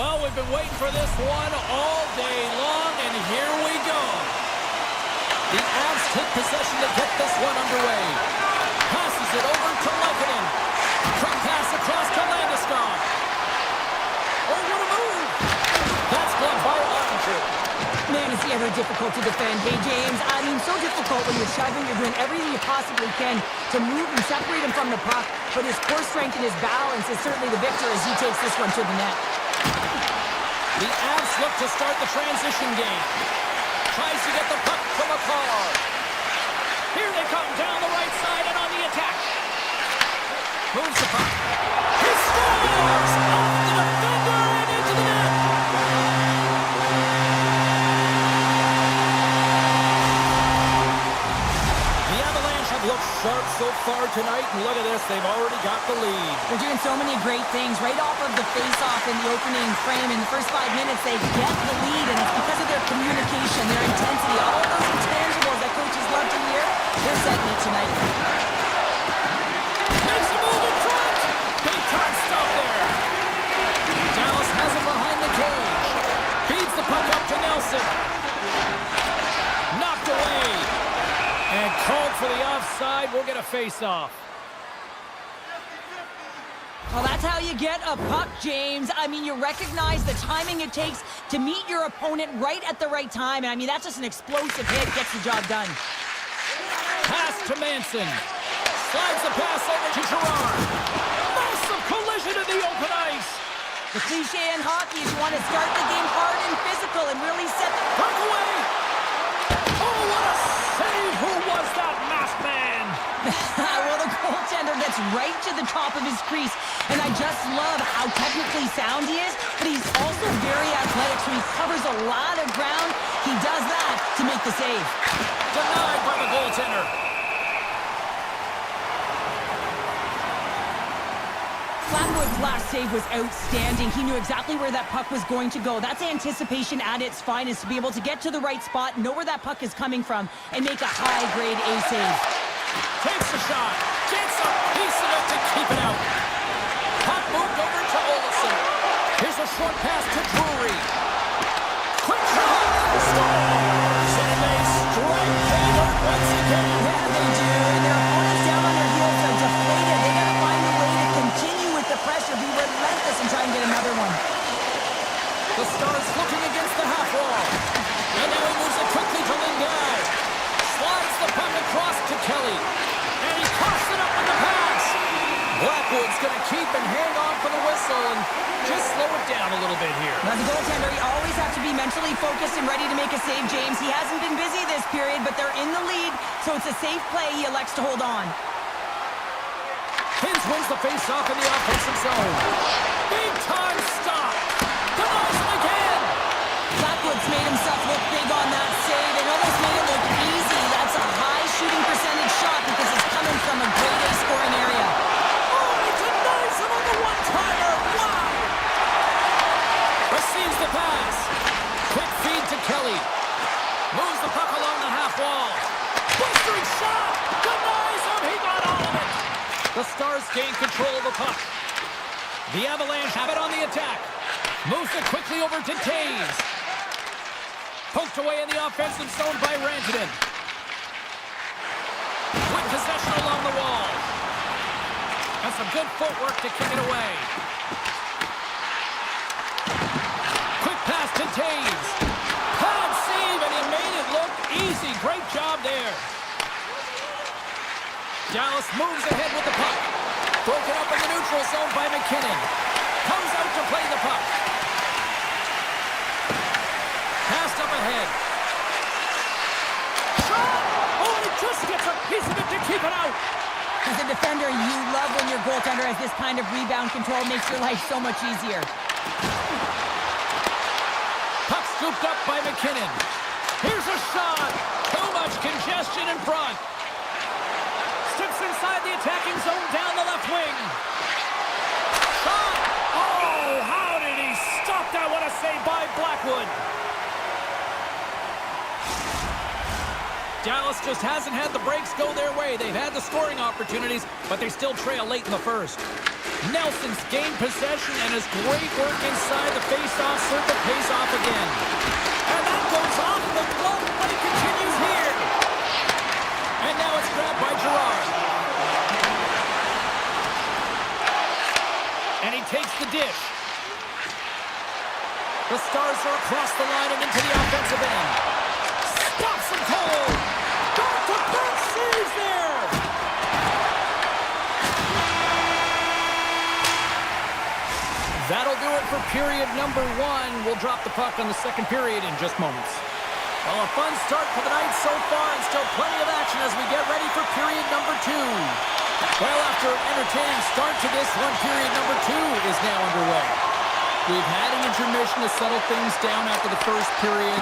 Well, we've been waiting for this one all day long, and here we go. The Avs take possession to get this one underway. Passes it over to Lehkonen. Quick pass across to Landeskog. Oh, what a move! That's blocked by Ottinger. Man, is he ever difficult to defend. Hey, James, I mean, so difficult when you're shoving, you're doing everything you possibly can to move and separate him from the puck, but his core strength and his balance is certainly the victor as he takes this one to the net. The Avs look to start the transition game. Tries to get the puck from McCall. Here they come down the right side and on the attack. Moves the puck. He scores! Off the defender and into the net! The Avalanche have looked sharp so far tonight, and look at this, they've already got the lead. They're doing so many great things right off of the face-off in the opening frame. In the first 5 minutes, they get the lead, and it's because of their communication, their intensity, all of those intangibles that coaches love to hear. They're setting it tonight. Makes a move in front! Big time stop there. Dallas has it behind the cage. Feeds the puck up to Nelson. Knocked away. And called for the offside. We'll get a face-off. Well, that's how you get a puck, James. I mean, you recognize the timing it takes to meet your opponent right at the right time. And I mean, that's just an explosive hit. Gets the job done. Pass to Manson. Slides the pass over to Gerard. Massive collision in the open ice. The cliche in hockey is you want to start the game hard and physical and really set the puck away. Oh, what a save! Who was that masked man? Well, the goaltender gets right to the top of his crease, and I just love how technically sound he is, but he's also very athletic, so he covers a lot of ground. He does that to make the save. Denied by the goaltender. Flatwood's last save was outstanding. He knew exactly where that puck was going to go. That's anticipation at its finest, to be able to get to the right spot, know where that puck is coming from, and make a high-grade A save. Takes the shot. Gets a piece of it to keep it out. Puck moved over to Olsen. Here's a short pass to Drury. Quick shot. Scores! And they strike Taylor once again. Yeah, they do. And their opponents down on their heels are deflated. They got to find a way to continue with the pressure, be relentless, and try and get another one. The Stars looking against the half wall. And now he moves it quickly to Lindell. Slides the puck across to Kelly. And he coughs it up with the pass. Blackwood's going to keep and hang on for the whistle and just slow it down a little bit here. As a goaltender, you always have to be mentally focused and ready to make a save, James. He hasn't been busy this period, but they're in the lead, so it's a safe play. He elects to hold on. Hintz wins the face-off in the offensive zone. Big time stop. Denies him again. Blackwood's made himself look big on that save and almost made it look easy. That's a high shooting percentage shot because it's coming from a grade A scoring area. Oh, he denies him on the one-timer. Wow. Receives the pass. Quick feed to Kelly. Moves the puck along the half wall. Blistering shot. Denies him. He got all of it. The Stars gain control of the puck. The Avalanche have it on the attack. Moves it quickly over to Taves. Poked away in the offensive zone by Rantanen. Quick possession along the wall. And some good footwork to kick it away. Quick pass to Taves. Pad save, and he made it look easy. Great job there. Dallas moves ahead with the puck. Broken up in the neutral zone by McKinnon. Comes out to play the puck. Passed up ahead. Shot! Oh, and it just gets a piece of it to keep it out. As a defender, you love when your goaltender has this kind of rebound control. Makes your life so much easier. Puck scooped up by McKinnon. Here's a shot. Too much congestion in front. Steps inside the attacking zone down the left wing. Shot! Oh, how did he stop that? What a save by Blackwood. Dallas just hasn't had the breaks go their way. They've had the scoring opportunities, but they still trail late in the first. Nelson's gained possession, and his great work inside the face-off circle pays off again. And that goes off the glove, but he continues here. And now it's grabbed by Gerard. And he takes the dish. The Stars are across the line and into the offensive end. Stops him cold. Got the back saves there. That'll do it for period number 1. We'll drop the puck on the second period in just moments. Well, a fun start for the night so far, and still plenty of action as we get ready for period number 2. Well, after an entertaining start to this one, period number 2 is now underway. We've had an intermission to settle things down after the first period.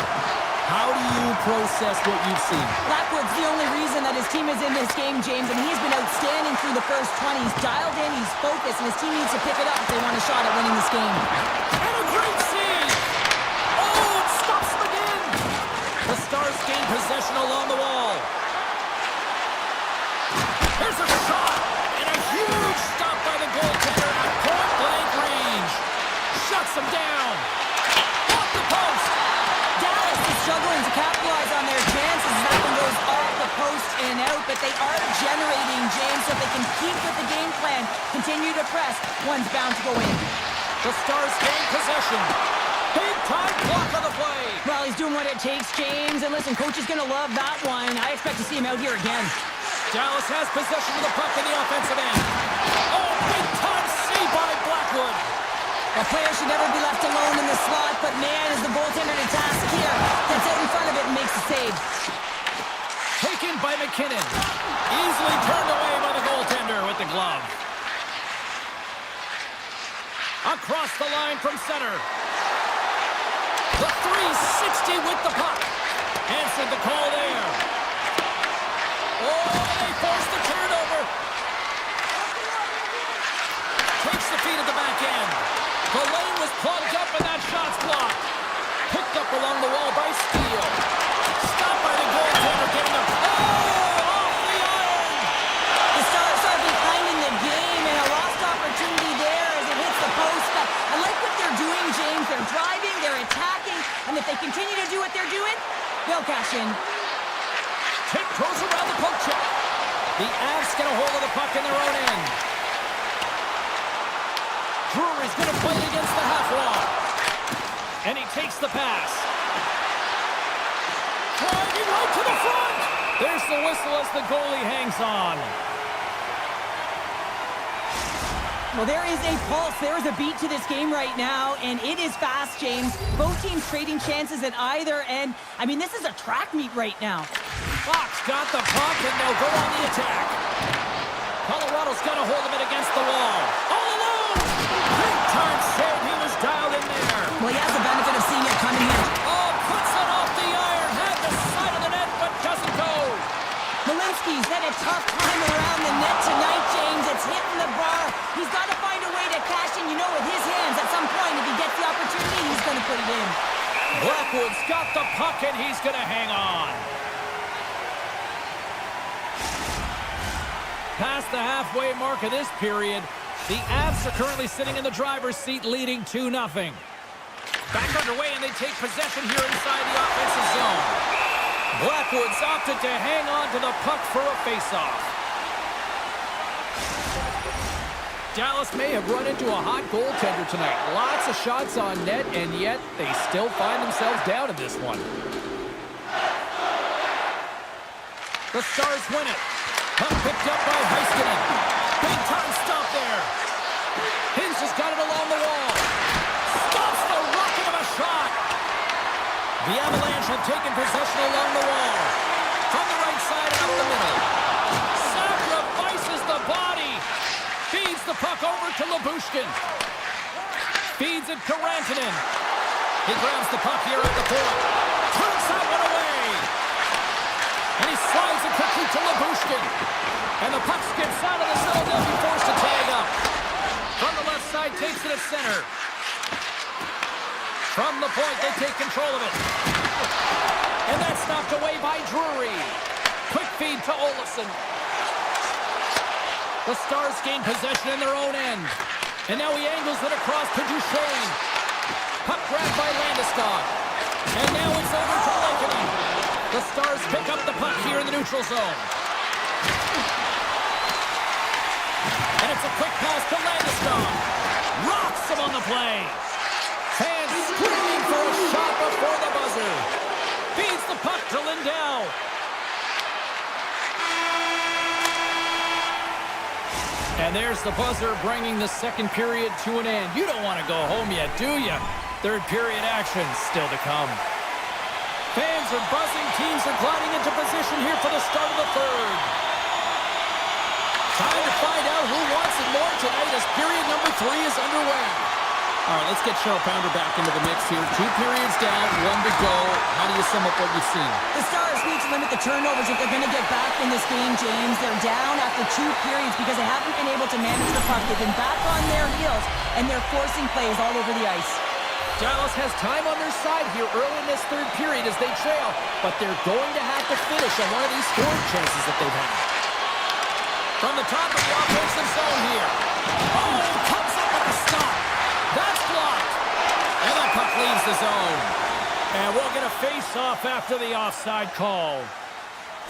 How do you process what you've seen? Blackwood's the only reason that his team is in this game, James, and he's been outstanding through the first 20. He's dialed in, he's focused, and his team needs to pick it up if they want a shot at winning this game. And a great save! Oh, it stops him again! The Stars gain possession along the wall. Here's a shot, and a huge stop by the goaltender at point-blank range. Shuts him down. Off the post. Dallas is struggling to capitalize on their chances. That one goes off the post and out, but they are generating, James, so they can keep with the game plan. Continue to press. One's bound to go in. The Stars gain possession. Big time block on the play. Well, he's doing what it takes, James. And listen, coach is going to love that one. I expect to see him out here again. Dallas has possession of the puck in the offensive end. Oh, big time save by Blackwood. A player should never be left alone in the slot, but man, is the goaltender to task here. Gets out in front of it and makes the save. Taken by McKinnon. Easily turned away by the goaltender with the glove. Across the line from center. The 360 with the puck. Answered the call there. Oh, they forced the turnover. Takes the feed at the back end. The lane was plugged up and that shot's blocked. Picked up along the wall by Steele. Stopped by the goaltender, getting a... Oh! Off the iron! The Stars are behind in the game, and a lost opportunity there as it hits the post. But I like what they're doing, James. They're driving, they're attacking, and if they continue to do what they're doing, they'll cash in. Tiptoes around the poke check. The Avs get a hold of the puck in their own end. Drury's going to play it against the half wall. And he takes the pass. Driving right to the front. There's the whistle as the goalie hangs on. Well, there is a pulse. There is a beat to this game right now, and it is fast, James. Both teams trading chances at either end. I mean, this is a track meet right now. Fox got the puck, and they'll go on the attack. Colorado's got a hold of it against the wall. All alone! Big time save. He was dialed in there. Well, he has the benefit of seeing it coming here. Oh, puts it off the iron. Had the side of the net, but doesn't go. Malinski's had a tough time around the net tonight, James. It's hitting the bar. He's got to find a way to cash in, with his hands. At some point, if he gets the opportunity, he's going to put it in. Blackwood's got the puck, and he's going to hang on. Past the halfway mark of this period, the Avs are currently sitting in the driver's seat, leading 2-0. Back underway, and they take possession here inside the offensive zone. Blackwood's opted to hang on to the puck for a face-off. Dallas may have run into a hot goaltender tonight. Lots of shots on net, and yet they still find themselves down in this one. The Stars win it. Puck picked up by Heiskanen. Big time stop there. Hintz has got it along the wall. Stops the rocket of a shot. The Avalanche have taken possession along the wall. From the right side and up the middle. Sacrifices the body. Feeds the puck over to Lyubushkin. Feeds it to Rantanen. He grabs the puck here at the point. Turns that one away. And he slides it quickly to Lyubushkin. And the puck skips out of the zone. They'll be forced to tag up. From the left side, takes it at center. From the point, they take control of it. And that's knocked away by Drury. Quick feed to Olofsson. The Stars gain possession in their own end. And now he angles it across to Duchesne. Puck grabbed by Landeskog. And now it's over to Lakenin. The Stars pick up the puck here in the neutral zone. And it's a quick pass to Landeskog. Rocks him on the play. Fans screaming for a shot before the buzzer. Feeds the puck to Lindell. And there's the buzzer bringing the second period to an end. You don't want to go home yet, do you? Third period action still to come. Fans are buzzing. Teams are gliding into position here for the start of the third. Time to find out who wants it more tonight as period number 3 is underway. All right, let's get Cheryl Pounder back into the mix here. 2 periods down, 1 to go. How do you sum up what you've seen? The Stars need to limit the turnovers if they're going to get back in this game, James. They're down after 2 periods because they haven't been able to manage the puck. They've been back on their heels, and they're forcing plays all over the ice. Dallas has time on their side here early in this third period as they trail, but they're going to have to finish on one of these scoring chances that they've had. From the top of the offensive zone here. Oh, comes up with a stop. That's blocked. And the puck leaves the zone. And we'll get a face-off after the offside call.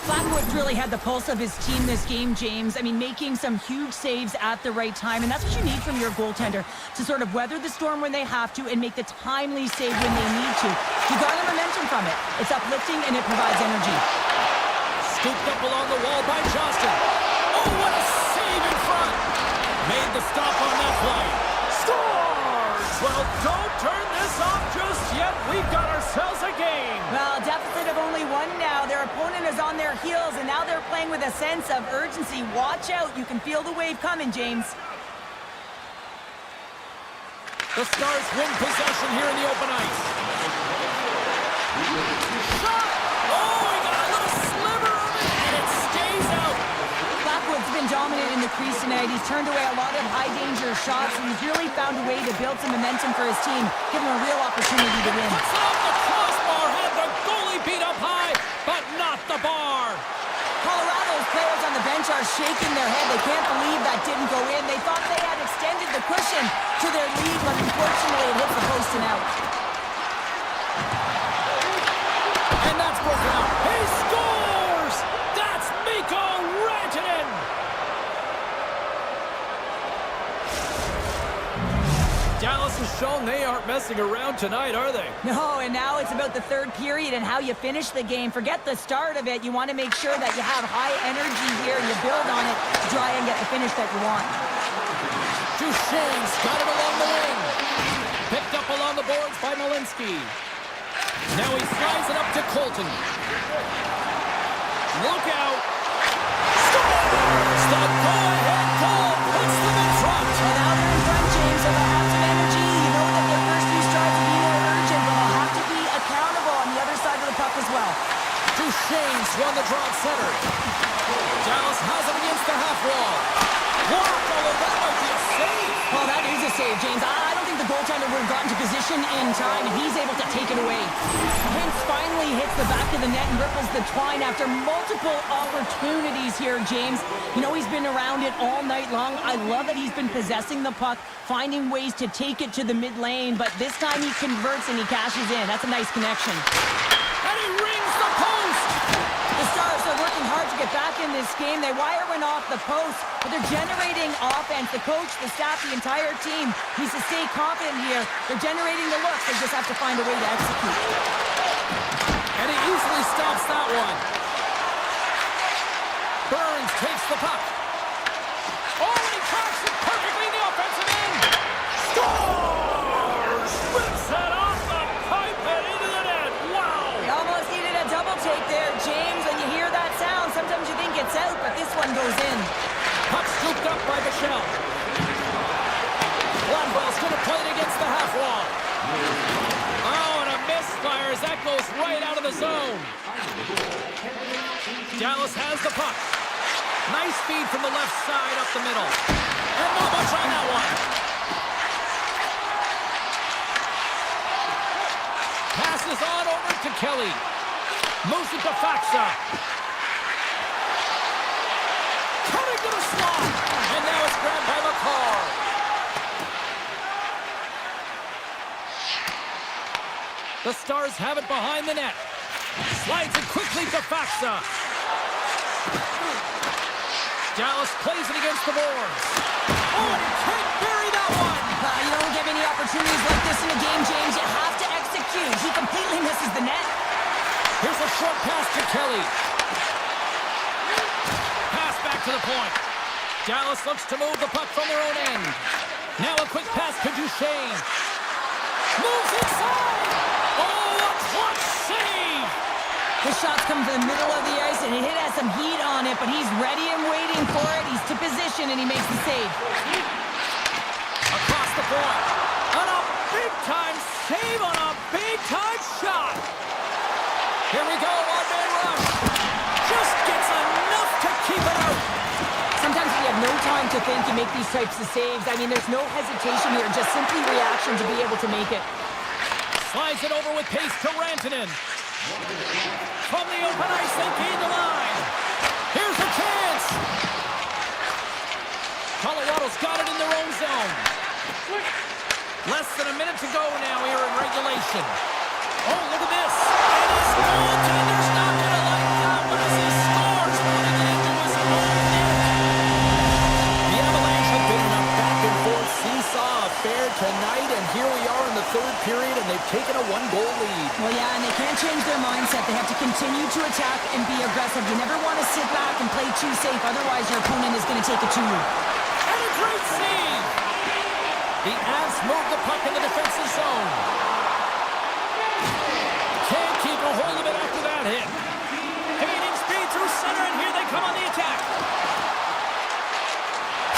Blackwood's really had the pulse of his team this game, James. I mean, making some huge saves at the right time, and that's what you need from your goaltender, to sort of weather the storm when they have to and make the timely save when they need to. You garner momentum from it. It's uplifting, and it provides energy. Scooped up along the wall by Johnston. Oh, what a save in front! Made the stop on that play. Scores! Well, don't turn this off just yet. We've got ourselves a game. Well, deficit of only 1 now. Their opponent is on their heels, and now they're playing with a sense of urgency. Watch out. You can feel the wave coming, James. The Stars win possession here in the open ice. Shot! Oh, he got a little sliver of it, and it stays out. Blackwood's been dominant in the crease tonight. He's turned away a lot of high-danger shots, and he's really found a way to build some momentum for his team, give him a real opportunity to win. Puts it off the crossbar, had the goalie beat up high, but not the bar. Colorado's players on the bench are shaking their head. They can't believe that didn't go in. They thought they had extended the cushion to their lead, but unfortunately it hit the post and out. And that's broken out. He scores! That's Mikko Rantanen! Dallas has shown they aren't messing around tonight, are they? No, and now it's about the third period and how you finish the game. Forget the start of it. You want to make sure that you have high energy here and you build on it to try and get the finish that you want. Duchesne's got it along the wing. Picked up along the boards by Malinsky. Now he slides it up to Colton. Look out. Scores! The go-ahead goal puts them in front. Well, now they're in front, James, so they'll have some energy. You know that their first few strides will be more urgent, but they'll have to be accountable on the other side of the puck as well. Duchesne's won the draw at center. Dallas has it against the half wall. Blocked, although that might be a save. Oh, that is a save, James. I don't think the goaltender would have gotten to position in time, and he's able to take it away. Hintz finally hits the back of the net and ripples the twine after multiple opportunities here, James. You know, he's been around it all night long. I love that he's been possessing the puck, finding ways to take it to the mid lane, but this time he converts and he cashes in. That's a nice connection. And he rings the post. The Stars are working hard to get back in this game. They wire one off the post, but they're generating offense. The coach, the staff, the entire team needs to stay confident here. They're generating the looks. They just have to find a way to execute. And he easily stops that one. Burns takes the puck. Oh, and he cracks it perfectly in the offensive end. Scores! Rips it off the pipe and into the net. Wow! They almost needed a double take there, James. When you hear that sound, sometimes you think it's out, but this one goes in. Puck scooped up by Michelle. Blundwell's going to play it against the half wall. Oh, and a misfire as that goes right out of the zone. Dallas has the puck. Nice feed from the left side up the middle. And not much on that one. Passes on over to Kelly. Moves it to Faxa. Cutting to the slot. card. The Stars have it behind the net. Slides it quickly to Faxa. Dallas plays it against the boards. Oh, and he can't bury that one. You don't get many opportunities like this in a game, James. You have to execute. He completely misses the net. Here's a short pass to Kelly. Pass back to the point. Dallas looks to move the puck from their own end. Now a quick pass to Duchesne. Moves inside. Oh, a clutch save. The shot's come to the middle of the ice, and it has some heat on it, but he's ready and waiting for it. He's to position, and he makes the save. Across the point. On a big-time save on a big-time shot. Here we go, one-man rush. Just gets enough to keep it out. Sometimes we have no time to think and make these types of saves. I mean, there's no hesitation here, just simply reaction to be able to make it. Slides it over with pace to Rantanen. From the open ice, they gain the line. Here's a chance. Colorado's got it in their own zone. Less than a minute to go now here in regulation. Oh, look at this. And his goaltender's not going to like that one as he scores, putting it into his own net. The Avalanche have been in a back-and-forth seesaw affair tonight, and here we are in the third period, and they've taken a one-goal lead. Well, yeah, and they can't change their mindset. They have to continue to attack and be aggressive. You never want to sit back and play too safe. Otherwise, your opponent is going to take it to you. And a great save! The Avs move the puck in the defensive zone. Can't keep a hold of it after that hit. Gaining speed through center, and here they come on the attack.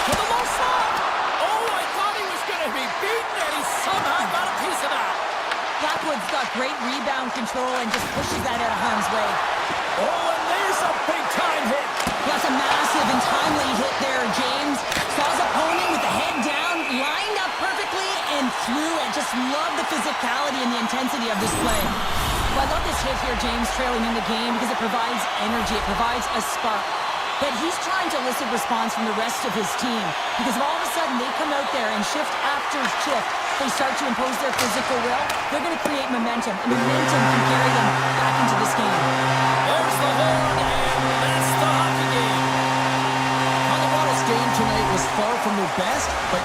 To the low slot. Oh, I thought he was going to be beaten, and he somehow got a piece of that. Blackwood's got great rebound control and just pushes that out of harm's way. Oh, and there's a big-time hit. That's a massive and timely hit there, James. Saw his opponent with the head down, lined up perfectly, and threw it. Just love the physicality and the intensity of this play. Well, I love this hit here, James, trailing in the game because it provides energy. It provides a spark. But he's trying to elicit response from the rest of his team because if all of a sudden they come out there and shift after shift, they start to impose their physical will, they're going to create momentum, and momentum can carry them back into this game. There's the horn, and that's the hockey game. Colorado's game tonight was far from their best, but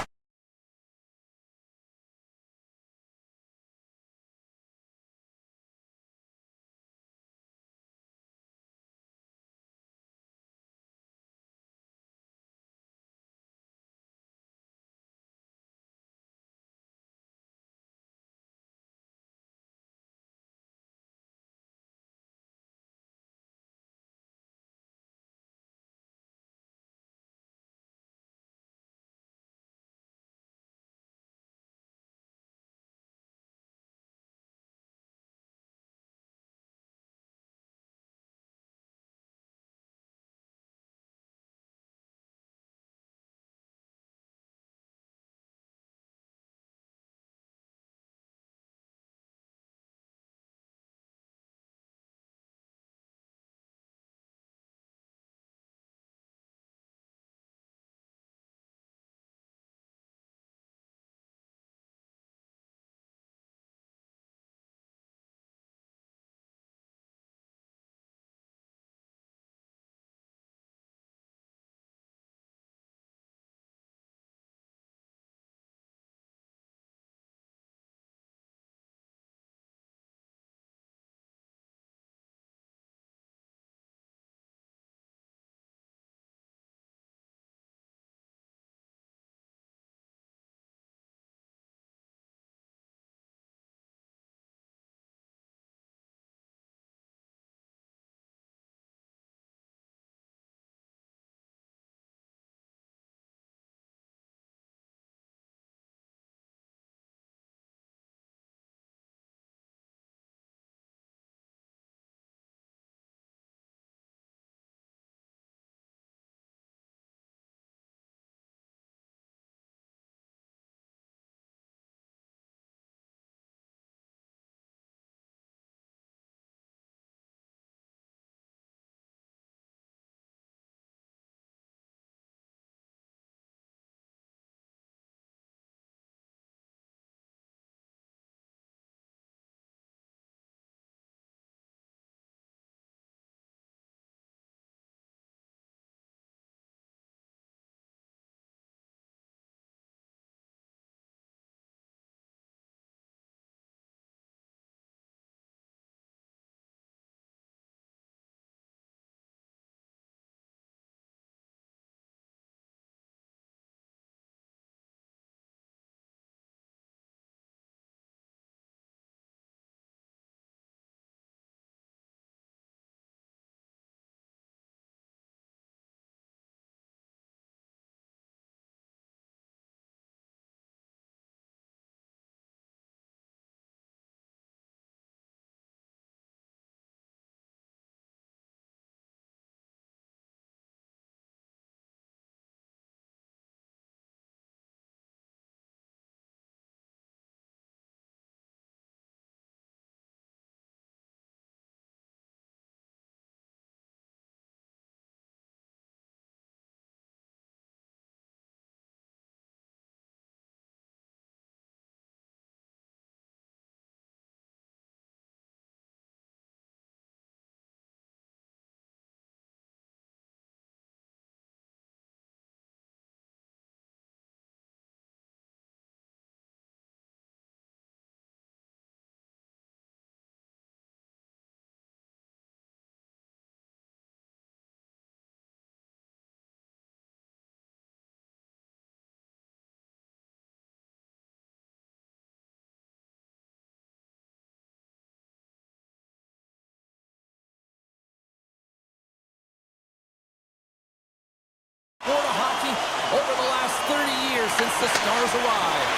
30 years since the Stars arrived.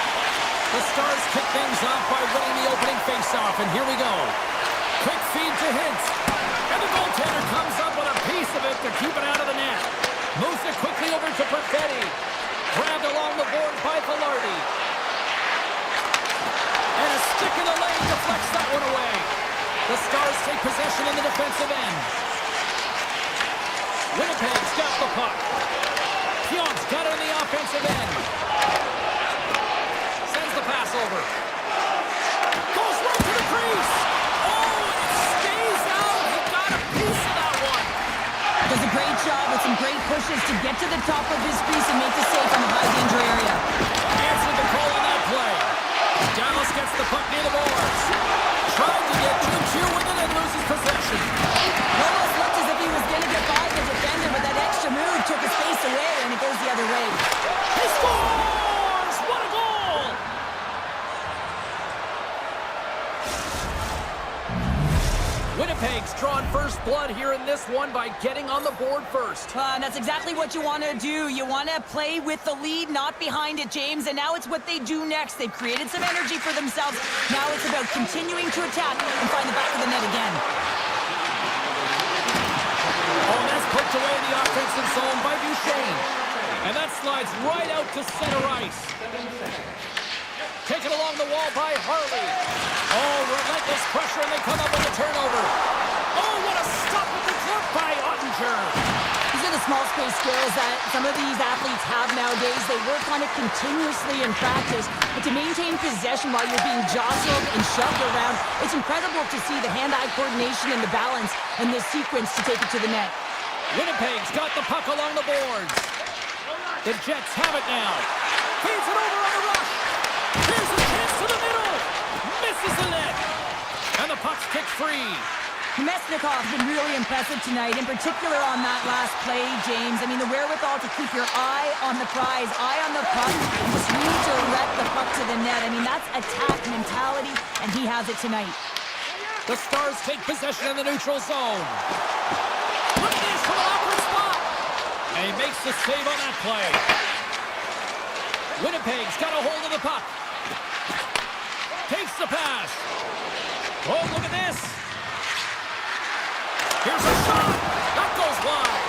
The Stars kick things off by winning the opening faceoff, and here we go. Quick feed to Hintz. And the goaltender comes up with a piece of it to keep it out of the net. Moves it quickly over to Perfetti. Grabbed along the boards by Velarde. And a stick in the lane deflects that one away. The Stars take possession in the defensive end. Winnipeg's got the puck. Pionk's got it in the offensive end. Sends the pass over. Goes right to the crease. Oh, it stays out. He got a piece of that one. Does a great job with some great pushes to get to the top of his crease and make the save in the high danger area. Answered the call on that play. Dallas gets the puck near the boards. Tried to get 2-2 with it and loses possession. Almost looked as if he was going to get by the defender, but that extra move took his face away, and it goes the other way. He scores! What a goal! Winnipeg's drawn first blood here in this one by getting on the board first. And that's exactly what you want to do. You want to play with the lead, not behind it, James. And now it's what they do next. They've created some energy for themselves. Now it's about continuing to attack and find the back of the net again. Oh, that's poked away in the offensive zone by Duchesne. And that slides right out to center ice. Taken along the wall by Harley. Oh, relentless pressure, and they come up with a turnover. Oh, what a stop with the glove by Ottinger. These are the small space skills that some of these athletes have nowadays. They work on it continuously in practice. But to maintain possession while you're being jostled and shoved around, it's incredible to see the hand-eye coordination and the balance in this sequence to take it to the net. Winnipeg's got the puck along the boards. The Jets have it now. Feeds it over on the rush. Here's a chance to the middle. Misses the net. And the puck's kicked free. Mesnikov's been really impressive tonight, in particular on that last play, James. I mean, the wherewithal to keep your eye on the prize, eye on the puck, and just redirect the puck to the net. I mean, that's attack mentality, and he has it tonight. The Stars take possession in the neutral zone. Look at this from an awkward spot. And he makes the save on that play. Winnipeg's got a hold of the puck. Takes the pass. Oh, look at this. Here's a shot. That goes wide.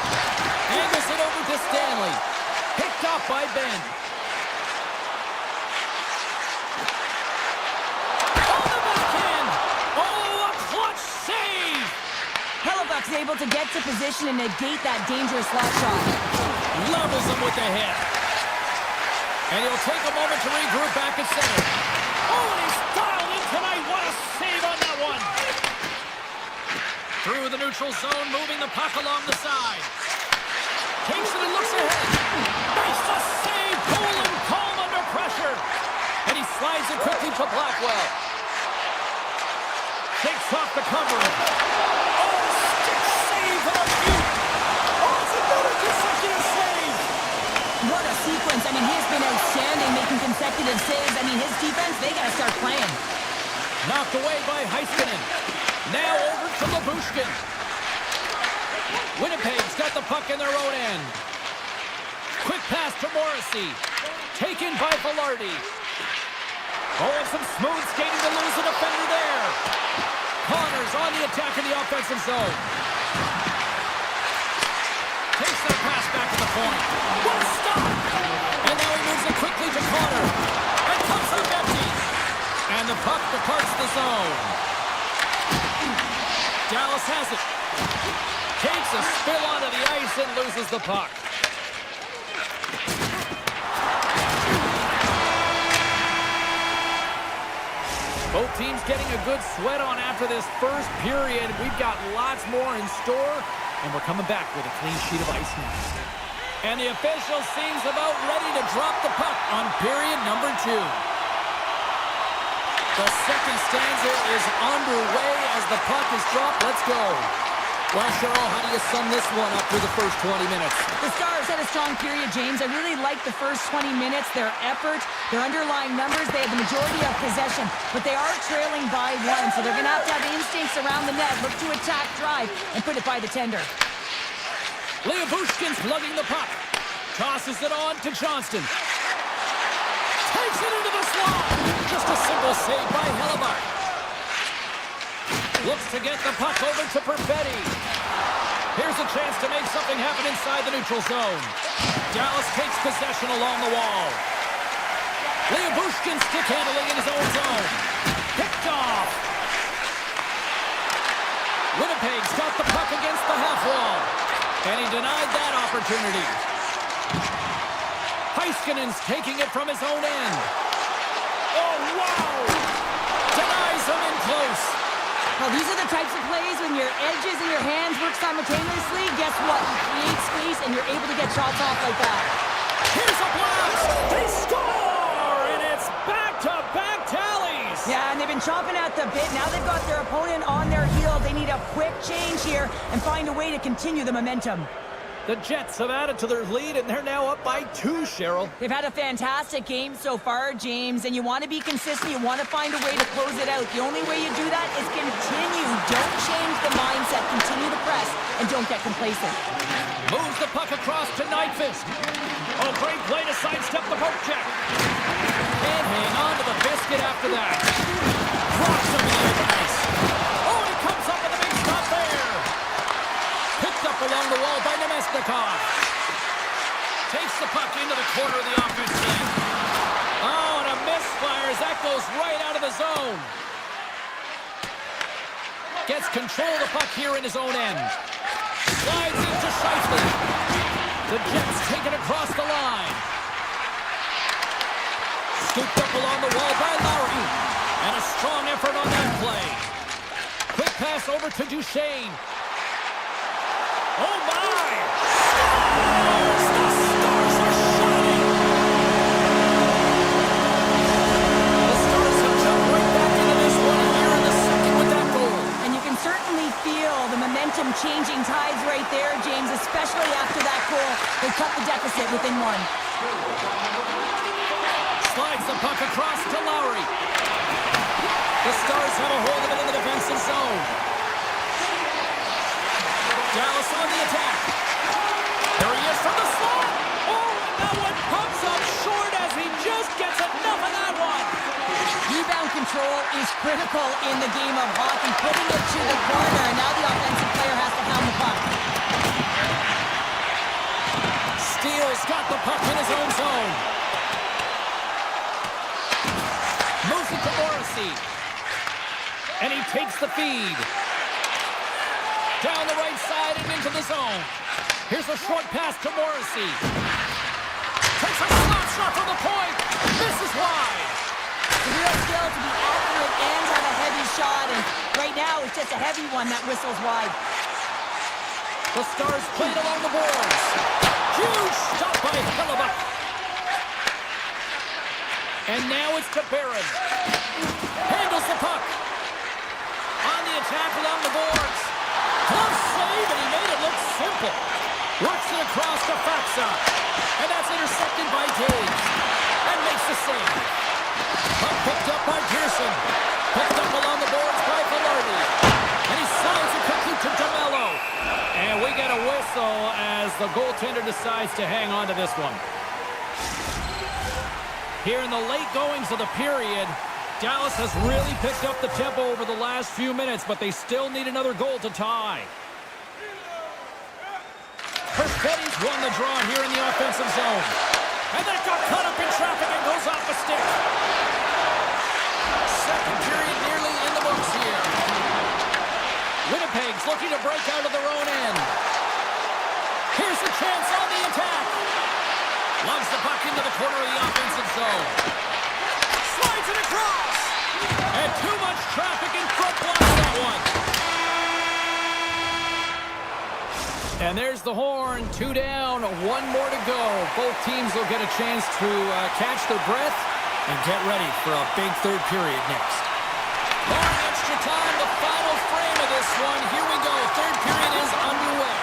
Angles it over to Stanley. Picked up by Ben. On the backhand. Oh, a clutch save. Hellebuyck's able to get to position and negate that dangerous slot shot. Levels him with the hit. And he'll take a moment to regroup back at center. Oh, and he's dialed in tonight. What a save on that one. Through the neutral zone, moving the puck along the side. Takes it and looks ahead. Makes the save. Cool and calm under pressure. And he slides it quickly to Blackwell. Shakes off the covering. Oh, stick save and a beaut. Oh, it's another consecutive save. What a sequence. I mean, he has been outstanding making consecutive saves. I mean, his defense, they got to start playing. Knocked away by Heiskanen. Now over to Labushkin. Winnipeg's got the puck in their own end. Quick pass to Morrissey. Taken by Velarde. Oh, and some smooth skating to lose the defender there. Connors on the attack in the offensive zone. Takes that pass back to the point. What a stop! And now he moves it quickly to Connor. And comes up empty. And the puck departs the zone. Dallas has it. Takes a spill onto the ice and loses the puck. Both teams getting a good sweat on after this first period. We've got lots more in store, and we're coming back with a clean sheet of ice next. And the official seems about ready to drop the puck on period number 2. The second stanza is underway as the puck is dropped. Let's go. Well, Cheryl, how do you sum this one up through the first 20 minutes? The Stars had a strong period, James. I really liked the first 20 minutes, their effort, their underlying numbers. They had the majority of possession, but they are trailing by 1, so they're going to have instincts around the net, look to attack, drive, and put it by the tender. Leobushkin's lugging the puck. Tosses it on to Johnston. Takes it into the slot. Just a simple save by Hellebuyck. Looks to get the puck over to Perfetti. Here's a chance to make something happen inside the neutral zone. Dallas takes possession along the wall. Leobushkin stick handling in his own zone. Picked off. Winnipeg's got the puck against the half wall. And he denied that opportunity. Heiskanen's taking it from his own end. Oh, wow! Denies him in close. Well, these are the types of plays when your edges and your hands work simultaneously. Guess what? You create space and you're able to get shots off like that. Here's a blast! They score! And it's back-to-back tallies! Yeah, and they've been chomping at the bit. Now they've got their opponent on their heel. They need a quick change here and find a way to continue the momentum. The Jets have added to their lead, and they're now up by 2, Cheryl. They've had a fantastic game so far, James, and you want to be consistent. You want to find a way to close it out. The only way you do that is continue. Don't change the mindset. Continue to press, and don't get complacent. Moves the puck across to Nyquist. Oh, great play to sidestep the poke check. And hang on to the biscuit after that. Cross him in the ice. Oh, he comes up with a big stop there. Picked up along the wall by Nemesnikov. Takes the puck into the corner of the offense end. Oh, and a misfire as that goes right out of the zone. Gets control of the puck here in his own end. Slides into Scheifele. The Jets take it across the line. Scooped up along the wall by Lowry. And a strong effort on that play. Quick pass over to Duchesne. Oh my! Stars! The Stars are shining! The Stars have jumped right back into this one here in the second with that goal. And you can certainly feel the momentum changing tides right there, James, especially after that goal. They cut the deficit within one. Slides the puck across to Lowry. The Stars have a hold of it in the defensive zone. Dallas on the attack. There he is from the slot. Oh, and that one pumps up short as he just gets enough of that one. Rebound control is critical in the game of hockey. Putting it to the corner, and now the offensive player has to pound the puck. Steele's got the puck in his own zone. Moves it to Morrissey. And he takes the feed. Down the right side and into the zone. Here's a short pass to Morrissey. Takes a slap shot from the point. This is wide. The real skill to be accurate and have a heavy shot, and right now it's just a heavy one that whistles wide. The Stars played along the boards. Huge stop by Hellebuyck. And now it's to Barron. Handles the puck. On the attack along the boards. Close save, and he made it look simple. Works it across to Faksa. And that's intercepted by Taves. And makes the save. Puck picked up by Pearson. Picked up along the boards by Velarde. And he signs it quickly to DeMello. And we get a whistle as the goaltender decides to hang on to this one. Here in the late goings of the period, Dallas has really picked up the tempo over the last few minutes, but they still need another goal to tie. Perfetti's won the draw here in the offensive zone. And that got caught up in traffic and goes off the stick. Second period nearly in the books here. Winnipeg's looking to break out of their own end. Here's the chance on the attack. Loves the puck into the corner of the offensive zone. Slides it across. And too much traffic in front blocks that one. And there's the horn. 2 down, 1 more to go. Both teams will get a chance to catch their breath and get ready for a big third period next. More extra time, the final frame of this one. Here we go. Third period is underway.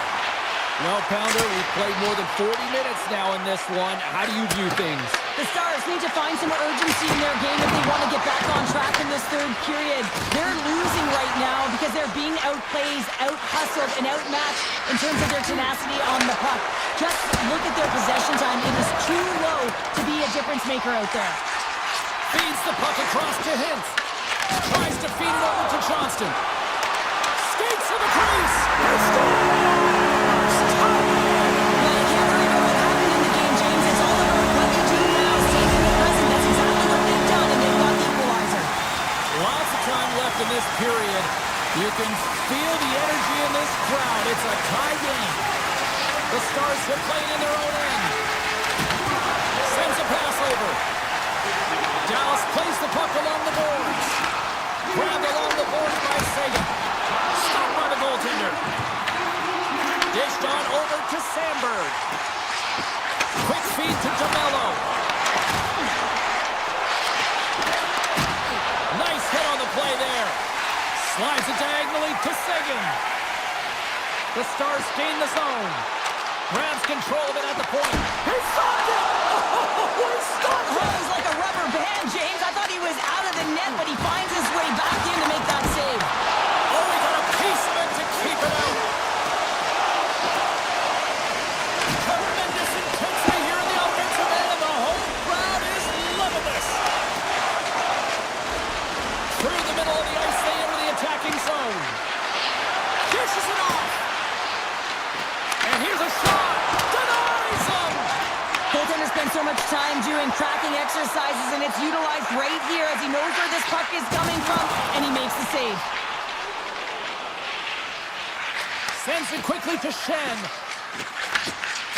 Well, Pounder, we've played more than 40 minutes now in this one. How do you view things? The Stars need to find some urgency in their game if they want to get back on track in this third period. They're losing right now because they're being outplayed, out-hustled, and outmatched in terms of their tenacity on the puck. Just look at their possession time. It is too low to be a difference difference maker out there. Feeds the puck across to Hintz. Tries to feed it over to Johnston. Skates to the crease. Lots of time left in this period. You can feel the energy in this crowd. It's a tie game. The Stars are playing in their own end. Sends a pass over. Dallas plays the puck along the boards. Grabbed along the boards by Sagan. Stopped by the goaltender. Dished on over to Sandberg. Quick feed to DeMello. Nice hit on the play there. Slides it diagonally to Sagan. The Stars gain the zone. Grabs control of it at the point. He stopped it! Oh, he stopped it! He's like a rubber band, James. I thought he was out of the net, but he finds his way back in to make that save. Oh, he got a piece of it to keep it out. Tremendous intensity here in the offensive end, and the whole crowd is loving this. Through the middle of the ice, they enter the attacking zone. Dishes it off. And here's a shot. Denies him. Goaltender spends so much time doing tracking exercises, and it's utilized right here as he knows where this puck is coming from, and he makes the save. Sends it quickly to Shen.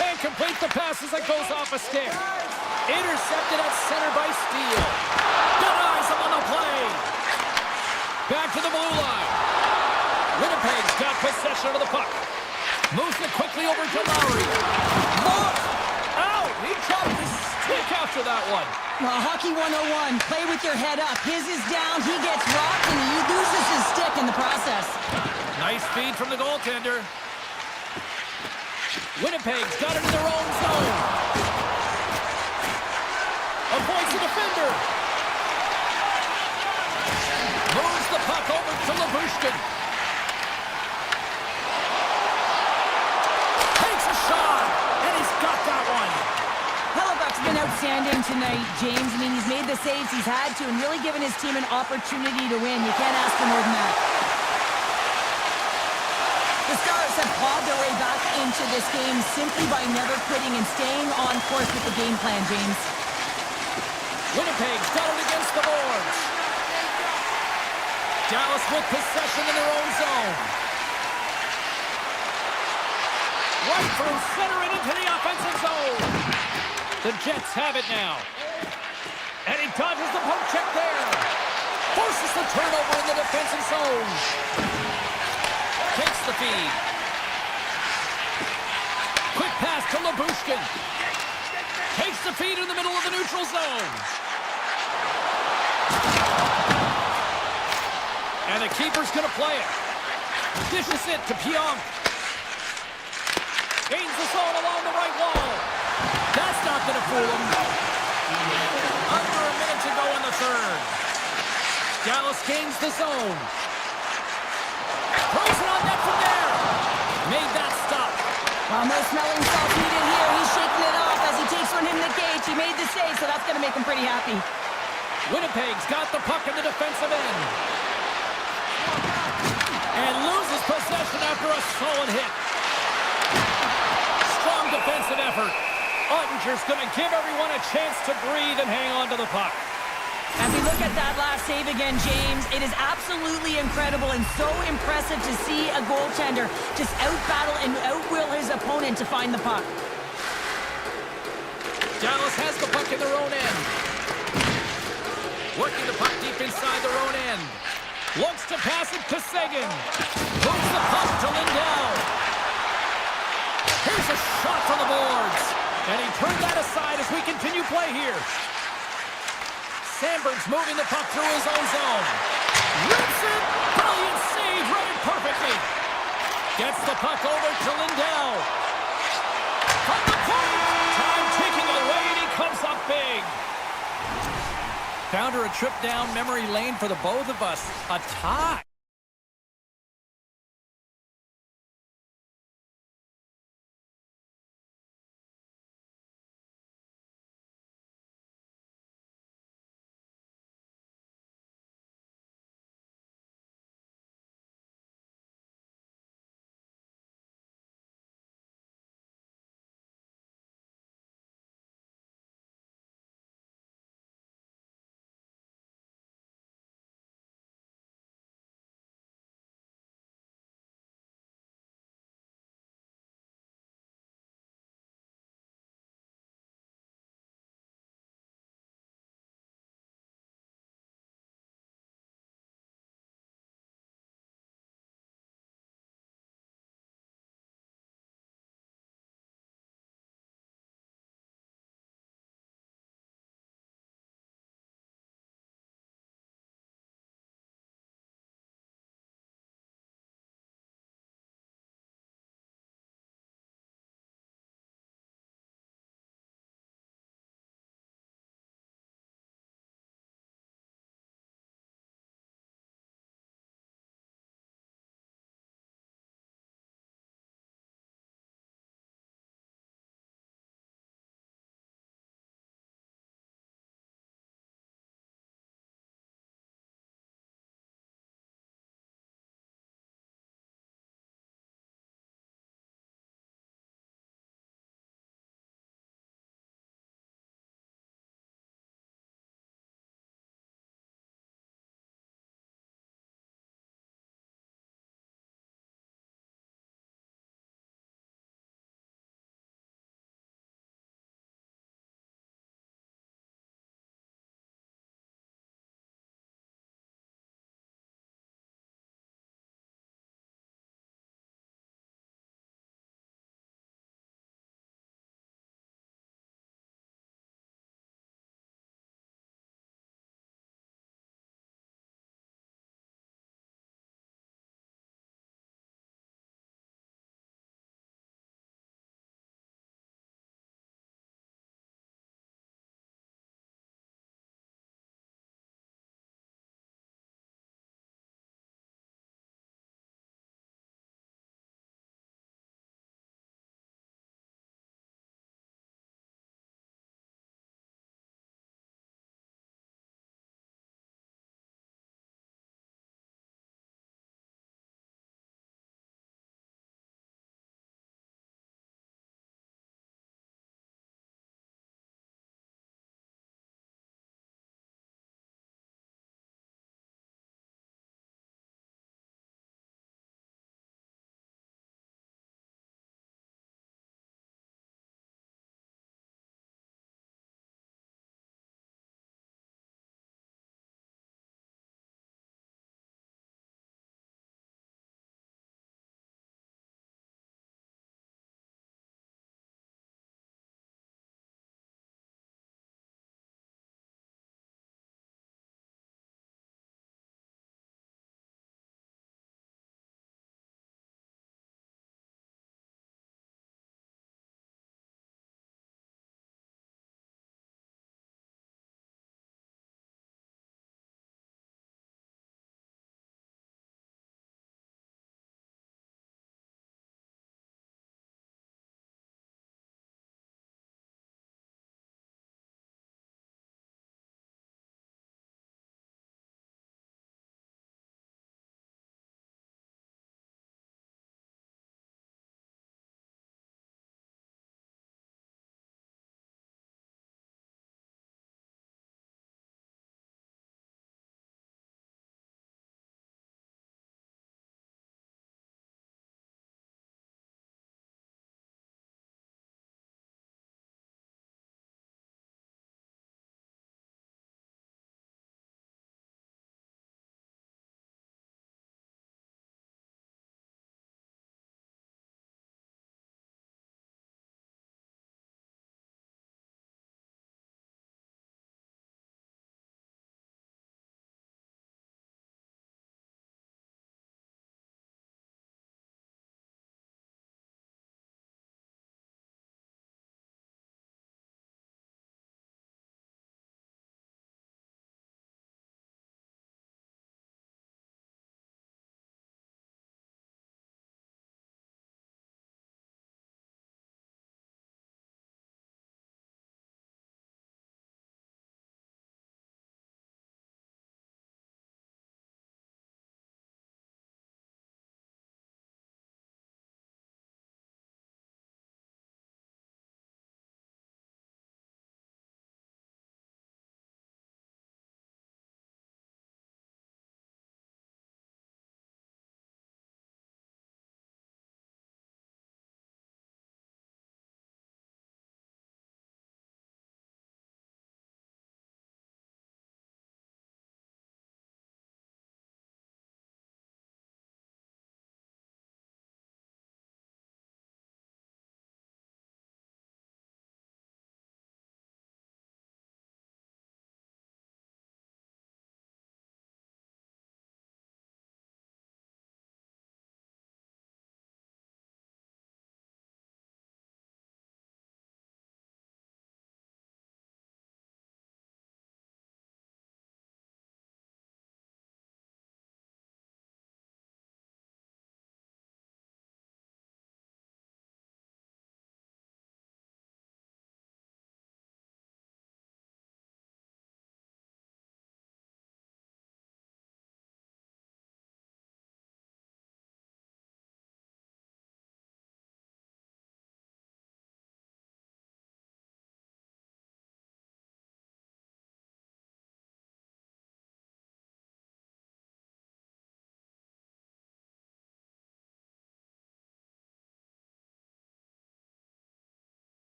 Can't complete the pass as it goes off a stick. Intercepted at center by Steele. Denies him on the play. Back to the blue line. Winnipeg's got possession of the puck. Moves it quickly over to Lowry. Look! Out! He dropped his stick after that one. Well, Hockey 101, play with your head up. His is down, he gets rocked, and he loses his stick in the process. Nice feed from the goaltender. Winnipeg's got it in their own zone. Avoids the defender. Moves the puck over to Labushkin. Takes a shot, and he's got that one. Hellebuck's been outstanding tonight, James. I mean, he's made the saves he's had to and really given his team an opportunity to win. You can't ask for more than that. The Stars have clawed their way back into this game simply by never quitting and staying on course with the game plan, James. Winnipeg's got it against the boards. Dallas with possession in their own zone. Right from center and into the offensive zone. The Jets have it now. And he dodges the poke check there. Forces the turnover in the defensive zone. Takes the feed. Quick pass to Labushkin. Takes the feed in the middle of the neutral zone. And the keeper's going to play it. Dishes it to Pionk. Gains the zone along the right wall. That's not going to fool him. Under a minute to go in the third. Dallas gains the zone. Throws it on net from there. Made that stop. Well, no smelling salt needed here. He's shaking it off as he takes one in the cage. He made the save, so that's going to make him pretty happy. Winnipeg's got the puck in the defensive end. And loses possession after a solid hit. Strong defensive effort. Ottinger's going to give everyone a chance to breathe and hang on to the puck. As we look at that last save again, James, it is absolutely incredible and so impressive to see a goaltender just outbattle and outwill his opponent to find the puck. Dallas has the puck in their own end. Working the puck deep inside their own end. Looks to pass it to Sagan. Moves the puck to Lindell. Here's a shot from the boards. And he turned that aside as we continue play here. Sandberg's moving the puck through his own zone. Rips it! Brilliant save, read it perfectly. Gets the puck over to Lindell. From the point! Time ticking away, and he comes up big. Found her a trip down memory lane for the both of us. A tie.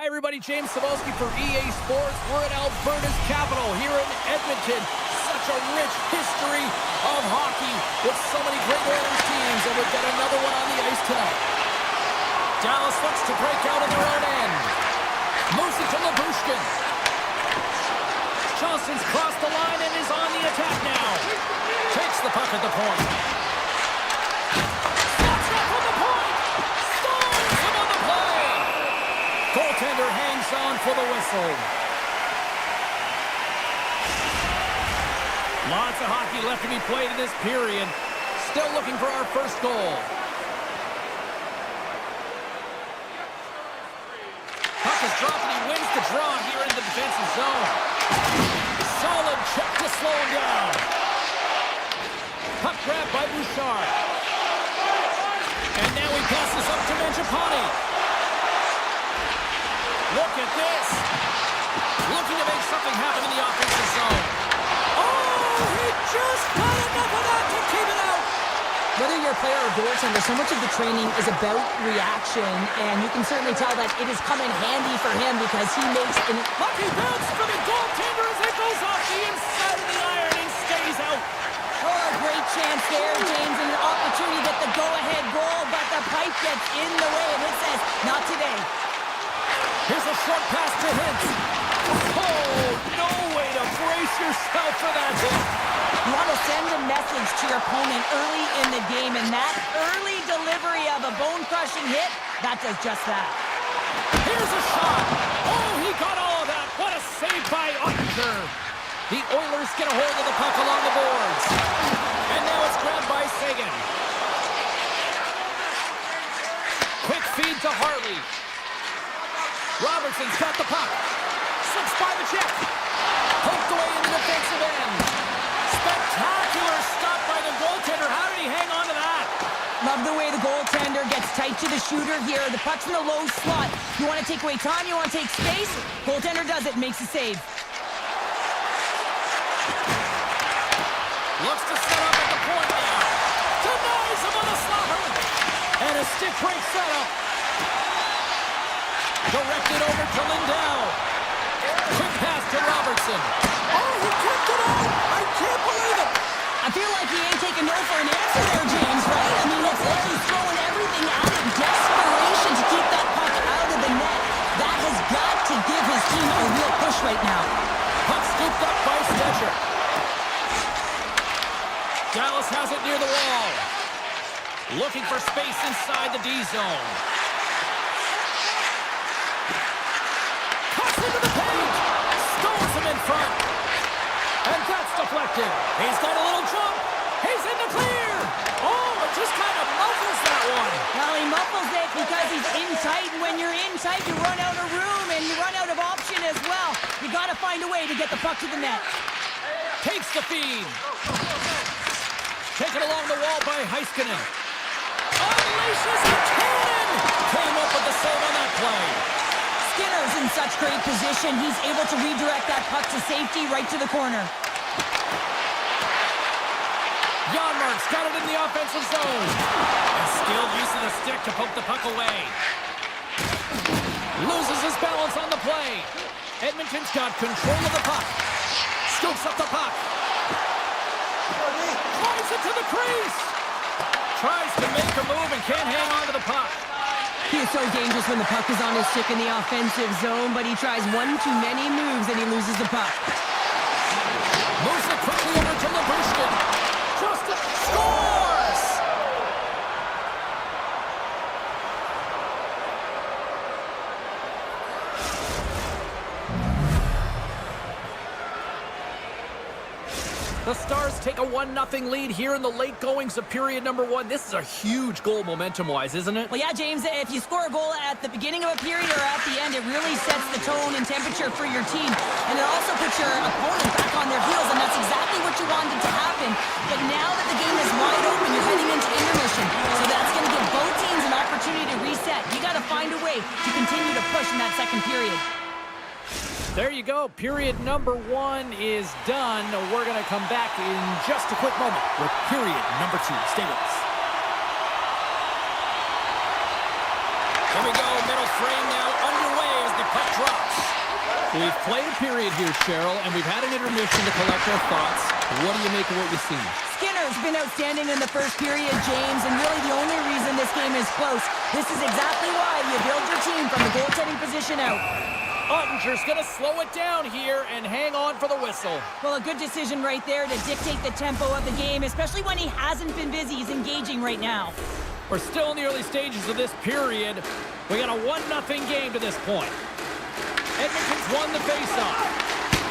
Hi everybody, James Cebulski for EA Sports. We're in Alberta's capital here in Edmonton. Such a rich history of hockey with so many great Oilers teams, and we've got another one on the ice tonight. Dallas looks to break out in their own end. Moves it to Labushkin. Johnston's crossed the line and is on the attack now. Takes the puck at the point. Slots up from the point. Stones him on the play. Goaltender hangs on for the whistle. Lots of hockey left to be played in this period. Still looking for our first goal. Puck is dropped and he wins the draw here in the defensive zone. Solid check to slow him down. Puck grab by Bouchard. And now he passes up to Mangiapane. Look at this. Looking to make something happen in the offensive zone. Oh, he just got enough of that to keep it out. Whether you're a player or goaltender, so much of the training is about reaction, and you can certainly tell that it is coming handy for him because he makes an... Lucky bounce for the goaltender as it goes off the inside of the iron and stays out. Oh, a great chance there, James, and an opportunity to get the go-ahead goal, but the pipe gets in the way, and it says, not today. Here's a short pass to Hintz. Oh, no way to brace yourself for that hit. You want to send a message to your opponent early in the game, and that early delivery of a bone-crushing hit, that does just that. Here's a shot. Oh, he got all of that. What a save by Ottinger. The Oilers get a hold of the puck along the boards. And now it's grabbed by Sagan. Quick feed to Harley. Robertson's got the puck. Slips by the check. Poked away in the defensive end. Spectacular stop by the goaltender. How did he hang on to that? Love the way the goaltender gets tight to the shooter here. The puck's in the low slot. You want to take away time, you want to take space. Goaltender does it, makes a save. Looks to set up at the point now. Denies him on the slapper. And a stick break setup. Directed over to Lindell. Quick pass to Robertson. Oh, he kicked it out! I can't believe it! I feel like he ain't taking no for an answer there, James, right? I mean, it's like he's throwing everything at it. Desperation to keep that puck out of the net. That has got to give his team a real push right now. Puck scooped up by Stecher. Dallas has it near the wall. Looking for space inside the D zone. Cuts into the paint. Stones him in front. And that's deflected. He's got a little jump. He's in the clear. Oh, it just kind of muffles that one. Well, he muffles it because he's in tight, and when you're in tight, you run out of room, and you run out of option as well. You got to find a way to get the puck to the net. Takes the feed. Taken along the wall by Heiskanen. Unleashes a cannon. Came up with the save on that play. Skinner's in such great position. He's able to redirect that puck to safety right to the corner. Janmark's got it in the offensive zone. A skilled use of the stick to poke the puck away. Loses his balance on the play. Edmonton's got control of the puck. Scoops up the puck. Flies it to the crease. Tries to make a move and can't hang on to the puck. He is so dangerous when the puck is on his stick in the offensive zone, but he tries one too many moves and he loses the puck. Moves it quickly over to Labushkin. Just scores! The Stars take a 1-0 lead here in the late goings of period number 1. This is a huge goal momentum-wise, isn't it? Well, yeah, James, if you score a goal at the beginning of a period or at the end, it really sets the tone and temperature for your team. And it also puts your opponent back on their heels, and that's exactly what you wanted to happen. But now that the game is wide open, you're heading into intermission. So that's going to give both teams an opportunity to reset. You got to find a way to continue to push in that second period. There you go. Period number 1 is done. We're going to come back in just a quick moment with period number 2. Stay with us. Here we go. Middle frame now underway as the puck drops. We've played a period here, Cheryl, and we've had an intermission to collect our thoughts. What do you make of what you've seen? Skinner's been outstanding in the first period, James, and really the only reason this game is close. This is exactly why you build your team from the goaltending position out. Ottinger's going to slow it down here and hang on for the whistle. Well, a good decision right there to dictate the tempo of the game, especially when he hasn't been busy. He's engaging right now. We're still in the early stages of this period. We got a 1-0 game to this point. Edmonton's won the faceoff.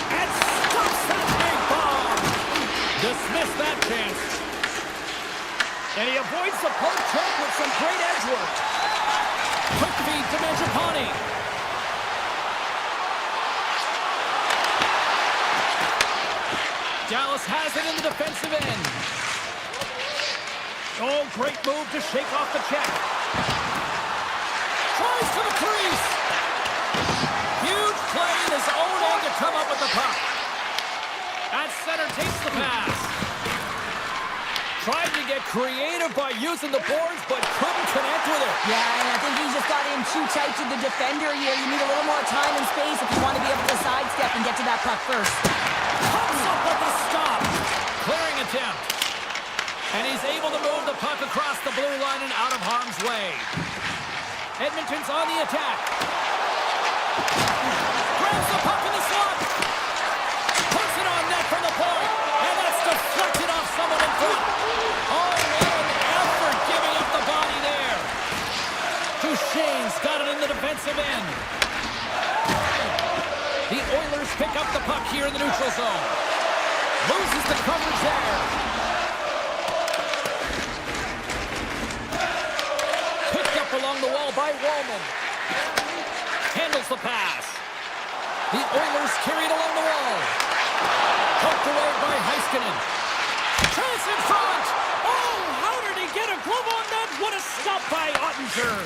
And stops that big bomb. Dismiss that chance. And he avoids the poke check with some great edge work. Quick feed to Mangiapane. Dallas has it in the defensive end. Oh, great move to shake off the check. Tries to the crease. Huge play in his own end to come up with the puck. At center takes the pass. Tried to get creative by using the boards, but couldn't connect with it. Yeah, and I think he just got in too tight to the defender here. You need a little more time and space if you want to be able to sidestep and get to that puck first. Comes up with the stop. Clearing attempt. And he's able to move the puck across the blue line and out of harm's way. Edmonton's on the attack. Grabs the puck in the slot. Puts it on net from the point. And that's deflected off someone in front. Oh, what an effort giving up the body there. Duchesne's got it in the defensive end. The Oilers pick up the puck here in the neutral zone. Loses the coverage there. Picked up along the wall by Wallman. Handles the pass. The Oilers carried along the wall. Poked away by Heiskanen. Chance in front. Oh, how did he get a glove on that? What a stop by Ottinger.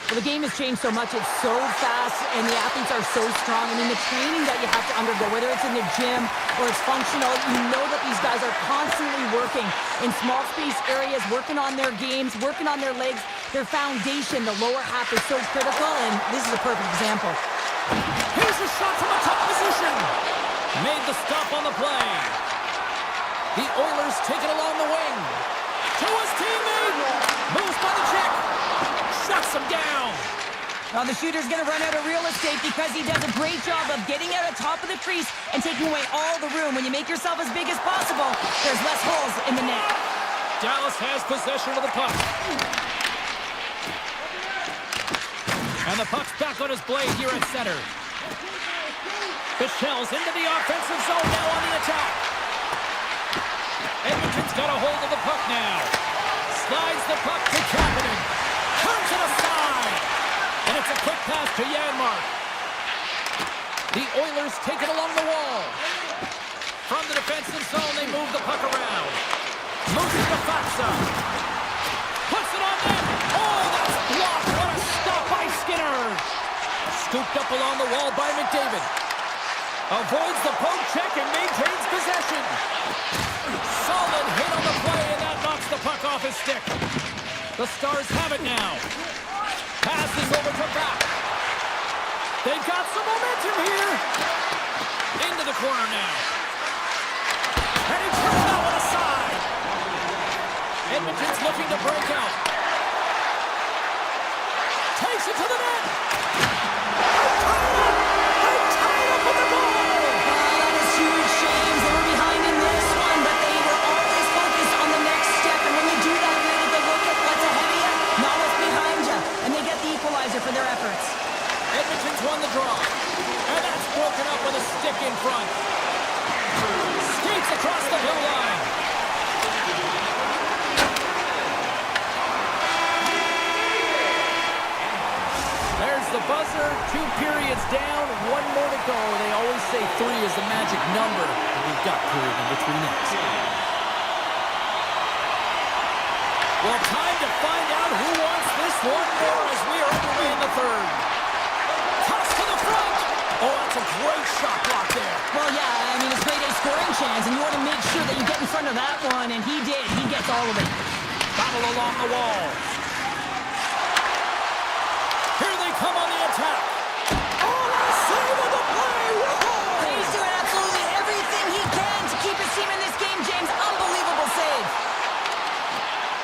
Well, the game has changed so much. It's so fast, and the athletes are so strong. I mean, the training that you have to undergo, whether it's in the gym or it's functional, you know that these guys are constantly working in small space areas, working on their games, working on their legs. Their foundation, the lower half, is so critical, and this is a perfect example. Here's a shot from a tough position. Made the stop on the play. The Oilers take it along the wing. To his teammate. Moves by the check. Shuts him down. Well, the shooter's going to run out of real estate because he does a great job of getting out of top of the crease and taking away all the room. When you make yourself as big as possible, there's less holes in the net. Dallas has possession of the puck. And the puck's back on his blade here at center. Michelle's into the offensive zone now on the attack. Edmonton's got a hold of the puck now. Slides the puck to Kapanen. Turns it aside. And it's a quick pass to Janmark. The Oilers take it along the wall. From the defensive zone, they move the puck around. Moves it to Fatsa. Puts it on net. Oh, that's blocked. What a stop by Skinner. Scooped up along the wall by McDavid. Avoids the poke check and maintains possession. Solid hit on the play, and that knocks the puck off his stick. The Stars have it now. Passes over to back. They've got some momentum here. Into the corner now. And he turns that one aside. Edmonton's looking to break out. Takes it to the net. They tied up with the goal. That is huge, James. They were behind in this one, but they were always focused on the next step. And when you do that, you need to look at what's ahead of you, not what's behind you. And they get the equalizer for their efforts. Edmonton's won the draw. And that's broken up with a stick in front. Skates across the blue line. There's the buzzer. 2 periods down. 1 more to go. They always say 3 is the magic number. And we've got period number 3 next. Well, time to find out who wants this one more as we are underway in the third. Toss to the front. Oh, that's a great shot block there. Well, yeah, I mean, it's grade A scoring chance, and you want to make sure that you get in front of that one, and he did. He gets all of it. Battle along the wall. Here they come on the attack. Oh,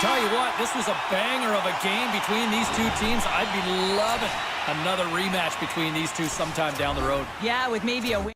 Tell you what, this was a banger of a game between these two teams. I'd be loving another rematch between these two sometime down the road. Yeah, with maybe a win.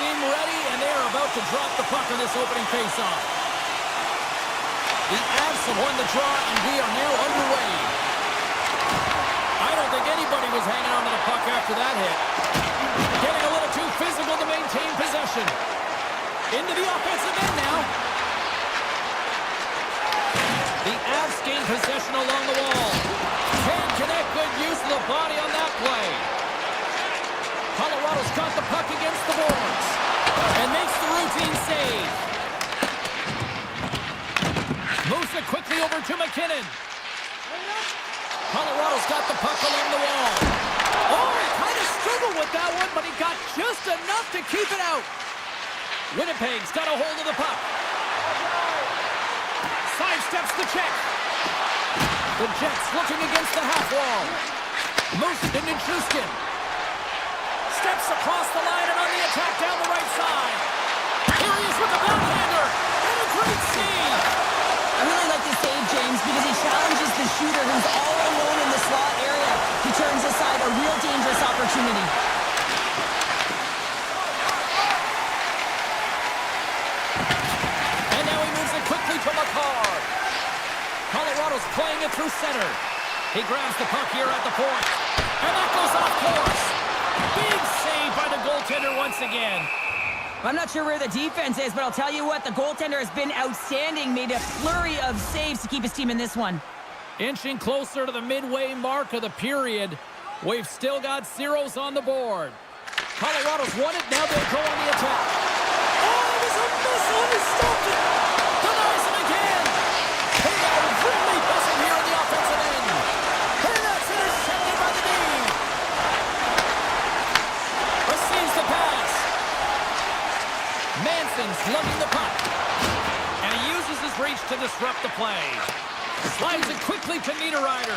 seem ready, and they are about to drop the puck in this opening faceoff. The Avs have won the draw, and we are now underway. I don't think anybody was hanging on to the puck after that hit. Getting a little too physical to maintain possession. Into the offensive end now. The Avs gain possession along the wall. Can't connect. Good use of the body on that play. Colorado's got the puck against the boards and makes the routine save. Moves it quickly over to McKinnon. Colorado's got the puck along the wall. Oh, he kind of struggled with that one, but he got just enough to keep it out. Winnipeg's got a hold of the puck. Sidesteps the check. The Jets looking against the half wall. Moves it into Chuskin. Steps across the line and on the attack down the right side. Here he is with the backhander. And a great save. I really like this save, James, because he challenges the shooter who's all alone in the slot area. He turns aside a real dangerous opportunity. And now he moves it quickly to McCarr. Colorado's playing it through center. He grabs the puck here at the point. And that goes off course. Big save by the goaltender once again. I'm not sure where the defense is, but I'll tell you what, the goaltender has been outstanding, made a flurry of saves to keep his team in this one. Inching closer to the midway mark of the period. We've still got zeros on the board. Colorado's won it, now they'll go on the attack. Oh, it was a missile, and he stopped it. Denies it again. They are really buzzing here in the offensive end. And that's intercepted by the D. Receives the pass. Manson's lugging the puck. And he uses his reach to disrupt the play. Slides it quickly to Niederreiter.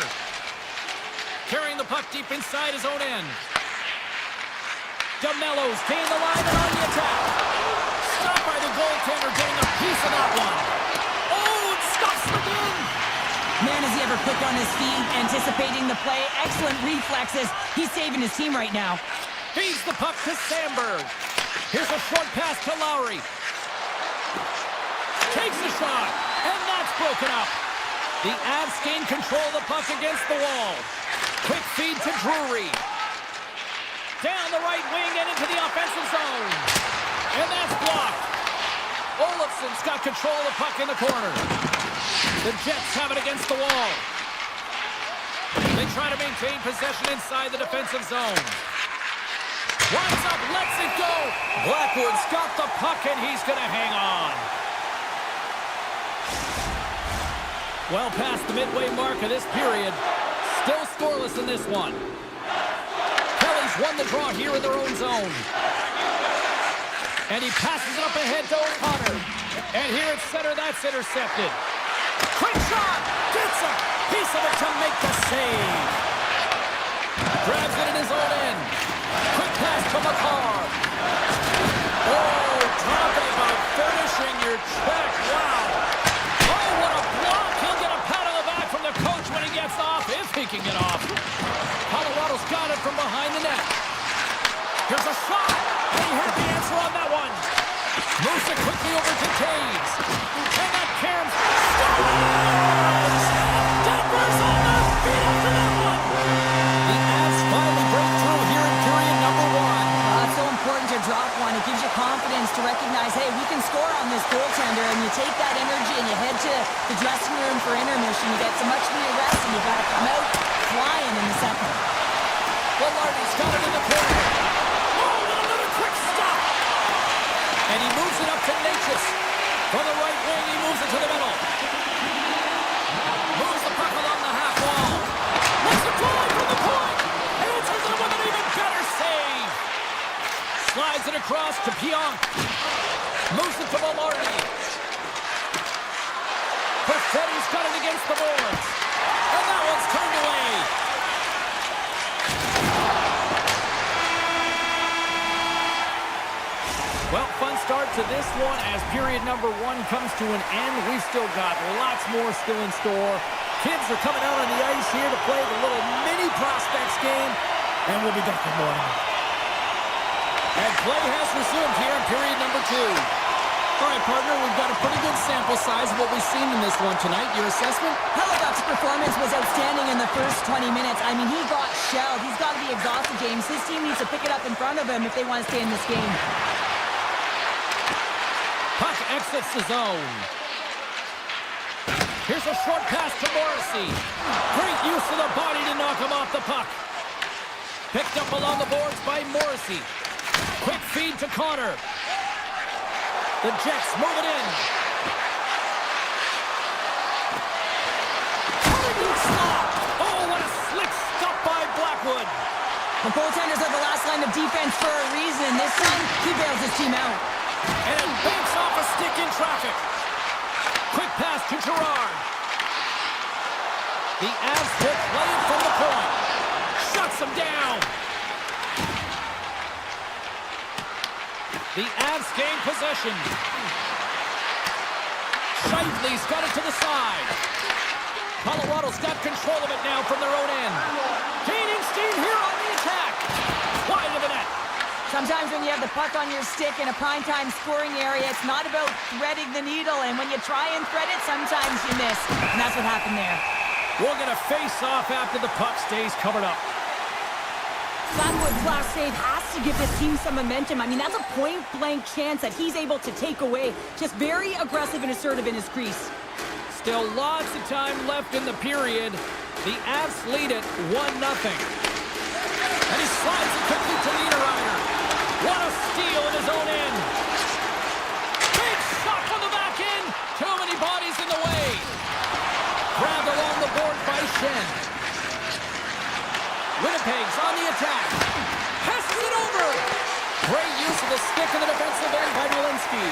Carrying the puck deep inside his own end. DeMello's gained the line and on the attack. Stopped by the goaltender, getting a piece of that one. Oh, it stops again. Man, is he ever quick on his feet, anticipating the play. Excellent reflexes. He's saving his team right now. Feeds the puck to Sandberg. Here's a short pass to Lowry. Takes the shot, and that's broken up. The Avs gain control of the puck against the wall. Quick feed to Drury. Down the right wing and into the offensive zone. And that's blocked. Olofsson's got control of the puck in the corner. The Jets have it against the wall. They try to maintain possession inside the defensive zone. Winds up, lets it go. Blackwood's got the puck and he's going to hang on. Well past the midway mark of this period. Still scoreless in this one. Kelly's won the draw here in their own zone. And he passes it up ahead to O'Connor. And here at center, that's intercepted. Quick shot! Gets a piece of it to make the save. Grabs it in his own end. Quick pass to McCarr. Oh, talking about finishing your check. Wow. Oh, what a block. He'll get a pat on the back from the coach when he gets off, if he can get off. Colorado's got it from behind the net. Here's a shot. And he heard the answer on that one. Moves it quickly over to Taves. And that Cairns scores! Denver's on their feet after that one. The Avs finally break through here in period number one. It's so important to drop one. It gives you confidence to recognize, hey, we can score on this goaltender, and you take that energy and you head to the dressing room for intermission. You get some much needed rest, and you got to come out flying in the second. Velarde's got it in the corner. Oh, and another quick stop. And he moves it up to Natchez. From the right wing, he moves it to the middle. Moves the puck along the half wall. Makes a drive from the point. Answers it with an even better save. Slides it across to Pionk. Moves it to Velarde. Perfetti's got it against the boards. And that one's turned away. Well, fun start to this one as period number one comes to an end. We've still got lots more still in store. Kids are coming out on the ice here to play the little mini prospects game, and we'll be back in more. And play has resumed here in period number 2. All right, partner, we've got a pretty good sample size of what we've seen in this one tonight. Your assessment? Helicott's performance was outstanding in the first 20 minutes. I mean, he got shelled. He's got to be exhausted, James. His team needs to pick it up in front of him if they want to stay in this game. Puck exits the zone. Here's a short pass to Morrissey. Great use of the body to knock him off the puck. Picked up along the boards by Morrissey. Quick feed to Connor. The Jets move it in. Oh, what a slick stop by Blackwood. The goaltenders are the last line of defense for a reason. This time, he bails his team out. And banks off a stick in traffic. Quick pass to Gerard. The Avs will play it from the point. Shuts him down. The Avs gain possession. Shifley's got it to the side. Colorado's got control of it now from their own end. Gaining steam here on the attack. Wide of the net. Sometimes when you have the puck on your stick in a primetime scoring area, it's not about threading the needle. And when you try and thread it, sometimes you miss. And that's what happened there. We'll get a face-off after the puck stays covered up. Blackwood's last save has to give this team some momentum. I mean, that's a point-blank chance that he's able to take away. Just very aggressive and assertive in his crease. Still lots of time left in the period. The Avs lead it 1-0. And he slides it quickly to Niederreiter. What a steal in his own end. Big shot from the back end. Too many bodies in the way. Grabbed along the board by Shen. Winnipeg's on the attack. Passes it over. Great use of the stick in the defensive end by Walensky.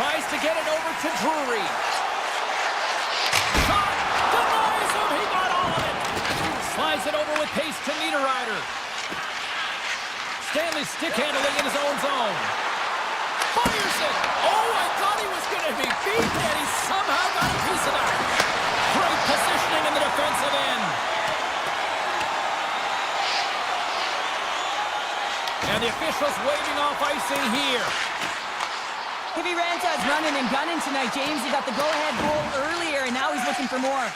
Tries to get it over to Drury. Shot. Denies him. He got all of it. Slides it over with pace to Niederreiter. Stanley stick handling in his own zone. Fires it. Oh, I thought he was going to be beat, and he somehow got a piece of that. Great positioning in the defensive end. And the officials waving off icing here. Hippie Ranta's running and gunning tonight, James. He got the go-ahead goal earlier, and now he's looking for more.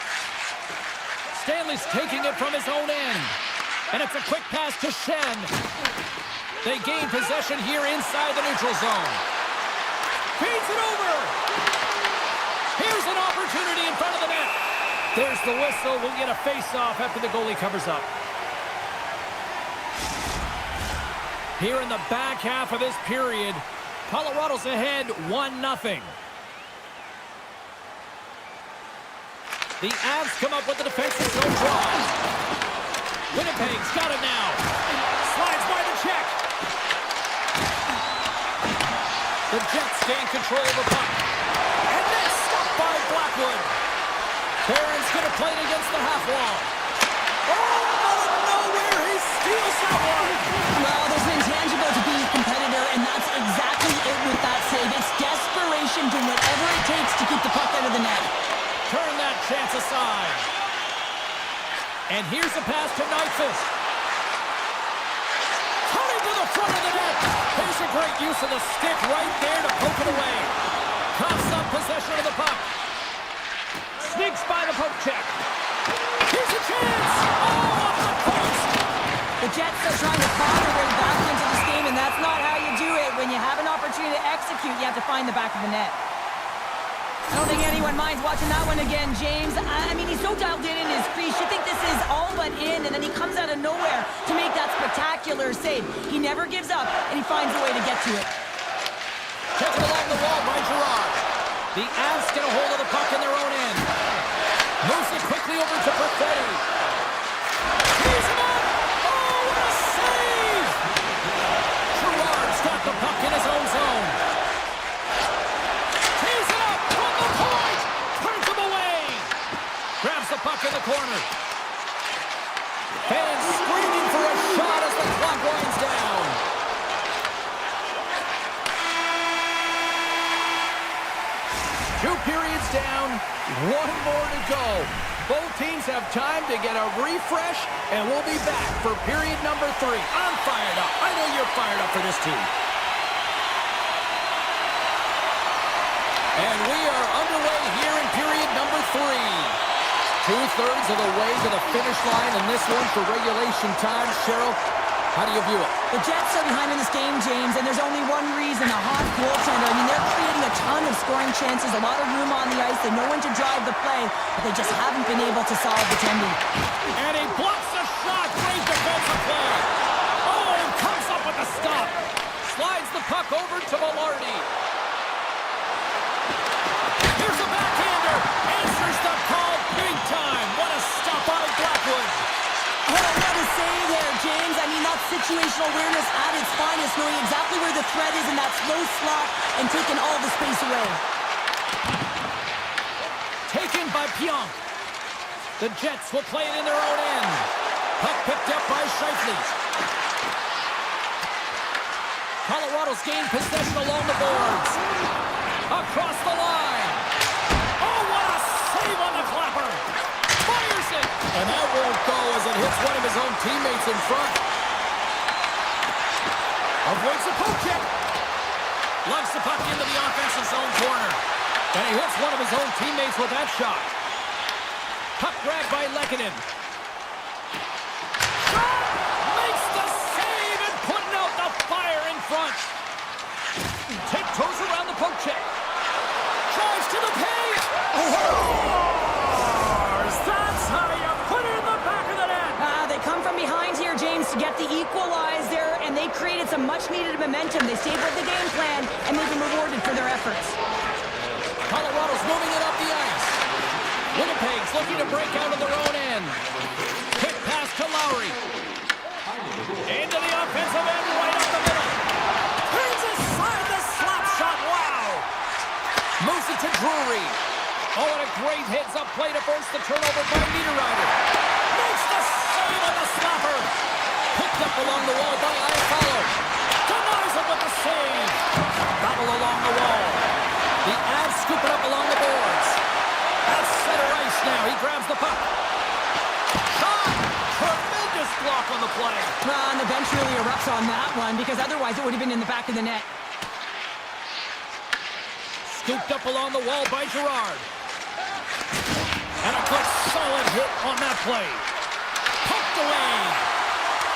Stanley's taking it from his own end. And it's a quick pass to Shen. They gain possession here inside the neutral zone. Feeds it over. Here's an opportunity in front of the net. There's the whistle. We'll get a face-off after the goalie covers up. Here in the back half of this period, Colorado's ahead 1-0. The Avs come up with the defensive zone draw. Winnipeg's got it now. Slides by the check. The Jets gain control of the puck. And then stopped by Blackwood. Barron's going to play it against the half wall. Oh, out of nowhere, he steals that one. Well, there's an intangible to being a competitor, and that's exactly it with that save. It's desperation, doing whatever it takes to keep the puck out of the net. Turn that chance aside. And here's a pass to Nyquist. Cutting to the front of the net. There's a great use of the stick right there to poke it away. Coughs up possession of the puck. Sneaks by the poke check. Here's a chance. Oh, off the post. The Jets are trying to claw their way back into this game, and that's not how you do it. When you have an opportunity to execute, you have to find the back of the net. I don't think anyone minds watching that one again, James. I mean, he's so dialed in his crease. You think this is all but in, and then he comes out of nowhere to make that spectacular save. He never gives up, and he finds a way to get to it. Taken along the wall by Gerard. The Avs get a hold of the puck in their own end. Moves it quickly over to Perfetti. He's him up! Oh, what a save! Gerard's got the puck in his own zone. Tees it up from the point! Turns him away! Grabs the puck in the corner. Fans screaming for a shot as the clock winds down. Two periods down, One more to go. Both teams have time to get a refresh, and we'll be back for period number 3. I'm fired up. I know you're fired up for this team. And we are underway here in period number 3. 2/3 of the way to the finish line in this one for regulation time. Cheryl, how do you view it? The Jets are behind in this game, James, and there's only one reason, a hot goaltender. I mean, they're creating a ton of scoring chances, a lot of room on the ice. They know when to drive the play, but they just haven't been able to solve the tending. And he blocks the shot. Great defensive play. Oh, and comes up with the stop. Slides the puck over to Velarde. Here's a backhander. Answers the call big time. What a stop by Blackwood. Oh, what a save there, James. I mean, that's situational awareness at its finest, knowing exactly where the threat is in that slow slot and taking all the space away. Taken by Pionk. The Jets will play it in their own end. Puck picked up by Scheifele. Colorado's gained possession along the boards. Across the line. Oh, what a save on the clapper. Fires it. And that won't go as it hits one of his own teammates in front. Avoids the poke check. Lugs the puck into the offensive zone corner. And he hits one of his own teammates with that shot. Puck grabbed by Lehkonen. Shot! Makes the save and putting out the fire in front. Tiptoes around the poke check. Drives to the paint. That's how you put it in the back of the net. They come from behind here, James, to get the equalizer, and they created some much-needed momentum. They stayed with the game plan, and they've been rewarded for their efforts. Colorado's moving it up the ice. Winnipeg's looking to break out of their own end. Quick pass to Lowry. Into the offensive end, right up the middle. Turns aside the slap shot. Wow! Moves it to Drury. Oh, and a great heads-up play to force the turnover by Niederreiter. Makes the save on the slapper. Picked up along the wall by Iafallo. Denies it with the save. Battle along the wall. The Avs scoop it up along the boards. That's center ice now. He grabs the puck. Shot! Tremendous block on the play. And the bench really erupts on that one, because otherwise it would have been in the back of the net. Scooped up along the wall by Girard. And a good solid hit on that play. Poked away.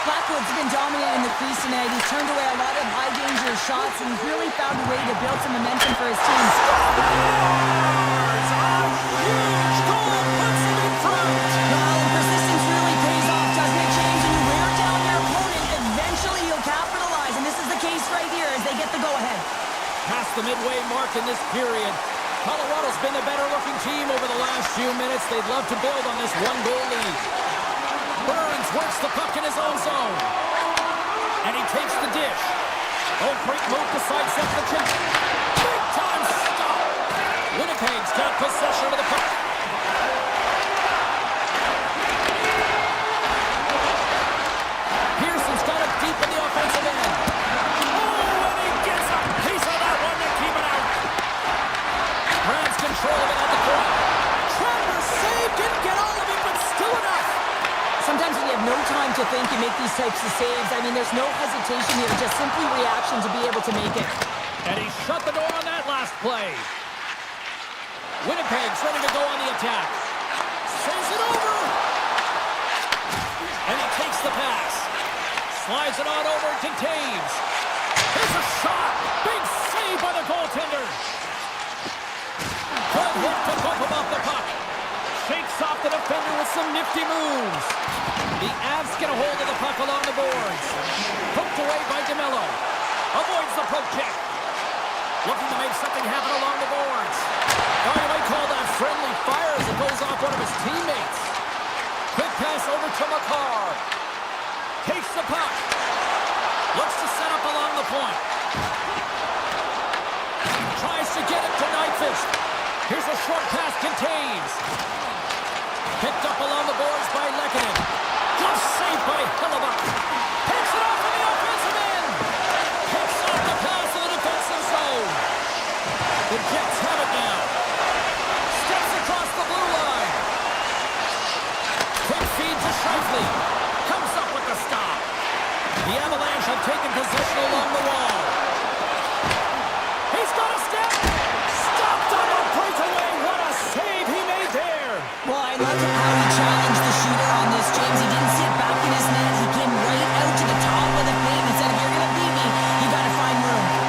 Blackwood's been dominant in the crease tonight. He's turned away a lot of high-danger shots, and he's really found a way to build some momentum for his team. Scores! A huge goal puts him in front. Well, and persistence really pays off, doesn't it, James? When you wear down your opponent, eventually you'll capitalize, and this is the case right here as they get the go-ahead. Past the midway mark in this period, Colorado's been the better-looking team over the last few minutes. They'd love to build on this one-goal lead. Burns works the puck in his own zone. And he takes the dish. Oh, great move to sidestep the chip. Big-time stop. Winnipeg's got possession of the puck. Pearson's got it deep in the offensive end. Oh, and he gets a piece of that one to keep it out. Grabs control of it at the point. Travers saved, didn't get all of it, but still enough. Sometimes when you have no time to think, you make these types of saves. I mean, there's no hesitation here, just simply reaction to be able to make it. And he shut the door on that last play. Winnipeg's ready to go on the attack. Sends it over. And he takes the pass. Slides it on over to Taves. Here's a shot. Big save by the goaltender. Good hit to bump him off the puck. Shakes off the defender with some nifty moves. The Avs get a hold of the puck along the boards. Poked away by DeMello. Avoids the poke check. Looking to make something happen along the boards. Oh, you might call that friendly fire as it goes off one of his teammates. Quick pass over to McCarr. Takes the puck. Looks to set up along the point. Tries to get it to Nyquist. Here's a short pass to Taves. Picked up along the boards by Lehkonen. Glove saved by Hellebuyck. Picks it off in the offensive end. Picks off the pass in the defensive zone. The Jets have it now. Steps across loved how he challenged the shooter on this, James. He didn't sit back in his net. He came right out to the top of the paint and said, if you're going to beat me, you got to find room.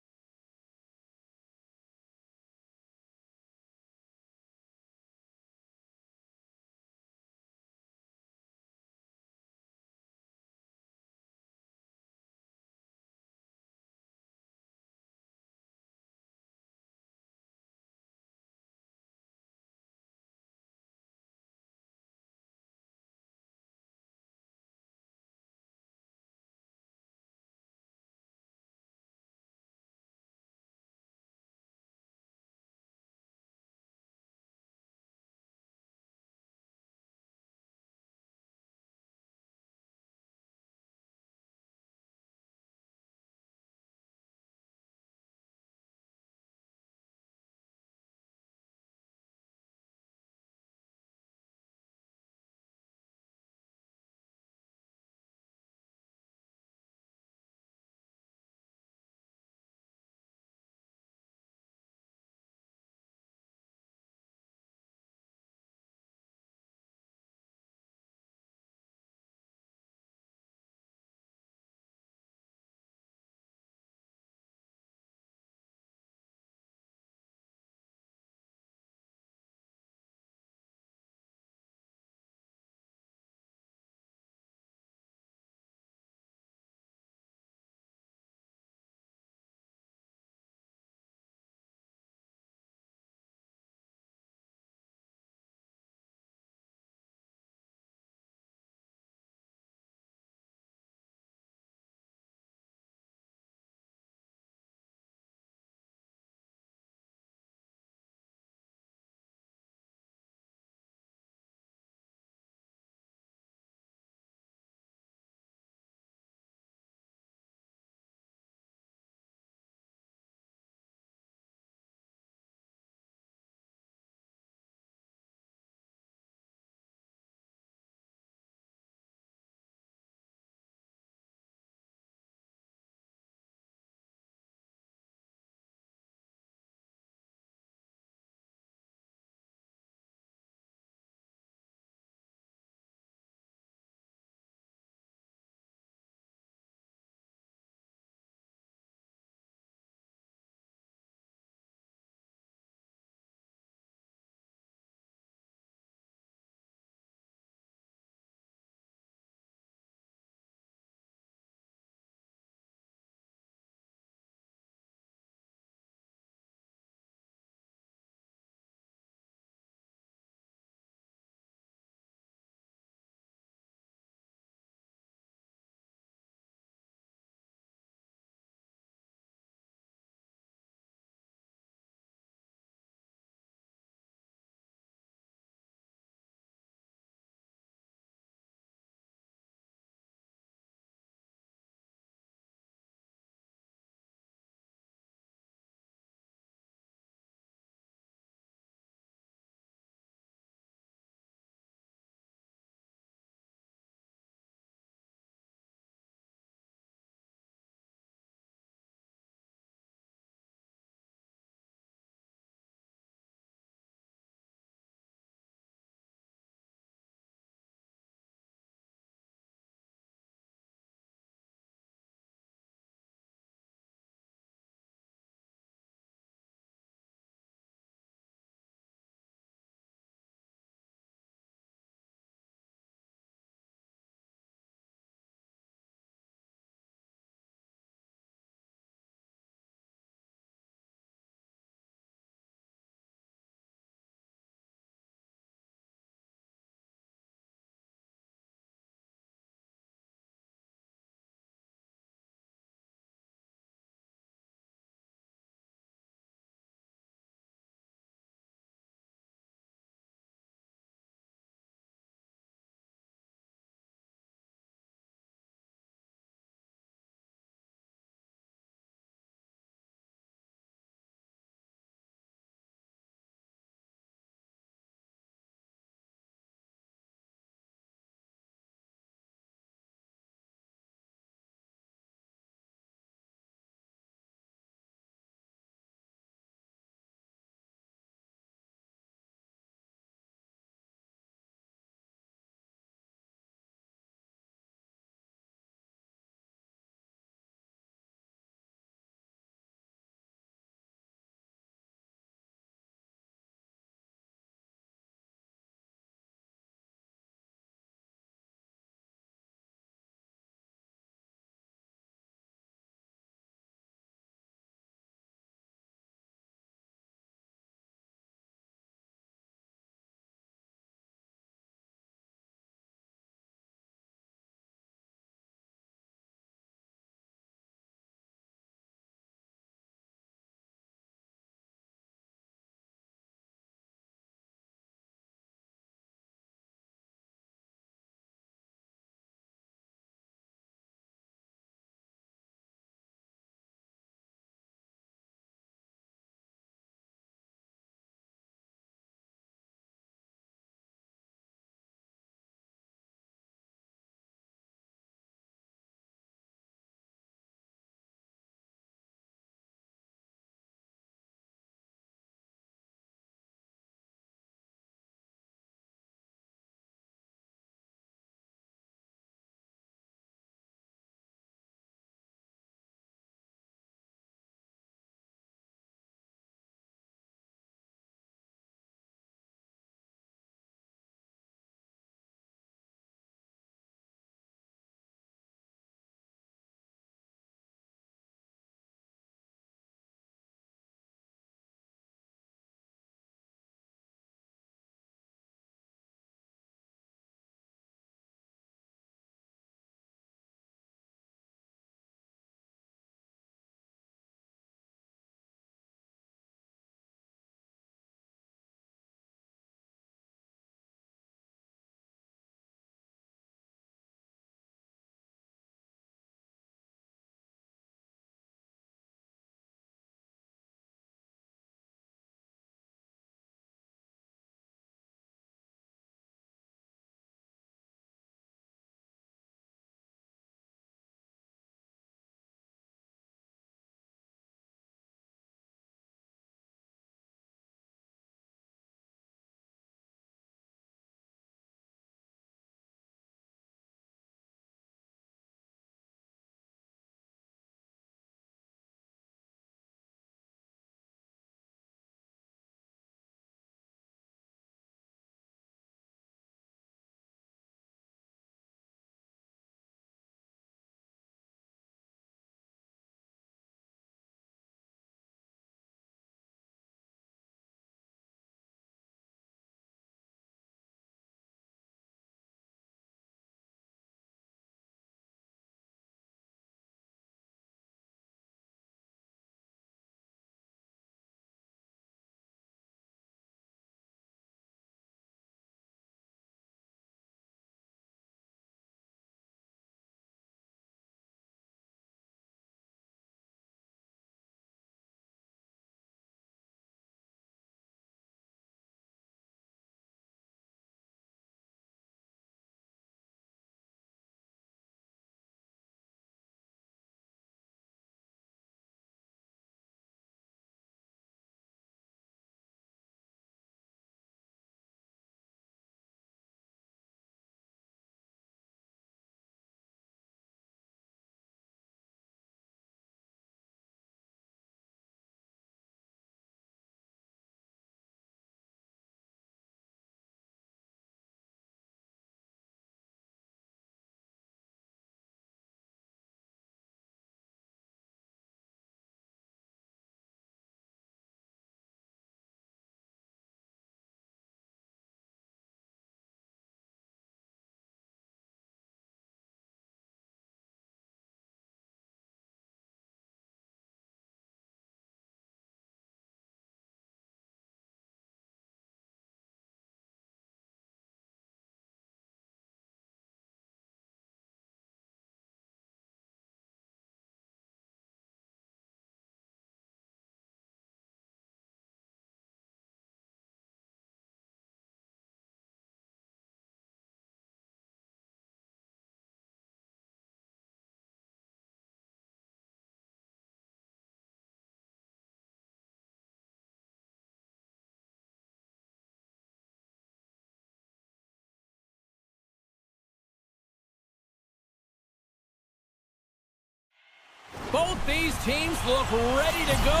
Both these teams look ready to go,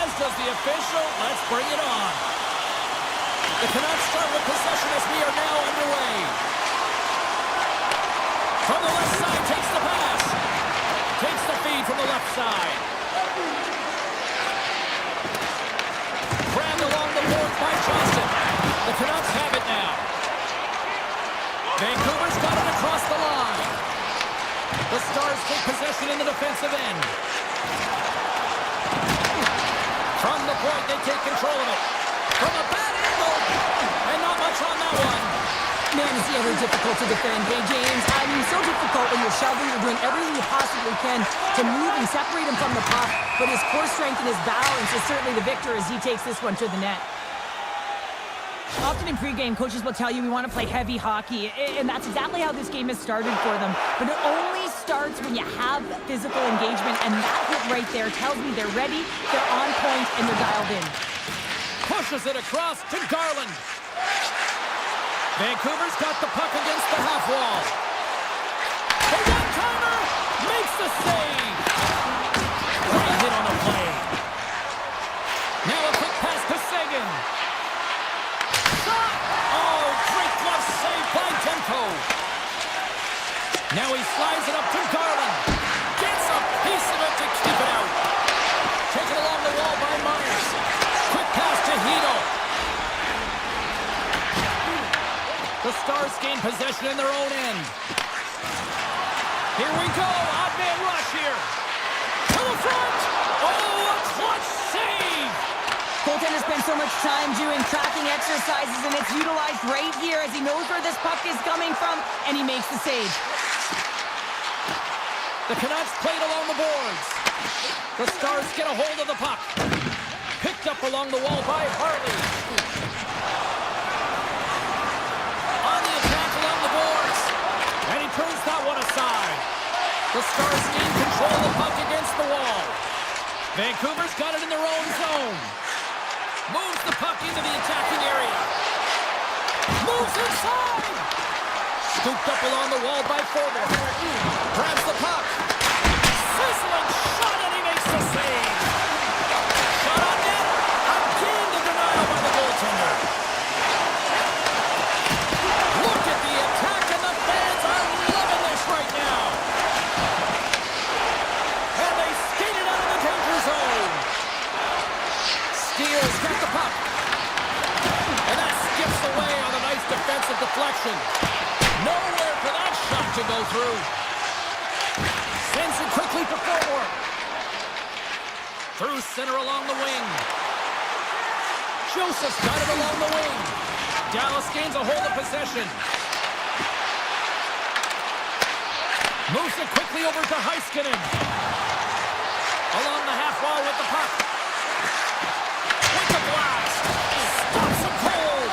as does the official. Let's bring it on. The Canucks start with possession as we are now underway. From the left side, takes the pass. Takes the feed from the left side. Grabbed along the boards by Johnston. The Canucks have it now. Vancouver's got it across the line. The Stars take possession in the defensive end. From the point, they take control of it. From a bad angle. And not much on that one. Man, is he ever difficult to defend. Hey, James, I mean, so difficult when you're shoving, you're doing everything you possibly can to move and separate him from the puck. But his core strength and his balance is certainly the victor as he takes this one to the net. Often in pregame, coaches will tell you we want to play heavy hockey, and that's exactly how this game has started for them. But it only starts when you have physical engagement, and that hit right there tells me they're ready, they're on point, and they're dialed in. Pushes it across to Garland. Vancouver's got the puck against the half wall. The one-timer makes the save. Great hit on the play. Now a quick pass to Sagan. Shot! Oh, great glove save by Demko. Now he slides it up to Garland. Gets a piece of it to keep it out. Taken along the wall by Myers. Quick pass to Hito. The Stars gain possession in their own end. Here we go. Odd man rush here. To the front. Oh, a clutch save. Goaltender spends so much time doing tracking exercises, and it's utilized right here as he knows where this puck is coming from, and he makes the save. The Canucks played along the boards. The Stars get a hold of the puck. Picked up along the wall by Harley. On the attack along the boards. And he turns that one aside. The Stars gain control of the puck against the wall. Vancouver's got it in their own zone. Moves the puck into the attacking area. Moves inside. Scooped up along the wall by Forbes. Grabs the puck. Sizzling shot, and he makes the save. Shot on net. Again, the denial by the goaltender. Look at the attack, and the fans are loving this right now. And they skated out of the danger zone. Steele's got the puck. And that skips away on a nice defensive deflection. Nowhere for that shot to go through. Sends it quickly to forward. Through center along the wing. Joseph's got it along the wing. Dallas gains a hold of possession. Moves it quickly over to Heiskanen. Along the half wall with the puck. With the blast. Stops him cold.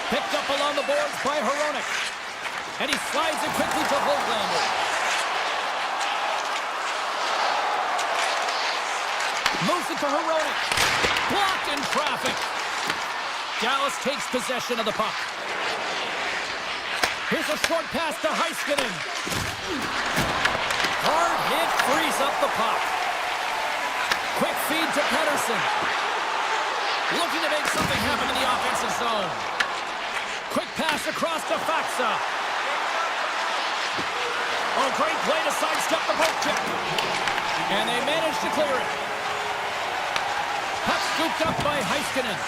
Picked up along the boards by Hronek. And he slides it quickly to Hoglander. Moves it to Hronek. Blocked in traffic. Dallas takes possession of the puck. Here's a short pass to Heiskanen. Hard hit frees up the puck. Quick feed to Pettersson. Looking to make something happen in the offensive zone. Quick pass across to Faksa. Oh, great play to sidestep the poke check. And they manage to clear it. Puck scooped up by Heiskanen.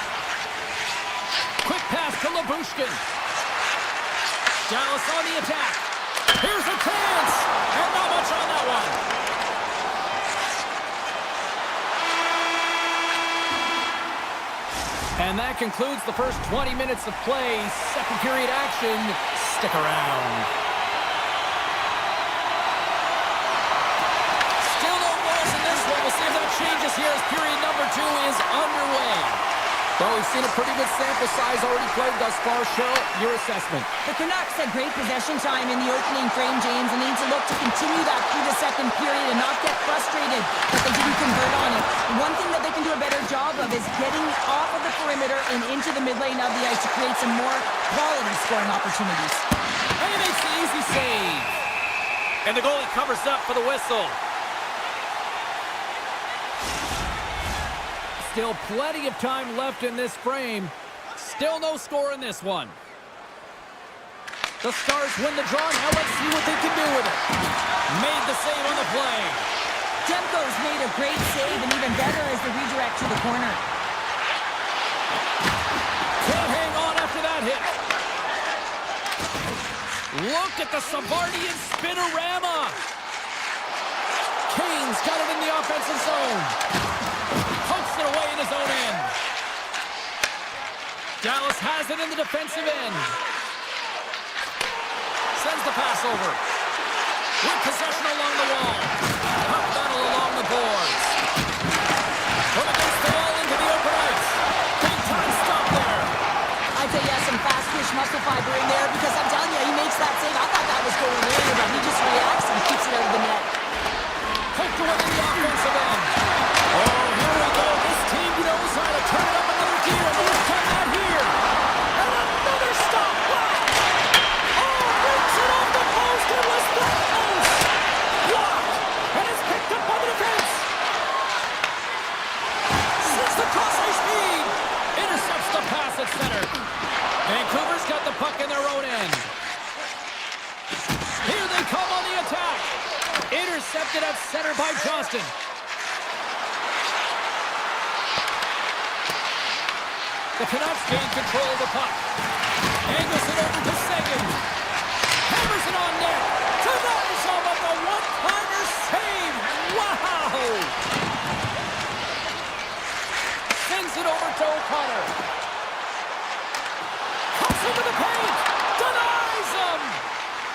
Quick pass to Labushkin. Dallas on the attack. Here's a chance. And not much on that one. And that concludes the first 20 minutes of play. Second period action. Stick around. Still no goals in this one. We'll see if that changes here as period number 2 is underway. Well, we've seen a pretty good sample size already played thus far. Cheryl, your assessment. The Canucks had great possession time in the opening frame, James, and need to look to continue that through the second period and not get frustrated that they didn't convert on it. One thing that they can do a better job of is getting off of the perimeter and into the mid lane of the ice to create some more quality scoring opportunities. And he makes the easy save. And the goalie covers up for the whistle. Still plenty of time left in this frame. Still no score in this one. The Stars win the draw. Now let's see what they can do with it. Made the save on the play. Demko's made a great save, and even better is the redirect to the corner. Can't hang on after that hit. Look at the Savardian spinorama. Kane's got it in the offensive zone. Pokes it away in his own end. Dallas has it in the defensive end. Sends the pass over. With possession along the wall. Tough battle along the boards. From against the wall into the open ice. Big time stop there. I'd say he has some fast twitch muscle fiber in there, because I'm telling you, he makes that save. I thought that was going in, but he just reacts and keeps it out of the net. Poked away in the offensive end. Oh, here we go. This team knows how to turn it up another gear, and we've done that here. And another stop. Wow. Oh, breaks it off the post. It was the post. Blocked. And it's picked up by the defense. Sends the cross-ice speed. Intercepts the pass at center. Vancouver's got the puck in their own end. Here they come on the attack. Intercepted at center by Johnston. The Canucks gain control of the puck. Angles it over to Seguin. Hammers it on net. Tonight on the one-timer save. Wow! Sends it over to O'Connor. Cuts into the paint. Denies him.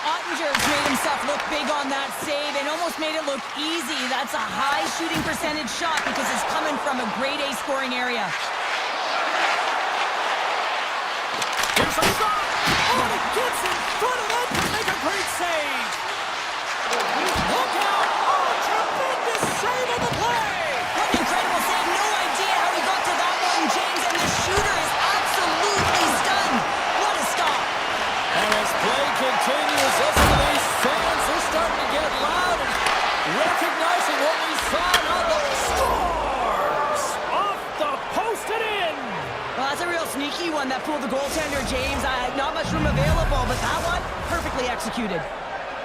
Ottinger's made himself look big on that save and almost made it look easy. That's a high shooting percentage shot because it's coming from a grade A scoring area. Here's a shot. Oh, it gets in front of that to make a great save. Look out. Oh, tremendous save on the play. What an incredible save. No idea how he got to that one, James, and the shooter is absolutely stunned. What a stop. And as play continues, listen to these fans. They're starting to get loud and recognizing what we saw. Now the Stars off the post and in. Well, that's a real sneaky one that pulled the goaltender, James. Not much room available, but that one, perfectly executed.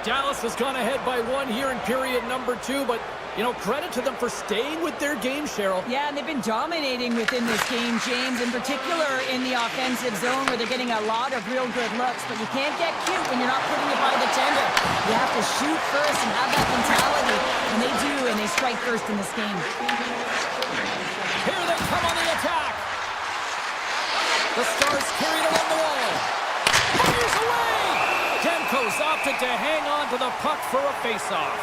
Dallas has gone ahead by one here in period number 2, but, you know, credit to them for staying with their game, Cheryl. Yeah, and they've been dominating within this game, James, in particular in the offensive zone where they're getting a lot of real good looks, but you can't get cute when you're not putting it by the tender. You have to shoot first and have that mentality, and they do, and they strike first in this game. Here they come on the attack. The Stars carried along the wall. Fires away! Demko's opted to hang on to the puck for a faceoff.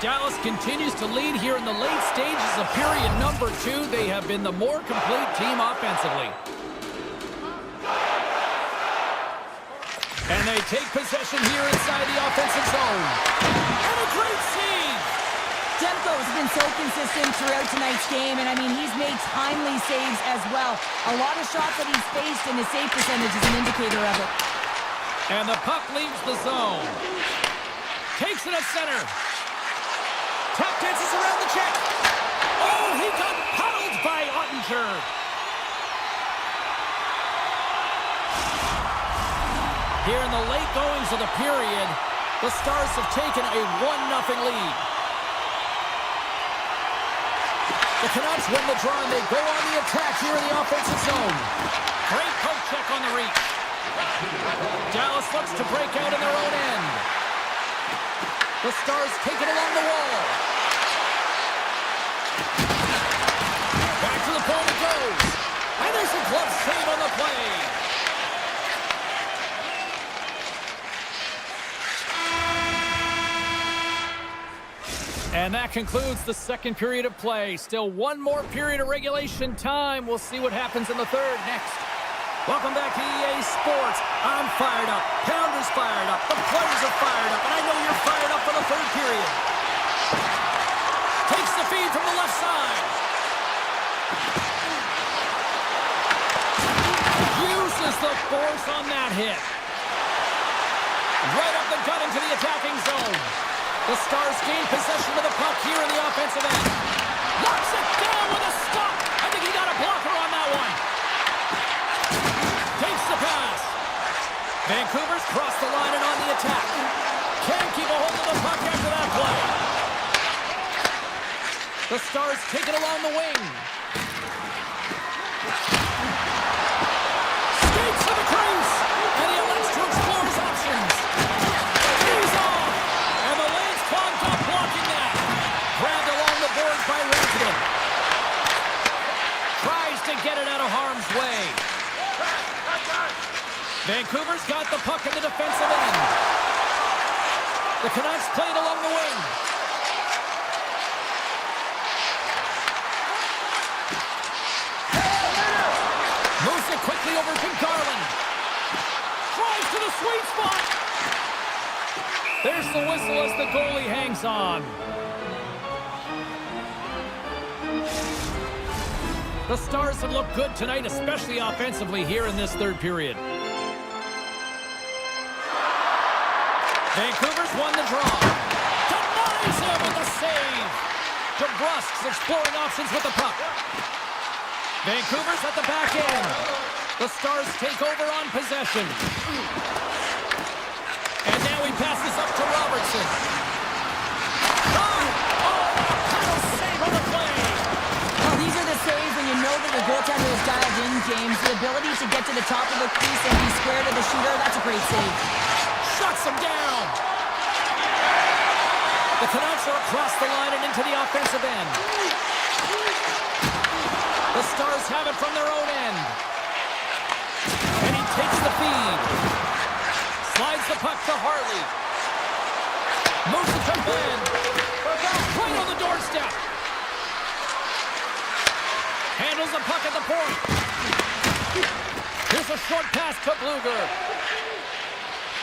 Dallas continues to lead here in the late stages of period number 2. They have been the more complete team offensively. And they take possession here inside the offensive zone. And a great save! Demko has been so consistent throughout tonight's game, and I mean, he's made timely saves as well. A lot of shots that he's faced, and his save percentage is an indicator of it. And the puck leaves the zone. Takes it at center. Tap dances around the check. Oh, he got paddled by Ottinger. Here in the late goings of the period, the Stars have taken a 1-0 lead. The Canucks win the draw and they go on the attack here in the offensive zone. Great poke check on the reach. Dallas looks to break out in their own end. The Stars take it along the wall. Back to the point it goes. And there's a glove save on the play. And that concludes the second period of play. Still one more period of regulation time. We'll see what happens in the third next. Welcome back to EA Sports. I'm fired up. Pounder's fired up. The players are fired up. And I know you're fired up for the third period. Takes the feed from the left side. Uses the force on that hit. Right up the gut into the attacking zone. The Stars gain possession of the puck here in the offensive end. Knocks it down with a stop. I think he got a blocker on that one. Takes the pass. Vancouver's crossed the line and on the attack. Can't keep a hold of the puck after that play. The Stars take it along the wing. Skates to the crease. And he elects to explore his options. He's off. And the lane's clogged up blocking that. Grabbed along the boards by Rantanen. Tries to get it out of harm's way. Vancouver's got the puck in the defensive end. The Canucks played along the wing. Moves it quickly over to Garland. Tries to the sweet spot. There's the whistle as the goalie hangs on. The Stars have looked good tonight, especially offensively here in this third period. Vancouver's won the draw. Denies him with the save. DeBrusk's exploring options with the puck. Vancouver's at the back end. The Stars take over on possession. And now he passes up to Robertson. Kind of save on the play. Well, these are the saves when you know that your goaltender is dialed in, James. The ability to get to the top of the crease and be square to the shooter, that's a great save. Shuts him down. The Canucks are across the line and into the offensive end. The Stars have it from their own end. And he takes the feed. Slides the puck to Harley. Moves it to Ben. Right on the doorstep. Handles the puck at the point. Here's a short pass to Bluger.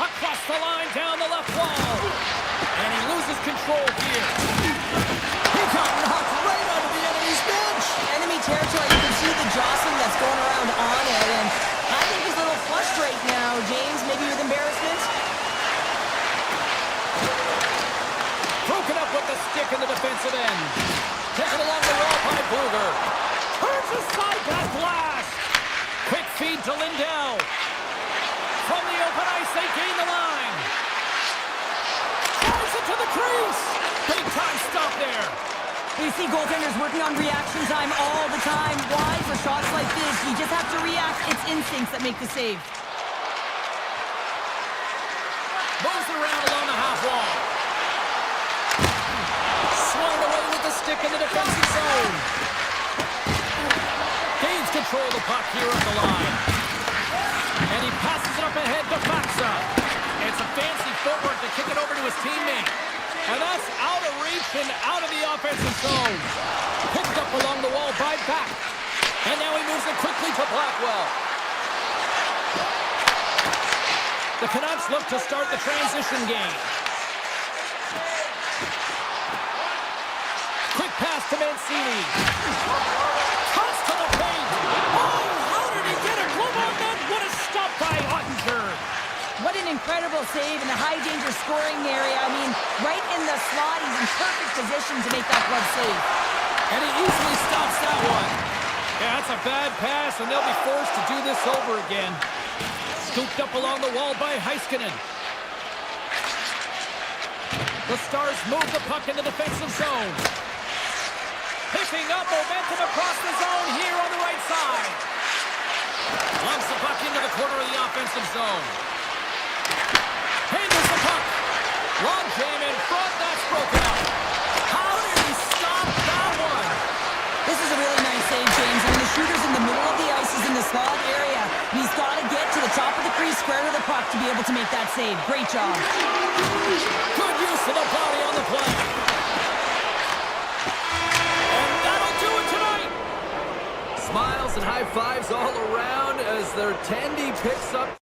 Across the line, down the left wall. And he loses control here. He got knocked right out of the enemy's bench. Enemy territory, you can see the jostling that's going around on it. And I think he's a little flushed right now, James, maybe with embarrassment. Broken up with the stick in the defensive end. Taken along the wall by Bluger. Turns his side pass blast. Quick feed to Lindell. From the open ice, they gain the line. Tries it to the crease. Big time stop there. We see goaltenders working on reaction time all the time. Why? For shots like this, you just have to react. It's instincts that make the save. Moves it around along the half wall. Swung away with the stick in the defensive zone. Gains control of the puck here on the line. And he passes it up ahead to Faxa. It's a fancy footwork to kick it over to his teammate. And that's out of reach and out of the offensive zone. Picked up along the wall by Back. And now he moves it quickly to Blackwell. The Canucks look to start the transition game. Quick pass to Mancini. Cuts to the paint. Oh, how did he get a glove on that? What a stop by Ottinger. What an incredible save in the high-danger scoring area. I mean, right in the slot, he's in perfect position to make that glove save. And he easily stops that one. Yeah, that's a bad pass, and they'll be forced to do this over again. Scooped up along the wall by Heiskanen. The Stars move the puck in the defensive zone. Picking up momentum across the zone here on the right side. Lumps the puck into the corner of the offensive zone. Handles the puck. Long jam in front. That's broken up. How did he stop that one? This is a really nice save, James. I mean, the shooter's in the middle of the ice. He's in the slot area. And he's got to get to the top of the crease, square to the puck to be able to make that save. Great job. Good use of the body on the play. And that'll do it tonight. Smiles and high fives all around as their Tandy picks up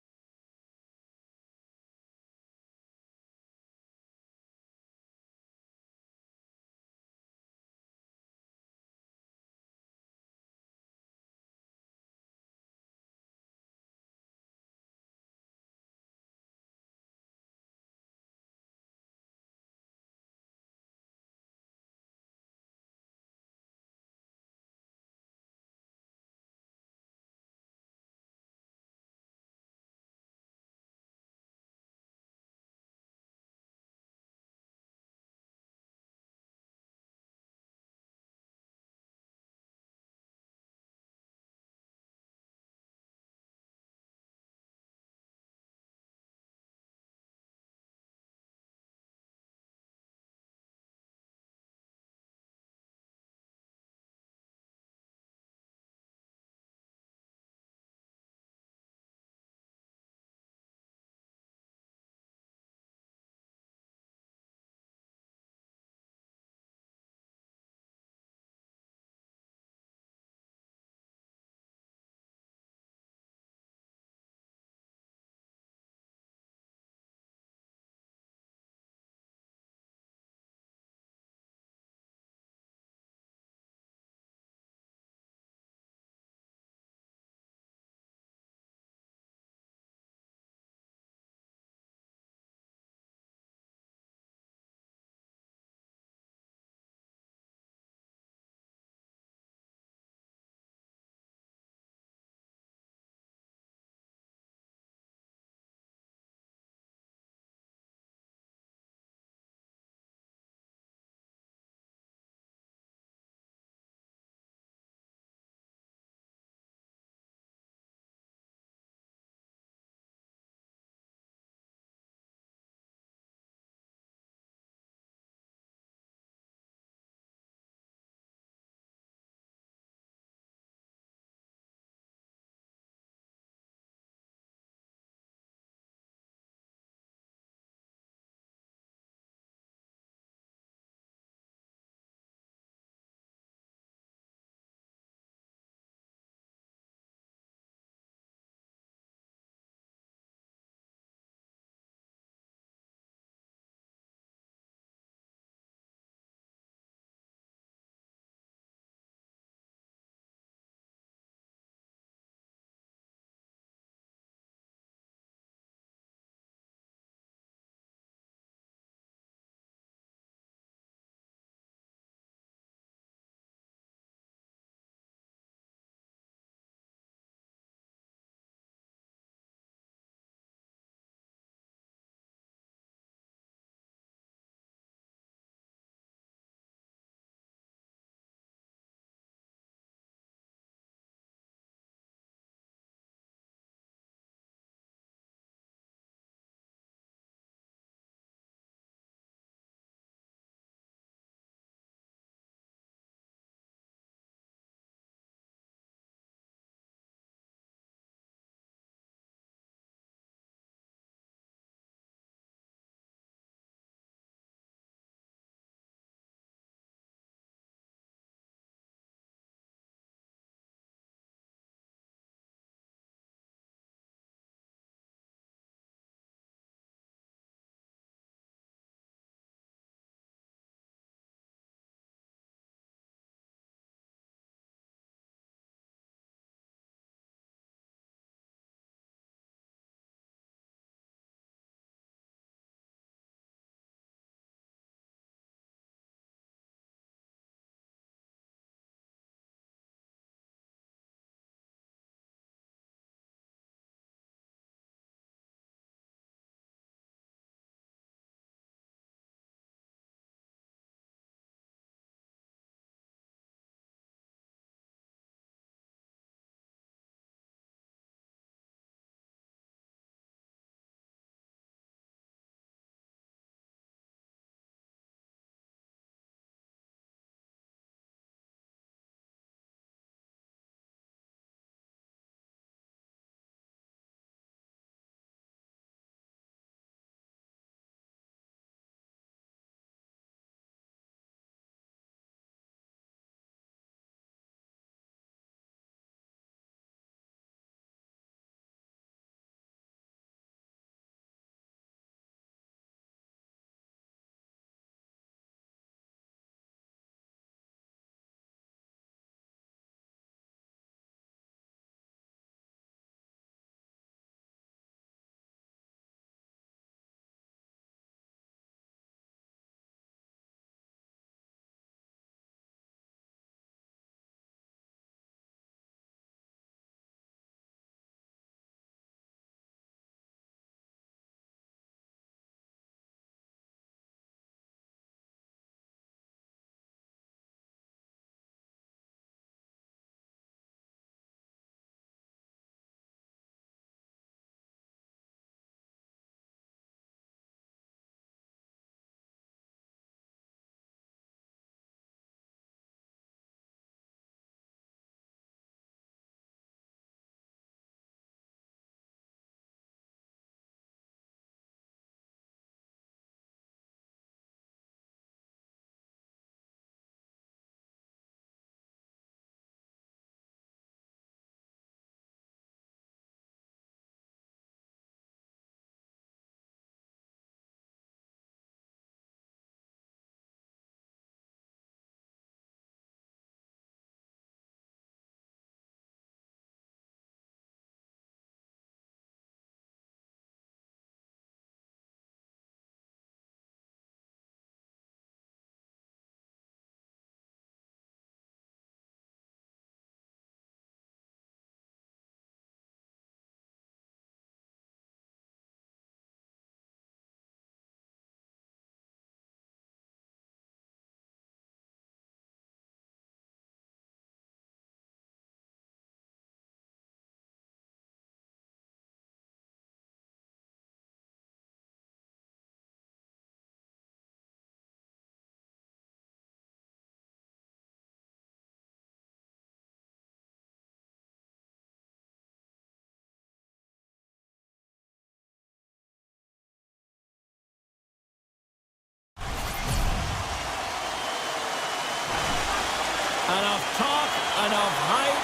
talk, enough hype.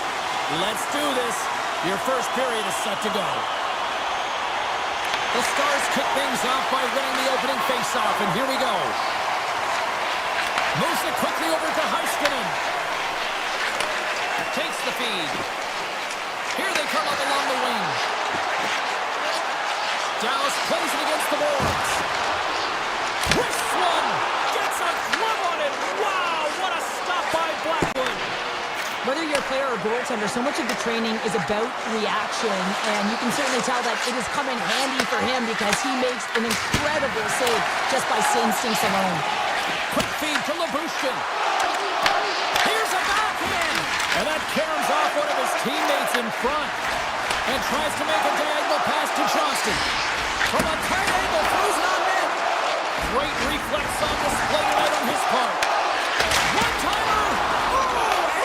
Let's do this. Your first period is set to go. The Stars kick things off by winning the opening faceoff, and here we go. Moves it quickly over to Heiskanen. Takes the feed. Here they come up along the wing. Dallas plays it against the boards. Twists one. Gets a glove on it. Wow, what a stop by Blackwood. Whether you're a player or goaltender, so much of the training is about reaction, and you can certainly tell that it has come in handy for him because he makes an incredible save just by instincts alone. Quick feed to Labushkin. Here's a backhand, and that caroms off one of his teammates in front, and tries to make a diagonal pass to Johnston. From a tight angle, throws it on net. Great reflex on display tonight on his part. One-timer.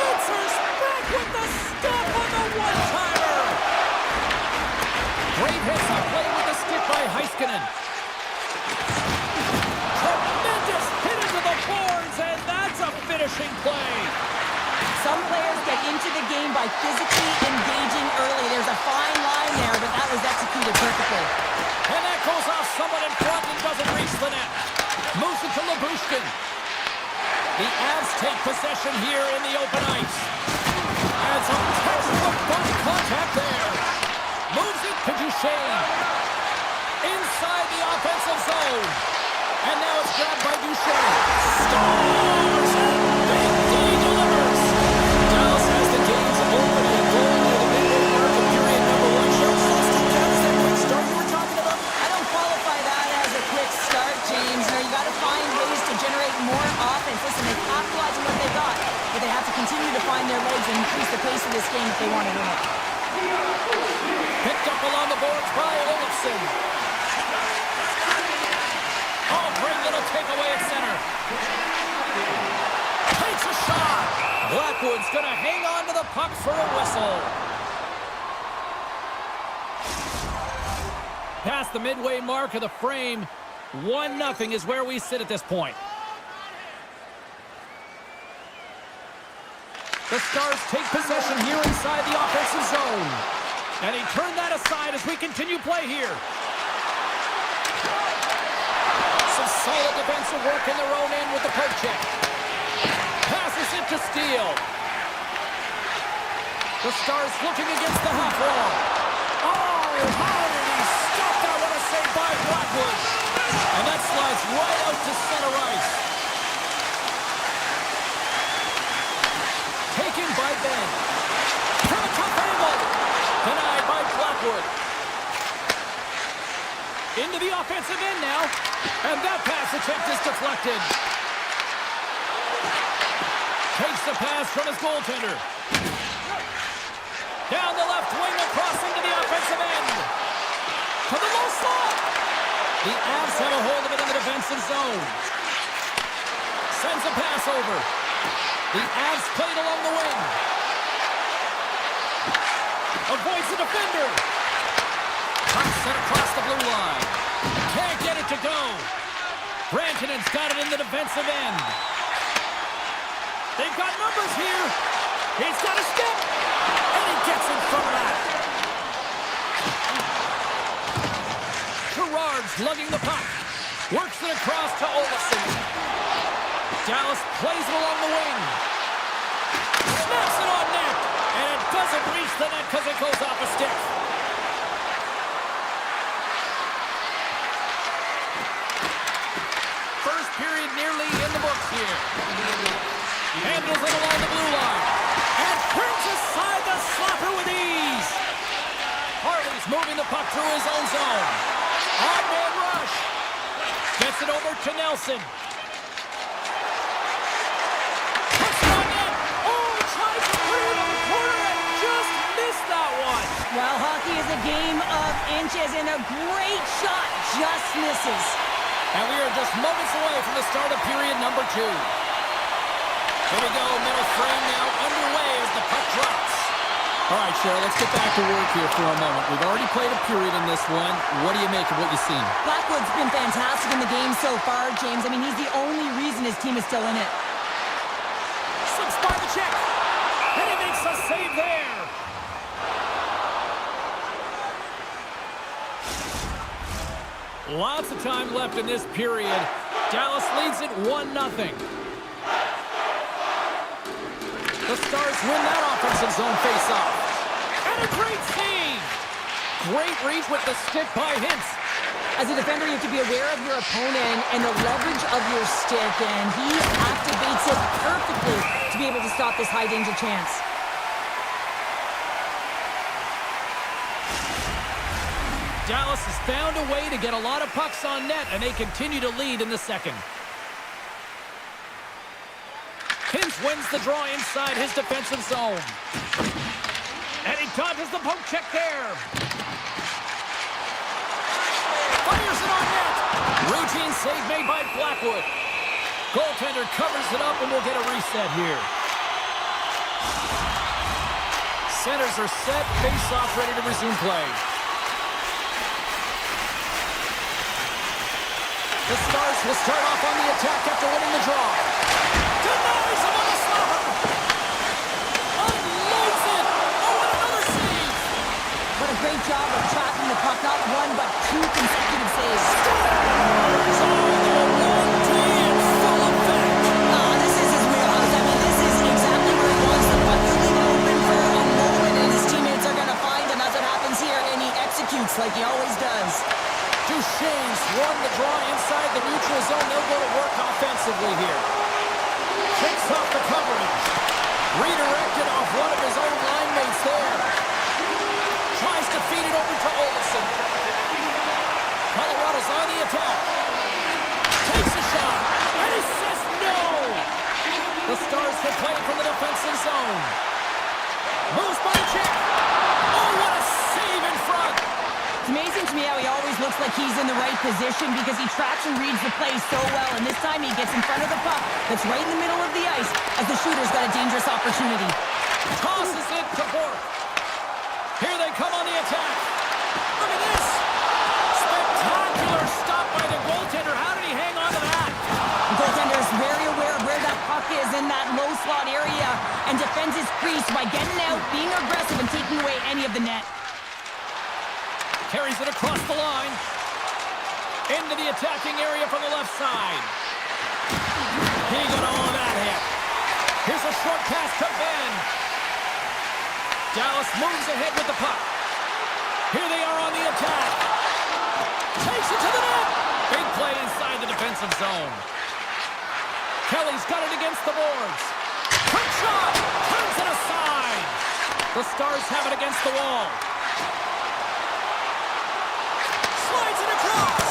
Answers back with the stop on the one-timer. Great hits on play with the stick by Heiskanen. Tremendous hit into the boards, and that's a finishing play. Some players get into the game by physically engaging early. There's a fine line there, but that was executed perfectly. And that goes off someone in front and doesn't reach the net. Moves it to Labushkin. The Avs take possession here in the open ice. And some textbook body contact there. Moves it to Duchesne. Inside the offensive zone. And now it's grabbed by Duchesne. Stars! Big D delivers. Dallas has the game's opening goal near the midway mark of period number 1. Shows us to Dallas that quick start you were talking about. I don't qualify that as a quick start, James. You got to find ways to generate more offense. Listen, they capitalize on what they got, but they have to continue to find their legs and increase the pace of this game if they want to win it. Picked up along the boards by Olofsson. Oh, great little takeaway at center. Takes a shot. Blackwood's going to hang on to the puck for a whistle. Past the midway mark of the frame, 1-0 is where we sit at this point. The Stars take possession here inside the offensive zone. And he turned that aside as we continue play here. Some solid defensive work in their own end with the poke check. Passes it to Steele. The Stars looking against the half wall. Oh, how did he stop that? What a save by Blackwood. And that slides right out to center ice. Taken by Ben. From a tough angle. Denied by Blackwood. Into the offensive end now. And that pass attempt is deflected. Takes the pass from his goaltender. Down the left wing across into the offensive end. To the low slot. The Avs have a hold of it in the defensive zone. Sends a pass over. The Avs played along the wing. Avoids the defender. Puck set across the blue line. Can't get it to go. Rantanen's got it in the defensive end. They've got numbers here. He's got a step. And he gets in front of that. Gerard's lugging the puck. Works it across to Olofsson. Dallas plays it along the wing. Snaps it on net. And it doesn't reach the net because it goes off a stick. First period nearly in the books here. Handles it along the blue line. And turns aside the slapper with ease. Harley's moving the puck through his own zone. On-man rush. Gets it over to Nelson. Puts it on net. Oh, tries to put it in the corner and just missed that one. Well, hockey is a game of inches, and a great shot just misses. And we are just moments away from the start of period number 2. Here we go, middle frame now underway as the puck drops. All right, Cheryl, let's get back to work here for a moment. We've already played a period in this one. What do you make of what you've seen? Blackwood's been fantastic in the game so far, James. I mean, he's the only reason his team is still in it. Slips by the check. makes a save there. Lots of time left in this period. Dallas leads it 1-0. The Stars win that offensive zone face-off. And a great save! Great reach with the stick by Hintz. As a defender, you have to be aware of your opponent and the leverage of your stick, and he activates it perfectly to be able to stop this high-danger chance. Dallas has found a way to get a lot of pucks on net, and they continue to lead in the second. Hintz wins the draw inside his defensive zone. And he dodges the poke check there. Fires it on net. Routine save made by Blackwood. Goaltender covers it up, and we'll get a reset here. Centers are set, face-off ready to resume play. The Stars will start off on the attack after winning the draw. Denies him on the slapper. Unloads it. Oh, and another save. What a great job of tracking the puck. Not one, but two consecutive saves. Stars on the 1-2 in full effect. This is his wheelhouse. I mean, this is exactly where he wants the puck to leave it open for a moment, and his teammates are going to find him. That's what happens here, and he executes like he always does. Duchesne's won the draw inside the neutral zone. They'll go to work offensively here. Takes off the coverage. Redirected off one of his own line mates there. Tries to feed it over to Olsen. Colorado's on the attack. Takes a shot. And he says no. The Stars can play from the defensive zone. Moves by check. Oh, what a save in front. It's amazing to me how he always looks like he's in the right position because he tracks and reads the play so well, and this time he gets in front of the puck that's right in the middle of the ice as the shooter's got a dangerous opportunity. Tosses it to Bork. Here they come on the attack. Look at this. Spectacular stop by the goaltender. How did he hang on to that? The goaltender is very aware of where that puck is in that low slot area and defends his crease by getting out, being aggressive, and taking away any of the net. Carries it across the line. Into the attacking area from the left side. He got all of that hit. Here's a short pass to Ben. Dallas moves ahead with the puck. Here they are on the attack. Takes it to the net. Big play inside the defensive zone. Kelly's got it against the boards. Quick shot. Turns it aside. The Stars have it against the wall. Slides it across.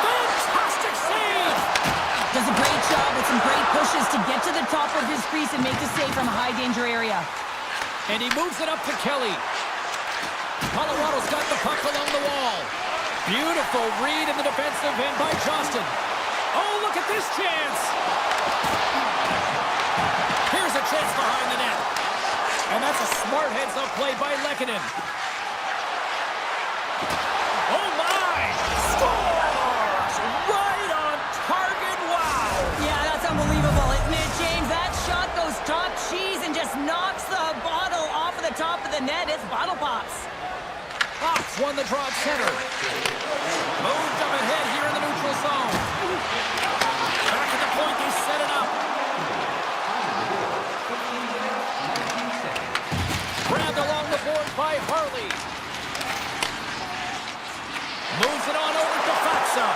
Fantastic save. Does a great job with some great pushes to get to the top of his crease and make the save from a high danger area. And he moves it up to Kelly. Colorado's got the puck along the wall. Beautiful read in the defensive end by Johnston. Oh, look at this chance. Here's a chance behind the net. And that's a smart heads-up play by Lehkonen. Oh, my! Scores! Right on target, wow! Yeah, that's unbelievable, isn't it, James? That shot goes top cheese and just knocks the bottle off of the top of the net. It's bottle pops. Fox won the draw at center. Moved up ahead here in the neutral zone. Back at the point, they set it up. Grabbed along the board by Harley. Moves it on over to Faxa.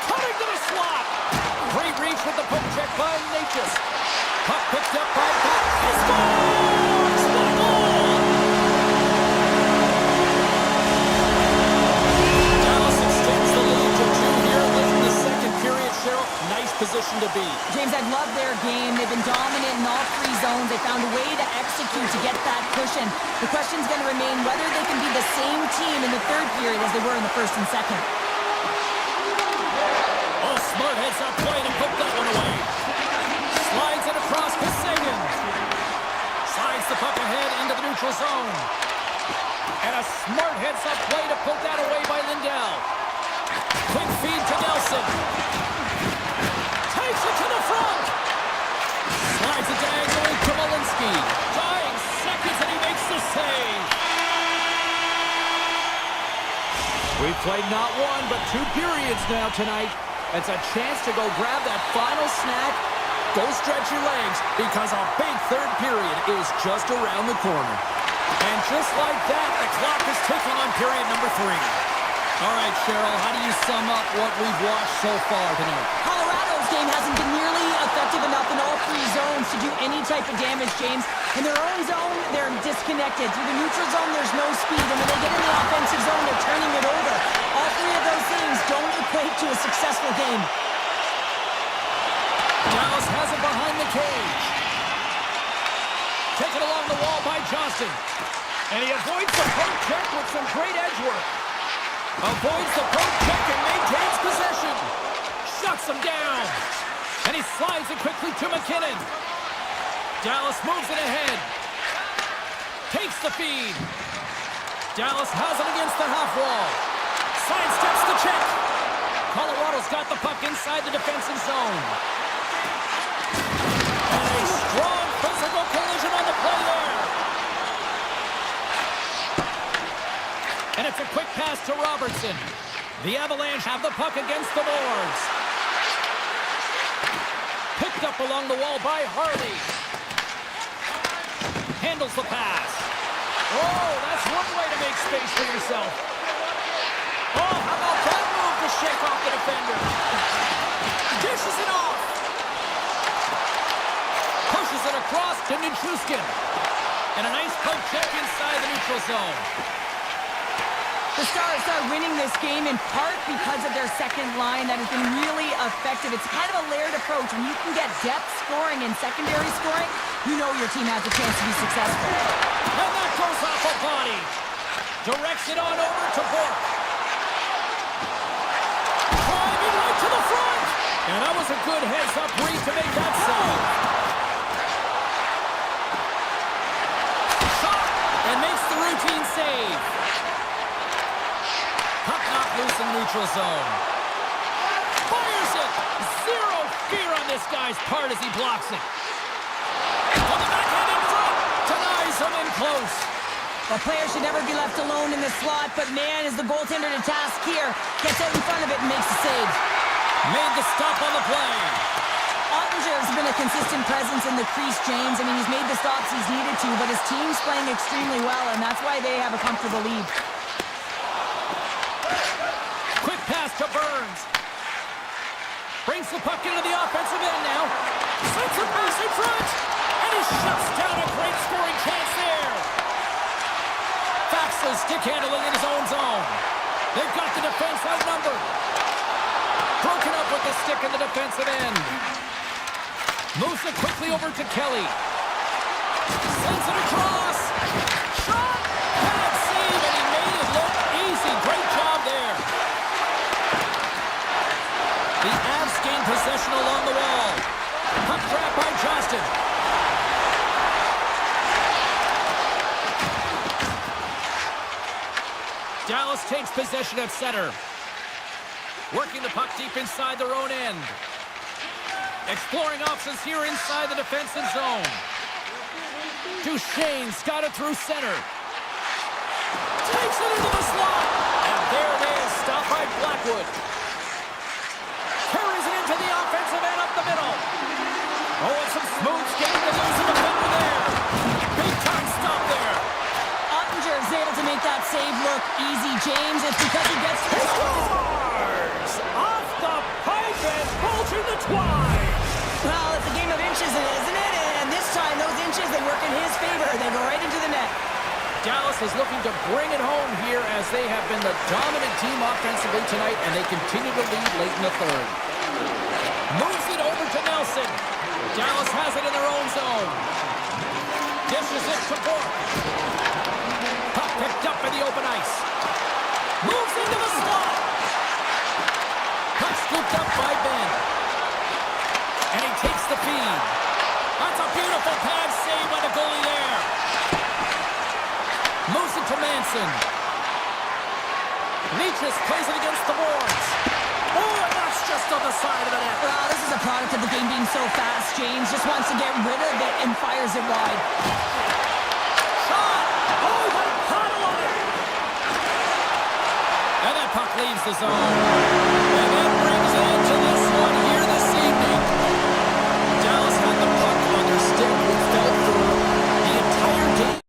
Cutting to the slot. Great reach with the poke check by Natchez. Puck picked up by Buck. He scores! What a goal! Dallas extends the lead to 2 here late in the second period. Cheryl, nice position to be. James, I love their game. They've been dominant in all 3 zones. They found a way to execute to get that cushion. The question's going to remain whether they can be the same team in the third period as they were in the first and second. Oh, smart heads-up play to put that one away. Slides it across to Sagan. Slides the puck ahead into the neutral zone. And a smart heads-up play to put that away by Lindell. Quick feed to Nelson. Takes it to the front. Slides it diagonally to Mullins. save. We've played not one, but 2 periods now tonight. It's a chance to go grab that final snack. Go stretch your legs, because a big third period is just around the corner. And just like that, the clock is ticking on period number 3. All right, Cheryl, how do you sum up what we've watched so far tonight? Colorado's game hasn't been nearly effective enough in all 3 zones to do any type of damage, James. In their own zone, they're disconnected. Through the neutral zone, there's no speed. And when they get in the offensive zone, they're turning it over. All 3 of those things don't equate to a successful game. Dallas has it behind the cage. Taken along the wall by Johnston. And he avoids the poke check with some great edge work. Avoids the poke check and maintains possession. Shuts him down. And he slides it quickly to McKinnon. Dallas moves it ahead. Takes the feed. Dallas has it against the half wall. Sidesteps the check. Colorado's got the puck inside the defensive zone. And a strong physical collision on the play there. And it's a quick pass to Robertson. The Avalanche have the puck against the boards. Picked up along the wall by Hardy. Handles the pass. Oh, that's one way to make space for yourself. Oh, how about that move to shake off the defender? Dishes it off. Pushes it across to Nichushkin. And a nice poke check inside the neutral zone. The Stars are winning this game in part because of their second line that has been really effective. It's kind of a layered approach. When you can get depth scoring and secondary scoring, you know your team has a chance to be successful. And that goes off a body. Directs it on over to Bork. Driving right to the front. And that was a good heads-up read to make that save. Shot and makes the routine save. Puck knocked loose in neutral zone. Fires it! Zero fear on this guy's part as he blocks it. On the backhand in front! Denies him in close. The player should never be left alone in the slot, but man, is the goaltender to task here. Gets out in front of it and makes the save. Made the stop on the play. Ottinger has been a consistent presence in the crease, James. I mean, he's made the stops he's needed to, but his team's playing extremely well, and that's why they have a comfortable lead. Quick pass to Burns. Brings the puck into the offensive end now. Sends a pass in front. And he shuts down a great scoring chance there. Faxes stick handling in his own zone. They've got the defense outnumbered. Broken up with the stick in the defensive end. Moves it quickly over to Kelly. Sends it across. Shot. Bad save, and he made it look easy. Great job there. The Avs gain possession along the wall. Puck grab by Johnston. Dallas takes possession at center. Working the puck deep inside their own end. Exploring options here inside the defensive zone. Duchesne's got it through center. Takes it into the slot. And there it is, stopped by Blackwood. Carries it into the offensive end up the middle. Oh, and some smooth skating to lose the defender there. Big time stop there. Ottinger is able to make that save look easy, James. It's because he gets to Scores! Off the pipe and bulging the twine. Well, it's a game of inches, isn't it? And this time, those inches, they work in his favor. They go right into the net. Dallas is looking to bring it home here as they have been the dominant team offensively tonight, and they continue to lead late in the third. Moves it over to Nelson. Dallas has it in their own zone. Dishes it to Bork. Puck picked up in the open ice. Moves into the slot. Puck scooped up by Ben. And he takes the feed. That's a beautiful pad save by the goalie there. Moves it to Manson. Leaches plays it against the boards. Oh, and that's just on the side of the net. Well, this is a product of the game being so fast. James just wants to get rid of it and fires it wide. Shot! Oh, puck leaves the zone. And that brings an end to this one here this evening. Dallas had the puck on their stick. It felt for the entire game.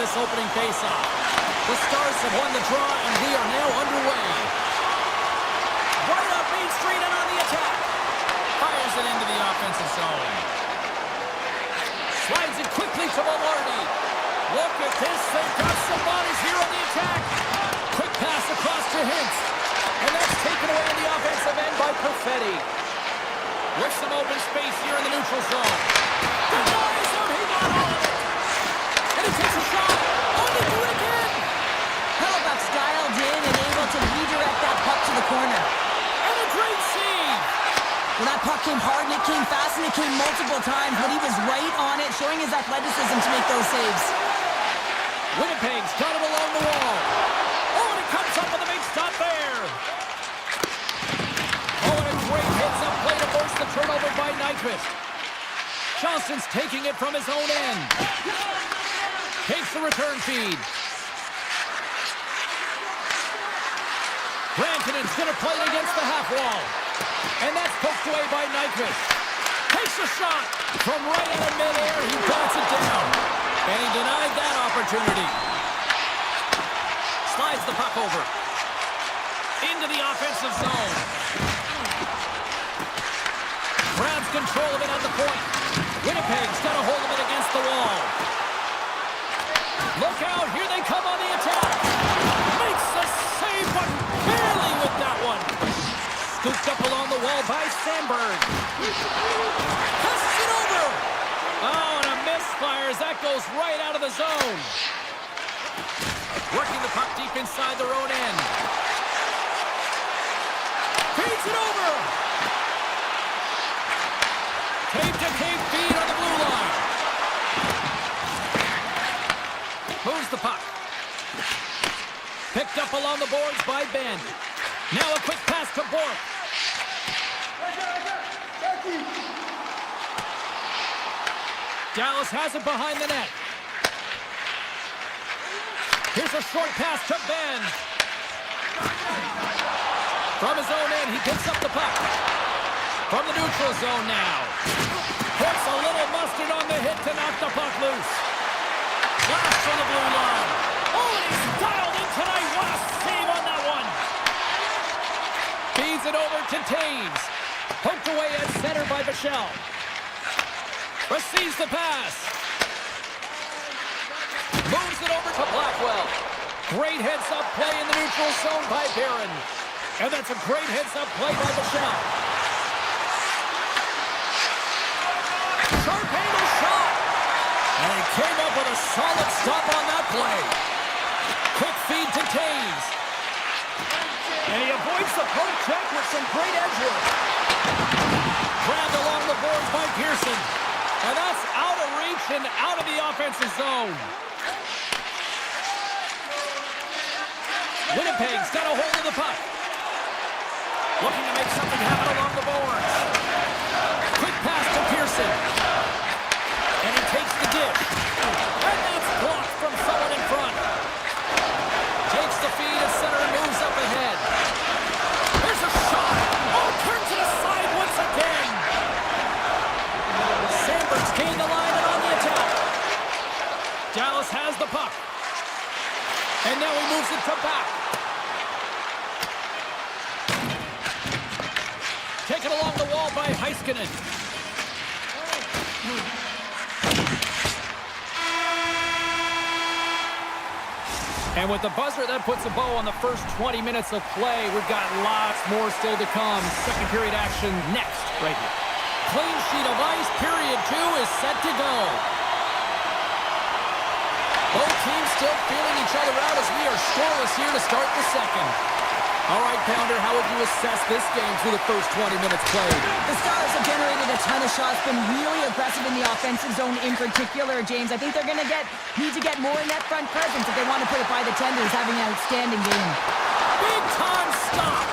this opening faceoff. The Stars have won the draw, and we are now underway. Right up Main Street and on the attack. Fires it into the offensive zone. Slides it quickly to Velarde. Look at this. They've got some bodies here on the attack. Quick pass across to Hintz. And that's taken away in the offensive end by Perfetti. With some open space here in the neutral zone. Denies him. He got all of it. And he takes a shot. Only to it again. Hellbuck's dialed in and able to redirect that puck to the corner. And a great save. Well, that puck came hard and it came fast and it came multiple times, but he was right on it, showing his athleticism to make those saves. Winnipeg's got him along the wall. Oh, and it comes up with a big stop there. Oh, and a great hits-up play to force the turnover by Nyquist. Johnston's taking it from his own end. Takes the return feed. Rantanen's going to play it against the half wall. And that's poked away by Nyquist. Takes a shot from right out of midair. He bats it down. And he denied that opportunity. Slides the puck over. Into the offensive zone. Grabs control of it at the point. Winnipeg's got a hold of it against the wall. Look out, here they come on the attack. Makes the save, but barely with that one. Scooped up along the wall by Sandberg. Passes it over. Oh, and a misfire as that goes right out of the zone. Working the puck deep inside their own end. Feeds it over. Tape-to-tape feed on the blue line. Moves the puck. Picked up along the boards by Ben. Now a quick pass to Bork. Dallas has it behind the net. Here's a short pass to Ben. From his own end, he picks up the puck. From the neutral zone now. Puts a little mustard on the hit to knock the puck loose. Flash from the blue line. Oh, and he's dialed in tonight. What a save on that one. Feeds it over to Taves. Poked away at center by Bichelle. Receives the pass. Moves it over to Blackwell. Great heads-up play in the neutral zone by Barron. And that's a great heads-up play by Bichelle. Sharp angle shot. And he came up with a solid stop on that play. Quick feed to Taves. And he avoids the poke check with some great edge work. Grabbed along the boards by Pearson. And that's out of reach and out of the offensive zone. Winnipeg's got a hold of the puck. Looking to make something happen along the boards. Quick pass to Pearson. And he takes the dish. And that's blocked from someone in front. Takes the feed at center and moves up ahead. There's a shot. Oh, turns it aside once again. Sandberg's gained the line and on the attack. Dallas has the puck. And now he moves it to back. Taken along the wall by Heiskanen. And with the buzzer, that puts a bow on the first 20 minutes of play. We've got lots more still to come. Second period action next, right here. Clean sheet of ice, period 2 is set to go. Both teams still feeling each other out as we are scoreless here to start the second. All right, Pounder, how would you assess this game through the first 20 minutes played? The Stars have generated a ton of shots, been really aggressive in the offensive zone in particular, James. I think they're going to need to get more net front presence if they want to put it by the tenders, having an outstanding game. Big time stop!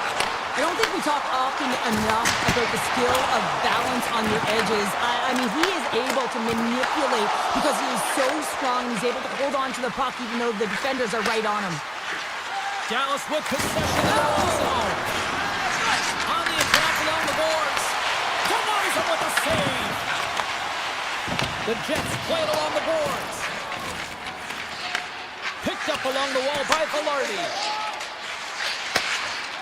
I don't think we talk often enough about the skill of balance on your edges. I mean, he is able to manipulate because he is so strong. He's able to hold on to the puck even though the defenders are right on him. Dallas with possession in the own zone. On the attack along the boards. Denies him with a save. The Jets play it along the boards. Picked up along the wall by Velarde.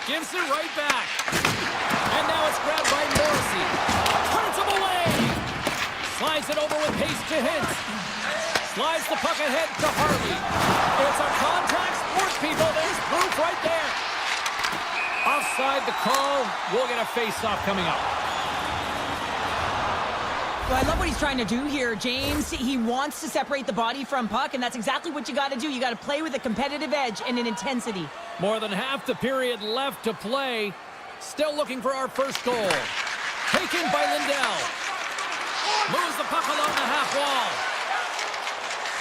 Gives it right back. And now it's grabbed by Morrissey. Turns him away. Slides it over with pace to Hintz. Slides the puck ahead to Harley. It's a contact sport, people. There's proof right there. Offside the call. We'll get a face-off coming up. Well, I love what he's trying to do here, James. He wants to separate the body from puck, and that's exactly what you got to do. You got to play with a competitive edge and an intensity. More than half the period left to play. Still looking for our first goal. Taken by Lindell. Moves the puck along the half wall.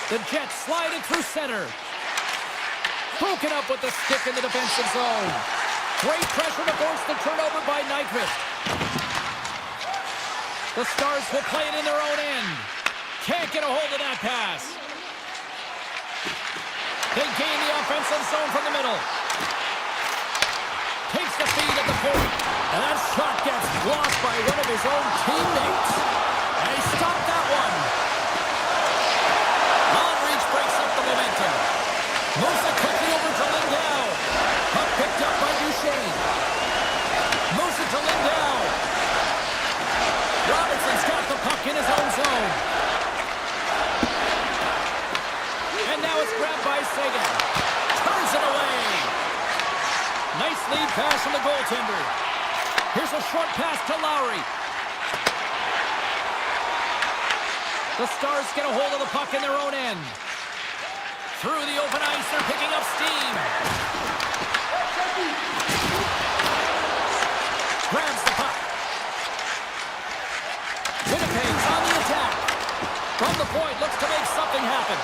The Jets slide it through center. Broken up with the stick in the defensive zone. Great pressure to force the turnover by Nyquist. The Stars will play it in their own end. Can't get a hold of that pass. They gain the offensive zone from the middle. Takes the feed at the point. And that shot gets blocked by one of his own teammates. And he stopped that one. Long reach breaks up the momentum. Moves it quickly over to Lindell. Puck picked up by Duchesne. Moves it to Lindell. Robertson's got the puck in his own zone. And now it's grabbed by Sagan. Turns it away. Nice lead pass from the goaltender. Here's a short pass to Lowry. The Stars get a hold of the puck in their own end. Through the open ice, they're picking up steam. Grabs the puck. Winnipeg's on the attack. From the point, looks to make something happen.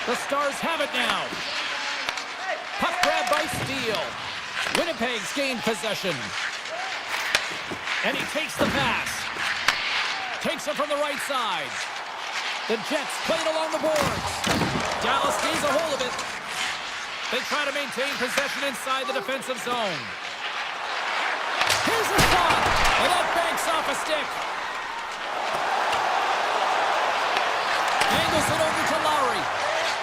The Stars have it now. Puck grab by Steele. Winnipeg's gained possession. And he takes the pass. Takes it from the right side. The Jets play it along the boards. Dallas gains a hold of it. They try to maintain possession inside the defensive zone. Here's a shot. And that banks off a stick. Angles it over to Lowry.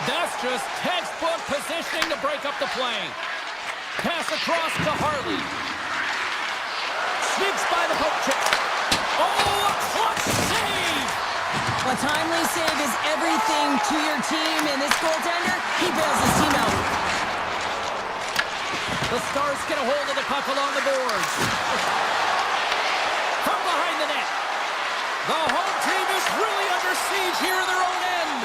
That's just textbook positioning to break up the play. Pass across to Harley. Sneaks by the poke check. Oh, a clutch save! A timely save is everything to your team, and this goaltender, he bails his team out. The Stars get a hold of the puck along the boards. From behind the net. The home team is really under siege here in their own end.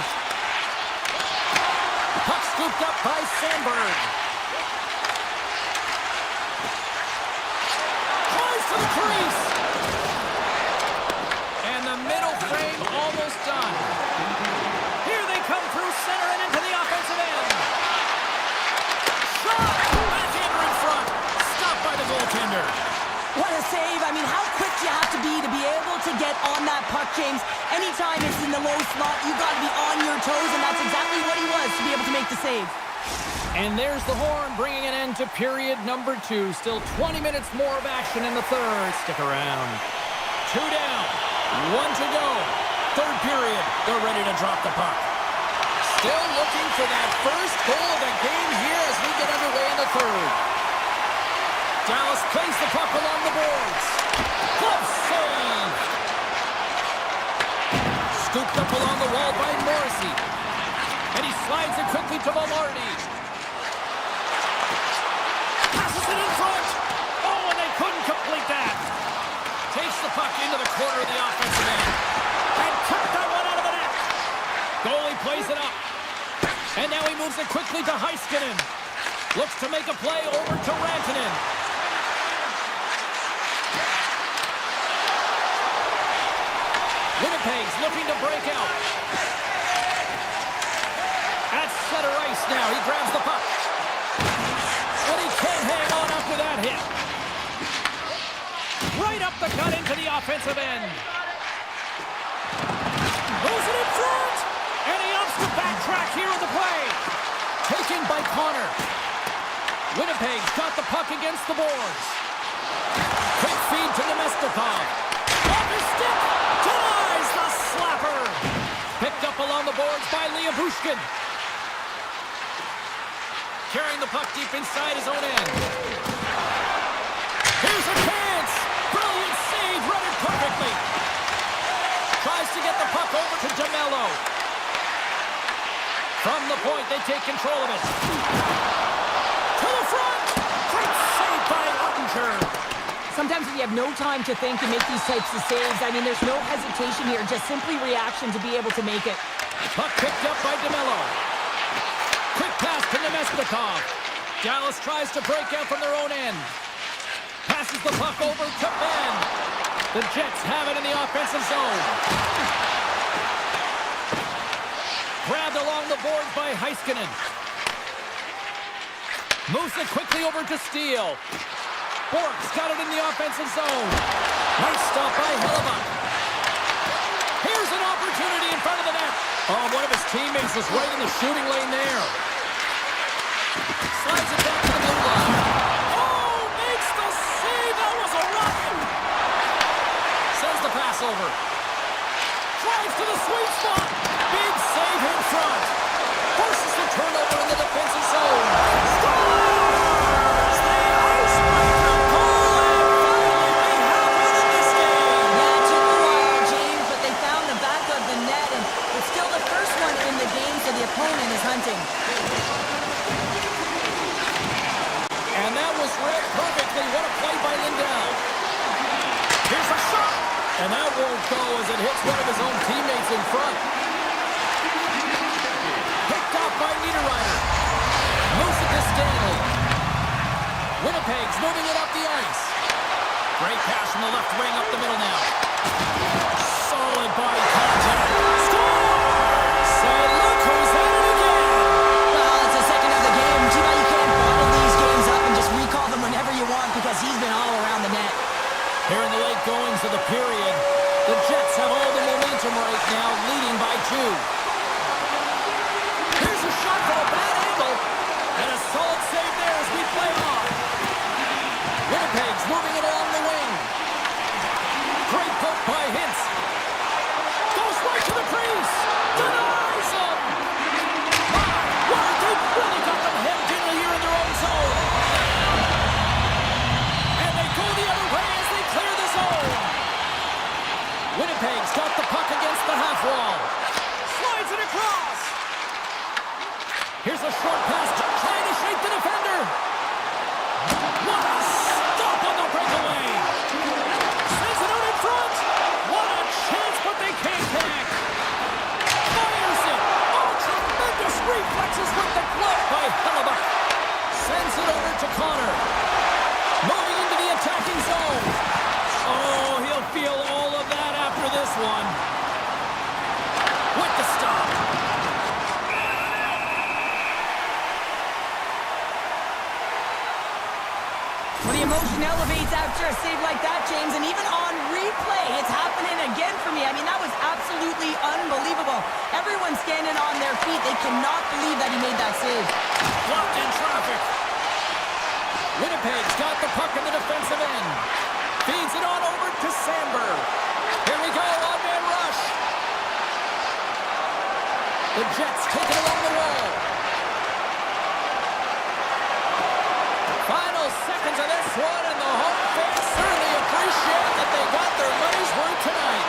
Puck scooped up by Sandberg. Tries to the crease. And the middle frame almost done. Here they come through center and into the offensive end. Shot! Backhander in front. Stopped by the goaltender. What a save. I mean, how quick you have to be able to get on that puck, James. Anytime it's in the low slot, you got to be on your toes, and that's exactly what he was to be able to make the save. And there's the horn, bringing an end to period number 2. Still 20 minutes more of action in the third. Stick around. 2 down, 1 to go. Third period, they're ready to drop the puck. Still looking for that first goal of the game here as we get underway in the third. Dallas plays the puck along the boards. Glove save. Scooped up along the wall by Morrissey. And he slides it quickly to Velarde. Passes it in front. Oh, and they couldn't complete that. Takes the puck into the corner of the offensive end. And took that one out of the net. Goalie plays it up. And now he moves it quickly to Heiskanen. Looks to make a play over to Rantanen. Winnipeg's looking to break out. At center ice now, he grabs the puck. But he can't hang on after that hit. Right up the gut into the offensive end. Moves it in front! And he opts to backtrack here on the play. Taken by Connor. Winnipeg's got the puck against the boards. Quick feed to Nemestikov. Off his stick! Denies the slapper! Picked up along the boards by Liabushkin. carrying the puck deep inside his own end. Here's a chance! Brilliant save, read it perfectly. Tries to get the puck over to DeMello. From the point, they take control of it. To the front! Great save by Ottinger. Sometimes when you have no time to think and make these types of saves, I mean, there's no hesitation here, just simply reaction to be able to make it. Puck picked up by DeMello. Quick pass to Nemesnikov. Dallas tries to break out from their own end. Passes the puck over to Ben. The Jets have it in the offensive zone. Grabbed along the boards by Heiskanen. Moves it quickly over to Steele. Bork's got it in the offensive zone. Nice stop by Hellebuck. Here's an opportunity in front of the net. Oh, one of his teammates is right in the shooting lane there. Slides it back to the blue line. Oh, makes the save. That was a rocket. Sends the pass over. Drives to the sweet spot. Big save in front. Forces the turnover in the defensive zone. Scores! The Icebreaker goal, and finally they have one in this game. Yeah, it took a while, James, but they found the back of the net, and it's still the first one in the game, so the opponent is hunting. And that was read perfectly. What a play by Lindell. Here's a shot. And that won't go as it hits one of his own teammates in front. Picked off by Niederreiter. Moves it to Stanley. Winnipeg's moving it up the ice. Great pass from the left wing up the middle now. Solid body contact. Scores! Say, look who's at it again. Well, it's the second of the game. Too bad you can't bottle these games up and just recall them whenever you want because he's been all around the net. Here in the late goings of the period, the Jets have all the momentum right now, leading by 2. Here's a shot from a bad angle, and a solid save there as we play on. Winnipeg's moving it along the wing. Great poke by Hintz. Goes right to the crease. Denies him. My word, they've really got them hemmed in here in their own zone. And they go the other way as they clear the zone. Winnipeg's got the puck against the half wall. Slides it across. Here's a short pass trying to shake the defender. What a stop on the breakaway. Sends it out in front. What a chance, but they can't connect. Fires it. Oh, tremendous reflexes with the glove by Hellebuck. Sends it over to Connor. Moving into the attacking zone. Oh, he'll feel all of that after this one. With the stop. Well, the emotion elevates after a save like that, James, and even on replay, it's happening again for me. I mean, that was absolutely unbelievable. Everyone's standing on their feet. They cannot believe that he made that save. Blocked in traffic. Winnipeg's got the puck in the defensive end. Feeds it on over to Sandberg. Here we go, on-man rush. The Jets take it along the wall. Final seconds of this one, and the home fans certainly appreciate that they got their money's worth tonight.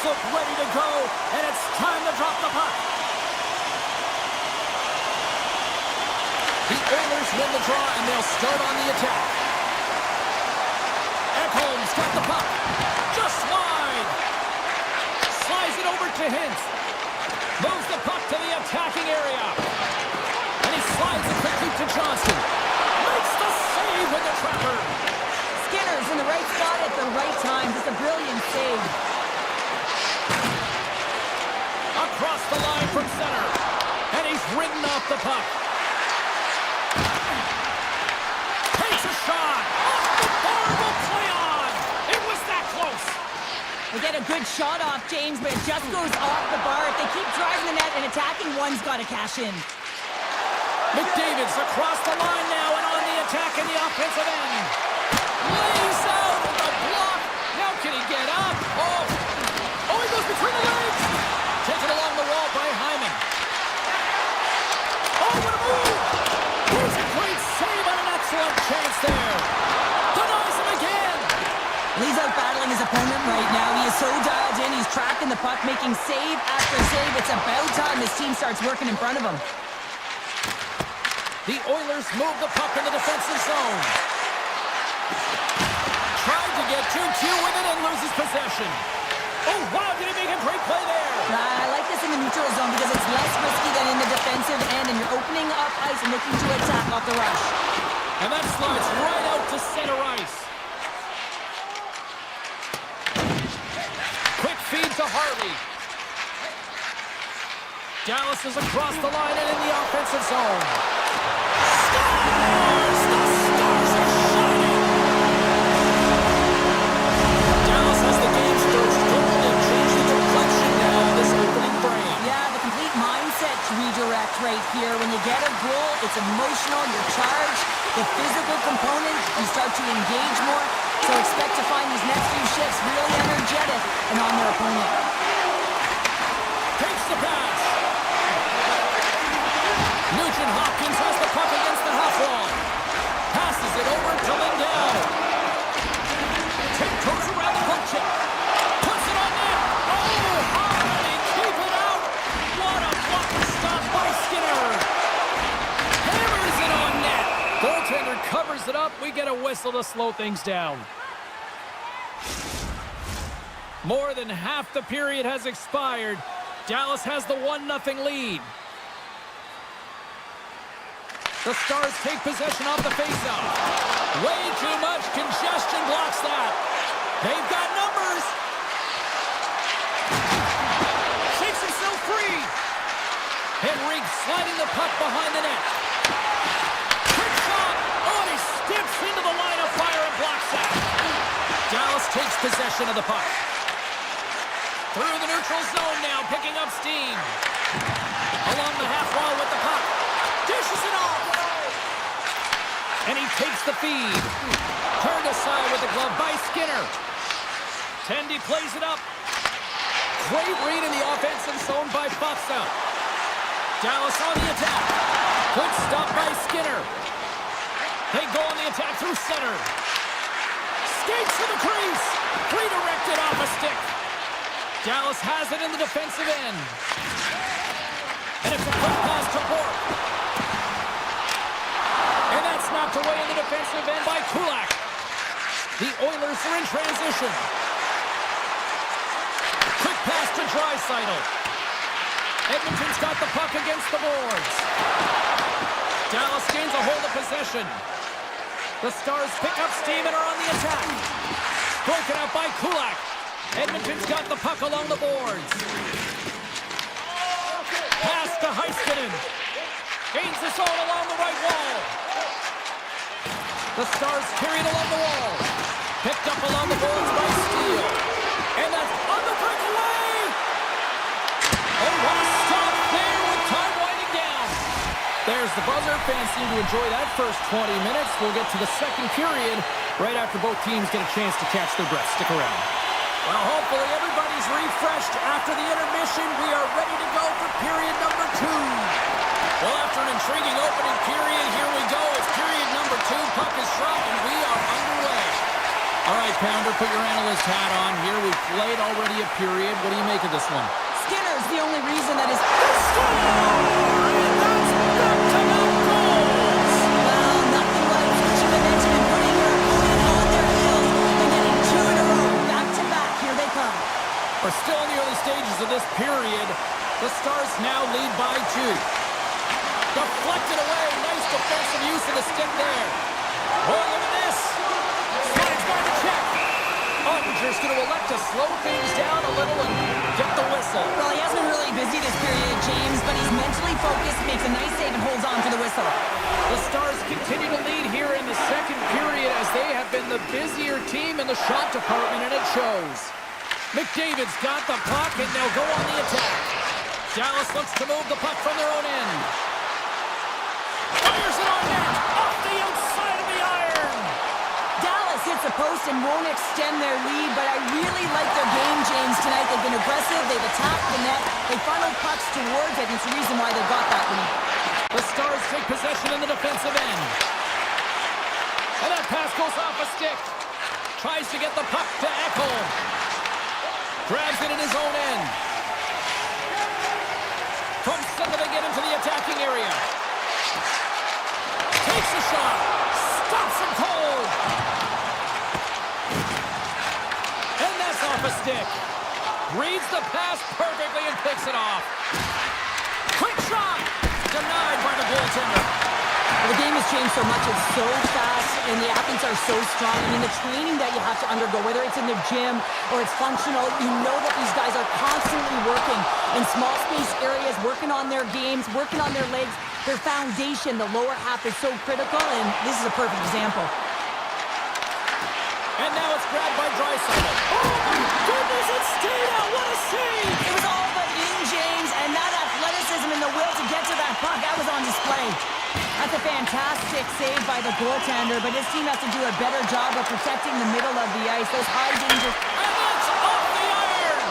look ready to go, and it's time to drop the puck. The Oilers win the draw, and they'll start on the attack. Ekholm's got the puck. Just wide. Slides it over to Hintz. Moves the puck to the attacking area. And he slides it quickly to Johnston. Makes the save with the trapper. Skinner's in the right spot at the right time. Just a brilliant save. Across the line from center. And he's ridden off the puck. Takes a shot. Off the bar will play on. It was that close. They get a good shot off, James, but it just goes off the bar. If they keep driving the net and attacking, one's got to cash in. McDavid's across the line now and on the attack in the offensive end. Lays out with the block. Now can he get up? Oh, he goes between the legs. Taken along the wall by Hyman. Oh, what a move. Here's a great save and an excellent chance there. Denies him again. He's out battling his opponent right now. He is so dialed in. He's tracking the puck, making save after save. It's about time this team starts working in front of him. The Oilers move the puck in the defensive zone. Tried to get 2-2 with it and loses possession. Oh, wow, did he make a great play there? I like this in the neutral zone because it's less risky than in the defensive end, and you're opening up ice and looking to attack off the rush. And that slides right out to center ice. Quick feed to Harley. Dallas is across the line and in the offensive zone. Stars! The Stars are shining! Dallas has the game's first goal and changed the complexion now of this opening frame. Yeah, the complete mindset redirect right here. When you get a goal, it's emotional, you're charged. The physical component, you start to engage more. So expect to find these next few shifts really energetic and on their opponent. Takes the pass. Nugent Hopkins has the puck against the half wall. Passes it over to Lindell. Tiptoes around the hook check. Puts it on net. Oh, Harley, keep it out. What a blocker stop by Skinner. Hammers it on net. Goaltender covers it up. We get a whistle to slow things down. More than half the period has expired. Dallas has the 1-0 lead. The Stars take possession off the faceoff. Way too much congestion blocks that. They've got numbers. Shakes himself free. Henrique sliding the puck behind the net. Quick shot. Oh, and he steps into the line of fire and blocks that. Dallas takes possession of the puck. Through the neutral zone now, picking up steam. Along the half wall with the puck. Dishes it off. And he takes the feed. Turned aside with the glove by Skinner. Tendy plays it up. Great read in the offensive zone by Fatsa. Dallas on the attack. Good stop by Skinner. They go on the attack through center. Skates to the crease. Redirected off a stick. Dallas has it in the defensive end. And it's a quick pass to Bork. And that's knocked away in the defensive end by Kulak. The Oilers are in transition. Quick pass to Draisaitl. Edmonton's got the puck against the boards. Dallas gains a hold of possession. The Stars pick up steam and are on the attack. Broken up by Kulak. Edmonton's got the puck along the boards. Pass to Heiskanen. Gains the zone along the right wall. The Stars carry it along the wall. Picked up along the boards by Steele. And that's on the breakaway. Oh, what a stop there with time winding down. There's the buzzer. Fans seem to enjoy that first 20 minutes. We'll get to the second period right after both teams get a chance to catch their breath. Stick around. Well, hopefully everybody's refreshed after the intermission. We are ready to go for period number 2. Well, after an intriguing opening period, here we go. It's period number 2. Puck is dropped, and we are underway. All right, pounder, put your analyst hat on here. We've played already a period. What do you make of this one? Skinner's the only reason that is... Well, nothing like switching momentum and putting your opponent on their heels and getting 2 in a row. Back to back, here they come. We're still in the early stages of this period. The Stars now lead by 2. Deflected away. Nice defensive use of the stick there. Oh, look at this. Slide's going to check. Ottinger's going to elect to slow things down a little and get the whistle. Well, he hasn't been really busy this period, James, but he's mentally focused, makes a nice save, and holds on to the whistle. The Stars continue to lead here in the second period as they have been the busier team in the shot department, and it shows. McDavid's got the puck, and they'll go on the attack. Dallas looks to move the puck from their own end. Fires it on net, off the outside of the iron. Dallas hits a post and won't extend their lead, but I really like their game, James, tonight. They've been aggressive, they've attacked the net, they funneled pucks towards it, and it's the reason why they got that lead. The Stars take possession in the defensive end. And that pass goes off a stick. Tries to get the puck to Ekholm. Grabs it in his own end. From center they get into the attacking area. Takes a shot. Stops him cold. And that's off a stick. Reads the pass perfectly and picks it off. Quick shot. Denied by the goaltender. The game has changed so much. It's so fast, and the athletes are so strong. I mean, the training that you have to undergo, whether it's in the gym or it's functional, you know that these guys are constantly working in small space areas, working on their games, working on their legs. Their foundation, the lower half, is so critical, and this is a perfect example. And now it's grabbed by Draisaitl. Oh, my goodness, it stayed out. What a save! It was all but in, James, and that athleticism and the will to get to that puck, that was on display. That's a fantastic save by the goaltender, but his team has to do a better job of protecting the middle of the ice. Those high danger... And it's off the iron!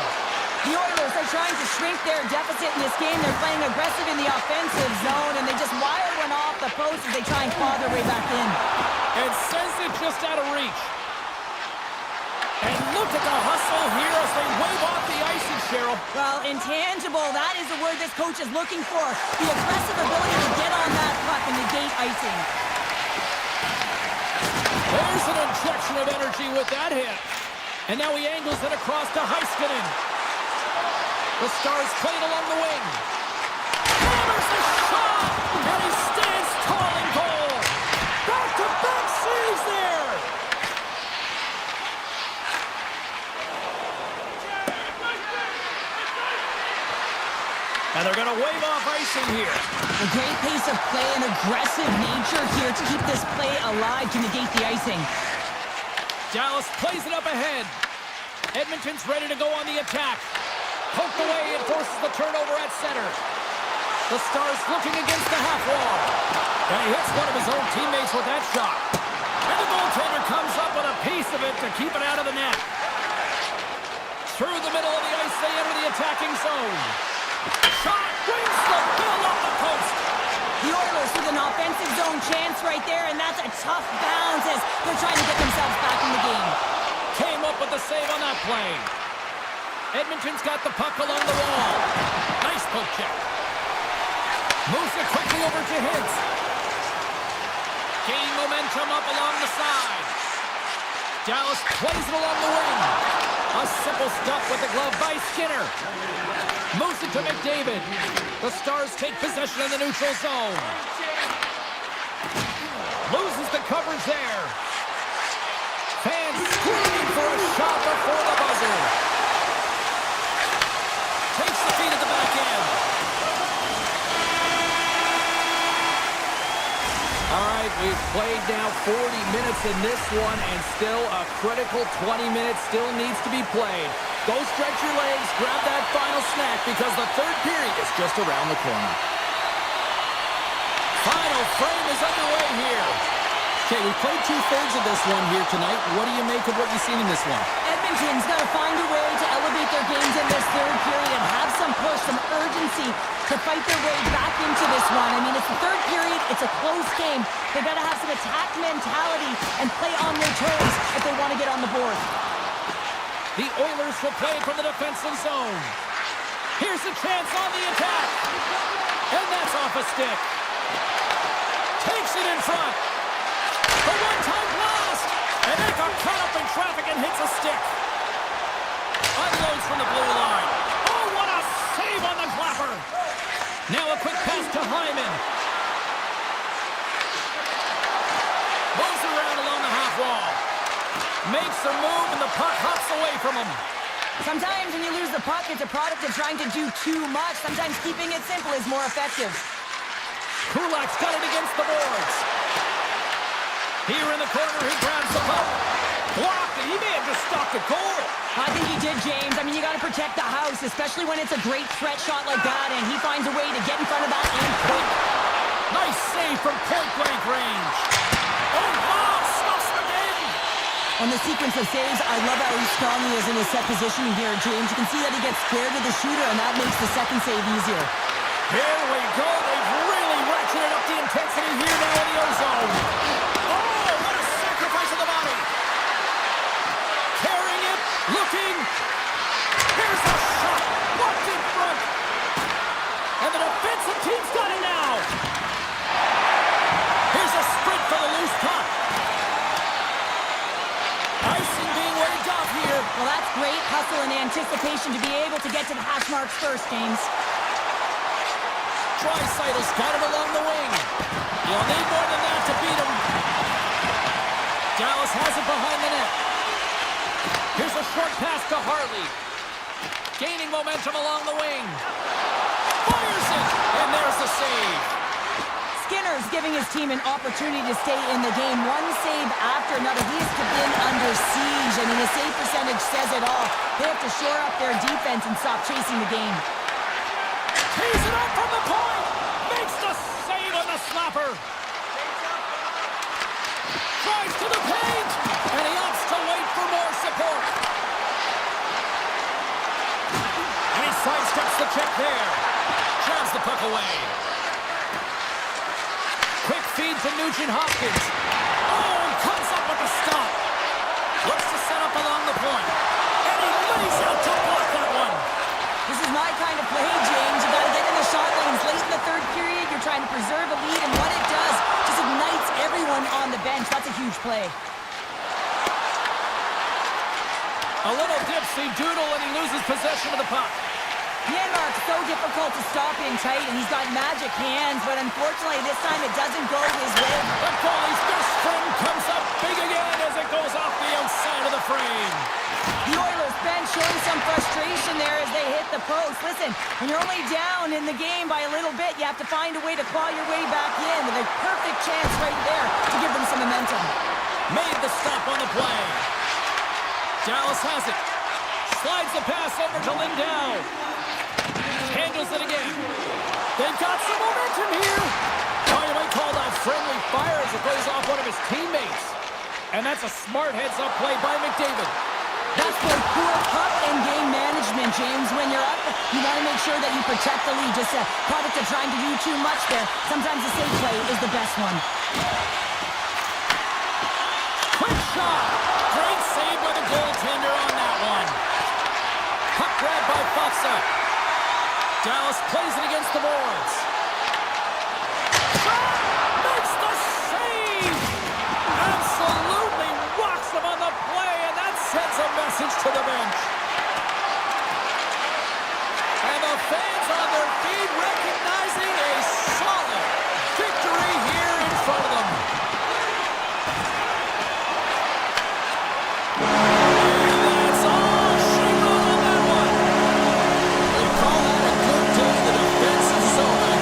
The Oilers are trying to shrink their deficit in this game. They're playing aggressive in the offensive zone, and they just wire one off the post as they try and claw their way back in. And sends it just out of reach. And look at the hustle here as they wave off the icing, Cheryl. Well, intangible, that is the word this coach is looking for. The aggressive ability to get on that puck and negate icing. There's an injection of energy with that hit. And now he angles it across to Heiskanen. The Stars play it along the wing. Hammers the shot! And he stands tall and goal. Back-to-back saves there! And they're going to wave off icing here. A great pace of play and aggressive nature here to keep this play alive to negate the icing. Dallas plays it up ahead. Edmonton's ready to go on the attack. Poked away and forces the turnover at center. The Stars looking against the half wall. And he hits one of his own teammates with that shot. And the goaltender comes up with a piece of it to keep it out of the net. Through the middle of the ice, they enter the attacking zone. Shot wins the bill off the post. The Oilers with an offensive zone chance right there, and that's a tough bounce as they're trying to get themselves back in the game. Came up with the save on that play. Edmonton's got the puck along the wall. Nice poke check. Moves it quickly over to Hintz. Gaining momentum up along the side. Dallas plays it along the wing. A simple stuff with the glove by Skinner. Moves it to McDavid. The Stars take possession in the neutral zone. Loses the coverage there. Fans screaming for a shot before the buzzer. Takes the feed at the back end. All right, we've played now 40 minutes in this one, and still a critical 20 minutes still needs to be played. Go stretch your legs, grab that final snack, because the third period is just around the corner. Final frame is underway here. Okay, we played two-thirds of this one here tonight. What do you make of what you've seen in this one? Edmonton's got to find a way to elevate their games in this third period, have some push, some urgency to fight their way back into this one. I mean, it's the third period. It's a close game. They've got to have some attack mentality and play on their toes if they want to get on the board. The Oilers will play from the defensive zone. Here's a chance on the attack. And that's off a stick. Takes it in front. The one-time blast. And they got caught up in traffic and hits a stick. Unloads from the blue line. Oh, what a save on the clapper. Now a quick pass to Hyman. Moves around along the half wall. Makes a move and the puck hops away from him. Sometimes when you lose the puck, it's a product of trying to do too much. Sometimes keeping it simple is more effective. Kulak's got it against the boards. Here in the corner, he grabs the puck. Blocked it. He may have just stopped the goal. I think he did, James. I mean, you got to protect the house, especially when it's a great threat shot like that, and he finds a way to get in front of that and quick. Nice save from point-blank range. Oh, wow, stuffs the game. On the sequence of saves, I love how strong he is in his set positioning here, James. You can see that he gets squared to the shooter, and that makes the second save easier. Here we go. They've really ratcheted up the intensity here now in the O-zone. Oh, what a sacrifice of the body. Carrying it, looking. Here's a shot. Blocked in front. And the defensive team's got it now. Here's a sprint for the loose puck. Icing being waved off here. Well, that's great hustle and anticipation to be able to get to the hash marks first, James. Drysaitl's got it along the wing. You'll need more than that to beat him. Dallas has it behind the net. Here's a short pass to Harley. Gaining momentum along the wing. Fires it, and there's the save. Skinner's giving his team an opportunity to stay in the game. One save after another. He's been under siege. I mean, the save percentage says it all. They have to shore up their defense and stop chasing the game. Tees it up from the point. Makes the save on the slapper. Drives to the paint. And he opts to wait for more support. And he sidesteps the check there. Jabs the puck away. Quick feed to Nugent-Hopkins. Oh, and comes up with the stop. Looks to set up along the point. And he lays out to block that one. This is my kind of play, James. You got to get in the shot lanes late in the third period. You're trying to preserve a lead, and what it does just ignites everyone on the bench. That's a huge play. A little dipsy doodle, and he loses possession of the puck. Janmark's so difficult to stop in tight, and he's got magic hands, but unfortunately this time it doesn't go his way. The goalie's best friend comes up big again as it goes off the outside of the frame. The Oilers bench showing some frustration there as they hit the post. Listen, when you're only down in the game by a little bit, you have to find a way to claw your way back in with a perfect chance right there to give them some momentum. Made the stop on the play. Dallas has it. Slides the pass over to Lindell. Handles it again. They've got some momentum here. Oh, you might call that friendly fire as it goes off one of his teammates. And that's a smart heads-up play by McDavid. That's both poor puck and game management, James. When you're up, you want to make sure that you protect the lead. Just a product of trying to do too much there. Sometimes the safe play is the best one. Quick shot. Great save by the goaltender on that one. Puck grab by Foxa. Dallas plays it against the boards. Shot! Makes the save! Absolutely walks them on the play, and that sends a message to the bench. And the fans on their feet recognizing a solid victory here in front of them. Defensive zone on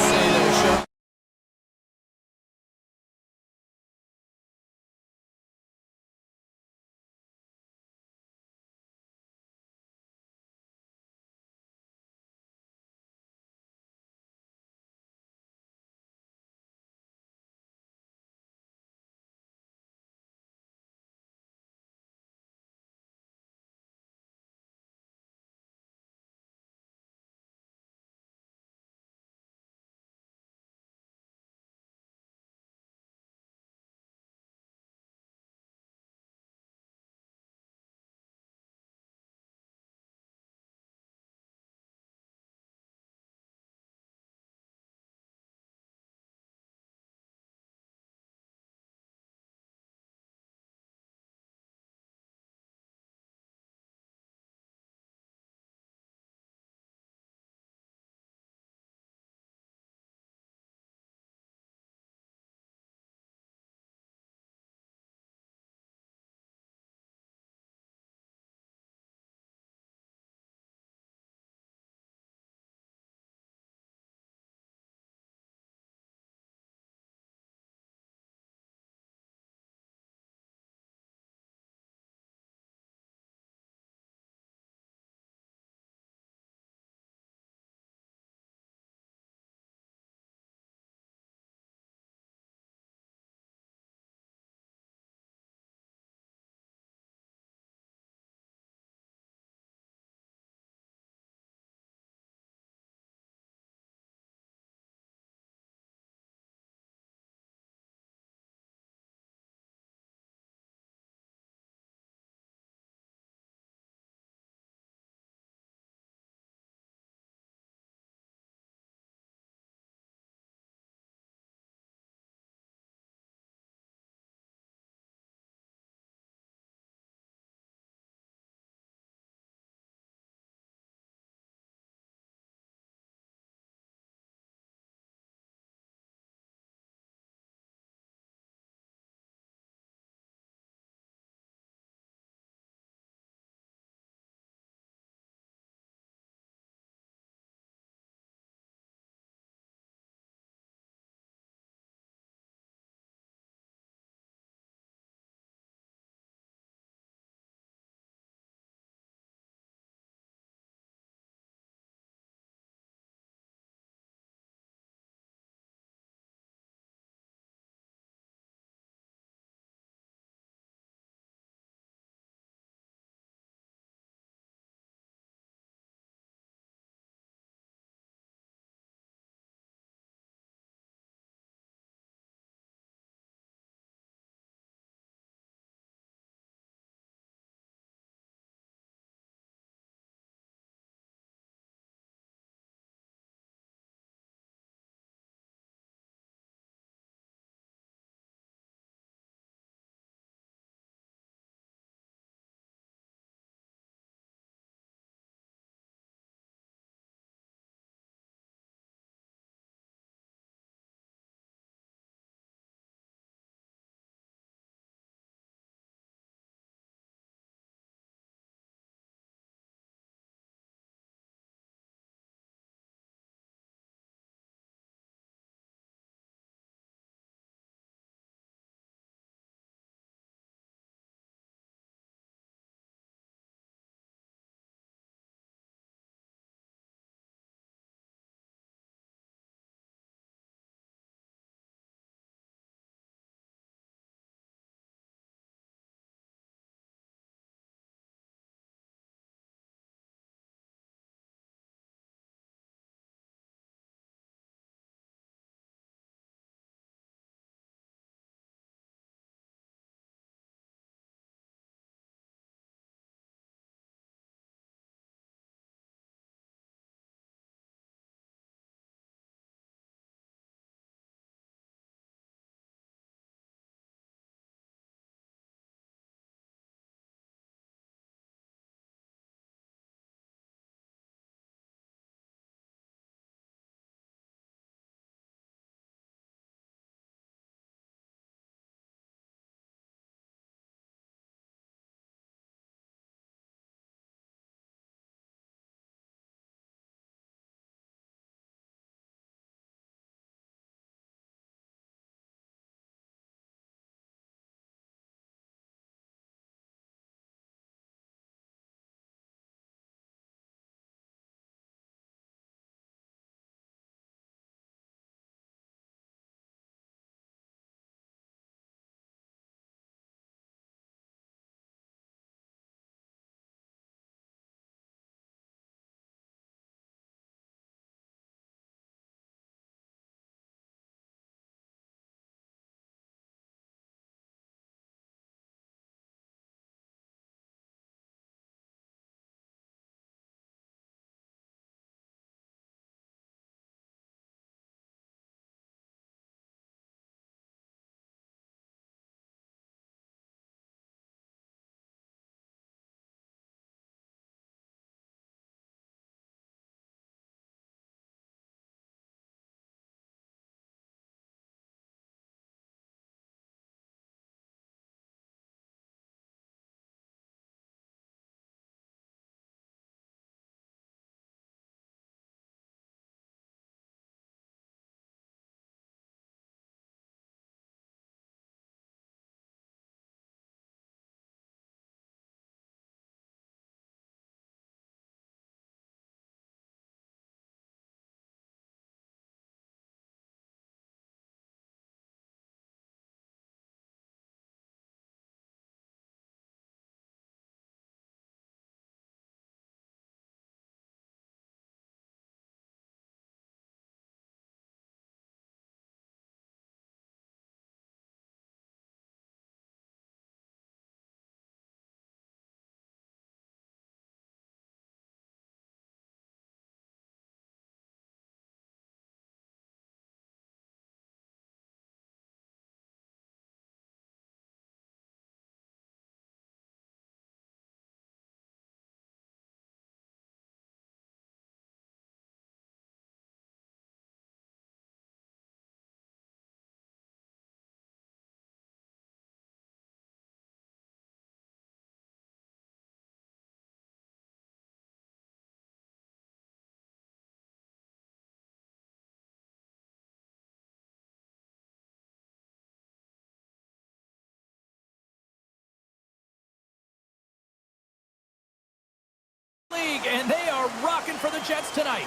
League, and they are rocking for the Jets tonight.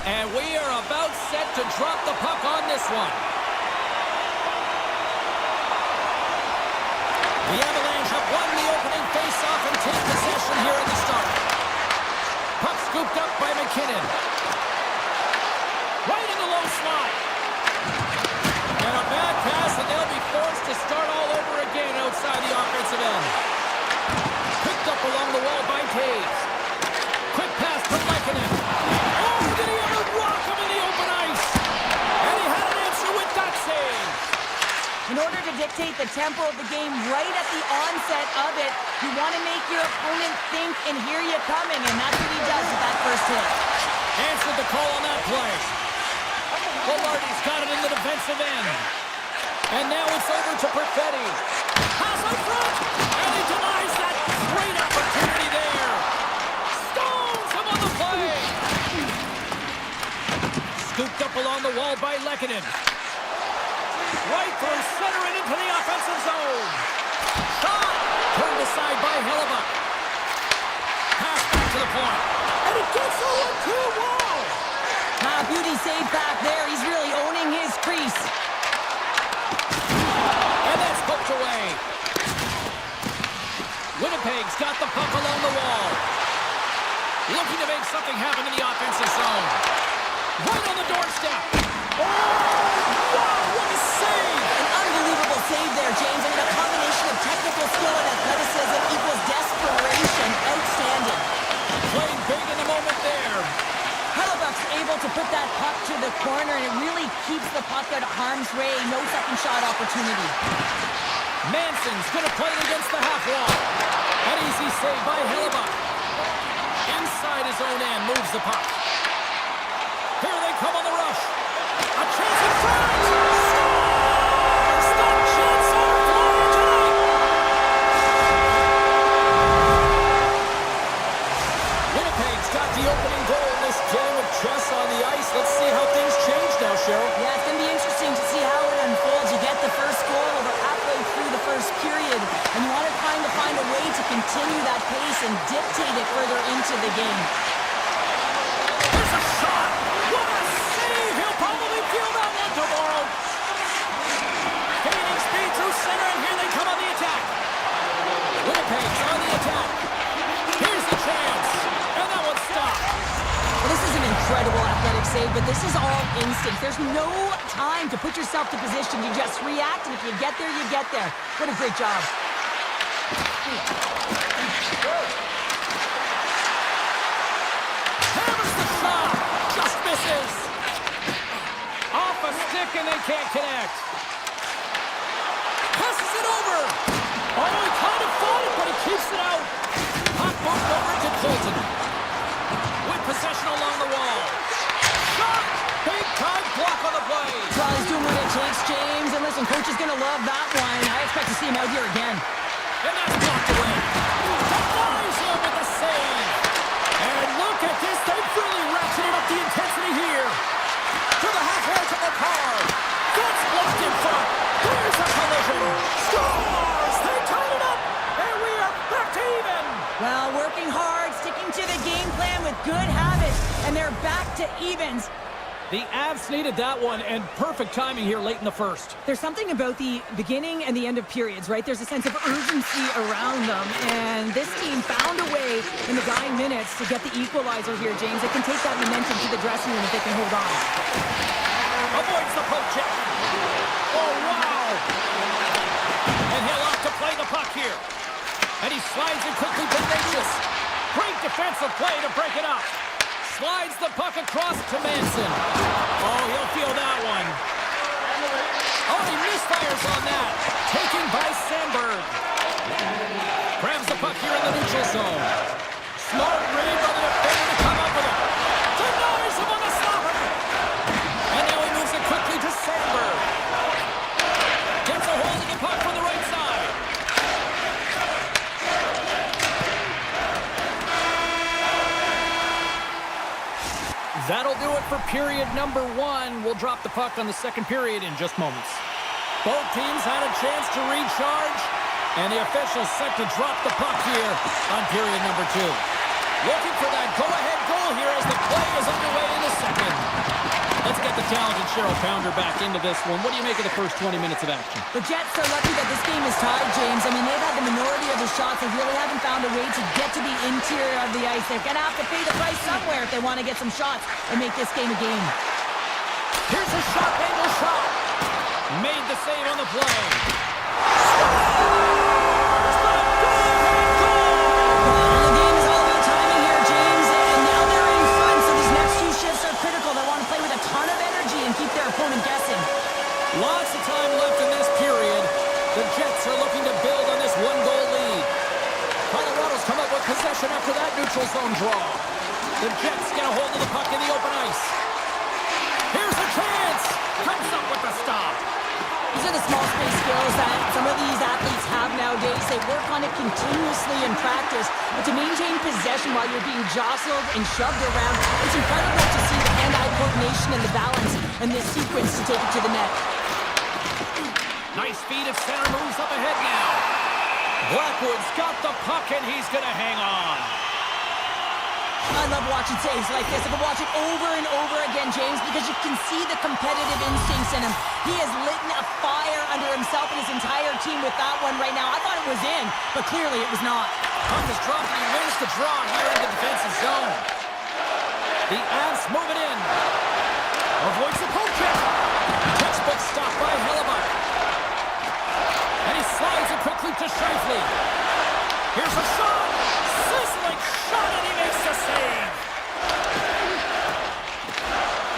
And we are about set to drop the puck on this one. The Avalanche have won the opening face-off and take possession here at the start. Puck scooped up by McKinnon. Right in the low slot. And a bad pass, and they'll be forced to start all over again outside the offensive end. Picked up along the wall by Taves. Quick pass to Lekanen. Oh, did he ever rock him in the open ice? And he had an answer with that save. In order to dictate the tempo of the game right at the onset of it, you want to make your opponent think and hear you coming, and that's what he does with that first hit. Answered the call on that play. Velarde's got it in the defensive end. And now it's over to Perfetti. Pass on front! And he denies that great opportunity there. Stones him on the play. Scooped up along the wall by Lekanen. Right through center and into the offensive zone. Shot! Turned aside by Hellebuck. Pass back to the point. And it gets over to Wall. Beauty save back there. He's really owning his crease. And that's poked away. Winnipeg's got the puck along the wall. Looking to make something happen in the offensive zone. Right on the doorstep. Oh, wow, what a save! An unbelievable save there, James. I mean, a combination of technical skill and athleticism equals desperation. Outstanding. Playing big in the moment there. Hellebuck's able to put that puck to the corner, and it really keeps the puck out of harm's way. No second shot opportunity. Manson's going to play it against the half wall. An easy save by Hellebuck. Inside his own end, moves the puck. Here they come on the rush. A chance in front! Scores! The Jets are flying tonight! Winnipeg's got the opening goal in this game of chess on the ice. Let's see how things change now, Cheryl. Yeah, it's going to be interesting to see how it unfolds. You get the first goal over halfway through the first period, and you want to find a way to continue that pace and dictate it further into the game. There's a shot! What a save! He'll probably feel that one tomorrow. Gaining speed through center, and here they come on the attack. Winnipeg's on the attack. Here's the chance, and that one's stopped. Well, this is an incredible athletic save, but this is all instinct. There's no time to put yourself to position. You just react, and if you get there, you get there. What a great job. Hammers the shot. Just misses. Off a stick, and they can't connect. Passes it over. Oh, he kind of fought it, but he keeps it out. Puck moved over to Colton. With possession along the wall. Shot! Big time block on the play. Well, he's doing what it takes, James. And listen, coach is going to love that one. I expect to see him out here again. And that's blocked away. Denies him with the save. And look at this. They've really ratcheted up the intensity here. To the half wall to the car. Gets blocked in front. There's a collision. Scores! They tied it up. And we are back to even. Well, working hard, sticking to the game plan with good habits. And they're back to evens. The Avs needed that one, and perfect timing here late in the first. There's something about the beginning and the end of periods, right? There's a sense of urgency around them, and this team found a way in the dying minutes to get the equalizer here, James. They can take that momentum to the dressing room if they can hold on. Avoids the poke check. Oh, wow! And he'll opt to play the puck here. And he slides it quickly to Natchez. Great defensive play to break it up. Slides the puck across to Manson. Oh, he'll feel that one. Oh, he misfires on that. Taken by Sandberg. Grabs the puck here in the neutral zone. Smart read by the defender to come up with it. Denies him on the stopper. And now he moves it quickly to Sandberg. Gets a hold of the puck from the right side. That'll do it for period number one. We'll drop the puck on the second period in just moments. Both teams had a chance to recharge, and the officials set to drop the puck here on period number two. Looking for that go-ahead goal here as the play is underway in the second. Let's get the talented Cheryl Pounder back into this one. What do you make of the first 20 minutes of action? The Jets are lucky that this game is tied, James. I mean, they've had the minority of the shots. They really haven't found a way to get to the interior of the ice. They're going to have to pay the price somewhere if they want to get some shots and make this game a game. Here's a sharp angle shot. Made the save on the play. Lots of time left in this period. The Jets are looking to build on this one-goal lead. Colorado's come up with possession after that neutral zone draw. The Jets get a hold of the puck in the open ice. Here's a chance. Comes up with the stop. These are the small space skills that some of these athletes have nowadays. They work on it continuously in practice. But to maintain possession while you're being jostled and shoved around, it's incredible to see the hand-eye coordination and the balance in this sequence to take it to the net. Nice feed of center, moves up ahead now. Blackwood's got the puck and he's going to hang on. I love watching saves like this. I can watch it over and over again, James, because you can see the competitive instincts in him. He has lit a fire under himself and his entire team with that one right now. I thought it was in, but clearly it was not. Puck is dropped and he wins the draw here in the defensive zone. The Avs move it in. Avoids the poke check. Textbook stop by Hellebuck. And he slides it quickly to Scheifele. Here's a shot. Sizzling shot and he makes the save.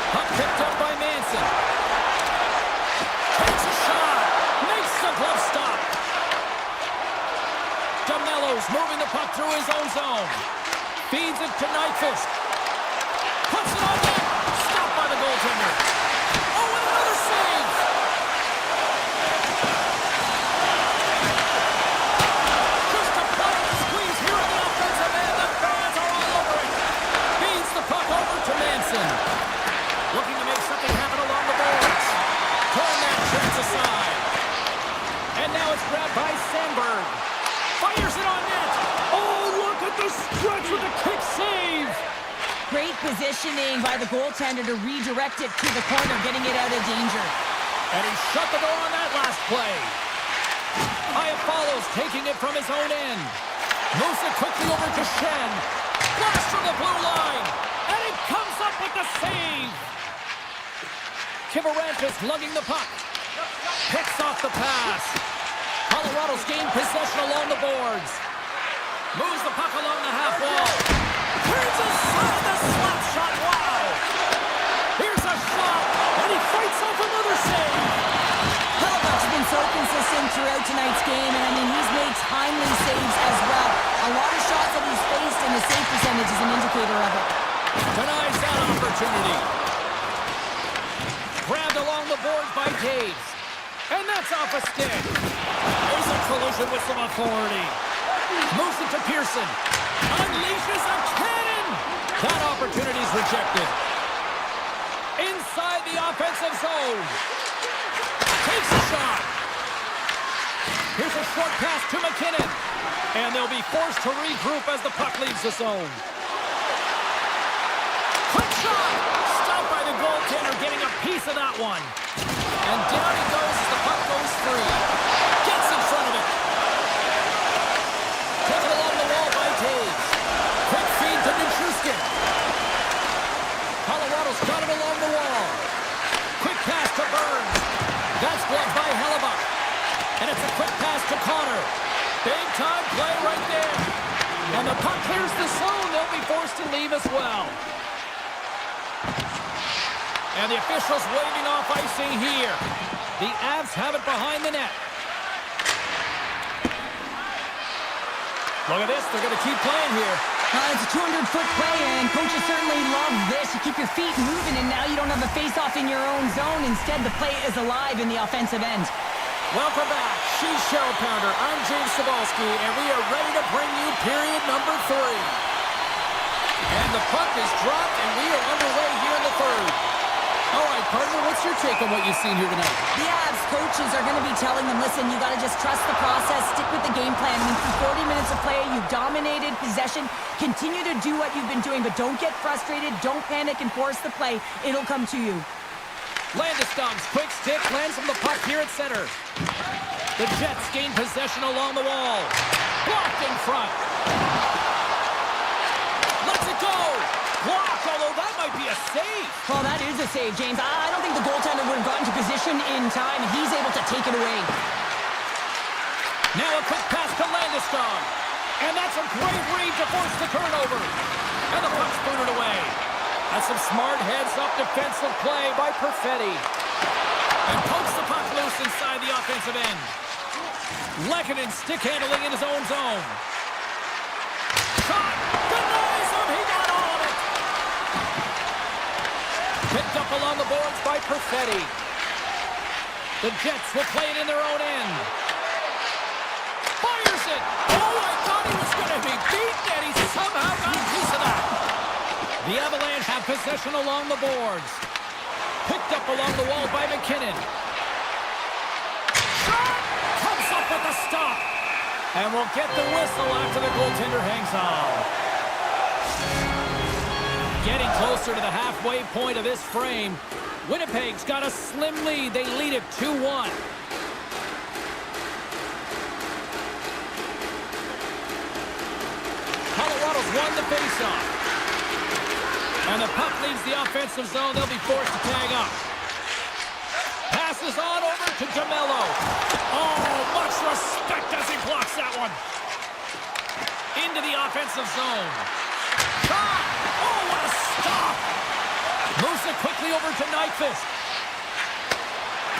Puck picked up by Manson. Takes a shot. Makes the glove stop. DeMello's moving the puck through his own zone. Feeds it to Nyquist. Puts it on net. Stopped by the goaltender. Oh, and another save. Just a play and squeeze here in the offensive end. The fans are all over it. Feeds the puck over to Manson. Looking to make something happen along the boards. Turn that chance aside. And now it's grabbed by Sandberg. Fires it on net. Oh, look at the stretch with a kick save. Great positioning by the goaltender to redirect it to the corner, getting it out of danger. And he shut the door on that last play. Iafallo's taking it from his own end. Moves it quickly over to Shen. Blast from the blue line. And he comes up with the save. Kivarantis lugging the puck. Picks off the pass. Colorado's gained possession along the boards. Moves the puck along the half wall. Turns aside the slap shot. Wow. Here's a shot. And he fights off another save. Hellebuck's been so consistent throughout tonight's game, and I mean, he's made timely saves as well. A lot of shots that he's faced, and the save percentage is an indicator of it. Denies that opportunity. Grabbed along the boards by Taves. And that's off a stick. There's a collision with some authority. Moves it to Pearson. Unleashes a cannon. That opportunity's rejected. Inside the offensive zone. Takes a shot. Here's a short pass to McKinnon. And they'll be forced to regroup as the puck leaves the zone. Quick shot. Stopped by the goaltender, getting a piece of that one. And down he goes as the puck goes free. Gets in front of it. Taken along the wall by Taves. Quick feed to Nichushkin. Colorado's got it along the wall. Quick pass to Burns. That's blocked by Hellebuck. And it's a quick pass to Connor. Big time play right there. And the puck clears the zone. They'll be forced to leave as well. And the officials waving off icing here. The Avs have it behind the net. Look at this. They're going to keep playing here. It's a 200-foot play, and coaches certainly love this. You keep your feet moving, and now you don't have a face-off in your own zone. Instead, the play is alive in the offensive end. Welcome back. She's Cheryl Pounder. I'm James Cybulski, and we are ready to bring you period number 3. And the puck is dropped, and we are underway here in the third. All right, partner, what's your take on what you've seen here tonight? The Avs coaches are going to be telling them, listen, you got to just trust the process, stick with the game plan. I mean, through 40 minutes of play, you've dominated possession. Continue to do what you've been doing, but don't get frustrated. Don't panic and force the play. It'll come to you. Landeskog's quick stick lands from the puck here at center. The Jets gain possession along the wall. Blocked in front. Let's it go! Blocked, although that might be a save. Well, that is a save, James. I don't think the goaltender would have gotten to position in time, and he's able to take it away. Now a quick pass to Landeskog. And that's a great read to force the turnover. And the puck's booted away. That's some smart heads-up defensive play by Perfetti. And pokes the puck loose inside the offensive end. Lehkonen stick handling in his own zone. Shot! Denies him! He got all of it! Picked up along the boards by Perfetti. The Jets will play it in their own end. Fires it! Oh, I thought he was going to be beaten, and he somehow got a piece of that. The Avalanche have possession along the boards. Picked up along the wall by McKinnon. Shot! Comes up with the stop. And we'll get the whistle after the goaltender hangs on. Getting closer to the halfway point of this frame. Winnipeg's got a slim lead. They lead it 2-1. Colorado's won the faceoff. And the puck leaves the offensive zone. They'll be forced to tag up. Passes on over to DeMello. Oh, much respect as he blocks that one. Into the offensive zone. Shot! Oh, what a stop! Moves it quickly over to Nyquist.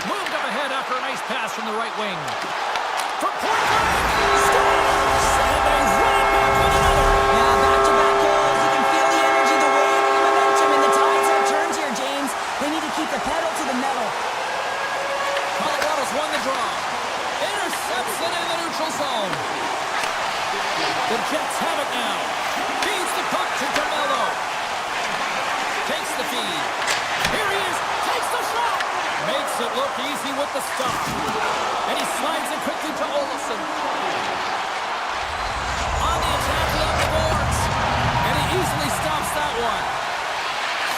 Moved up ahead after a nice pass from the right wing. For point blank! Scores! And they run it back with another. Yeah, back-to-back goals. You can feel the energy, the wave, the momentum, and the tides have turned here, James. They need to keep the pedal to the metal. Colorado's won the draw. Intercepts it in the neutral zone. The Jets have it now. Feeds the puck to DeMello. Takes the feed. Here he is. Takes the shot. Makes it look easy with the stop. And he slides it quickly to Olsen. On the attack along the boards. And he easily stops that one.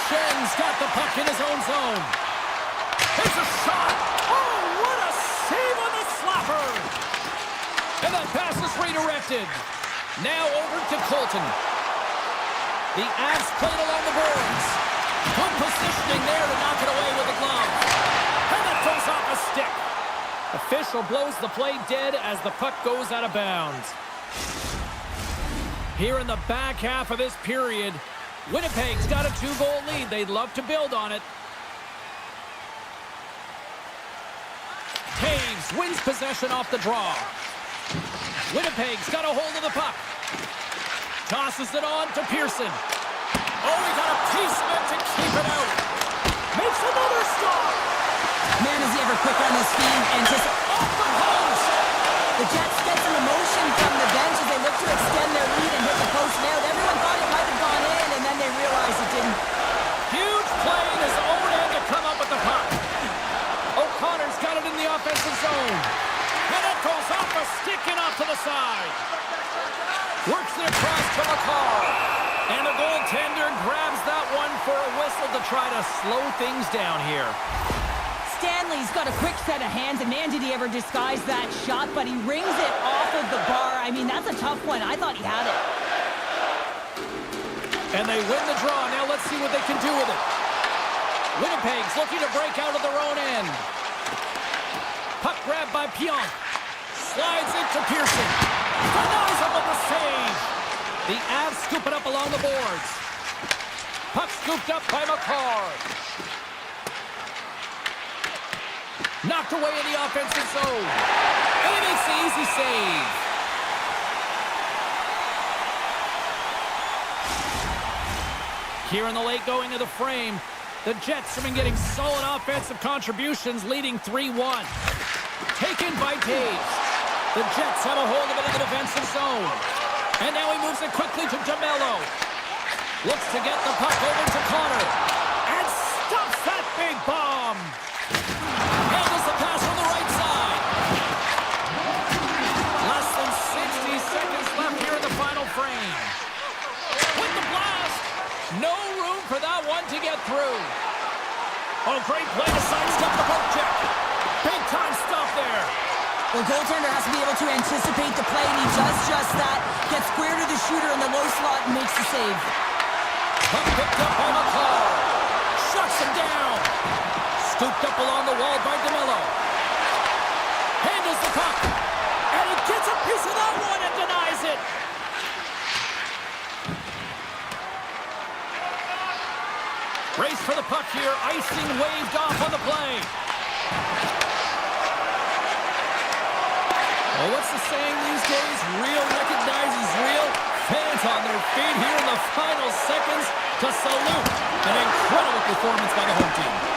Schen's got the puck in his own zone. Here's a shot. Oh, what a save on the slapper. And that pass is redirected. Now over to Colton. The Avs played along the boards. Good positioning there to knock it away with the glove. And that goes off a stick. Official blows the play dead as the puck goes out of bounds. Here in the back half of this period, Winnipeg's got a 2-goal lead. They'd love to build on it. Taves wins possession off the draw. Winnipeg's got a hold of the puck. Tosses it on to Pearson. Oh, he got a piece of it to keep it out. Makes another stop. Man, is he ever quick on his feet and just Off the post. the Jets get some emotion from the bench as they look to extend their lead and hit the post nailed. Everyone thought it might have gone in, and then they realized it didn't. Huge play in his own end to come up with the puck. O'Connor's got it in the offensive zone. And it goes off a stick and off to the side. Works it across to McCall. And the goaltender grabs that one for a whistle to try to slow things down here. Stanley's got a quick set of hands, and man, did he ever disguise that shot, but he rings it off of the bar. I mean, that's a tough one. I thought he had it. And they win the draw. Now let's see what they can do with it. Winnipeg's looking to break out of their own end. Puck grabbed by Pionk. Slides it to Pearson. Denies him with the save. The Avs scoop it up along the boards. Puck scooped up by McCarr. Knocked away in the offensive zone. And he makes the easy save. Here in the late going of the frame, the Jets have been getting solid offensive contributions, leading 3-1. Taken by Taves. The Jets have a hold of it in the defensive zone. And now he moves it quickly to DeMello. Looks to get the puck over to Connor. And stops that Oh, great play to sidestep the poke check. Big time stop there. Well, goaltender has to be able to anticipate the play, and he does just that. Gets square to the shooter in the low slot and makes the save. Puck picked up on the call. Shuts him down. Scooped up along the wall by DeMello. Handles the puck. And he gets a piece of that one and denies it. Race for the puck here. Icing waved off on the play. Well, what's the saying these days? Real recognizes real. Fans on their feet here in the final seconds to salute an incredible performance by the home team.